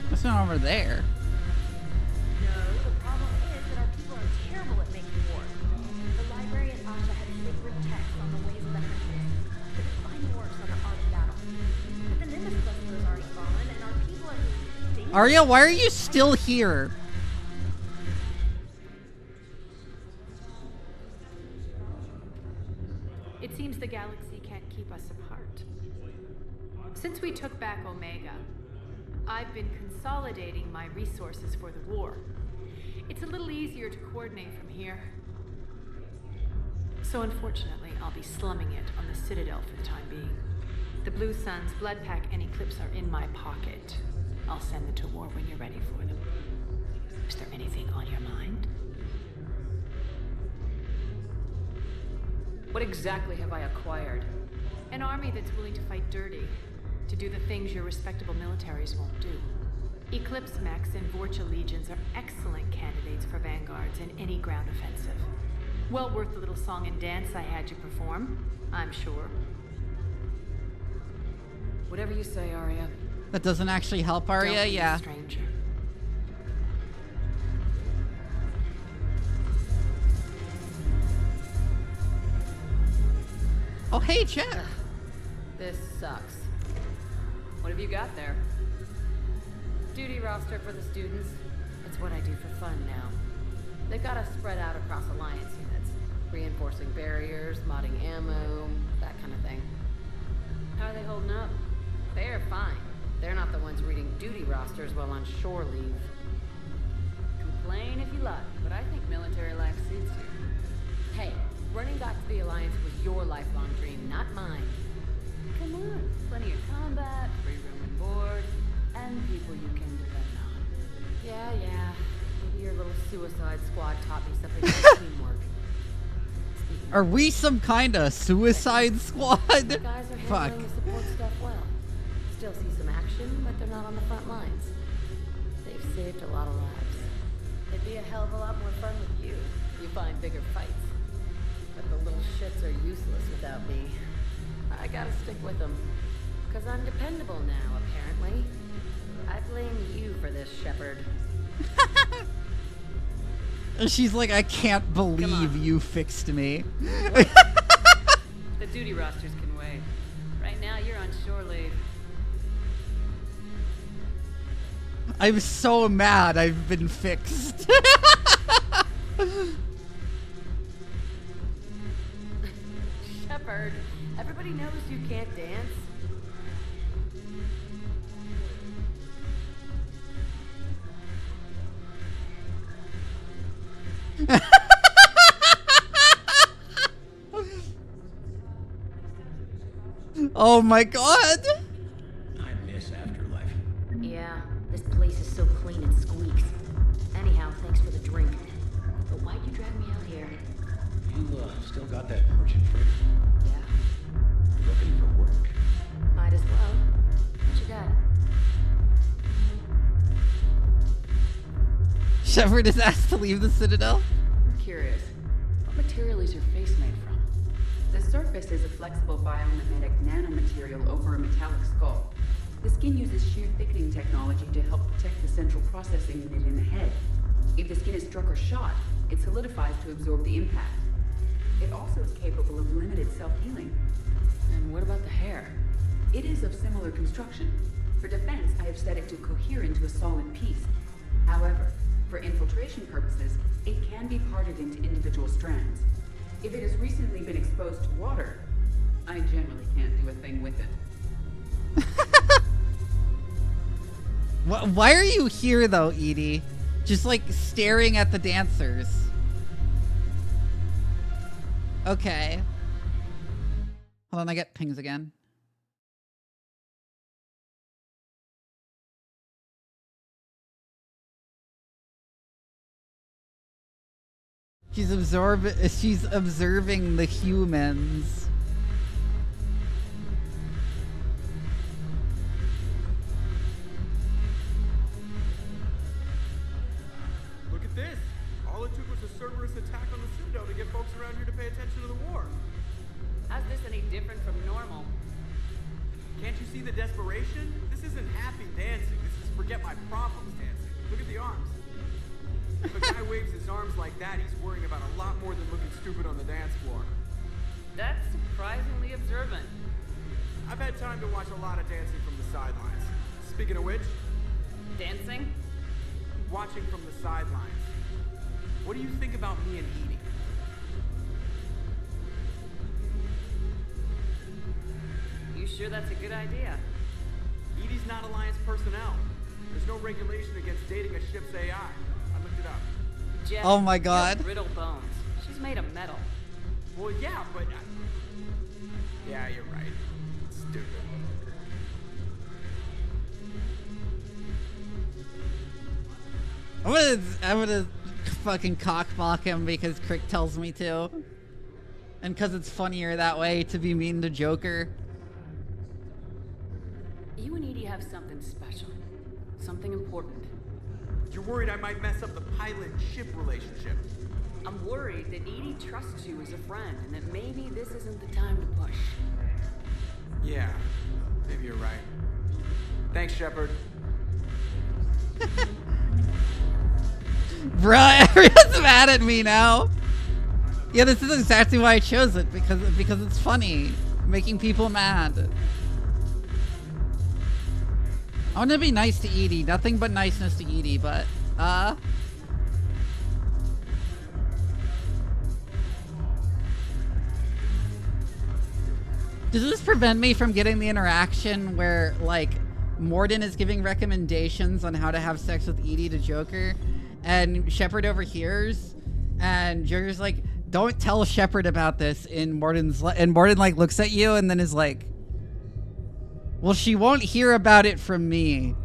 What's not over there? No, the problem is that our people are terrible at making war. The library at Asha had sacred texts on the ways of the hunters. Couldn't find works on the art of battle. But the Nimbus cluster is already fallen, and our people are dangerous. Arya, why are you still here? It seems the galaxy can't keep us apart. Since we took back Omega, I've been consolidating my resources for the war. It's a little easier to coordinate from here. So unfortunately, I'll be slumming it on the Citadel for the time being. The Blue Suns, Bloodpack, and Eclipse are in my pocket. I'll send them to war when you're ready for them. Is there anything on your mind? What exactly have I acquired? An army that's willing to fight dirty, to do the things your respectable militaries won't do. Eclipse mechs and Vorcha legions are excellent candidates for vanguards in any ground offensive. Well worth the little song and dance I had you perform, I'm sure. Whatever you say, Arya. That doesn't actually help Arya, Don't be a yeah. stranger. Oh, hey, Chet. This sucks. What have you got there? Duty roster for the students. It's what I do for fun now. They've got us spread out across Alliance units. Reinforcing barriers, modding ammo, that kind of thing. How are they holding up? They're fine. They're not the ones reading duty rosters while on shore leave. Complain if you like, but I think military life suits you. Hey, running back to the Alliance was your lifelong dream, not mine. Come on, plenty of combat, free room and board, and people you can depend on. Yeah, maybe your little suicide squad taught me something about teamwork. Are we some kind of suicide squad? The guys are Fuck. handling the support stuff well. Still see some action, but they're not on the front lines. They've saved a lot of lives. It'd be a hell of a lot more fun with you. You find bigger fights. But the little shits are useless without me. I gotta stick with them. Because I'm dependable now, apparently. I blame you for this, Shepard. She's like, I can't believe you fixed me. The duty rosters can wait. Right now, you're on shore leave. I'm so mad I've been fixed. Shepard, everybody knows you can't dance. Oh my god! I miss Afterlife. Yeah, this place is so clean it squeaks. Anyhow, thanks for the drink. But why'd you drag me out here? You still got that merchant freighter? Yeah. Looking for work? Might as well. What you got? Shepard is asked to leave the Citadel? I'm curious. What material is your face made from? The surface is a flexible biomimetic nanomaterial over a metallic skull. The skin uses shear thickening technology to help protect the central processing unit in the head. If the skin is struck or shot, it solidifies to absorb the impact. It also is capable of limited self-healing. And what about the hair? It is of similar construction. For defense, I have set it to cohere into a solid piece. However, for infiltration purposes, it can be parted into individual strands. If it has recently been exposed to water, I generally can't do a thing with it. Why are you here though, Edie? Just like staring at the dancers. Okay. Hold on, I get pings again. She's observing the humans. Look at this! All it took was a Cerberus attack on the Citadel to get folks around here to pay attention to the war. How's this any different from normal? Can't you see the desperation? This isn't happy dancing. This is forget my problems dancing. Look at the arms. If a guy waves his arms like that, he's worrying about a lot more than looking stupid on the dance floor. That's surprisingly observant. I've had time to watch a lot of dancing from the sidelines. Speaking of which... Dancing? Watching from the sidelines. What do you think about me and Edie? You sure that's a good idea? Edie's not Alliance personnel. There's no regulation against dating a ship's AI. I looked it up. Jeff, oh my god. Brittle bones. She's made of metal. Well, yeah, but... Yeah, you're right. Stupid. I'm gonna fucking cockblock him because Crick tells me to. And because it's funnier that way to be mean to Joker. You and Edie have something special. Something important. You're worried I might mess up the pilot-ship relationship. I'm worried that Edie trusts you as a friend and that maybe this isn't the time to push. Yeah, maybe you're right. Thanks, Shepard. Bruh, everyone's mad at me now. Yeah, this is exactly why I chose it, because it's funny. Making people mad. I want to be nice to Edie. Nothing but niceness to Edie, but, does this prevent me from getting the interaction where, like, Mordin is giving recommendations on how to have sex with Edie to Joker, and Shepard overhears, and Joker's like, don't tell Shepard about this, and Mordin, like, looks at you and then is like, well, she won't hear about it from me.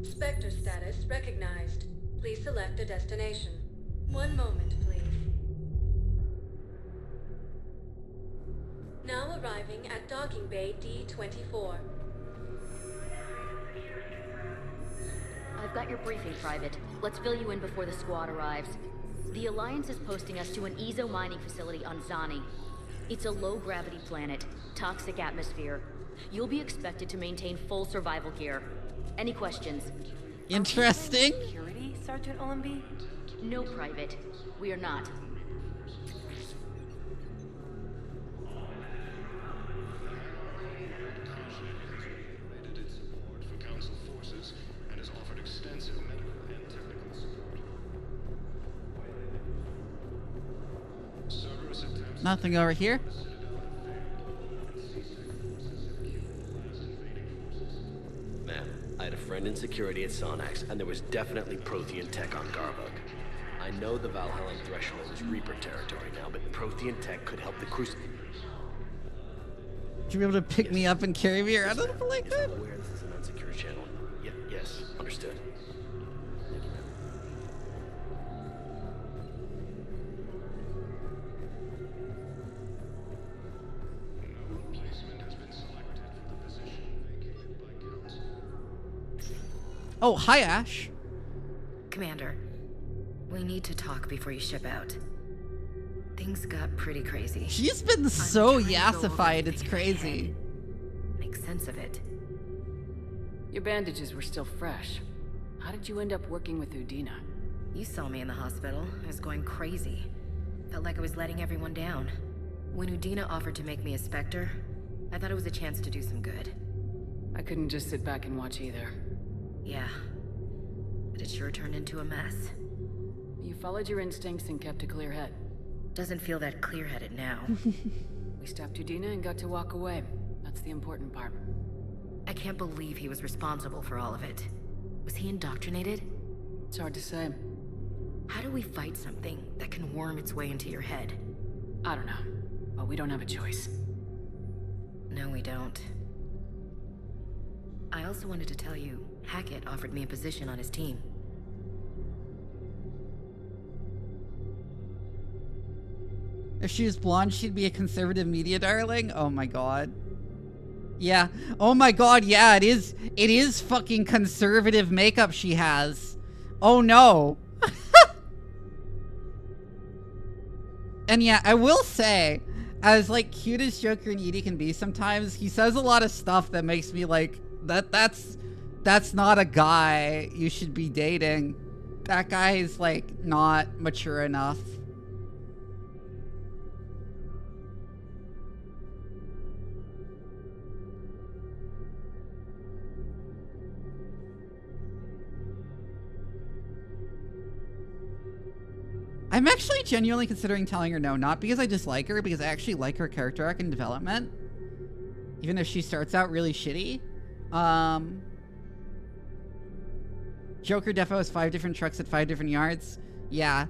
Spectre status recognized. Please select a destination. One moment, please. Now arriving at docking bay D24. I've got your briefing, Private. Let's fill you in before the squad arrives. The Alliance is posting us to an Ezo mining facility on Zani. It's a low-gravity planet, toxic atmosphere. You'll be expected to maintain full survival gear. Any questions? Interesting. Security, Sergeant Olenby? No, Private. We are not. Nothing over here. Man, I had a friend in security at Sonax, and there was definitely Prothean tech on Garbug. I know the Valhallan threshold is Reaper territory now, but Prothean tech could help the Crucible. Would you be able to pick me up and carry me around? I don't feel like that. I'm aware this is an unsecure channel. Yes, understood. Oh, hi, Ash. Commander, we need to talk before you ship out. Things got pretty crazy. She's been so yassified, it's crazy. Make sense of it. Your bandages were still fresh. How did you end up working with Udina? You saw me in the hospital. I was going crazy. Felt like I was letting everyone down. When Udina offered to make me a Spectre, I thought it was a chance to do some good. I couldn't just sit back and watch either. Yeah. But it sure turned into a mess. You followed your instincts and kept a clear head. Doesn't feel that clear-headed now. We stopped Udina and got to walk away. That's the important part. I can't believe he was responsible for all of it. Was he indoctrinated? It's hard to say. How do we fight something that can worm its way into your head? I don't know. But we don't have a choice. No, we don't. I also wanted to tell you, Hackett offered me a position on his team. If she was blonde, she'd be a conservative media darling? Oh my god. Yeah. Oh my god, yeah, it is fucking conservative makeup she has. Oh no. And yeah, I will say, as like cute as Joker and Edie can be sometimes, he says a lot of stuff that makes me like, that's not a guy you should be dating. That guy is like not mature enough. I'm actually genuinely considering telling her no, not because I dislike her, because I actually like her character arc and development. Even if she starts out really shitty. Joker defo has 5 different trucks at 5 different yards. Yeah.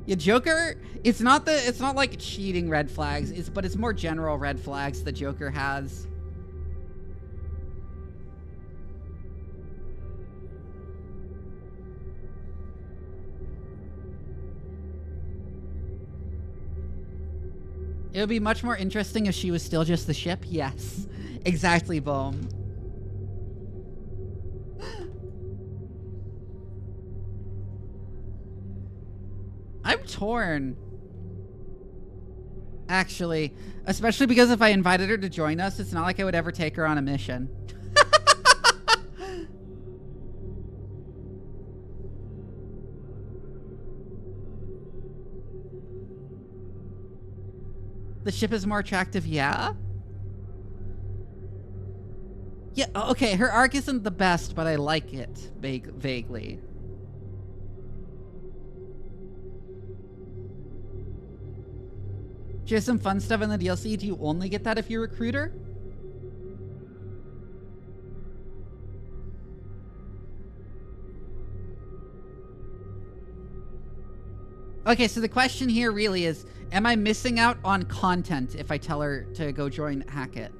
Yeah, Joker, it's not like cheating red flags, but it's more general red flags that Joker has. It would be much more interesting if she was still just the ship. Yes. Exactly, Boom. I'm torn. Actually. Especially because if I invited her to join us, it's not like I would ever take her on a mission. The ship is more attractive, yeah? Yeah, okay, her arc isn't the best, but I like it, vaguely. She has some fun stuff in the DLC. Do you only get that if you recruit her? Okay, so the question here really is, am I missing out on content if I tell her to go join Hackett?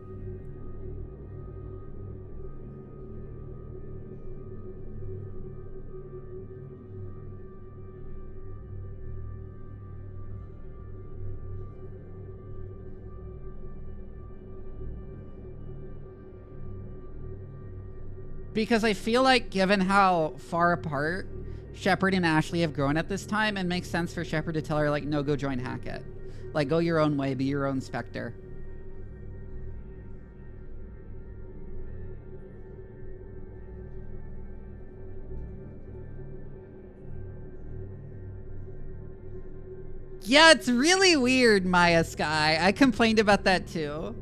Because I feel like given how far apart Shepard and Ashley have grown at this time, it makes sense for Shepard to tell her, like, no, go join Hackett. Like, go your own way, be your own Spectre. Yeah, it's really weird, Maya Sky. I complained about that too.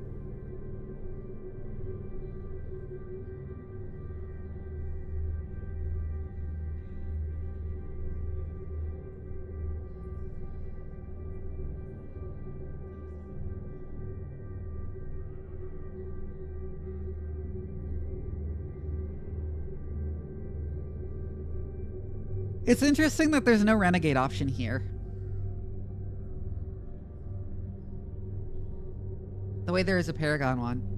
It's interesting that there's no renegade option here. The way there is a Paragon one.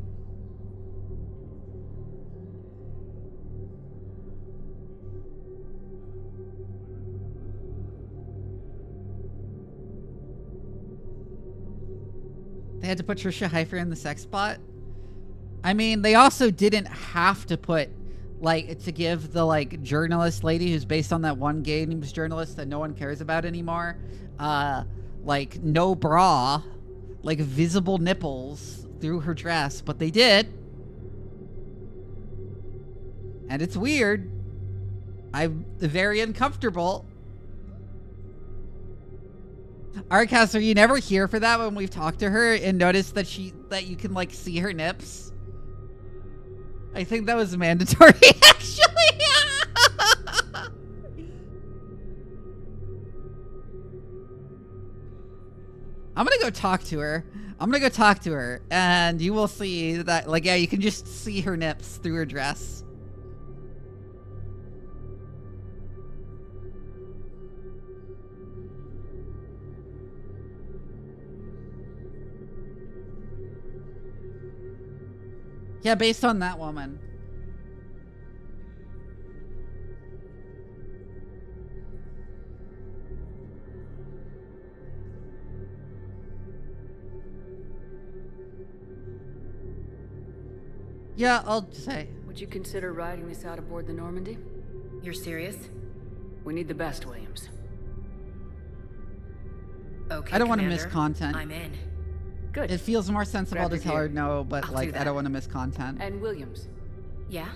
They had to put Trisha Heifer in the sex bot. I mean, they also didn't have to put, like, to give the, like, journalist lady who's based on that one gay news journalist that no one cares about anymore, like, no bra, like, visible nipples through her dress, but they did. And it's weird. I'm very uncomfortable. Arcas, are you never here for that when we've talked to her and noticed that you can, like, see her nips? I think that was mandatory, actually. I'm gonna go talk to her. And you will see that, like, yeah, you can just see her nips through her dress. Yeah, based on that woman. Yeah, I'll say. Would you consider riding this out aboard the Normandy? You're serious? We need the best, Williams. Okay, I don't want to Commander. miss content. I'm in. Good. It feels more sensible Grab to your tell her gear. no, but I'll like do I that. don't want to miss content. And Williams, Yeah?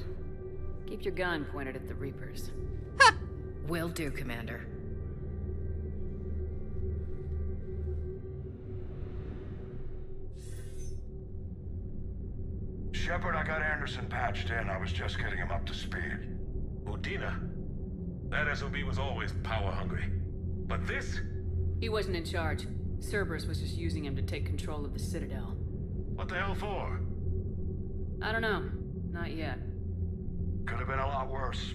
keep your gun pointed at the Reapers. Will do, Commander. Shepard, I got Anderson patched in. I was just getting him up to speed. Udina? That SOB was always power hungry. But this? He wasn't in charge. Cerberus was just using him to take control of the Citadel. What the hell for? I don't know. Not yet. Could have been a lot worse.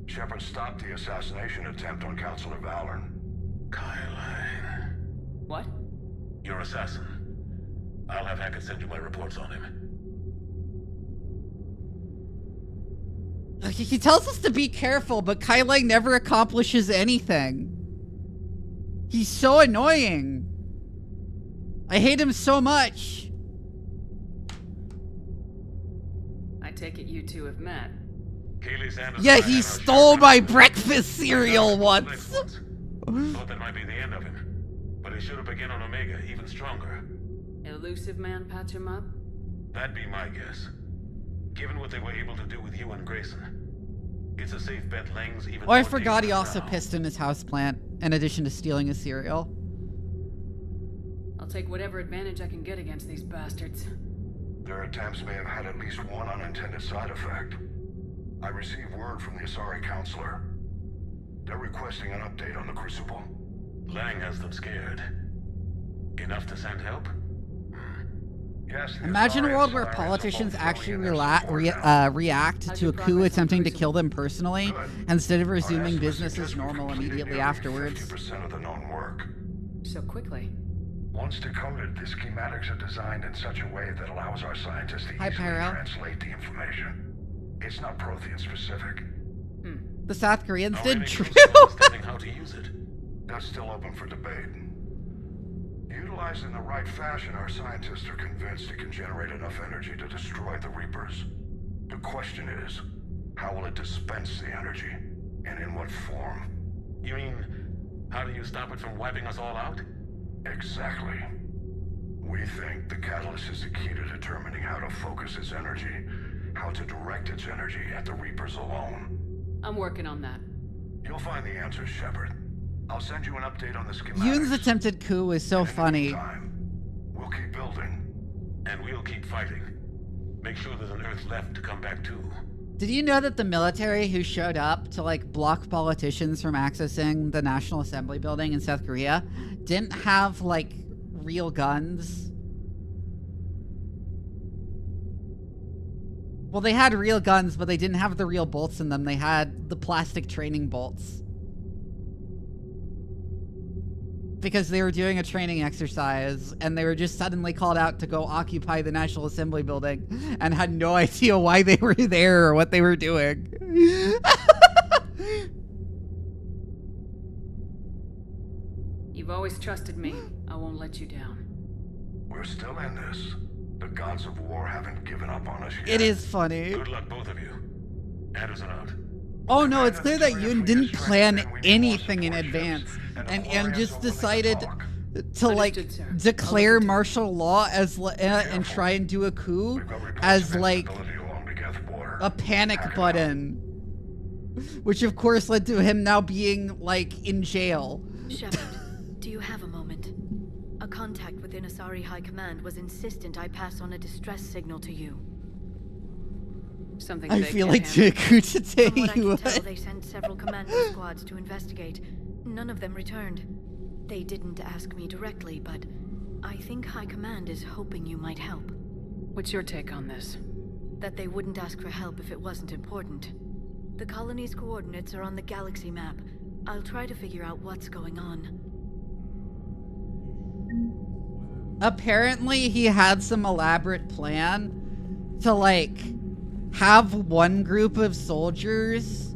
Shepard stopped the assassination attempt on Counselor Valorn. Kyline. What? Your assassin. I'll have Hackett send you my reports on him. He tells us to be careful, but Kylang never accomplishes anything. He's so annoying. I hate him so much. I take it you two have met. Keely Sanders. Yeah, he stole my breakfast cereal once. Thought that might be the end of him. But he should have begun on Omega, even stronger. Elusive man patch him up? That'd be my guess. Given what they were able to do with you and Grayson. It's a safe bet Lang's even Oh, I more forgot he dangerous also now. pissed in his houseplant, in addition to stealing his cereal. I'll take whatever advantage I can get against these bastards. Their attempts may have had at least one unintended side effect. I received word from the Asari Counselor. They're requesting an update on the Crucible. Lang has them scared. Enough to send help? Yes, the Imagine a Asari world where Asari politicians are actually fully in their support now. react to a coup attempting to kill them personally, instead of resuming business as normal immediately afterwards. 50% of the known work. So quickly. Once decoded, the schematics are designed in such a way that allows our scientists to Hi, easily Pyro. translate the information. It's not Prothean specific. The South Koreans How did many true. crews are understanding how to use it? That's still open for debate. Utilized in the right fashion, our scientists are convinced it can generate enough energy to destroy the Reapers. The question is, How will it dispense the energy? And in what form? You mean, how do you stop it from wiping us all out? Exactly. We think the catalyst is the key to determining how to focus its energy, how to direct its energy at the Reapers alone. I'm working on that. You'll find the answers, Shepard. I'll send you an update on the schematics. Yoon's attempted coup is so funny. We'll keep building. And we'll keep fighting. Make sure there's an Earth left to come back to. Did you know that the military who showed up to like block politicians from accessing the National Assembly building in South Korea didn't have like real guns? Well, they had real guns, but they didn't have the real bolts in them. They had the plastic training bolts. Because they were doing a training exercise, and they were just suddenly called out to go occupy the National Assembly building, and had no idea why they were there or what they were doing. You've always trusted me. I won't let you down. We're still in this. The gods of war haven't given up on us yet. It is funny. Good luck, both of you. Anderson out. Oh no, it's clear that Yoon didn't plan anything in advance and just decided to like declare martial law as and try and do a coup as like a panic button, which of course led to him now being like in jail. Shepard, do you have a moment? A contact within Asari High Command was insistent I pass on a distress signal to you. Something I feel like doing a coup today. From what I can tell, they sent several commando squads to investigate. None of them returned. They didn't ask me directly, but I think High Command is hoping you might help. What's your take on this? That they wouldn't ask for help if it wasn't important. The colony's coordinates are on the galaxy map. I'll try to figure out what's going on. Apparently, he had some elaborate plan to like have one group of soldiers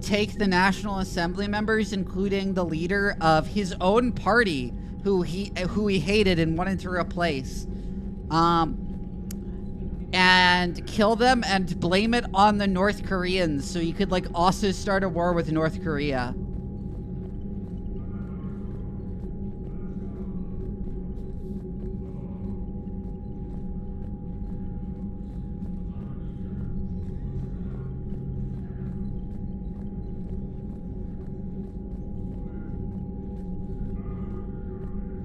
take the National Assembly members, including the leader of his own party, who he hated and wanted to replace, and kill them and blame it on the North Koreans, so he could like also start a war with North Korea.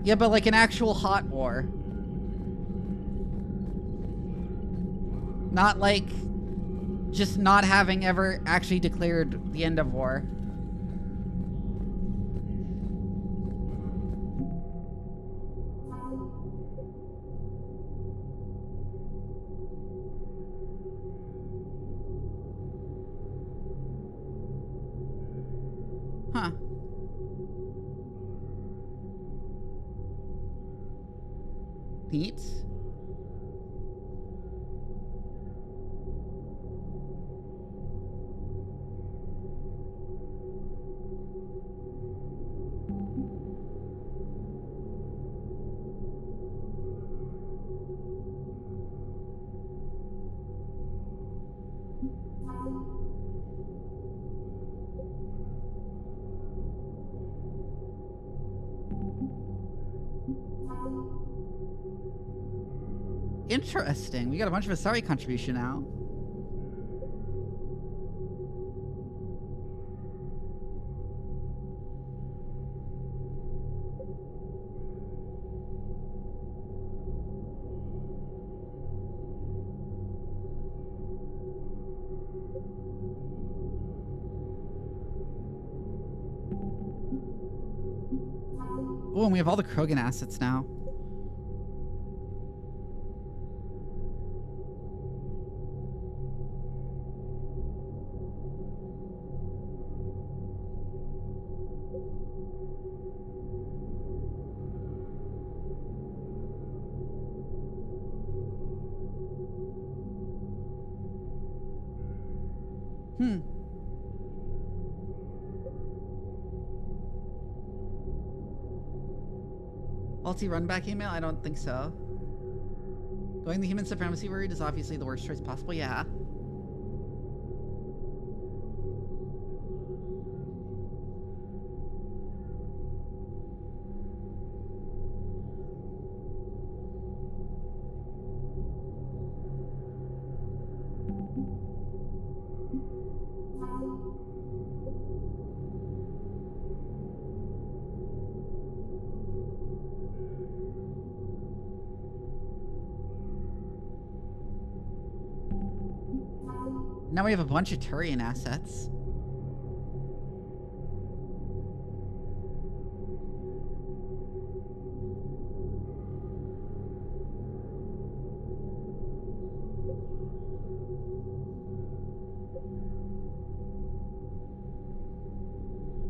Yeah, but like an actual hot war. Not like just not having ever actually declared the end of war. Huh. Neat. Interesting. We got a bunch of Asari contribution now. Oh, and we have all the Krogan assets now. Multi run back email? I don't think so. Going the human supremacy route is obviously the worst choice possible, yeah. Now we have a bunch of Turian assets.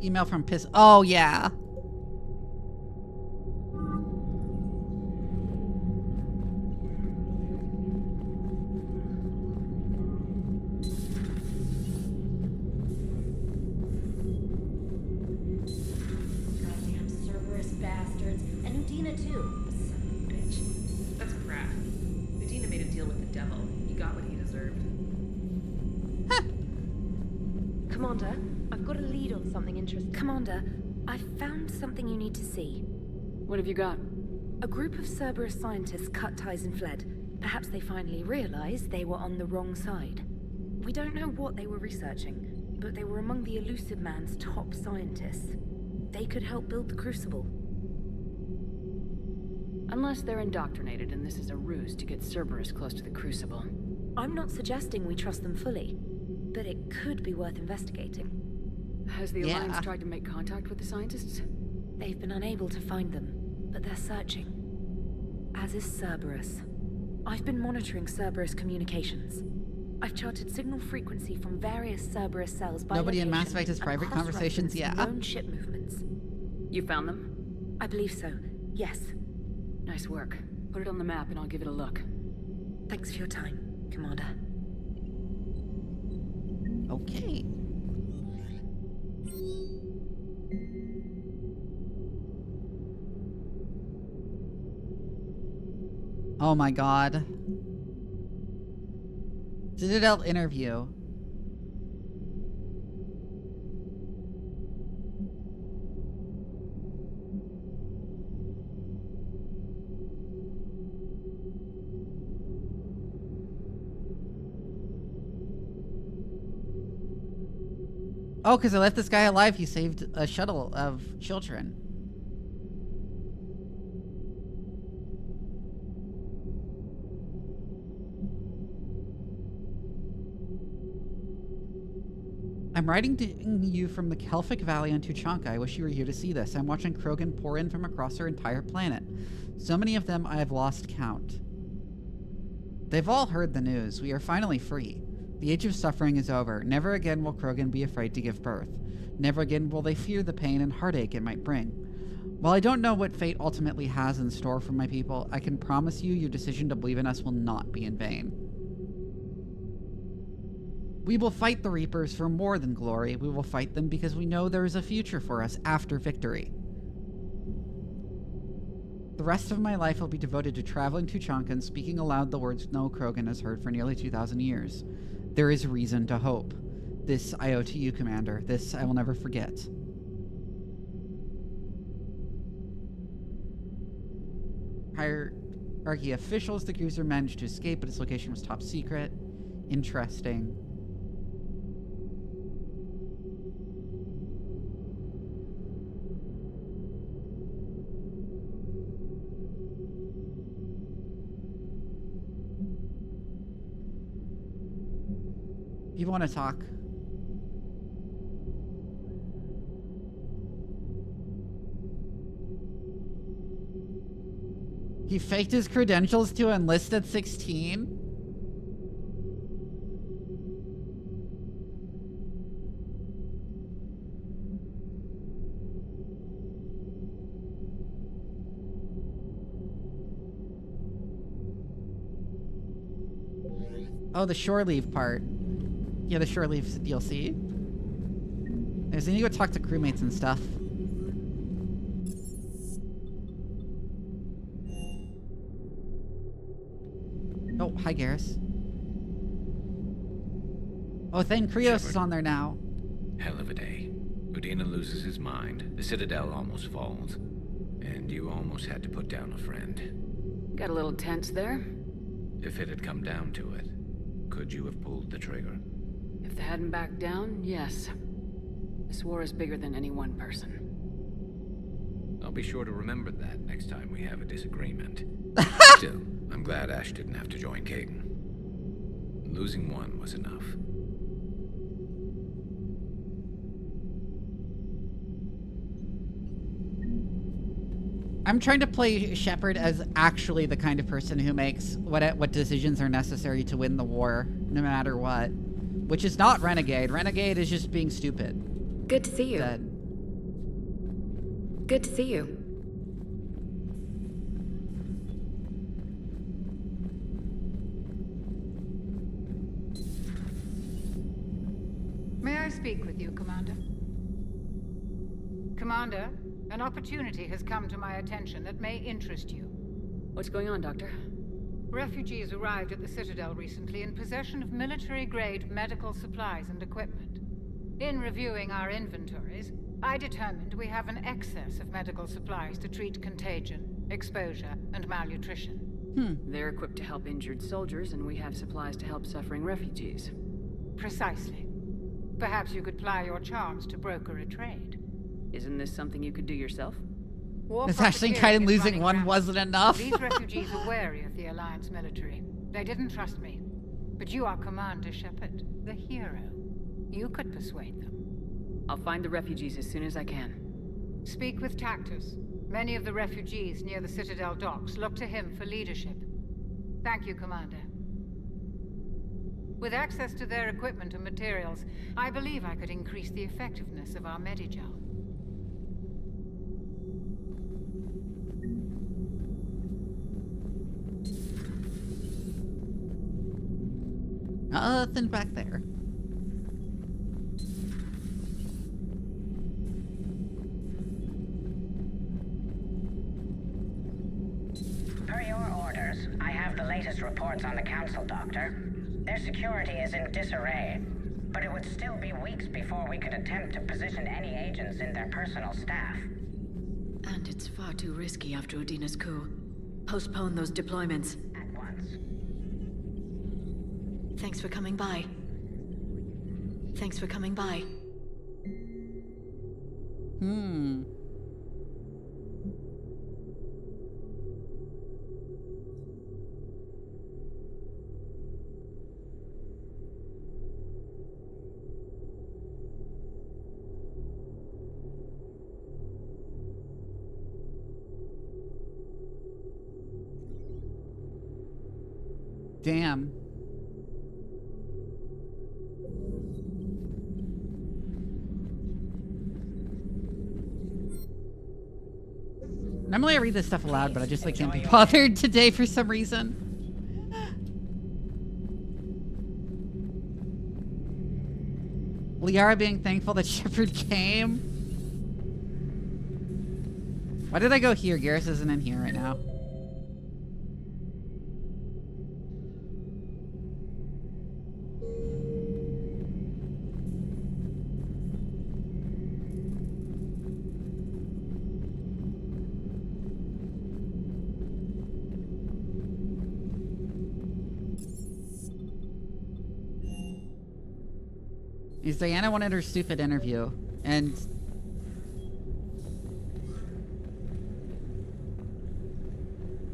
Email from Piss. Oh, yeah. Goddamn Cerberus bastards. And Udina, too. Son of a bitch. That's crap. Medina made a deal with the devil. He got what he deserved. Commander, I've got a lead on something interesting. Commander, I found something you need to see. What have you got? A group of Cerberus scientists cut ties and fled. Perhaps they finally realized they were on the wrong side. We don't know what they were researching, but they were among the Elusive Man's top scientists. They could help build the Crucible. Unless they're indoctrinated and this is a ruse to get Cerberus close to the Crucible. I'm not suggesting we trust them fully, but it could be worth investigating. Has the Alliance tried to make contact with the scientists? They've been unable to find them, but they're searching. As is Cerberus. I've been monitoring Cerberus communications. I've charted signal frequency from various Cerberus cells by Nobody in Mass location Effect has and private conversations, cross-referenced yeah. known ship movements. You found them? I believe so, yes. Nice work. Put it on the map and I'll give it a look. Thanks for your time, Commander. Okay. Oh my god. Citadel interview. Oh, because I left this guy alive. He saved a shuttle of children. I'm writing to you from the Kelphic Valley on Tuchanka. I wish you were here to see this. I'm watching Krogan pour in from across our entire planet. So many of them I have lost count. They've all heard the news. We are finally free. The age of suffering is over. Never again will Krogan be afraid to give birth. Never again will they fear the pain and heartache it might bring. While I don't know what fate ultimately has in store for my people, I can promise you your decision to believe in us will not be in vain. We will fight the Reapers for more than glory. We will fight them because we know there is a future for us after victory. The rest of my life will be devoted to traveling Tuchanka and speaking aloud the words no Krogan has heard for nearly 2,000 years. There is reason to hope. This I owe to you, Commander. This I will never forget. Hierarchy officials, the cruiser managed to escape, but its location was top secret. Interesting. You want to talk? He faked his credentials to enlist at 16? Oh, the shore leave part. Yeah, the shore leave DLC. I just need to go talk to crewmates and stuff. Oh, hi, Garrus. Oh, thank Krios is on there now. Hell of a day. Udina loses his mind, the Citadel almost falls, and you almost had to put down a friend. Got a little tense there. If it had come down to it, could you have pulled the trigger? If they hadn't backed down, yes. This war is bigger than any one person. I'll be sure to remember that next time we have a disagreement. Still, I'm glad Ash didn't have to join Kagan. Losing one was enough. I'm trying to play Shepard as actually the kind of person who makes what decisions are necessary to win the war, no matter what. Which is not Renegade. Renegade is just being stupid. Good to see you. Dead. Good to see you. May I speak with you, Commander? Commander, an opportunity has come to my attention that may interest you. What's going on, Doctor? Refugees arrived at the Citadel recently in possession of military-grade medical supplies and equipment. In reviewing our inventories, I determined we have an excess of medical supplies to treat contagion, exposure, and malnutrition. They're equipped to help injured soldiers, and we have supplies to help suffering refugees. Precisely. Perhaps you could ply your charms to broker a trade. Isn't this something you could do yourself? It's actually kind of losing one wasn't enough. These refugees are wary of the Alliance military. They didn't trust me. But you are Commander Shepard, the hero. You could persuade them. I'll find the refugees as soon as I can. Speak with Tactus. Many of the refugees near the Citadel docks look to him for leadership. Thank you, Commander. With access to their equipment and materials, I believe I could increase the effectiveness of our Medigel. Nothing back there. Per your orders, I have the latest reports on the Council, Doctor. Their security is in disarray, but it would still be weeks before we could attempt to position any agents in their personal staff. And it's far too risky after Udina's coup. Postpone those deployments. At once. Thanks for coming by. Thanks for coming by. Damn. Normally I read this stuff aloud, but I just can't be bothered today for some reason. Liara being thankful that Shepard came. Why did I go here? Garrus isn't in here right now. Is Diana wanted her stupid interview, and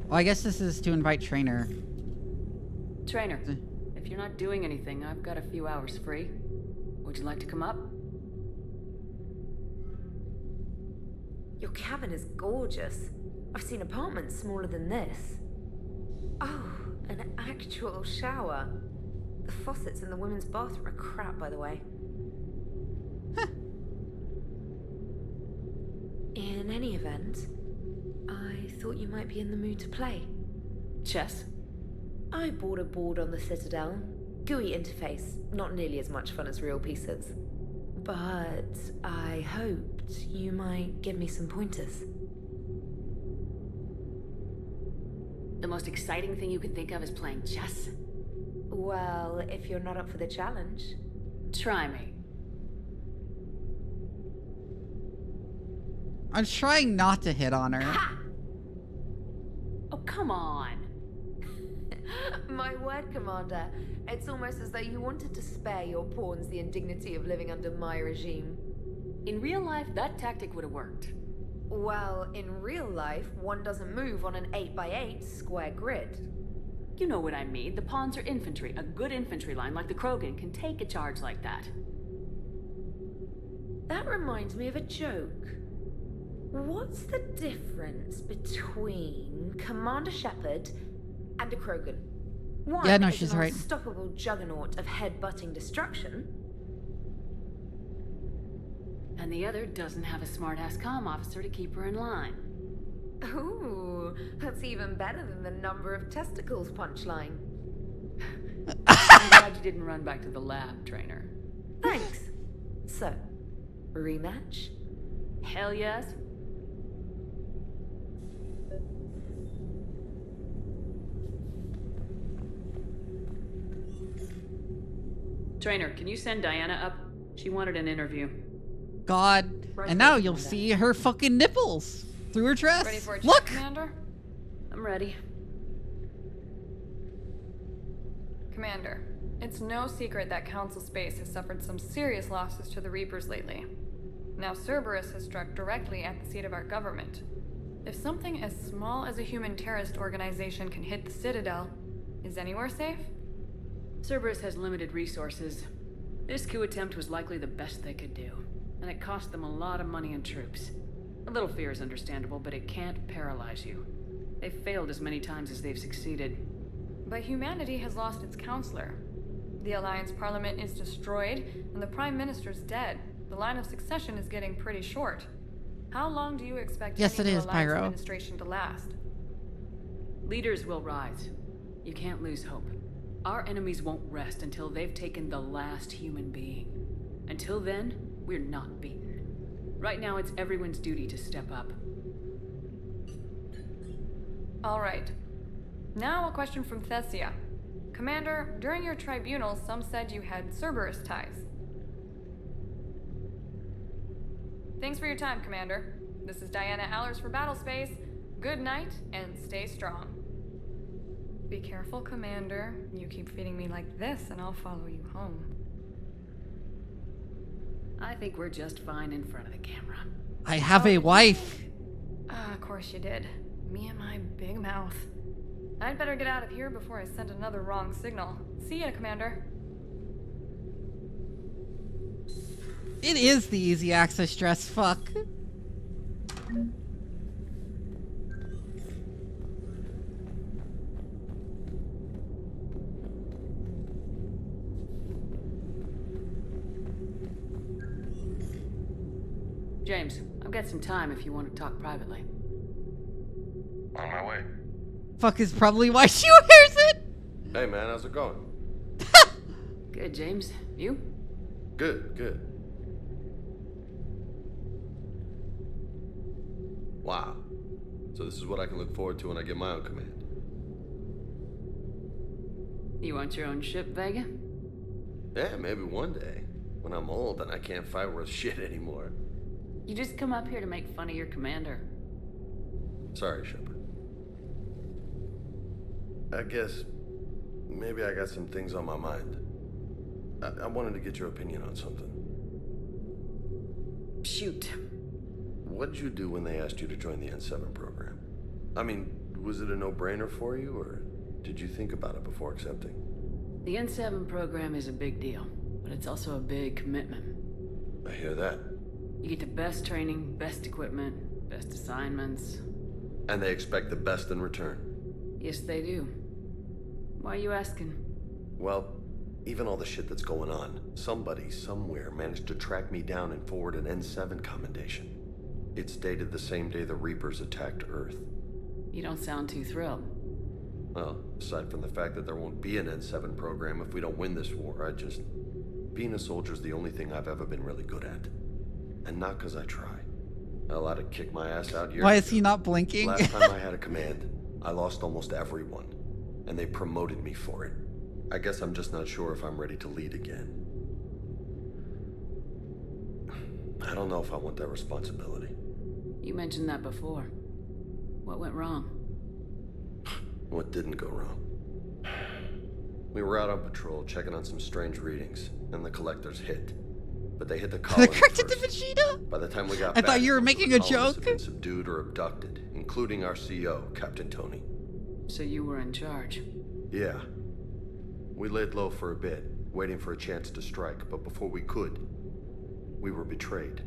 well, I guess this is to invite Trainer. Trainer, if you're not doing anything, I've got a few hours free. Would you like to come up? Your cabin is gorgeous. I've seen apartments smaller than this. Oh, an actual shower. The faucets in the women's bathroom are crap, by the way. In any event, I thought you might be in the mood to play. Chess? I bought a board on the Citadel. GUI interface, not nearly as much fun as real pieces. But I hoped you might give me some pointers. The most exciting thing you could think of is playing chess? Well, if you're not up for the challenge. Try me. I'm trying not to hit on her. Ha! Oh, come on. My word, Commander. It's almost as though you wanted to spare your pawns the indignity of living under my regime. In real life, that tactic would have worked. Well, in real life, one doesn't move on an 8x8 square grid. You know what I mean. The pawns are infantry. A good infantry line like the Krogan can take a charge like that. That reminds me of a joke. What's the difference between Commander Shepard and a Krogan? One Yeah, no, is she's an right. unstoppable juggernaut of head-butting destruction. And the other doesn't have a smart-ass comm officer to keep her in line. Ooh, that's even better than the number of testicles punchline. I'm glad you didn't run back to the lab, trainer. Thanks. So, rematch? Hell yes. Trainer, can you send Diana up? She wanted an interview. God. And now you'll see her fucking nipples through her dress. Ready for a check, Look! Commander? I'm ready. Commander, it's no secret that Council Space has suffered some serious losses to the Reapers lately. Now Cerberus has struck directly at the seat of our government. If something as small as a human terrorist organization can hit the Citadel, is anywhere safe? Cerberus has limited resources. This coup attempt was likely the best they could do, and it cost them a lot of money and troops. A little fear is understandable, but it can't paralyze you. They've failed as many times as they've succeeded. But humanity has lost its counselor. The Alliance Parliament is destroyed, and the Prime Minister's dead. The line of succession is getting pretty short. How long do you expect Yes, any it new is, Alliance Pyro. administration to last? Leaders will rise. You can't lose hope. Our enemies won't rest until they've taken the last human being. Until then, we're not beaten. Right now, it's everyone's duty to step up. All right. Now a question from Thessia. Commander, during your tribunal, some said you had Cerberus ties. Thanks for your time, Commander. This is Diana Allers for Battlespace. Good night, and stay strong. Be careful, Commander. You keep feeding me like this, and I'll follow you home. I think we're just fine in front of the camera. I have a wife. Of course you did. Me and my big mouth. I'd better get out of here before I send another wrong signal. See ya, Commander. It is the easy access dress, fuck. James, I've got some time if you want to talk privately. On my way. Fuck is probably why she wears it. Hey man, how's it going? Good, James. You? Good, good. Wow. So this is what I can look forward to when I get my own command. You want your own ship, Vega? Yeah, maybe one day. When I'm old and I can't fight worth shit anymore. You just come up here to make fun of your commander. Sorry, Shepard. I guess maybe I got some things on my mind. I wanted to get your opinion on something. Shoot. What did you do when they asked you to join the N7 program? I mean, was it a no-brainer for you, or did you think about it before accepting? The N7 program is a big deal, but it's also a big commitment. I hear that. You get the best training, best equipment, best assignments. And they expect the best in return. Yes, they do. Why are you asking? Well, even all the shit that's going on, somebody somewhere managed to track me down and forward an N7 commendation. It's dated the same day the Reapers attacked Earth. You don't sound too thrilled. Well, aside from the fact that there won't be an N7 program if we don't win this war, being a soldier's the only thing I've ever been really good at. And not because I try. Hell, I'd have kicked my ass out years Why is ago. he not blinking? Last time I had a command, I lost almost everyone. And they promoted me for it. I guess I'm just not sure if I'm ready to lead again. I don't know if I want that responsibility. You mentioned that before. What went wrong? What didn't go wrong? We were out on patrol, checking on some strange readings, and the collectors hit. But they hit the colony Corrected to first. Vegeta? By the time we got I back, thought you were most of making the a colonists joke. had been subdued or abducted, including our CO, Captain Tony. So you were in charge? Yeah. We laid low for a bit, waiting for a chance to strike, but before we could, we were betrayed.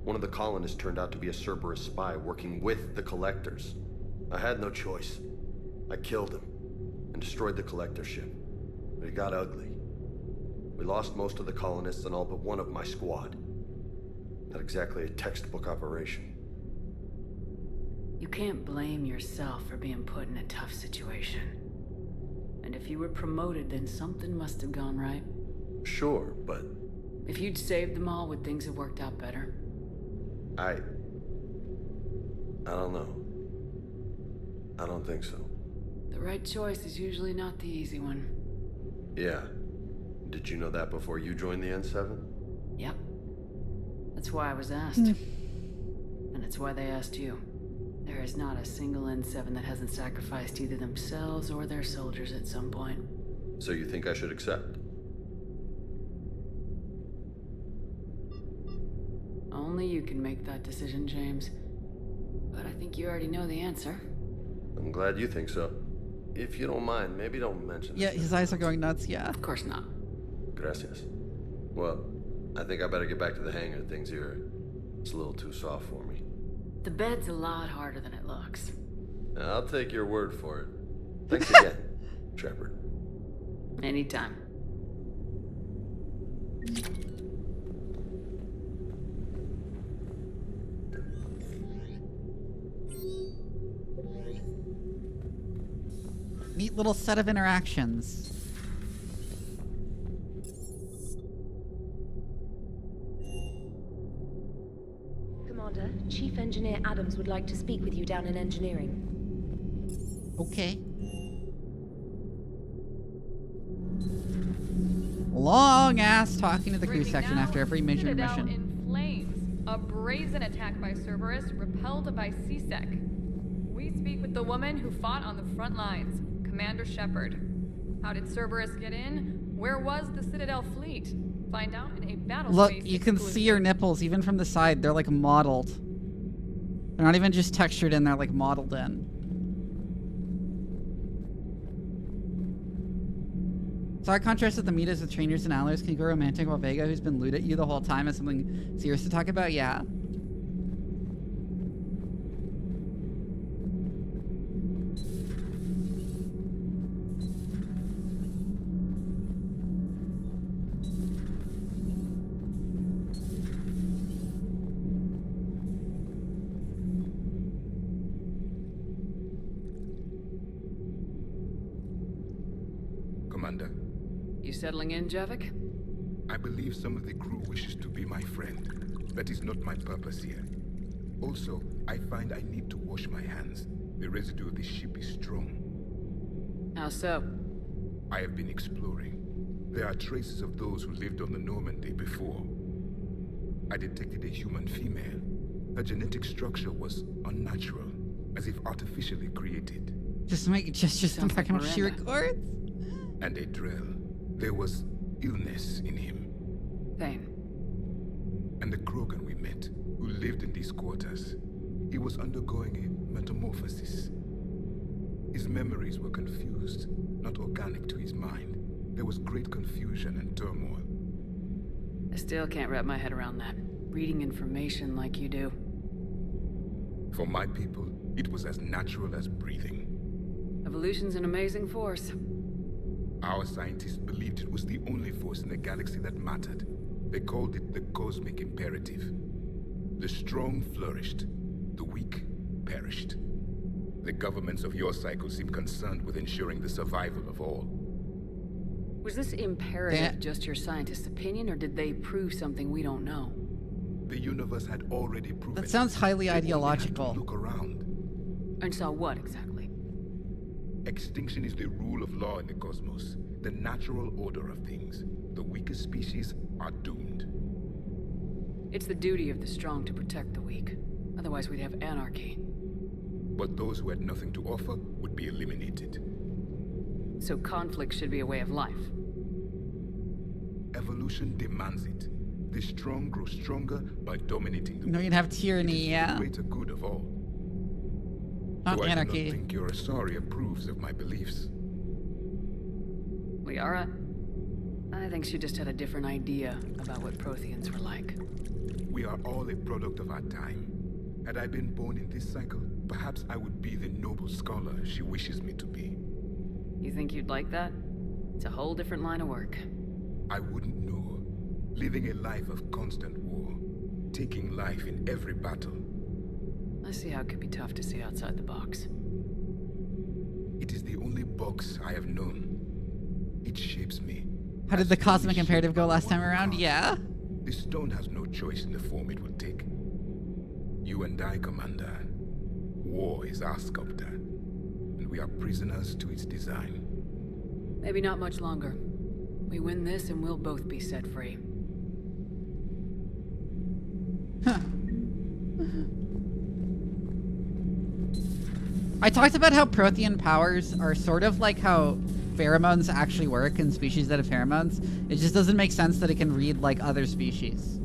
One of the colonists turned out to be a Cerberus spy working with the Collectors. I had no choice. I killed him and destroyed the Collector ship. But it got ugly. We lost most of the colonists and all but one of my squad. Not exactly a textbook operation. You can't blame yourself for being put in a tough situation. And if you were promoted, then something must have gone right. Sure, but... If you'd saved them all, would things have worked out better? I don't know. I don't think so. The right choice is usually not the easy one. Yeah. Did you know that before you joined the N7? Yep. That's why I was asked. And it's why they asked you. There is not a single N7 that hasn't sacrificed either themselves or their soldiers at some point. So you think I should accept? Only you can make that decision, James. But I think you already know the answer. I'm glad you think so. If you don't mind, maybe don't mention Yeah, his eyes are going nuts, yeah. Of course not. Gracias. Well, I think I better get back to the hangar. Things here, it's a little too soft for me. The bed's a lot harder than it looks. I'll take your word for it. Thanks again, Shepard. Anytime. Neat little set of interactions. Commander, Chief Engineer Adams would like to speak with you down in engineering. Okay. Long ass talking to the crew section after every major Citadel mission. in flames. A brazen attack by Cerberus repelled by CSEC. We speak with the woman who fought on the front lines, Commander Shepard. How did Cerberus get in? Where was the Citadel fleet? Find out in a battle Look, space you can exclusive. see her nipples even from the side. They're like modeled. They're not even just textured in, they're like modeled in. Stark contrast with the meetups with trainers and allies. Can you go romantic while Vega, who's been lewd at you the whole time, has something serious to talk about? Yeah. Commander. You settling in, Javik? I believe some of the crew wishes to be my friend. That is not my purpose here. Also, I find I need to wash my hands. The residue of the ship is strong. How so? I have been exploring. There are traces of those who lived on the Normandy before. I detected a human female. Her genetic structure was unnatural, as if artificially created. Just the fact how much she records? And a drill. There was illness in him. Pain. And the Krogan we met, who lived in these quarters, he was undergoing a metamorphosis. His memories were confused, not organic to his mind. There was great confusion and turmoil. I still can't wrap my head around that. Reading information like you do. For my people, it was as natural as breathing. Evolution's an amazing force. Our scientists believed it was the only force in the galaxy that mattered. They called it the cosmic imperative. The strong flourished, the weak perished. The governments of your cycle seem concerned with ensuring the survival of all. Was this imperative just your scientist's opinion, or did they prove something we don't know? The universe had already proven That sounds highly they only had to ideological. look around. And saw what exactly? Extinction is the rule of law in the cosmos, the natural order of things. The weakest species are doomed. It's the duty of the strong to protect the weak. Otherwise we'd have anarchy. But those who had nothing to offer would be eliminated. So conflict should be a way of life. Evolution demands it. The strong grow stronger by dominating the No, you'd have tyranny, yeah. the greater good of all. Not Though anarchy. I do not think your Asari approves of my beliefs. Liara? I think she just had a different idea about what Protheans were like. We are all a product of our time. Had I been born in this cycle, perhaps I would be the noble scholar she wishes me to be. You think you'd like that? It's a whole different line of work. I wouldn't know. Living a life of constant war. Taking life in every battle. I see how it could be tough to see outside the box. It is the only box I have known. It shapes me. How did the cosmic imperative go last time around? Yeah? The stone has no choice in the form it will take. You and I, Commander. War is our sculptor. And we are prisoners to its design. Maybe not much longer. We win this and we'll both be set free. I talked about how Prothean powers are sort of like how pheromones actually work in species that have pheromones. It just doesn't make sense that it can read like other species.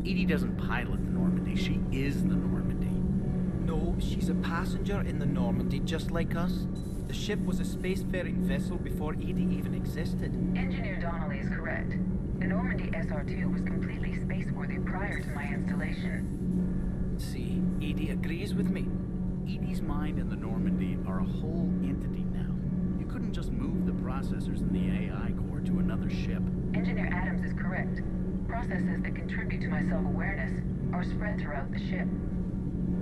Edie doesn't pilot the Normandy, she is the Normandy. No, she's a passenger in the Normandy just like us. The ship was a spacefaring vessel before Edie even existed. Engineer Donnelly is correct. The Normandy SR-2 was completely spaceworthy prior to my installation. See, Edie agrees with me. Edie's mind and the Normandy are a whole entity now. You couldn't just move the processors in the AI core to another ship. Engineer Adams is correct. Processes that contribute to my self-awareness are spread throughout the ship.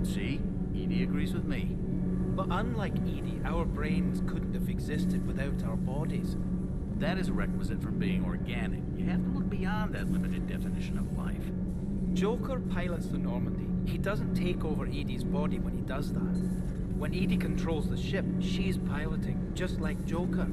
See? Edie agrees with me. But unlike Edie, our brains couldn't have existed without our bodies. That is a requisite from being organic. You have to look beyond that limited definition of life. Joker pilots the Normandy. He doesn't take over Edie's body when he does that. When Edie controls the ship, she's piloting, just like Joker.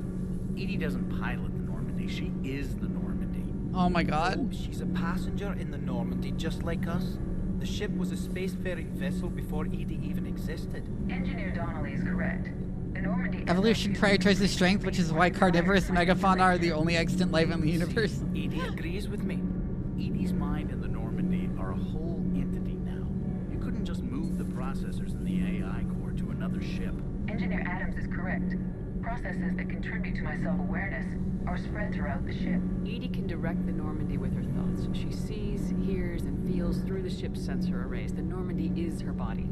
Edie doesn't pilot the Normandy, she is the Normandy. Oh my god. Oh, she's a passenger in the Normandy just like us. The ship was a spacefaring vessel before Edie even existed. Engineer Donnelly is correct. The Normandy Evolution prioritizes strength, which is why carnivorous megafauna are the only extant life in the universe. Edie agrees with me. Edie's mind and the Normandy are a whole entity now. You couldn't just move the processors in the AI core to another ship. Engineer Adams is correct. Processes that contribute to my self-awareness are spread throughout the ship. Edie can direct the Normandy with her thoughts. She sees, hears, and feels through the ship's sensor arrays. The Normandy is her body.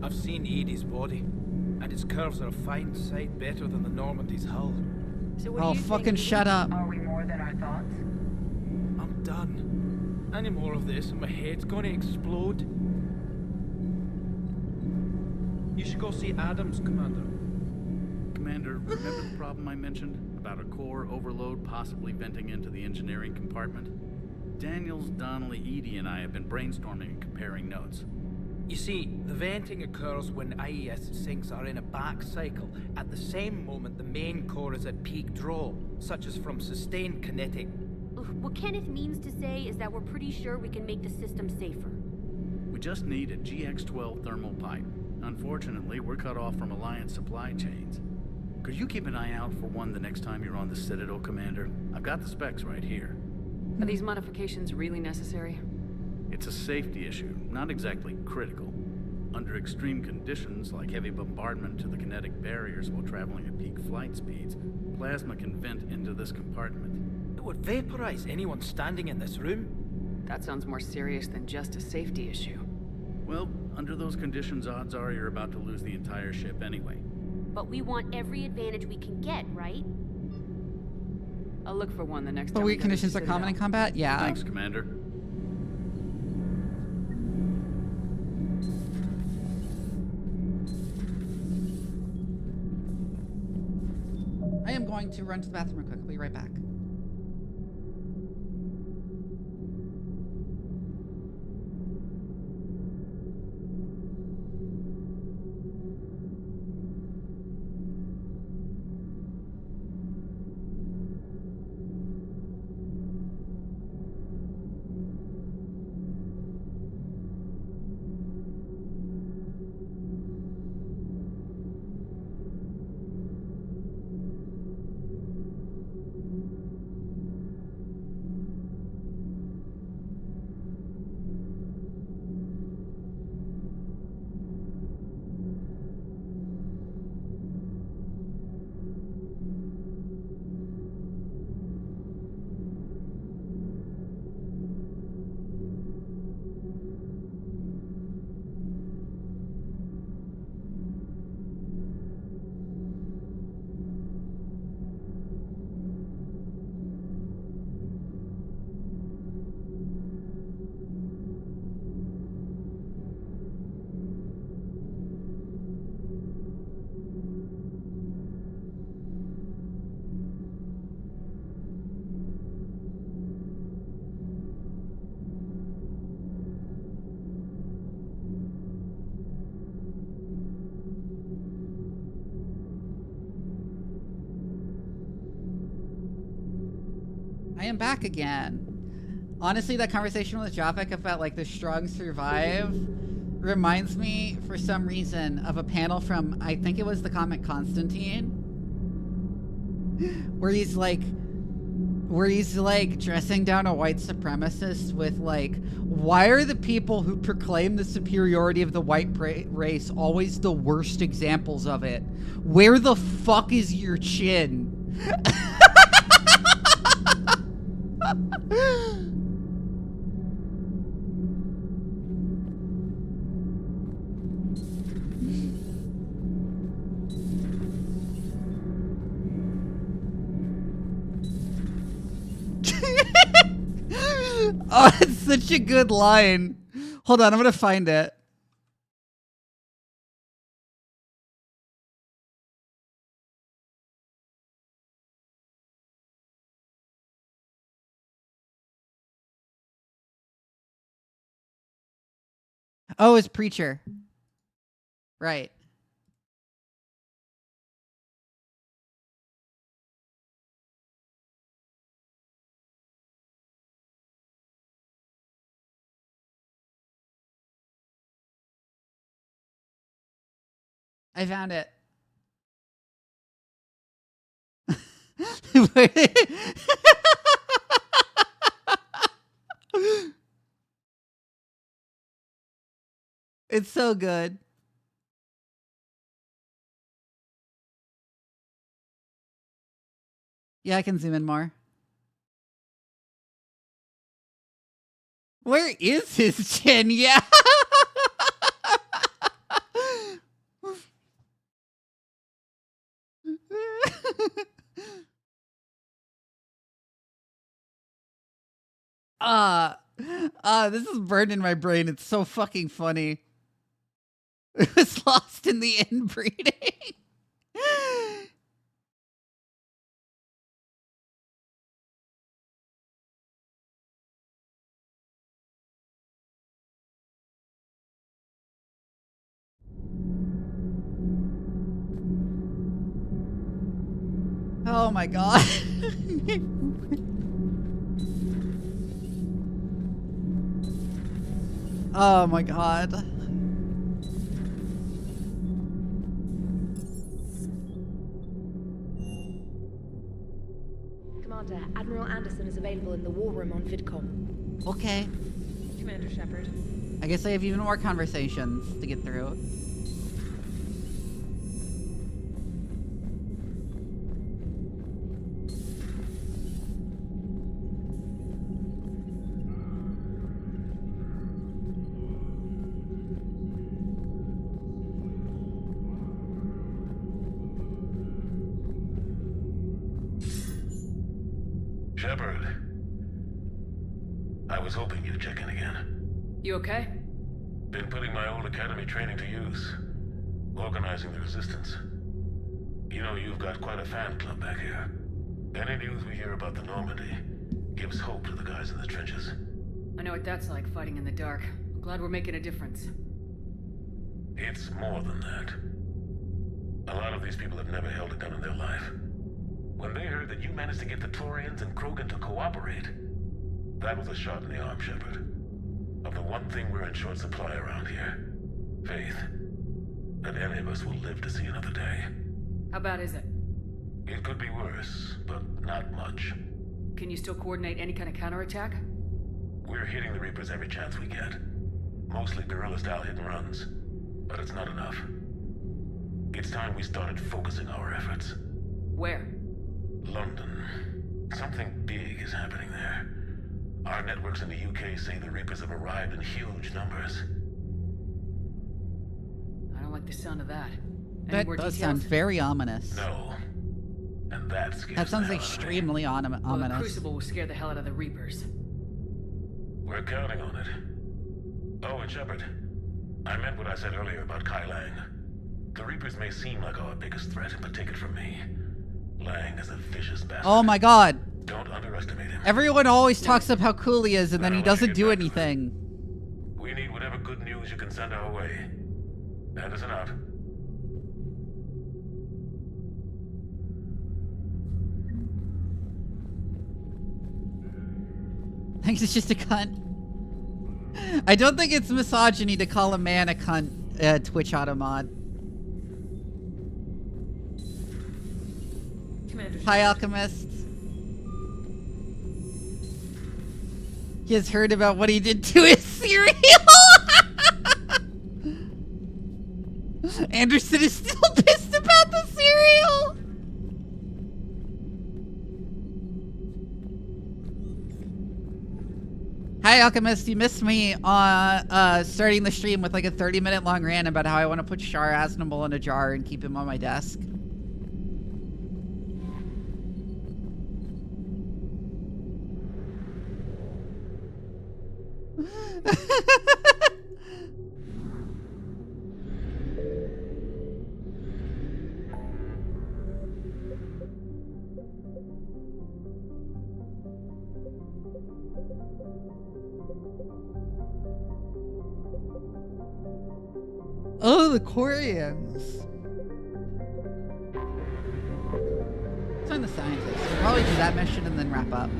I've seen Edie's body, and its curves are a fine sight better than the Normandy's hull. So what oh, do you fucking think, shut up. Are we more than our thoughts? I'm done. Any more of this and my head's gonna explode. You should go see Adams, Commander. Commander, remember the problem I mentioned? About a core overload possibly venting into the engineering compartment? Daniels, Donnelly, Edie, and I have been brainstorming and comparing notes. You see, the venting occurs when IES sinks are in a back cycle, at the same moment the main core is at peak draw, such as from sustained kinetic. What Kenneth means to say is that we're pretty sure we can make the system safer. We just need a GX-12 thermal pipe. Unfortunately, we're cut off from Alliance supply chains. Could you keep an eye out for one the next time you're on the Citadel, Commander? I've got the specs right here. Are these modifications really necessary? It's a safety issue, not exactly critical. Under extreme conditions, like heavy bombardment to the kinetic barriers while traveling at peak flight speeds, plasma can vent into this compartment. It would vaporize anyone standing in this room. That sounds more serious than just a safety issue. Well, under those conditions, odds are you're about to lose the entire ship anyway. But we want every advantage we can get, right? I'll look for one the next But time. weak conditions are common in combat? Yeah. Thanks, Commander. I am going to run to the bathroom real quick. I'll be right back. am back again. Honestly, that conversation with Japek about like the strong survive reminds me, for some reason, of a panel from, I think it was the comic Constantine, where he's like dressing down a white supremacist with like, why are the people who proclaim the superiority of the white race always the worst examples of it? Where the fuck is your chin? Oh, it's such a good line. Hold on, I'm gonna find it. Oh, it's Preacher. Right. I found it. It's so good. Yeah, I can zoom in more. Where is his chin? Yeah. This is burned in my brain. It's so fucking funny. It was lost in the inbreeding. Oh my god. Oh my god. Commander, Admiral Anderson is available in the war room on VidCom. Okay. Commander Shepard. I guess I have even more conversations to get through. Shepard. I was hoping you'd check in again. You okay? Been putting my old academy training to use. Organizing the resistance. You know, you've got quite a fan club back here. Any news we hear about the Normandy gives hope to the guys in the trenches. I know what that's like, fighting in the dark. I'm glad we're making a difference. It's more than that. A lot of these people have never held a gun in their life. When they heard that you managed to get the Torians and Krogan to cooperate, that was a shot in the arm, Shepard. Of the one thing we're in short supply around here. Faith. That any of us will live to see another day. How bad is it? It could be worse, but not much. Can you still coordinate any kind of counterattack? We're hitting the Reapers every chance we get. Mostly guerrilla-style hit-and-runs. But it's not enough. It's time we started focusing our efforts. Where? London. Something big is happening there. Our networks in the UK say the Reapers have arrived in huge numbers. I don't like the sound of that. That does sound very ominous. No. And that scares That sounds the hell out of me. extremely ominous. Well, the Crucible will scare the hell out of the Reapers. We're counting on it. Oh, and Shepard, I meant what I said earlier about Kai Lang. The Reapers may seem like our biggest threat, but take it from me. Lang is a vicious bastard. Oh my god. Don't underestimate him. Everyone always talks up how cool he is, and then he doesn't do anything. We need whatever good news you can send our way. Anderson out. think it's just a cunt. I don't think it's misogyny to call a man a cunt, Twitch Automod. Hi, Alchemist. He has heard about what he did to his cereal. Anderson is still pissed about the cereal. Hi, Alchemist. You missed me on starting the stream with like a 30-minute long rant about how I want to put Shar Aznable in a jar and keep him on my desk. Oh, the Quarians. Find the scientists. We'll probably do that mission and then wrap up.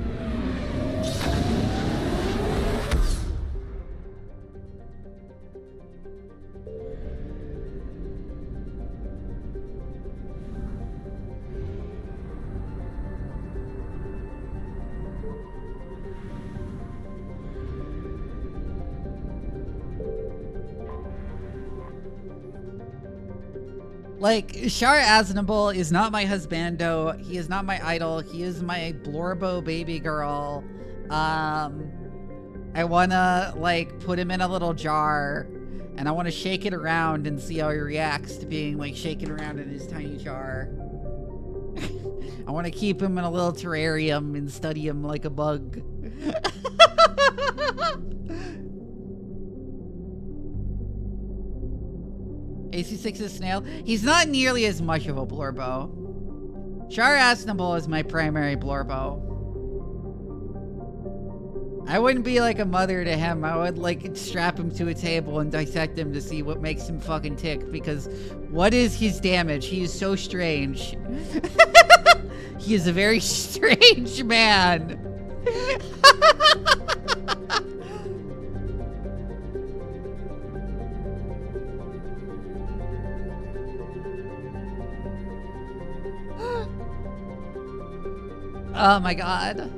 Like, Shar Aznable is not my husbando. He is not my idol. He is my Blorbo baby girl. I wanna, like, put him in a little jar, and I wanna shake it around and see how he reacts to being, like, shaken around in his tiny jar. I wanna keep him in a little terrarium and study him like a bug. AC6 is Snail. He's not nearly as much of a Blorbo. Shar Aznable is my primary Blorbo. I wouldn't be like a mother to him. I would like strap him to a table and dissect him to see what makes him fucking tick, because what is his damage? He is so strange. He is a very strange man. Oh my god.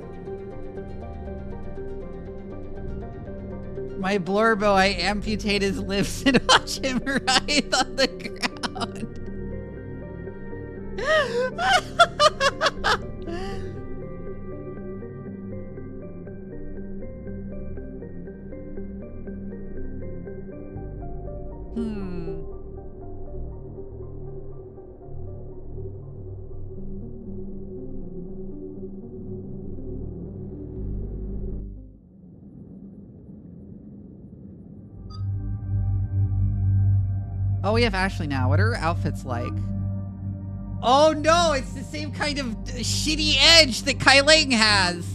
My Blorbo, I amputate his lips and watch him writhe on the ground. Oh, we have Ashley now. What are her outfits like? Oh no, it's the same kind of shitty edge that Kai Lang has.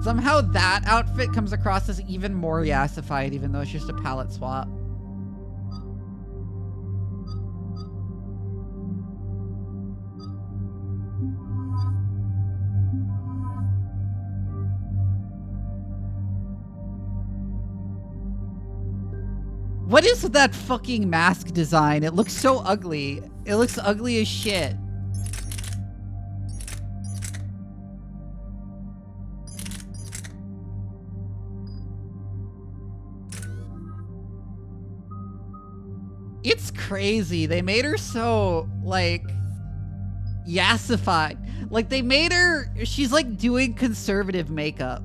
Somehow that outfit comes across as even more yassified, even though it's just a palette swap. What is with that fucking mask design? It looks so ugly. It looks ugly as shit. It's crazy. They made her so, like, yassified. Like, they made her, she's like doing conservative makeup.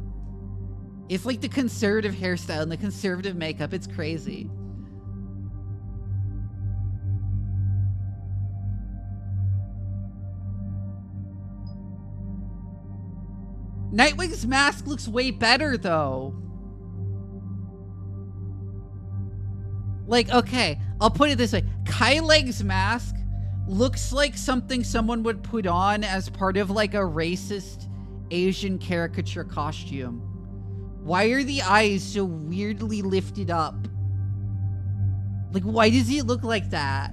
It's like the conservative hairstyle and the conservative makeup. It's crazy. Nightwing's mask looks way better, though. Like, okay, I'll put it this way. Kai Lang's mask looks like something someone would put on as part of, like, a racist Asian caricature costume. Why are the eyes so weirdly lifted up? Like, why does he look like that?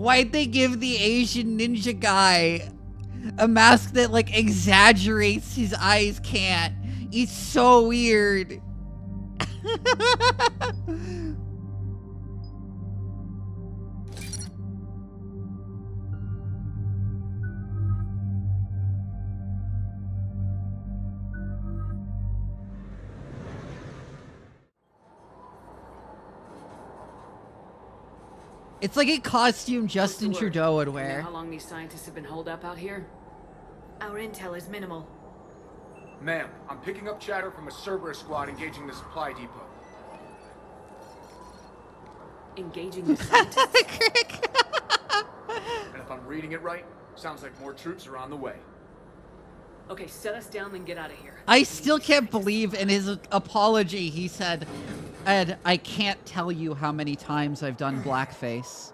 Why'd they give the Asian ninja guy a mask that like exaggerates his eyes can't? He's so weird. It's like a costume Justin Trudeau would You know wear. how long these scientists have been holed up out here? Our intel is minimal. Ma'am, I'm picking up chatter from a Cerberus squad engaging the supply depot. Engaging the scientists? And if I'm reading it right, sounds like more troops are on the way. Okay, set us down and get out of here. I still can't believe in his apology he said, Ed, I can't tell you how many times I've done blackface.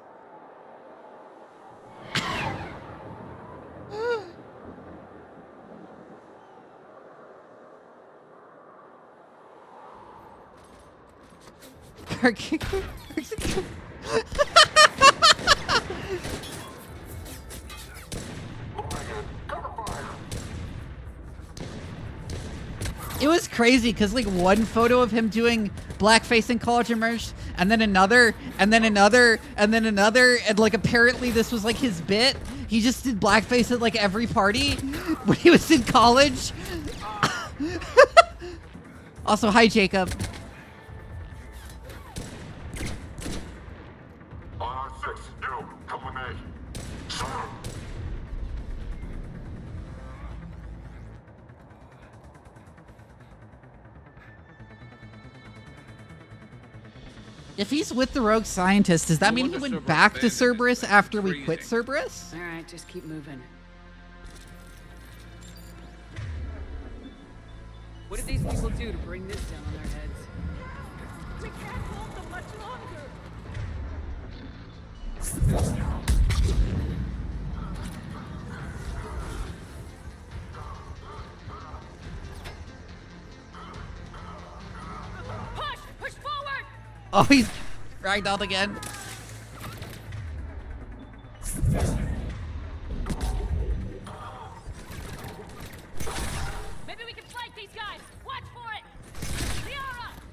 It was crazy because like one photo of him doing blackface in college emerged, and then another, and then another, and then another, and like apparently this was like his bit. He just did blackface at like every party when he was in college. Also, hi Jacob. Come with me. If he's with the rogue scientist, does that mean he went back to Cerberus after we quit Cerberus? All right, just keep moving. What did these people do to bring this down on their heads? We can't hold them much longer. Push forward! Oh, he's ragdolled again. Maybe we can flank these guys. Watch for it.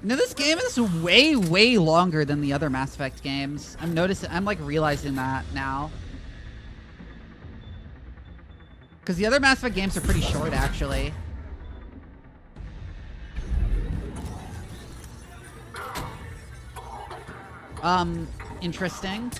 No, this game is way, way longer than the other Mass Effect games. I'm like realizing that now. Because the other Mass Effect games are pretty short, actually. Interesting.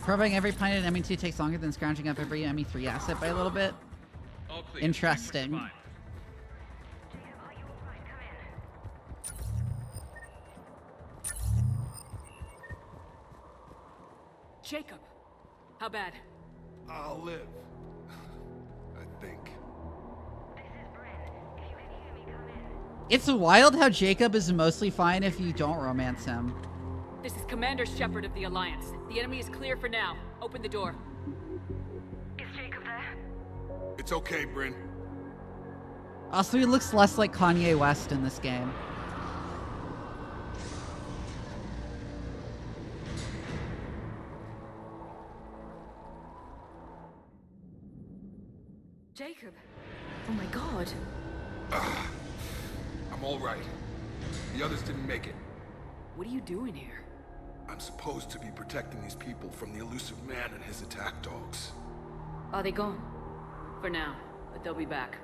Probing every pint at ME2 takes longer than scrounging up every ME3 asset by a little bit. Interesting. Jacob, how bad? I'll live. I think. It's wild how Jacob is mostly fine if you don't romance him. This is Commander Shepard of the Alliance. The enemy is clear for now. Open the door. Is Jacob there? It's okay, Bryn. Also, he looks less like Kanye West in this game. Jacob. Oh my god. I'm all right. The others didn't make it. What are you doing here? I'm supposed to be protecting these people from the elusive man and his attack dogs. Are they gone? For now, but they'll be back.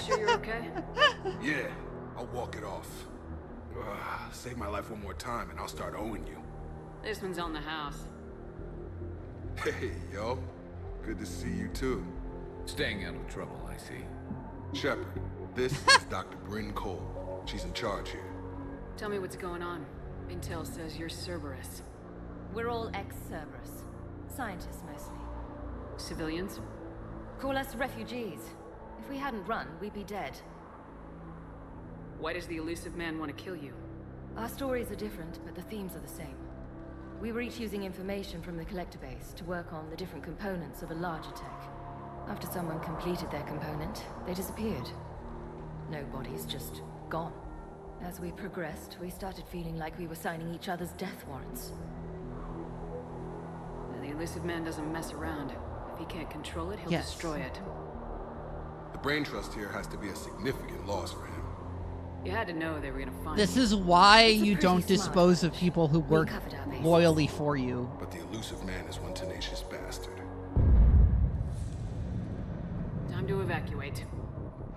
Sure you're okay? Yeah, I'll walk it off. Save my life one more time and I'll start owing you. This one's on the house. Hey, yo. Good to see you too. Staying out of trouble, I see. Shepard, this is Dr. Bryn Cole. She's in charge here. Tell me what's going on. Intel says you're Cerberus. We're all ex-Cerberus. Scientists, mostly. Civilians? Call us refugees. If we hadn't run, we'd be dead. Why does the elusive man want to kill you? Our stories are different, but the themes are the same. We were each using information from the collector base to work on the different components of a larger tech. After someone completed their component, they disappeared. No bodies, just gone. As we progressed, we started feeling like we were signing each other's death warrants. The elusive man doesn't mess around. If he can't control it, he'll destroy it. The brain trust here has to be a significant loss for him. You had to know they were gonna find This him. is why you don't dispose of people who work loyally for you. But the elusive man is one tenacious bastard. Time to evacuate.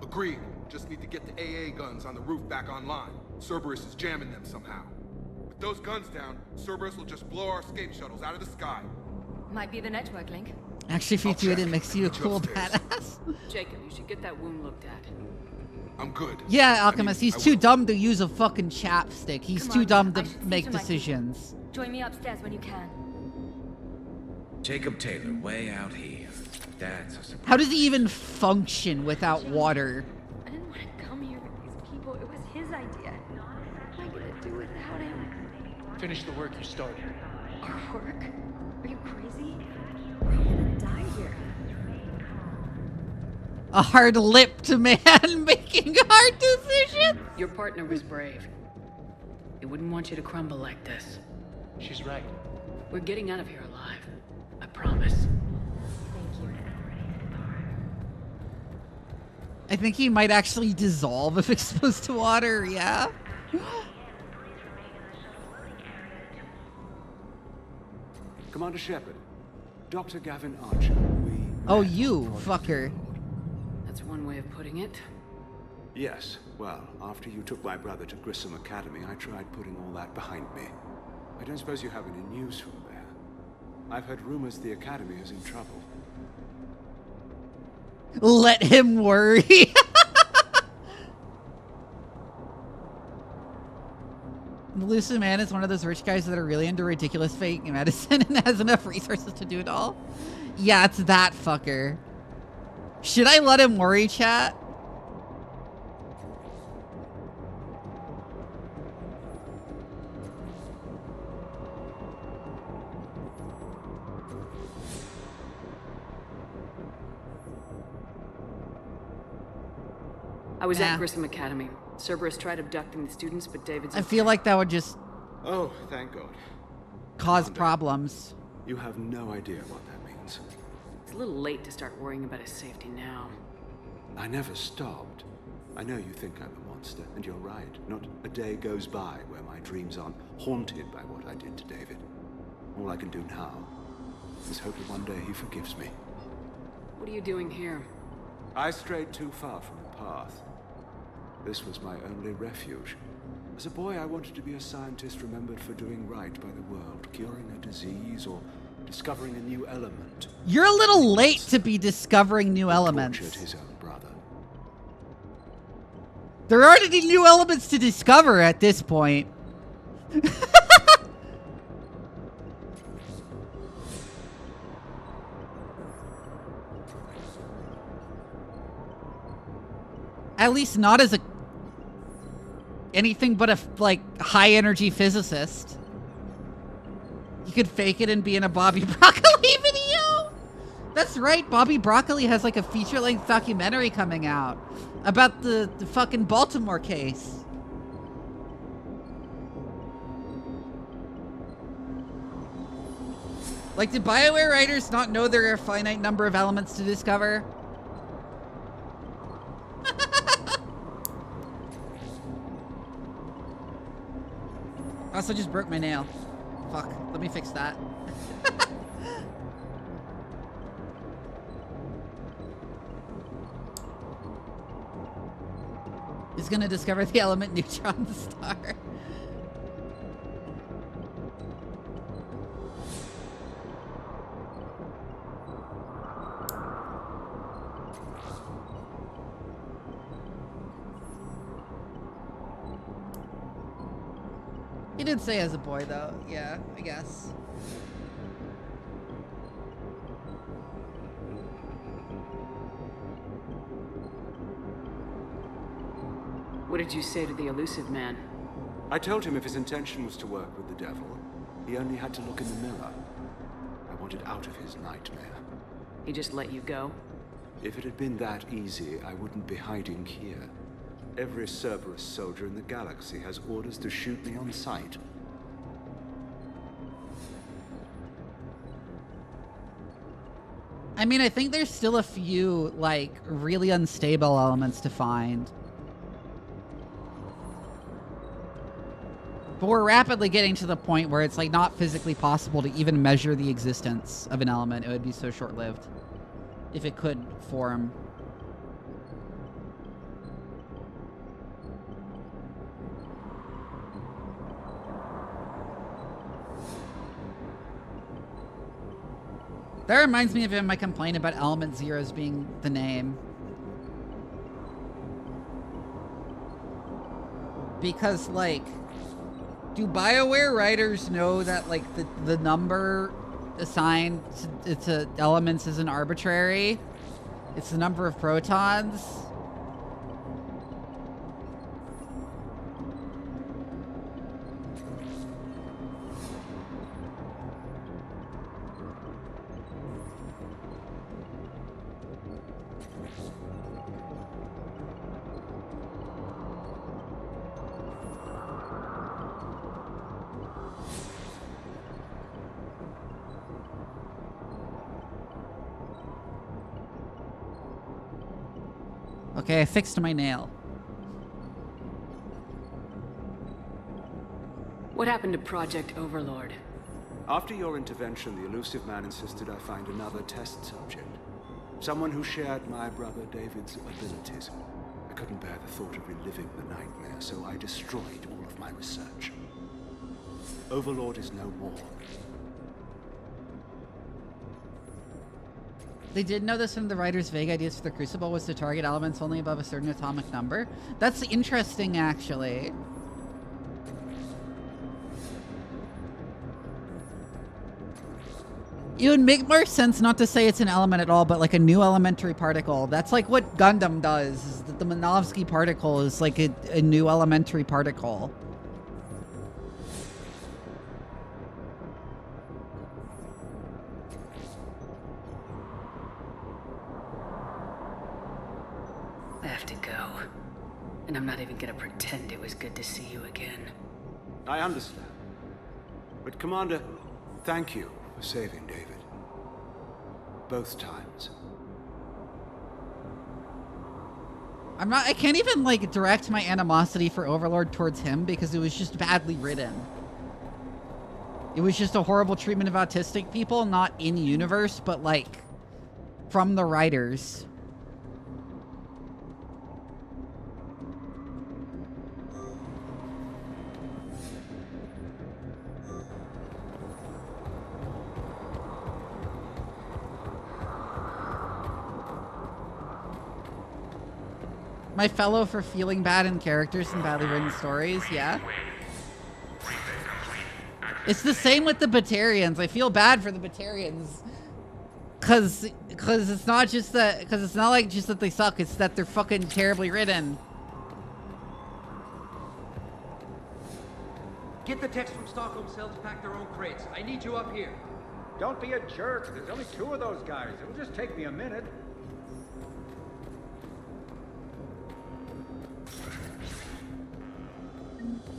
Agreed. Just need to get the AA guns on the roof back online. Cerberus is jamming them somehow. With those guns down, Cerberus will just blow our escape shuttles out of the sky. Might be the network link. Actually, if you do it, it makes you a cool badass. Jacob, you should get that wound looked at. I'm good. Yeah, Alchemist, he's too dumb to use a fucking chapstick. He's too dumb to make decisions. Join me upstairs when you can. Jacob Taylor, way out here. That's a surprise. How does he even function without water? I didn't want to come here with these people. It was his idea. What am I gonna do without him? Finish the work you started. Our work? Are you crazy? We're all gonna die here. A hard-lipped man making hard decisions. Your partner was brave. He wouldn't want you to crumble like this. She's right. We're getting out of here alive. I promise. Thank you. I think he might actually dissolve if exposed to water, yeah? Commander Shepard, Dr. Gavin Archer, Oh, you fucker. That's one way of putting it. Yes, well, after you took my brother to Grissom Academy, I tried putting all that behind me. I don't suppose you have any news from there. I've heard rumors the Academy is in trouble. Let him worry. The Lucid Man is one of those rich guys that are really into ridiculous fake medicine and has enough resources to do it all. Yeah, it's that fucker. Should I let him worry, chat? I was at Grissom Academy. Cerberus tried abducting the students, but David's... I feel like that would just... Oh, thank God. Cause problems. You have no idea what that means. It's a little late to start worrying about his safety now. I never stopped. I know you think I'm a monster, and you're right. Not a day goes by where my dreams aren't haunted by what I did to David. All I can do now is hope that one day he forgives me. What are you doing here? I strayed too far from the path. This was my only refuge. As a boy, I wanted to be a scientist remembered for doing right by the world, curing a disease or discovering a new element. You're a little late to be discovering new elements. Tortured his own brother. There aren't any new elements to discover at this point. At least not as a anything but a like high energy physicist. You could fake it and be in a Bobby Broccoli video. That's right, Bobby Broccoli has like a feature-length documentary coming out about the fucking Baltimore case. Like, did BioWare writers not know there are a finite number of elements to discover? Also just broke my nail. Fuck, let me fix that. He's gonna discover the element neutron star. He did say as a boy, though. Yeah, I guess. What did you say to the elusive man? I told him if his intention was to work with the devil, he only had to look in the mirror. I wanted out of his nightmare. He just let you go? If it had been that easy, I wouldn't be hiding here. Every Cerberus soldier in the galaxy has orders to shoot me on sight. I mean, I think there's still a few, like, really unstable elements to find. But we're rapidly getting to the point where it's, like, not physically possible to even measure the existence of an element. It would be so short-lived if it could form. That reminds me of my complaint about Element Zero's being the name. Because, like, do BioWare writers know that, like, the number assigned to elements isn't arbitrary? It's the number of protons? Okay, I fixed my nail. What happened to Project Overlord? After your intervention, the elusive man insisted I find another test subject. Someone who shared my brother David's abilities. I couldn't bear the thought of reliving the nightmare, so I destroyed all of my research. Overlord is no more. They did know this from the writer's vague ideas for the Crucible was to target elements only above a certain atomic number. That's interesting, actually. It would make more sense not to say it's an element at all, but like a new elementary particle. That's like what Gundam does, is that the Minovsky particle is like a new elementary particle. I have to go. And I'm not even gonna pretend it was good to see you again. I understand. But Commander, thank you for saving David. Both times. I can't even like direct my animosity for Overlord towards him because it was just badly written. It was just a horrible treatment of autistic people, not in universe, but like from the writers. My fellow for feeling bad in characters and badly written stories, yeah. It's the same with the Batarians. I feel bad for the Batarians. Cause it's not just that, cause it's not like just that they suck, it's that they're fucking terribly written. Get the techs from Stockholm Cell to pack their own crates. I need you up here. Don't be a jerk. There's only 2 of those guys. It'll just take me a minute.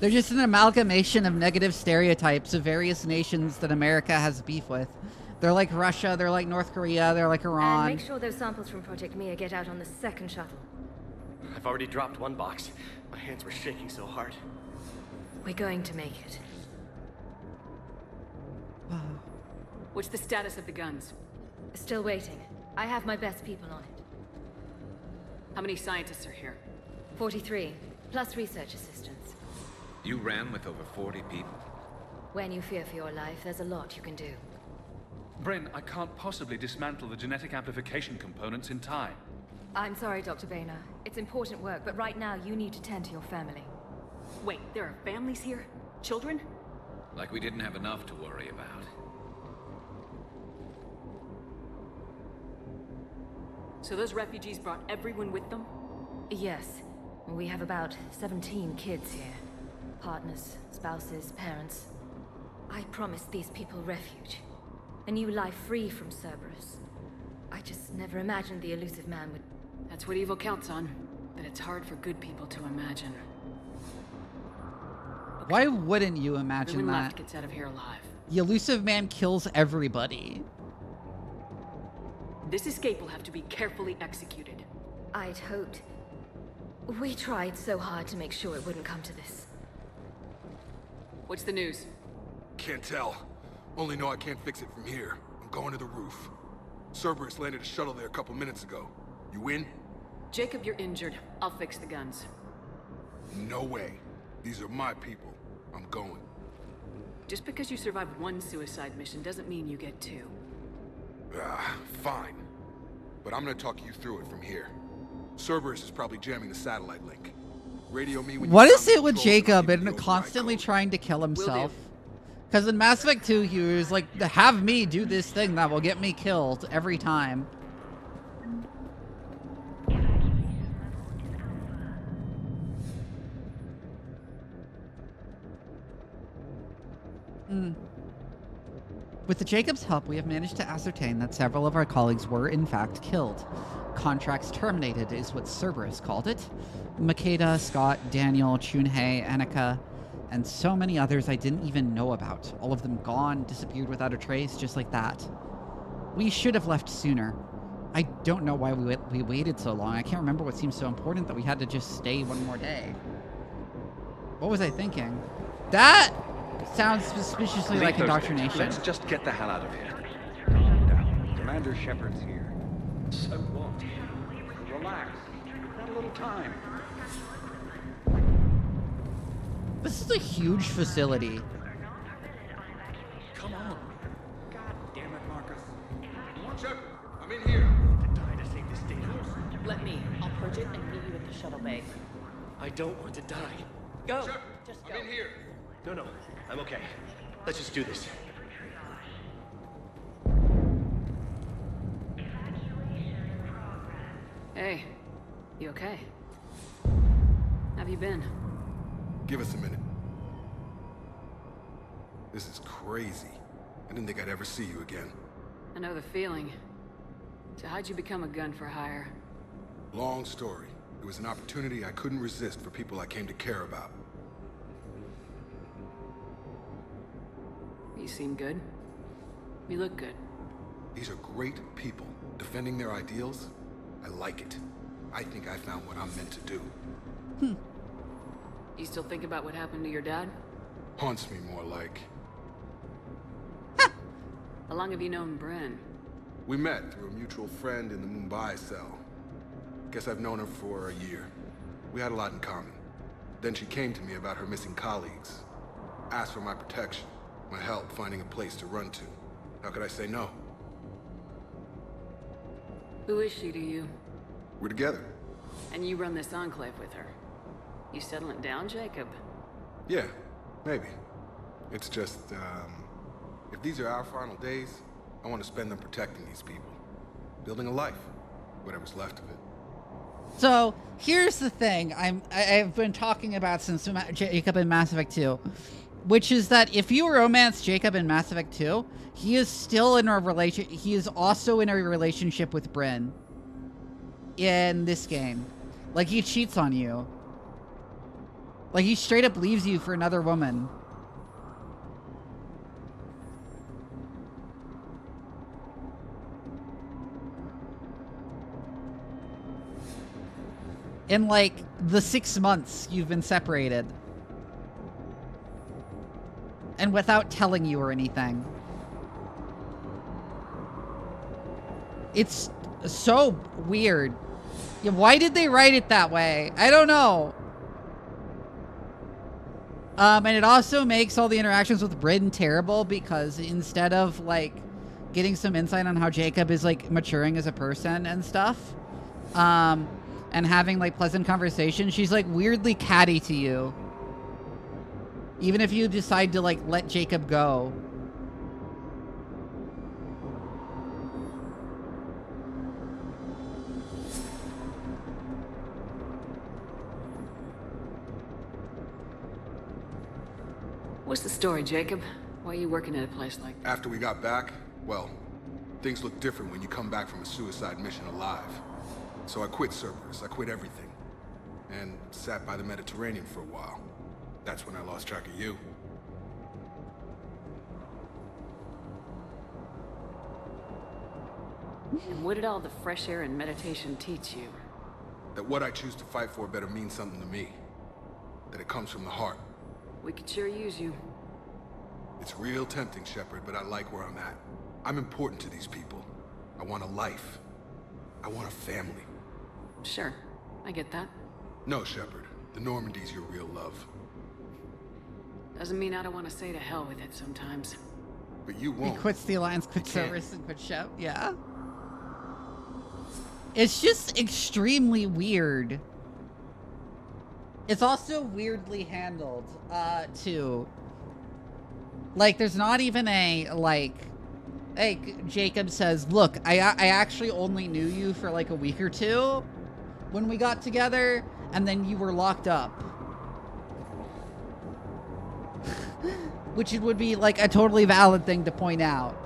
They're just an amalgamation of negative stereotypes of various nations that America has beef with. They're like Russia, they're like North Korea, they're like Iran. And make sure those samples from Project Mia get out on the second shuttle. I've already dropped 1 box. My hands were shaking so hard. We're going to make it. What's the status of the guns? Still waiting. I have my best people on it. How many scientists are here? 43, plus research assistants. You ran with over 40 people. When you fear for your life, there's a lot you can do. Bryn, I can't possibly dismantle the genetic amplification components in time. I'm sorry, Dr. Boehner. It's important work, but right now you need to tend to your family. Wait, there are families here? Children? Like we didn't have enough to worry about. So those refugees brought everyone with them? Yes. We have about 17 kids here. Partners, spouses, parents. I promised these people refuge. A new life free from Cerberus. I just never imagined the elusive man would... That's what evil counts on. But it's hard for good people to imagine. Why wouldn't you imagine Everyone that? left gets out of here alive. The elusive man kills everybody. This escape will have to be carefully executed. I'd hoped. We tried so hard to make sure it wouldn't come to this. What's the news? Can't tell. Only know I can't fix it from here. I'm going to the roof. Cerberus landed a shuttle there a couple minutes ago. You in? Jacob, you're injured. I'll fix the guns. No way. These are my people. I'm going. Just because you survived one suicide mission doesn't mean you get two. Fine. But I'm gonna talk you through it from here. Cerberus is probably jamming the satellite link. Radio me when you... What is it with Jacob and constantly trying to kill himself? Because in Mass Effect 2, he was like, have me do this thing that will get me killed every time. With the Jacob's help, we have managed to ascertain that several of our colleagues were, in fact, killed. Contracts terminated is what Cerberus called it. Makeda, Scott, Daniel, Chunhei, Annika, and so many others I didn't even know about. All of them gone, disappeared without a trace, just like that. We should have left sooner. I don't know why we waited so long. I can't remember what seemed so important that we had to just stay one more day. What was I thinking? That sounds suspiciously like indoctrination. Let's just get the hell out of here. Calm down. Commander Shepard's here. So what? Relax. We've got a little time. This is a huge facility. Come on. God damn it, Marcus. Shepard, I'm in here. Die to save this data. Let me. I'll purge it and meet you at the shuttle bay. I don't want to die. Go. Shepard, Just go. I'm in here. No, I'm okay. Let's just do this. Hey, you okay? Have you been? Give us a minute. This is crazy. I didn't think I'd ever see you again. I know the feeling. So how'd you become a gun for hire? Long story. It was an opportunity I couldn't resist for people I came to care about. You seem good. You look good. These are great people. Defending their ideals, I like it. I think I found what I'm meant to do. You still think about what happened to your dad? Haunts me more like. How long have you known Bryn? We met through a mutual friend in the Mumbai cell. Guess I've known her for a year. We had a lot in common. Then she came to me about her missing colleagues. Asked for my protection, my help finding a place to run to. How could I say no? Who is she to you? We're together. And you run this enclave with her. You settling down, Jacob? Yeah, maybe. It's just, if these are our final days, I want to spend them protecting these people. Building a life. Whatever's left of it. So, here's the thing I've been talking about since Jacob in Mass Effect 2. Which is that if you romance Jacob in Mass Effect 2, he is still in a he is also in a relationship with Bryn. In this game. Like, he cheats on you. Like, he straight up leaves you for another woman. In, like, the 6 months you've been separated. And without telling you or anything. It's so weird. Yeah, why did they write it that way? I don't know. And it also makes all the interactions with Bryn terrible because instead of, like, getting some insight on how Jacob is, like, maturing as a person and stuff, and having, like, pleasant conversations, she's, like, weirdly catty to you. Even if you decide to, like, let Jacob go. What's the story, Jacob? Why are you working at a place like that? After we got back, well, things look different when you come back from a suicide mission alive. So I quit Cerberus, I quit everything. And sat by the Mediterranean for a while. That's when I lost track of you. And what did all the fresh air and meditation teach you? That what I choose to fight for better mean something to me. That it comes from the heart. We could sure use you. It's real tempting, Shepard, but I like where I'm at. I'm important to these people. I want a life. I want a family. Sure, I get that. No, Shepard. The Normandy's your real love. Doesn't mean I don't want to say to hell with it sometimes. But you won't. He quits the Alliance, quits Cerberus, and quits Shep. Yeah. It's just extremely weird. It's also weirdly handled, too. Like, there's not even a, like... Hey, Jacob says, look, I actually only knew you for, like, a week or two when we got together, and then you were locked up. Which it would be, like, a totally valid thing to point out.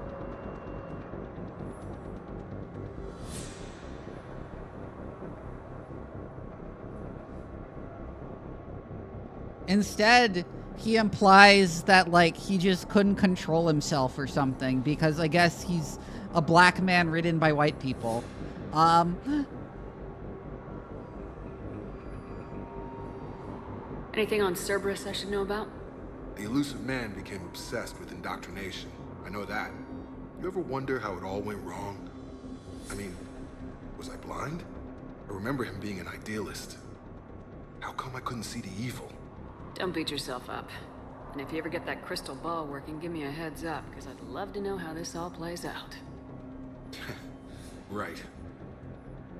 Instead, he implies that, like, he just couldn't control himself or something because I guess he's a black man ridden by white people. Anything on Cerberus I should know about? The elusive man became obsessed with indoctrination. I know that. You ever wonder how it all went wrong? I mean, was I blind? I remember him being an idealist. How come I couldn't see the evil? Don't beat yourself up. And if you ever get that crystal ball working, give me a heads up, because I'd love to know how this all plays out. Right.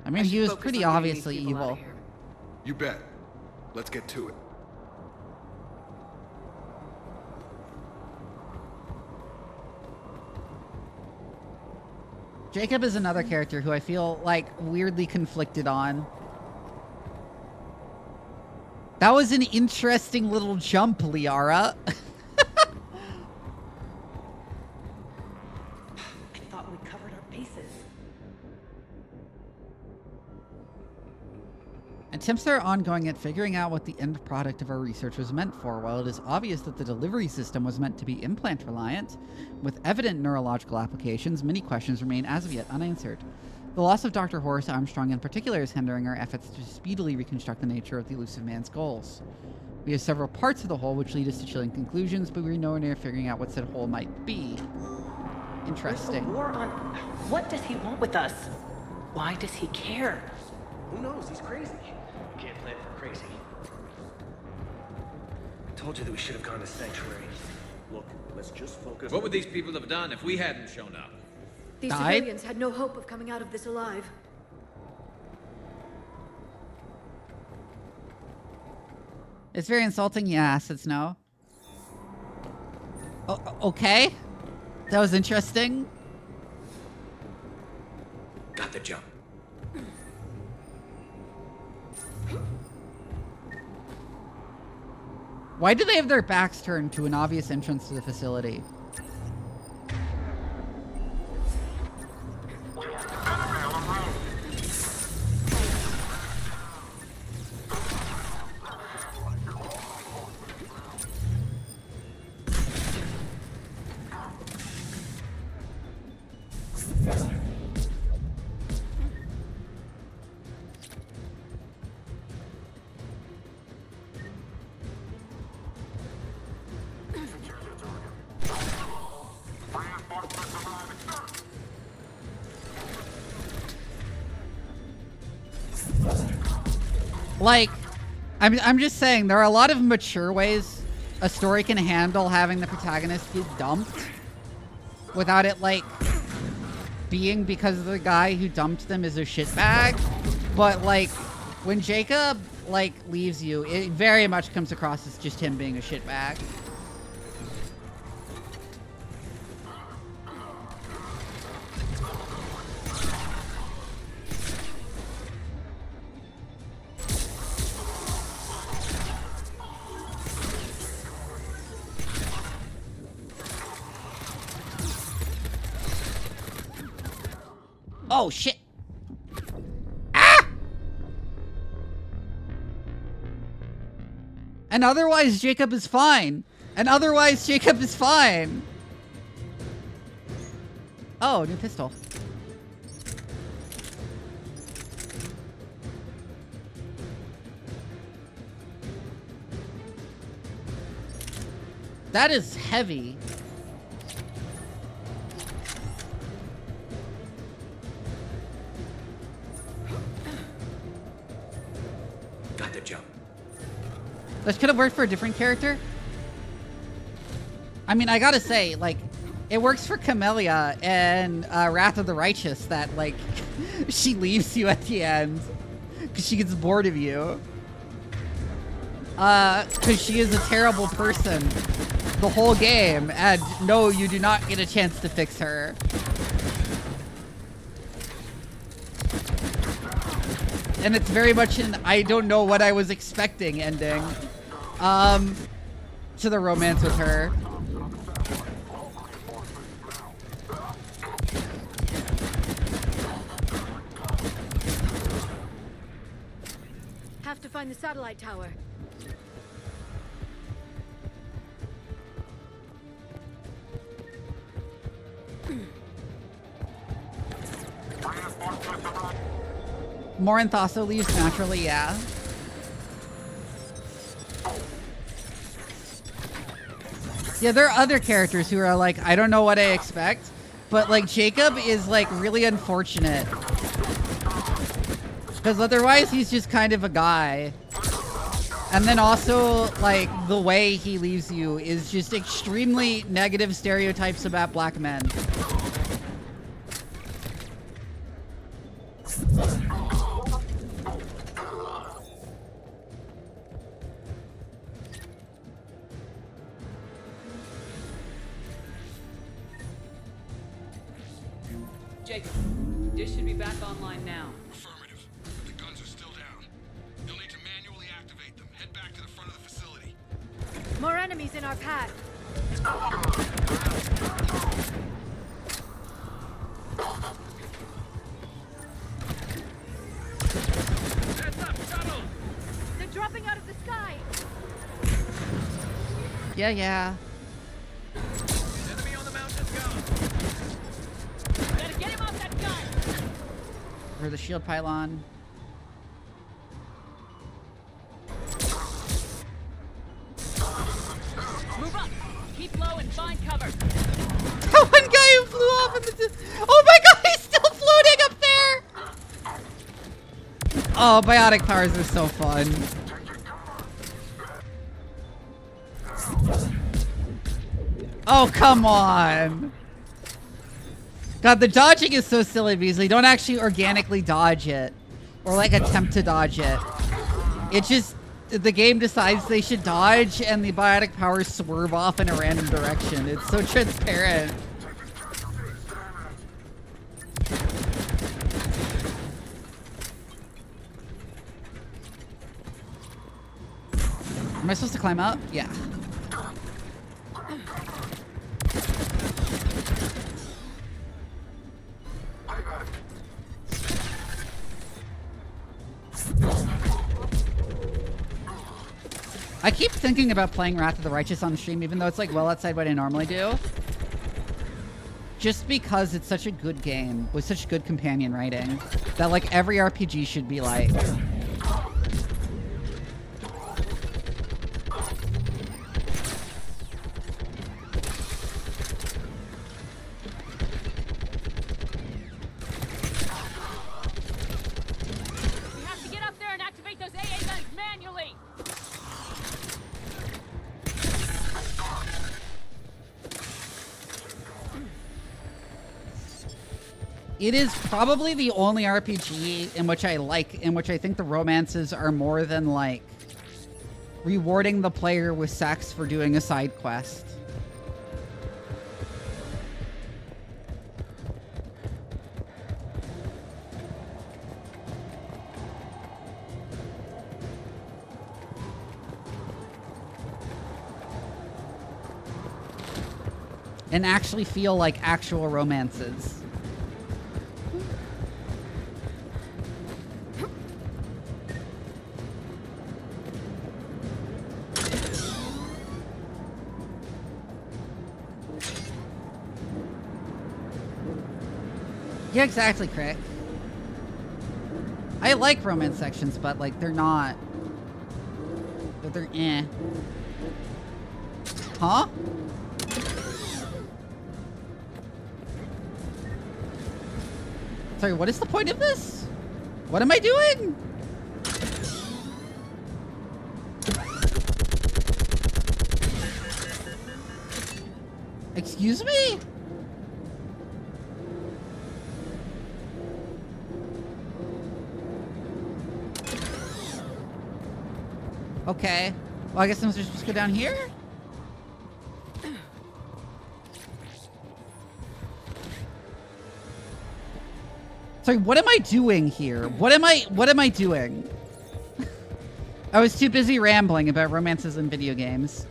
I mean, he was pretty obviously evil. You bet. Let's get to it. Jacob is another character who I feel, like, weirdly conflicted on. That was an interesting little jump, Liara. I thought we covered our bases. Attempts are ongoing at figuring out what the end product of our research was meant for. While it is obvious that the delivery system was meant to be implant-reliant, with evident neurological applications, many questions remain as of yet unanswered. The loss of Dr. Horace Armstrong in particular is hindering our efforts to speedily reconstruct the nature of the elusive man's goals. We have several parts of the whole which lead us to chilling conclusions, but we're nowhere near figuring out what said whole might be. Interesting. There's a war on... What does he want with us? Why does he care? Who knows? He's crazy. You can't plan for crazy. I told you that we should have gone to Sanctuary. Look, let's just focus. What would these people have done if we hadn't shown up? These civilians had no hope of coming out of this alive. It's very insulting, yeah, said Snow. Oh, okay. That was interesting. Got the jump. Why do they have their backs turned to an obvious entrance to the facility? Like, I'm just saying, there are a lot of mature ways a story can handle having the protagonist get dumped without it, like, being because the guy who dumped them is a shitbag. But, like, when Jacob, like, leaves you, it very much comes across as just him being a shitbag. Oh, shit. Ah! And otherwise, Jacob is fine. And otherwise, Jacob is fine. Oh, new pistol. That is heavy. Got the jump. This could have worked for a different character. I mean, I gotta say, like, it works for Camellia and Wrath of the Righteous that, like, she leaves you at the end because she gets bored of you. Because she is a terrible person the whole game, and no, you do not get a chance to fix her. And it's very much an I don't know what I was expecting ending to the romance with her. Have to find the satellite tower. Morinth also leaves naturally, yeah. Yeah, there are other characters who are like, I don't know what I expect, but like Jacob is like really unfortunate. Because otherwise he's just kind of a guy. And then also, like, the way he leaves you is just extremely negative stereotypes about black men. Jacob, dish should be back online now. Affirmative. The guns are still down. You'll need to manually activate them. Head back to the front of the facility. More enemies in our path. Heads up, shuttle! They're dropping out of the sky. Yeah, yeah. Enemy on the mountain gun. Gotta get him off that gun! Or the shield pylon. Move up! Keep low and find cover! That one guy who flew off in the... Oh my god, he's still floating up there! Oh, biotic powers are so fun. Oh, come on. God, the dodging is so silly because they don't actually organically dodge it. Or like attempt to dodge it. It just... The game decides they should dodge and the biotic powers swerve off in a random direction. It's so transparent. Am I supposed to climb up? Yeah. I keep thinking about playing Wrath of the Righteous on stream, even though it's like well outside what I normally do. Just because it's such a good game with such good companion writing that like every RPG should be like. We have to get up there and activate those AA guns manually! It is probably the only RPG in which I like, in which I think the romances are more than like rewarding the player with sex for doing a side quest. And actually feel like actual romances. Yeah, exactly, Crick. I like romance sections, but like they're not. But they're eh. Huh? Sorry, what is the point of this? What am I doing? Excuse me? Okay. Well, I guess I'm supposed to go down here? Sorry, what am I doing here? What am I doing? I was too busy rambling about romances in video games.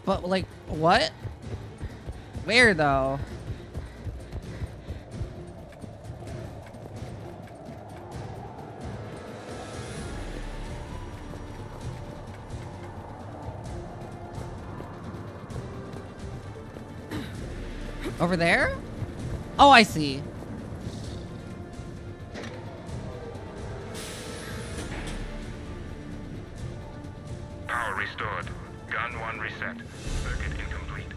But, like, what? Where, though? Over there? Oh, I see. Power restored. Gun 1 reset. Circuit incomplete.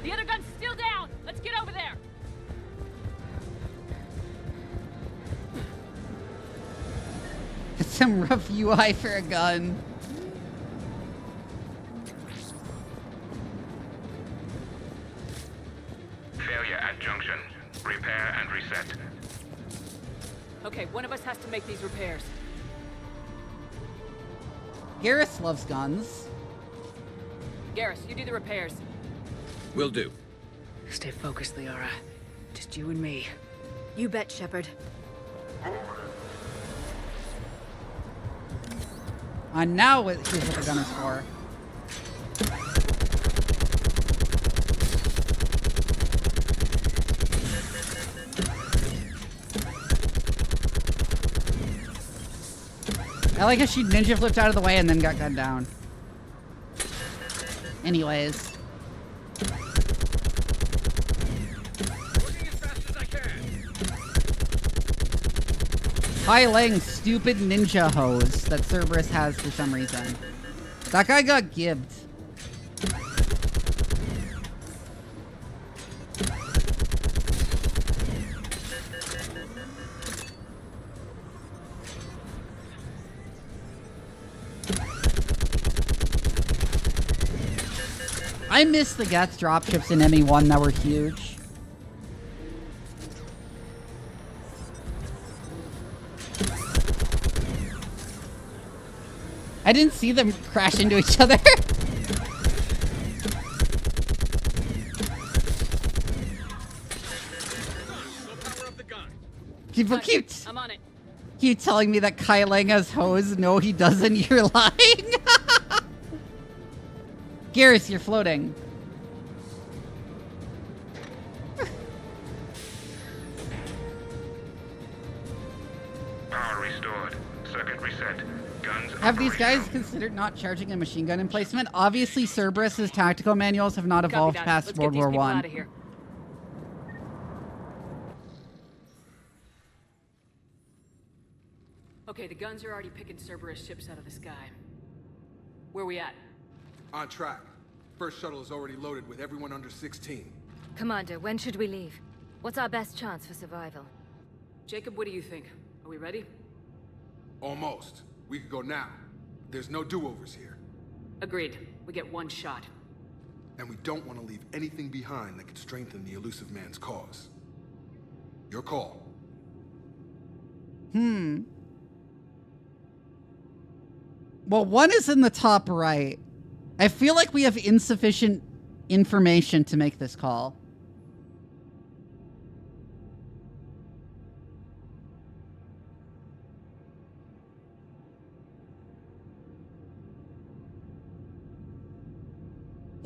The other gun's still down. Let's get over there. It's some rough UI for a gun. Failure at junction. Repair and reset. Okay, one of us has to make these repairs. Garrus loves guns. Garrus, you do the repairs. Will do. Stay focused, Liara. Just you and me. You bet, Shepard. Now here's what the gun is for. I like how she ninja flipped out of the way and then got gunned down. Anyways. Highlighting stupid ninja hose that Cerberus has for some reason. That guy got gibbed. I miss the Geth dropships in ME1 that were huge. I didn't see them crash into each other. People keep I'm on it. Keep telling me that Kai Lang has hose. No, he doesn't. You're lying. Garrus, you're floating. Power restored. Circuit reset. Guns Have these guys considered not charging a machine gun emplacement? Obviously, Cerberus's tactical manuals have not evolved past World War I. Okay, the guns are already picking Cerberus ships out of the sky. Where we at? On track. First shuttle is already loaded with everyone under 16. Commander, when should we leave? What's our best chance for survival? Jacob, what do you think? Are we ready? Almost. We could go now. There's no do-overs here. Agreed. We get one shot. And we don't want to leave anything behind that could strengthen the elusive man's cause. Your call. Well, one is in the top right. I feel like we have insufficient information to make this call.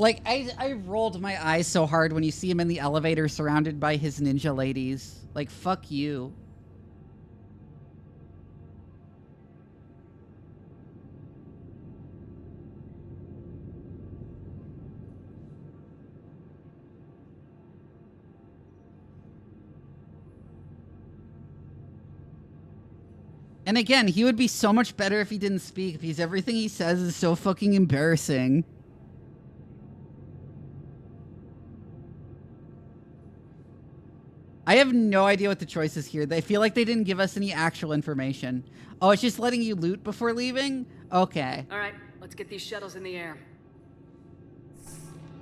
Like, I rolled my eyes so hard when you see him in the elevator surrounded by his ninja ladies. Like, fuck you. And again, he would be so much better if he didn't speak, because everything he says is so fucking embarrassing. I have no idea what the choice is here. They feel like they didn't give us any actual information. Oh, it's just letting you loot before leaving? Okay. All right, let's get these shuttles in the air.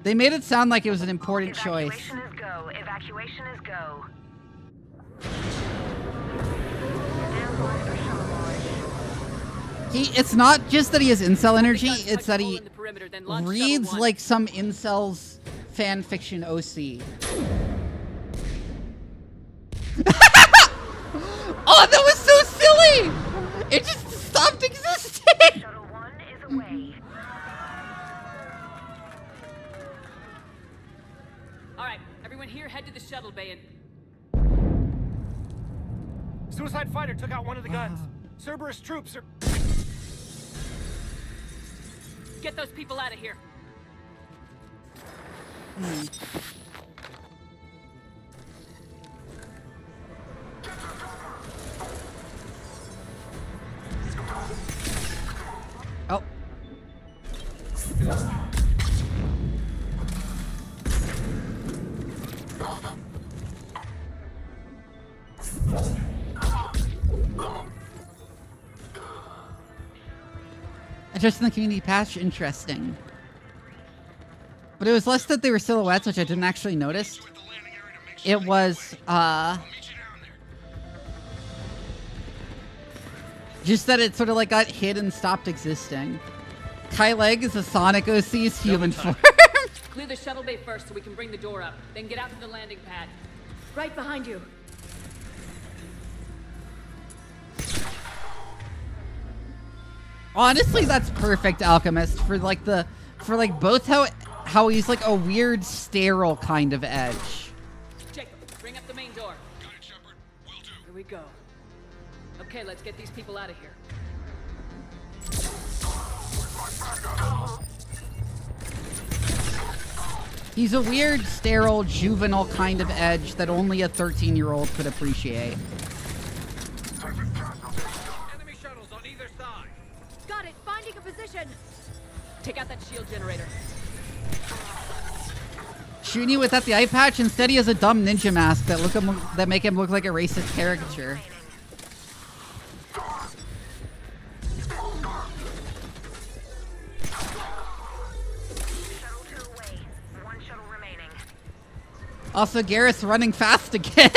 They made it sound like it was an important choice. Evacuation is go. Evacuation is go. It's not just that he has incel energy, it's that he reads like some incel's fan fiction OC. Oh, that was so silly! It just stopped existing! Shuttle 1 is away. Alright, everyone here, head to the shuttle bay and... Suicide fighter took out one of the guns. Cerberus troops are... Get those people out of here. Oh. Just in the community patch, interesting. But it was less that they were silhouettes, which I didn't actually notice. It was, just that it sort of like got hid and stopped existing. Kai Leg is a Sonic OC's human form. Clear the shuttle bay first so we can bring the door up. Then get out to the landing pad. Right behind you. Honestly, that's perfect, Alchemist, for both how he's like a weird sterile kind of edge. Jacob, bring up the main door. Got it, Shepard. Will do. Here we go. Okay, let's get these people out of here. He's a weird, sterile, juvenile kind of edge that only a 13-year-old could appreciate. Enemy shuttles on either side. Got it. Finding a position. Take out that shield generator. Shooting you without the eye patch, instead he has a dumb ninja mask that make him look like a racist caricature. Also, Gareth's running fast again.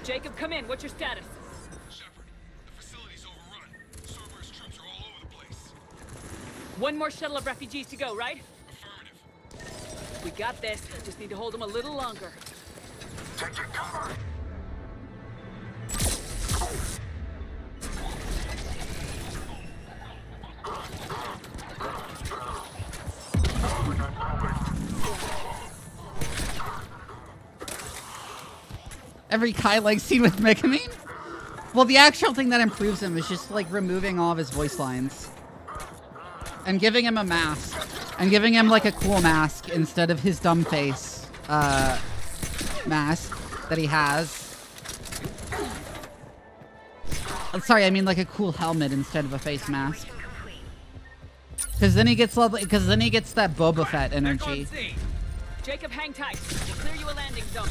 Jacob, come in. What's your status? Shepard, the facility's overrun. Cerberus troops are all over the place. One more shuttle of refugees to go, right? Affirmative. We got this. Just need to hold them a little longer. Take your cover. Every Kai Leg scene with Megamine? Well, the actual thing that improves him is just like removing all of his voice lines. And giving him a mask. And giving him like a cool mask instead of his dumb face mask that he has. Sorry, I mean like a cool helmet instead of a face mask. Because then he gets that Boba Fett energy. Jacob, hang tight. We'll clear you a landing zone.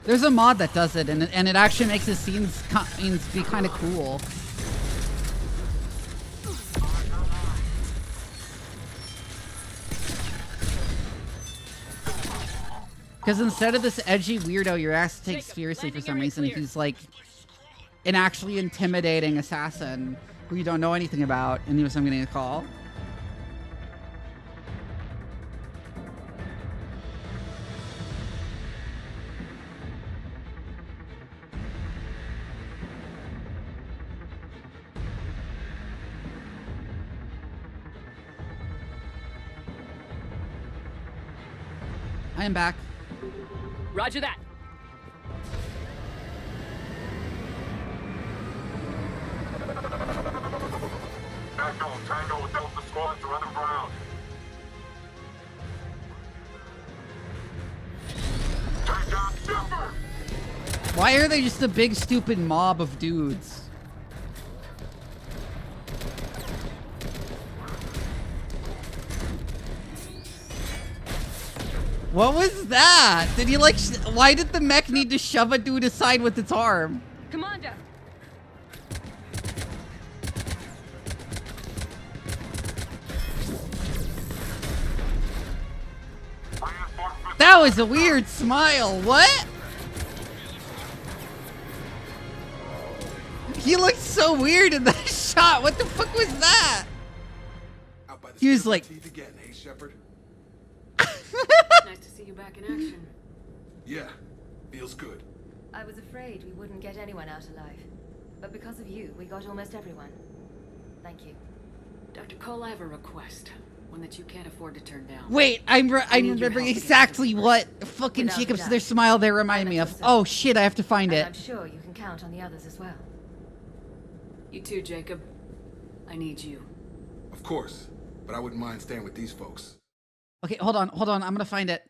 There's a mod that does it, and it actually makes his scenes be kind of cool. Because instead of this edgy weirdo you're asked to take seriously for some reason, he's like an actually intimidating assassin who you don't know anything about, and I'm getting a call. am back. Roger that. Tango with Delta Squad to other ground. Take down Shepard! Why are they just a big stupid mob of dudes? What was that? Did he like? Why did the mech need to shove a dude aside with its arm? Commander! That was a weird smile. What? He looked so weird in that shot. What the fuck was that? He was like. Again, hey, Shepard? Nice to see you back in action. Yeah, feels good. I was afraid we wouldn't get anyone out alive. But because of you, we got almost everyone. Thank you. Dr. Cole, I have a request. One that you can't afford to turn down. Wait, I'm remembering exactly what fucking Jacob's their smile there reminded me of. Oh shit, I have to find it. I'm sure you can count on the others as well. You too, Jacob. I need you. Of course, but I wouldn't mind staying with these folks. Okay, hold on. I'm gonna find it.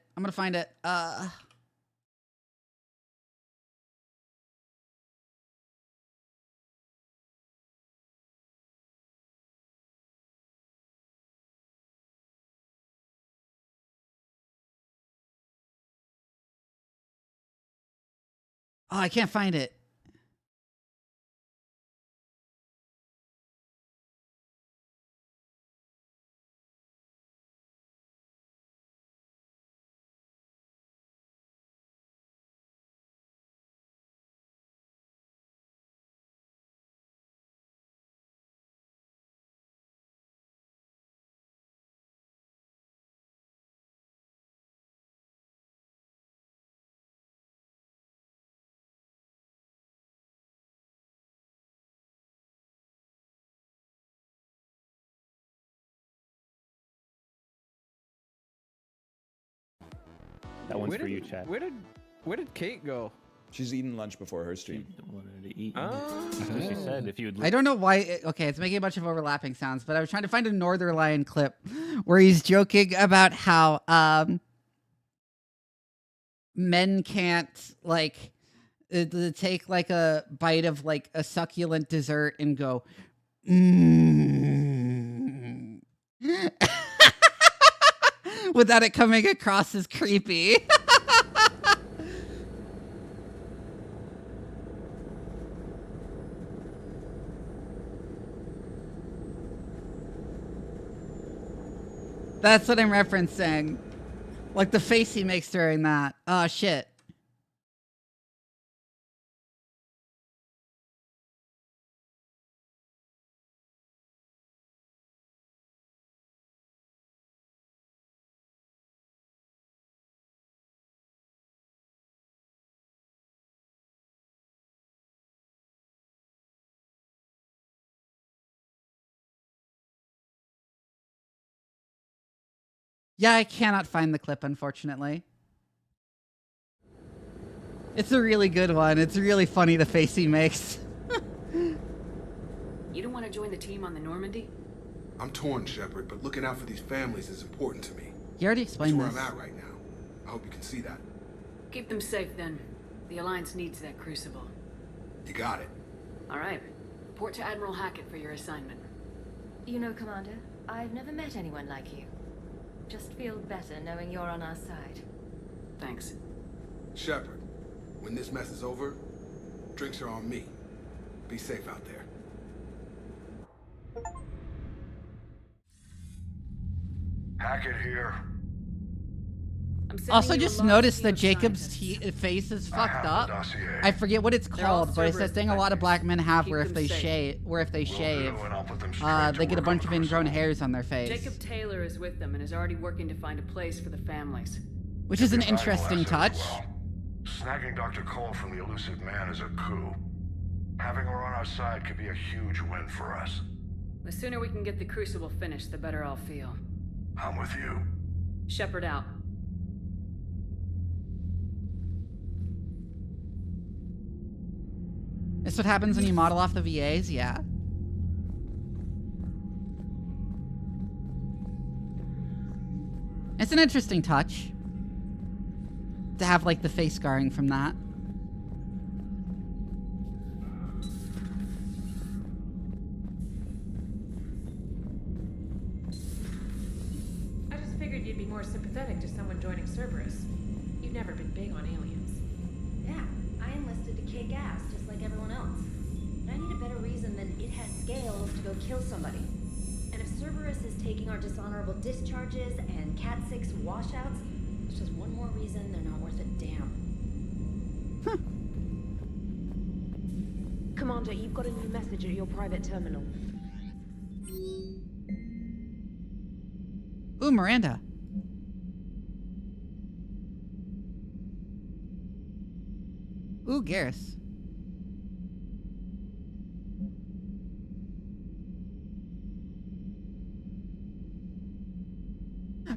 Oh, I can't find it. That one's for you, Chad. Where did Kate go? She's eating lunch before her stream. Wanted to eat. That's what she said. If you would. I don't know why. Okay, it's making a bunch of overlapping sounds, but I was trying to find a Northern clip where he's joking about how men can't like take like a bite of like a succulent dessert and go. Without it coming across as creepy. That's what I'm referencing. Like the face he makes during that. Oh, shit. Yeah, I cannot find the clip, unfortunately. It's a really good one. It's really funny, the face he makes. You don't want to join the team on the Normandy? I'm torn, Shepard, but looking out for these families is important to me. You already explained That's this. where I'm at right now. I hope you can see that. Keep them safe, then. The Alliance needs that crucible. You got it. All right. Report to Admiral Hackett for your assignment. You know, Commander, I've never met anyone like you. Just feel better knowing you're on our side. Thanks. Shepard, when this mess is over, drinks are on me. Be safe out there. Hackett here. Also, just noticed that Jacob's face is fucked up. I forget what it's called, but it's that thing a lot of black men have where if they shave, they get a bunch of ingrown hairs on their face. Jacob Taylor is with them and is already working to find a place for the families. Which is an interesting touch. Snagging Dr. Cole from the elusive man is a coup. Having her on our side could be a huge win for us. The sooner we can get the crucible finished, the better I'll feel. I'm with you. Shepard out. This what happens when you model off the VAs? Yeah. It's an interesting touch to have like the face scarring from that. I just figured you'd be more sympathetic to someone joining Cerberus. You've never been big on aliens. Yeah, I enlisted to kick ass just like everyone else. But I need a better reason than it has scales to go kill somebody. And if Cerberus is taking our dishonorable discharges and Cat 6 washouts, it's just one more reason they're not worth a damn. Commander, you've got a new message at your private terminal. Ooh, Miranda. Ooh, Garrus.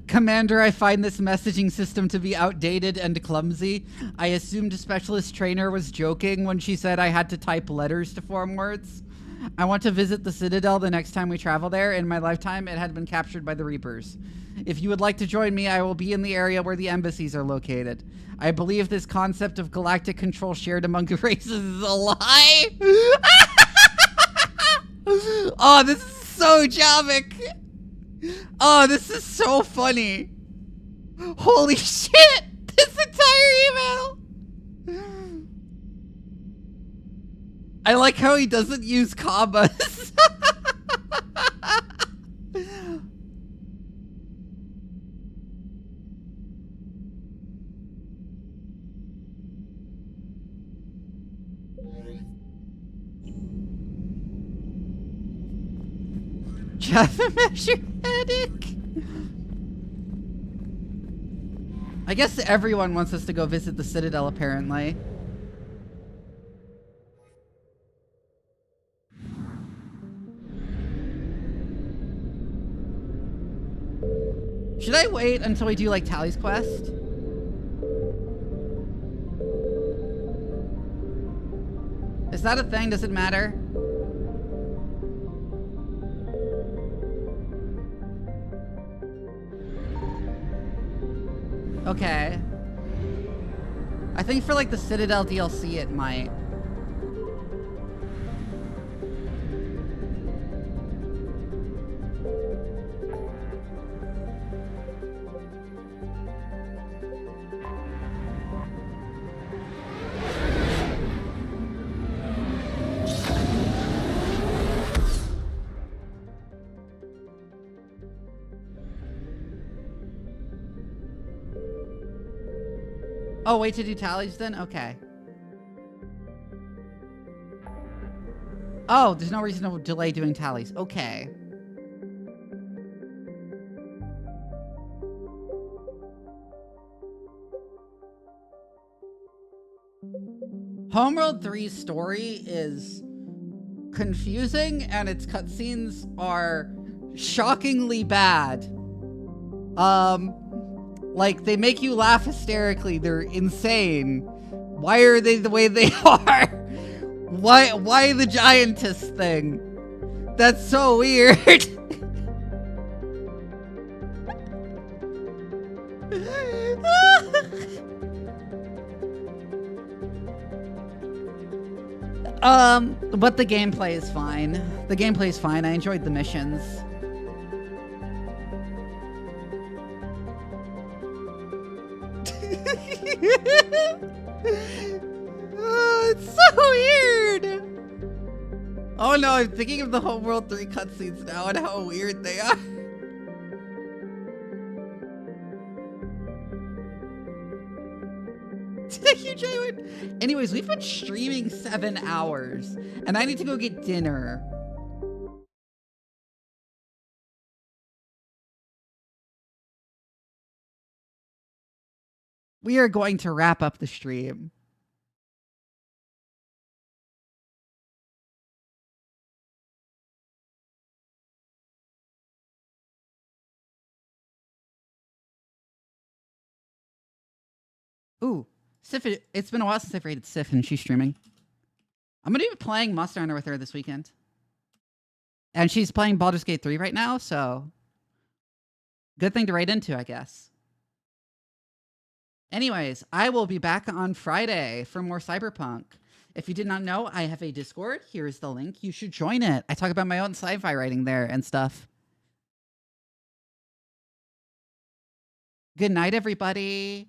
Commander, I find this messaging system to be outdated and clumsy. I assumed Specialist Trainer was joking when she said I had to type letters to form words. I want to visit the Citadel the next time we travel there. In my lifetime, it had been captured by the Reapers. If you would like to join me, I will be in the area where the embassies are located. I believe this concept of galactic control shared among races is a lie. Oh, this is so Javik. Oh, this is so funny. Holy shit! This entire email! I like how he doesn't use commas. Java measure headache. I guess everyone wants us to go visit the Citadel, apparently. Should I wait until we do, like, Tally's quest? Is that a thing? Does it matter? Okay. I think for, like, the Citadel DLC, it might. Oh, wait to do tallies then? Okay. Oh, there's no reason to delay doing tallies. Okay. Homeworld 3's story is confusing and its cutscenes are shockingly bad. Like, they make you laugh hysterically. They're insane. Why are they the way they are? Why the giantess thing? That's so weird. But the gameplay is fine. The gameplay is fine. I enjoyed the missions. Oh, it's so weird. Oh no, I'm thinking of the Homeworld 3 cutscenes now and how weird they are. Thank you, Jaywood. Anyways, we've been streaming 7 hours, and I need to go get dinner. We are going to wrap up the stream. Ooh, Sif, it's been a while since I've rated Sif, and she's streaming. I'm going to be playing Monster Hunter with her this weekend. And she's playing Baldur's Gate 3 right now, so good thing to write into, I guess. Anyways, I will be back on Friday for more Cyberpunk. If you did not know, I have a Discord. Here is the link. You should join it. I talk about my own sci-fi writing there and stuff. Good night, everybody.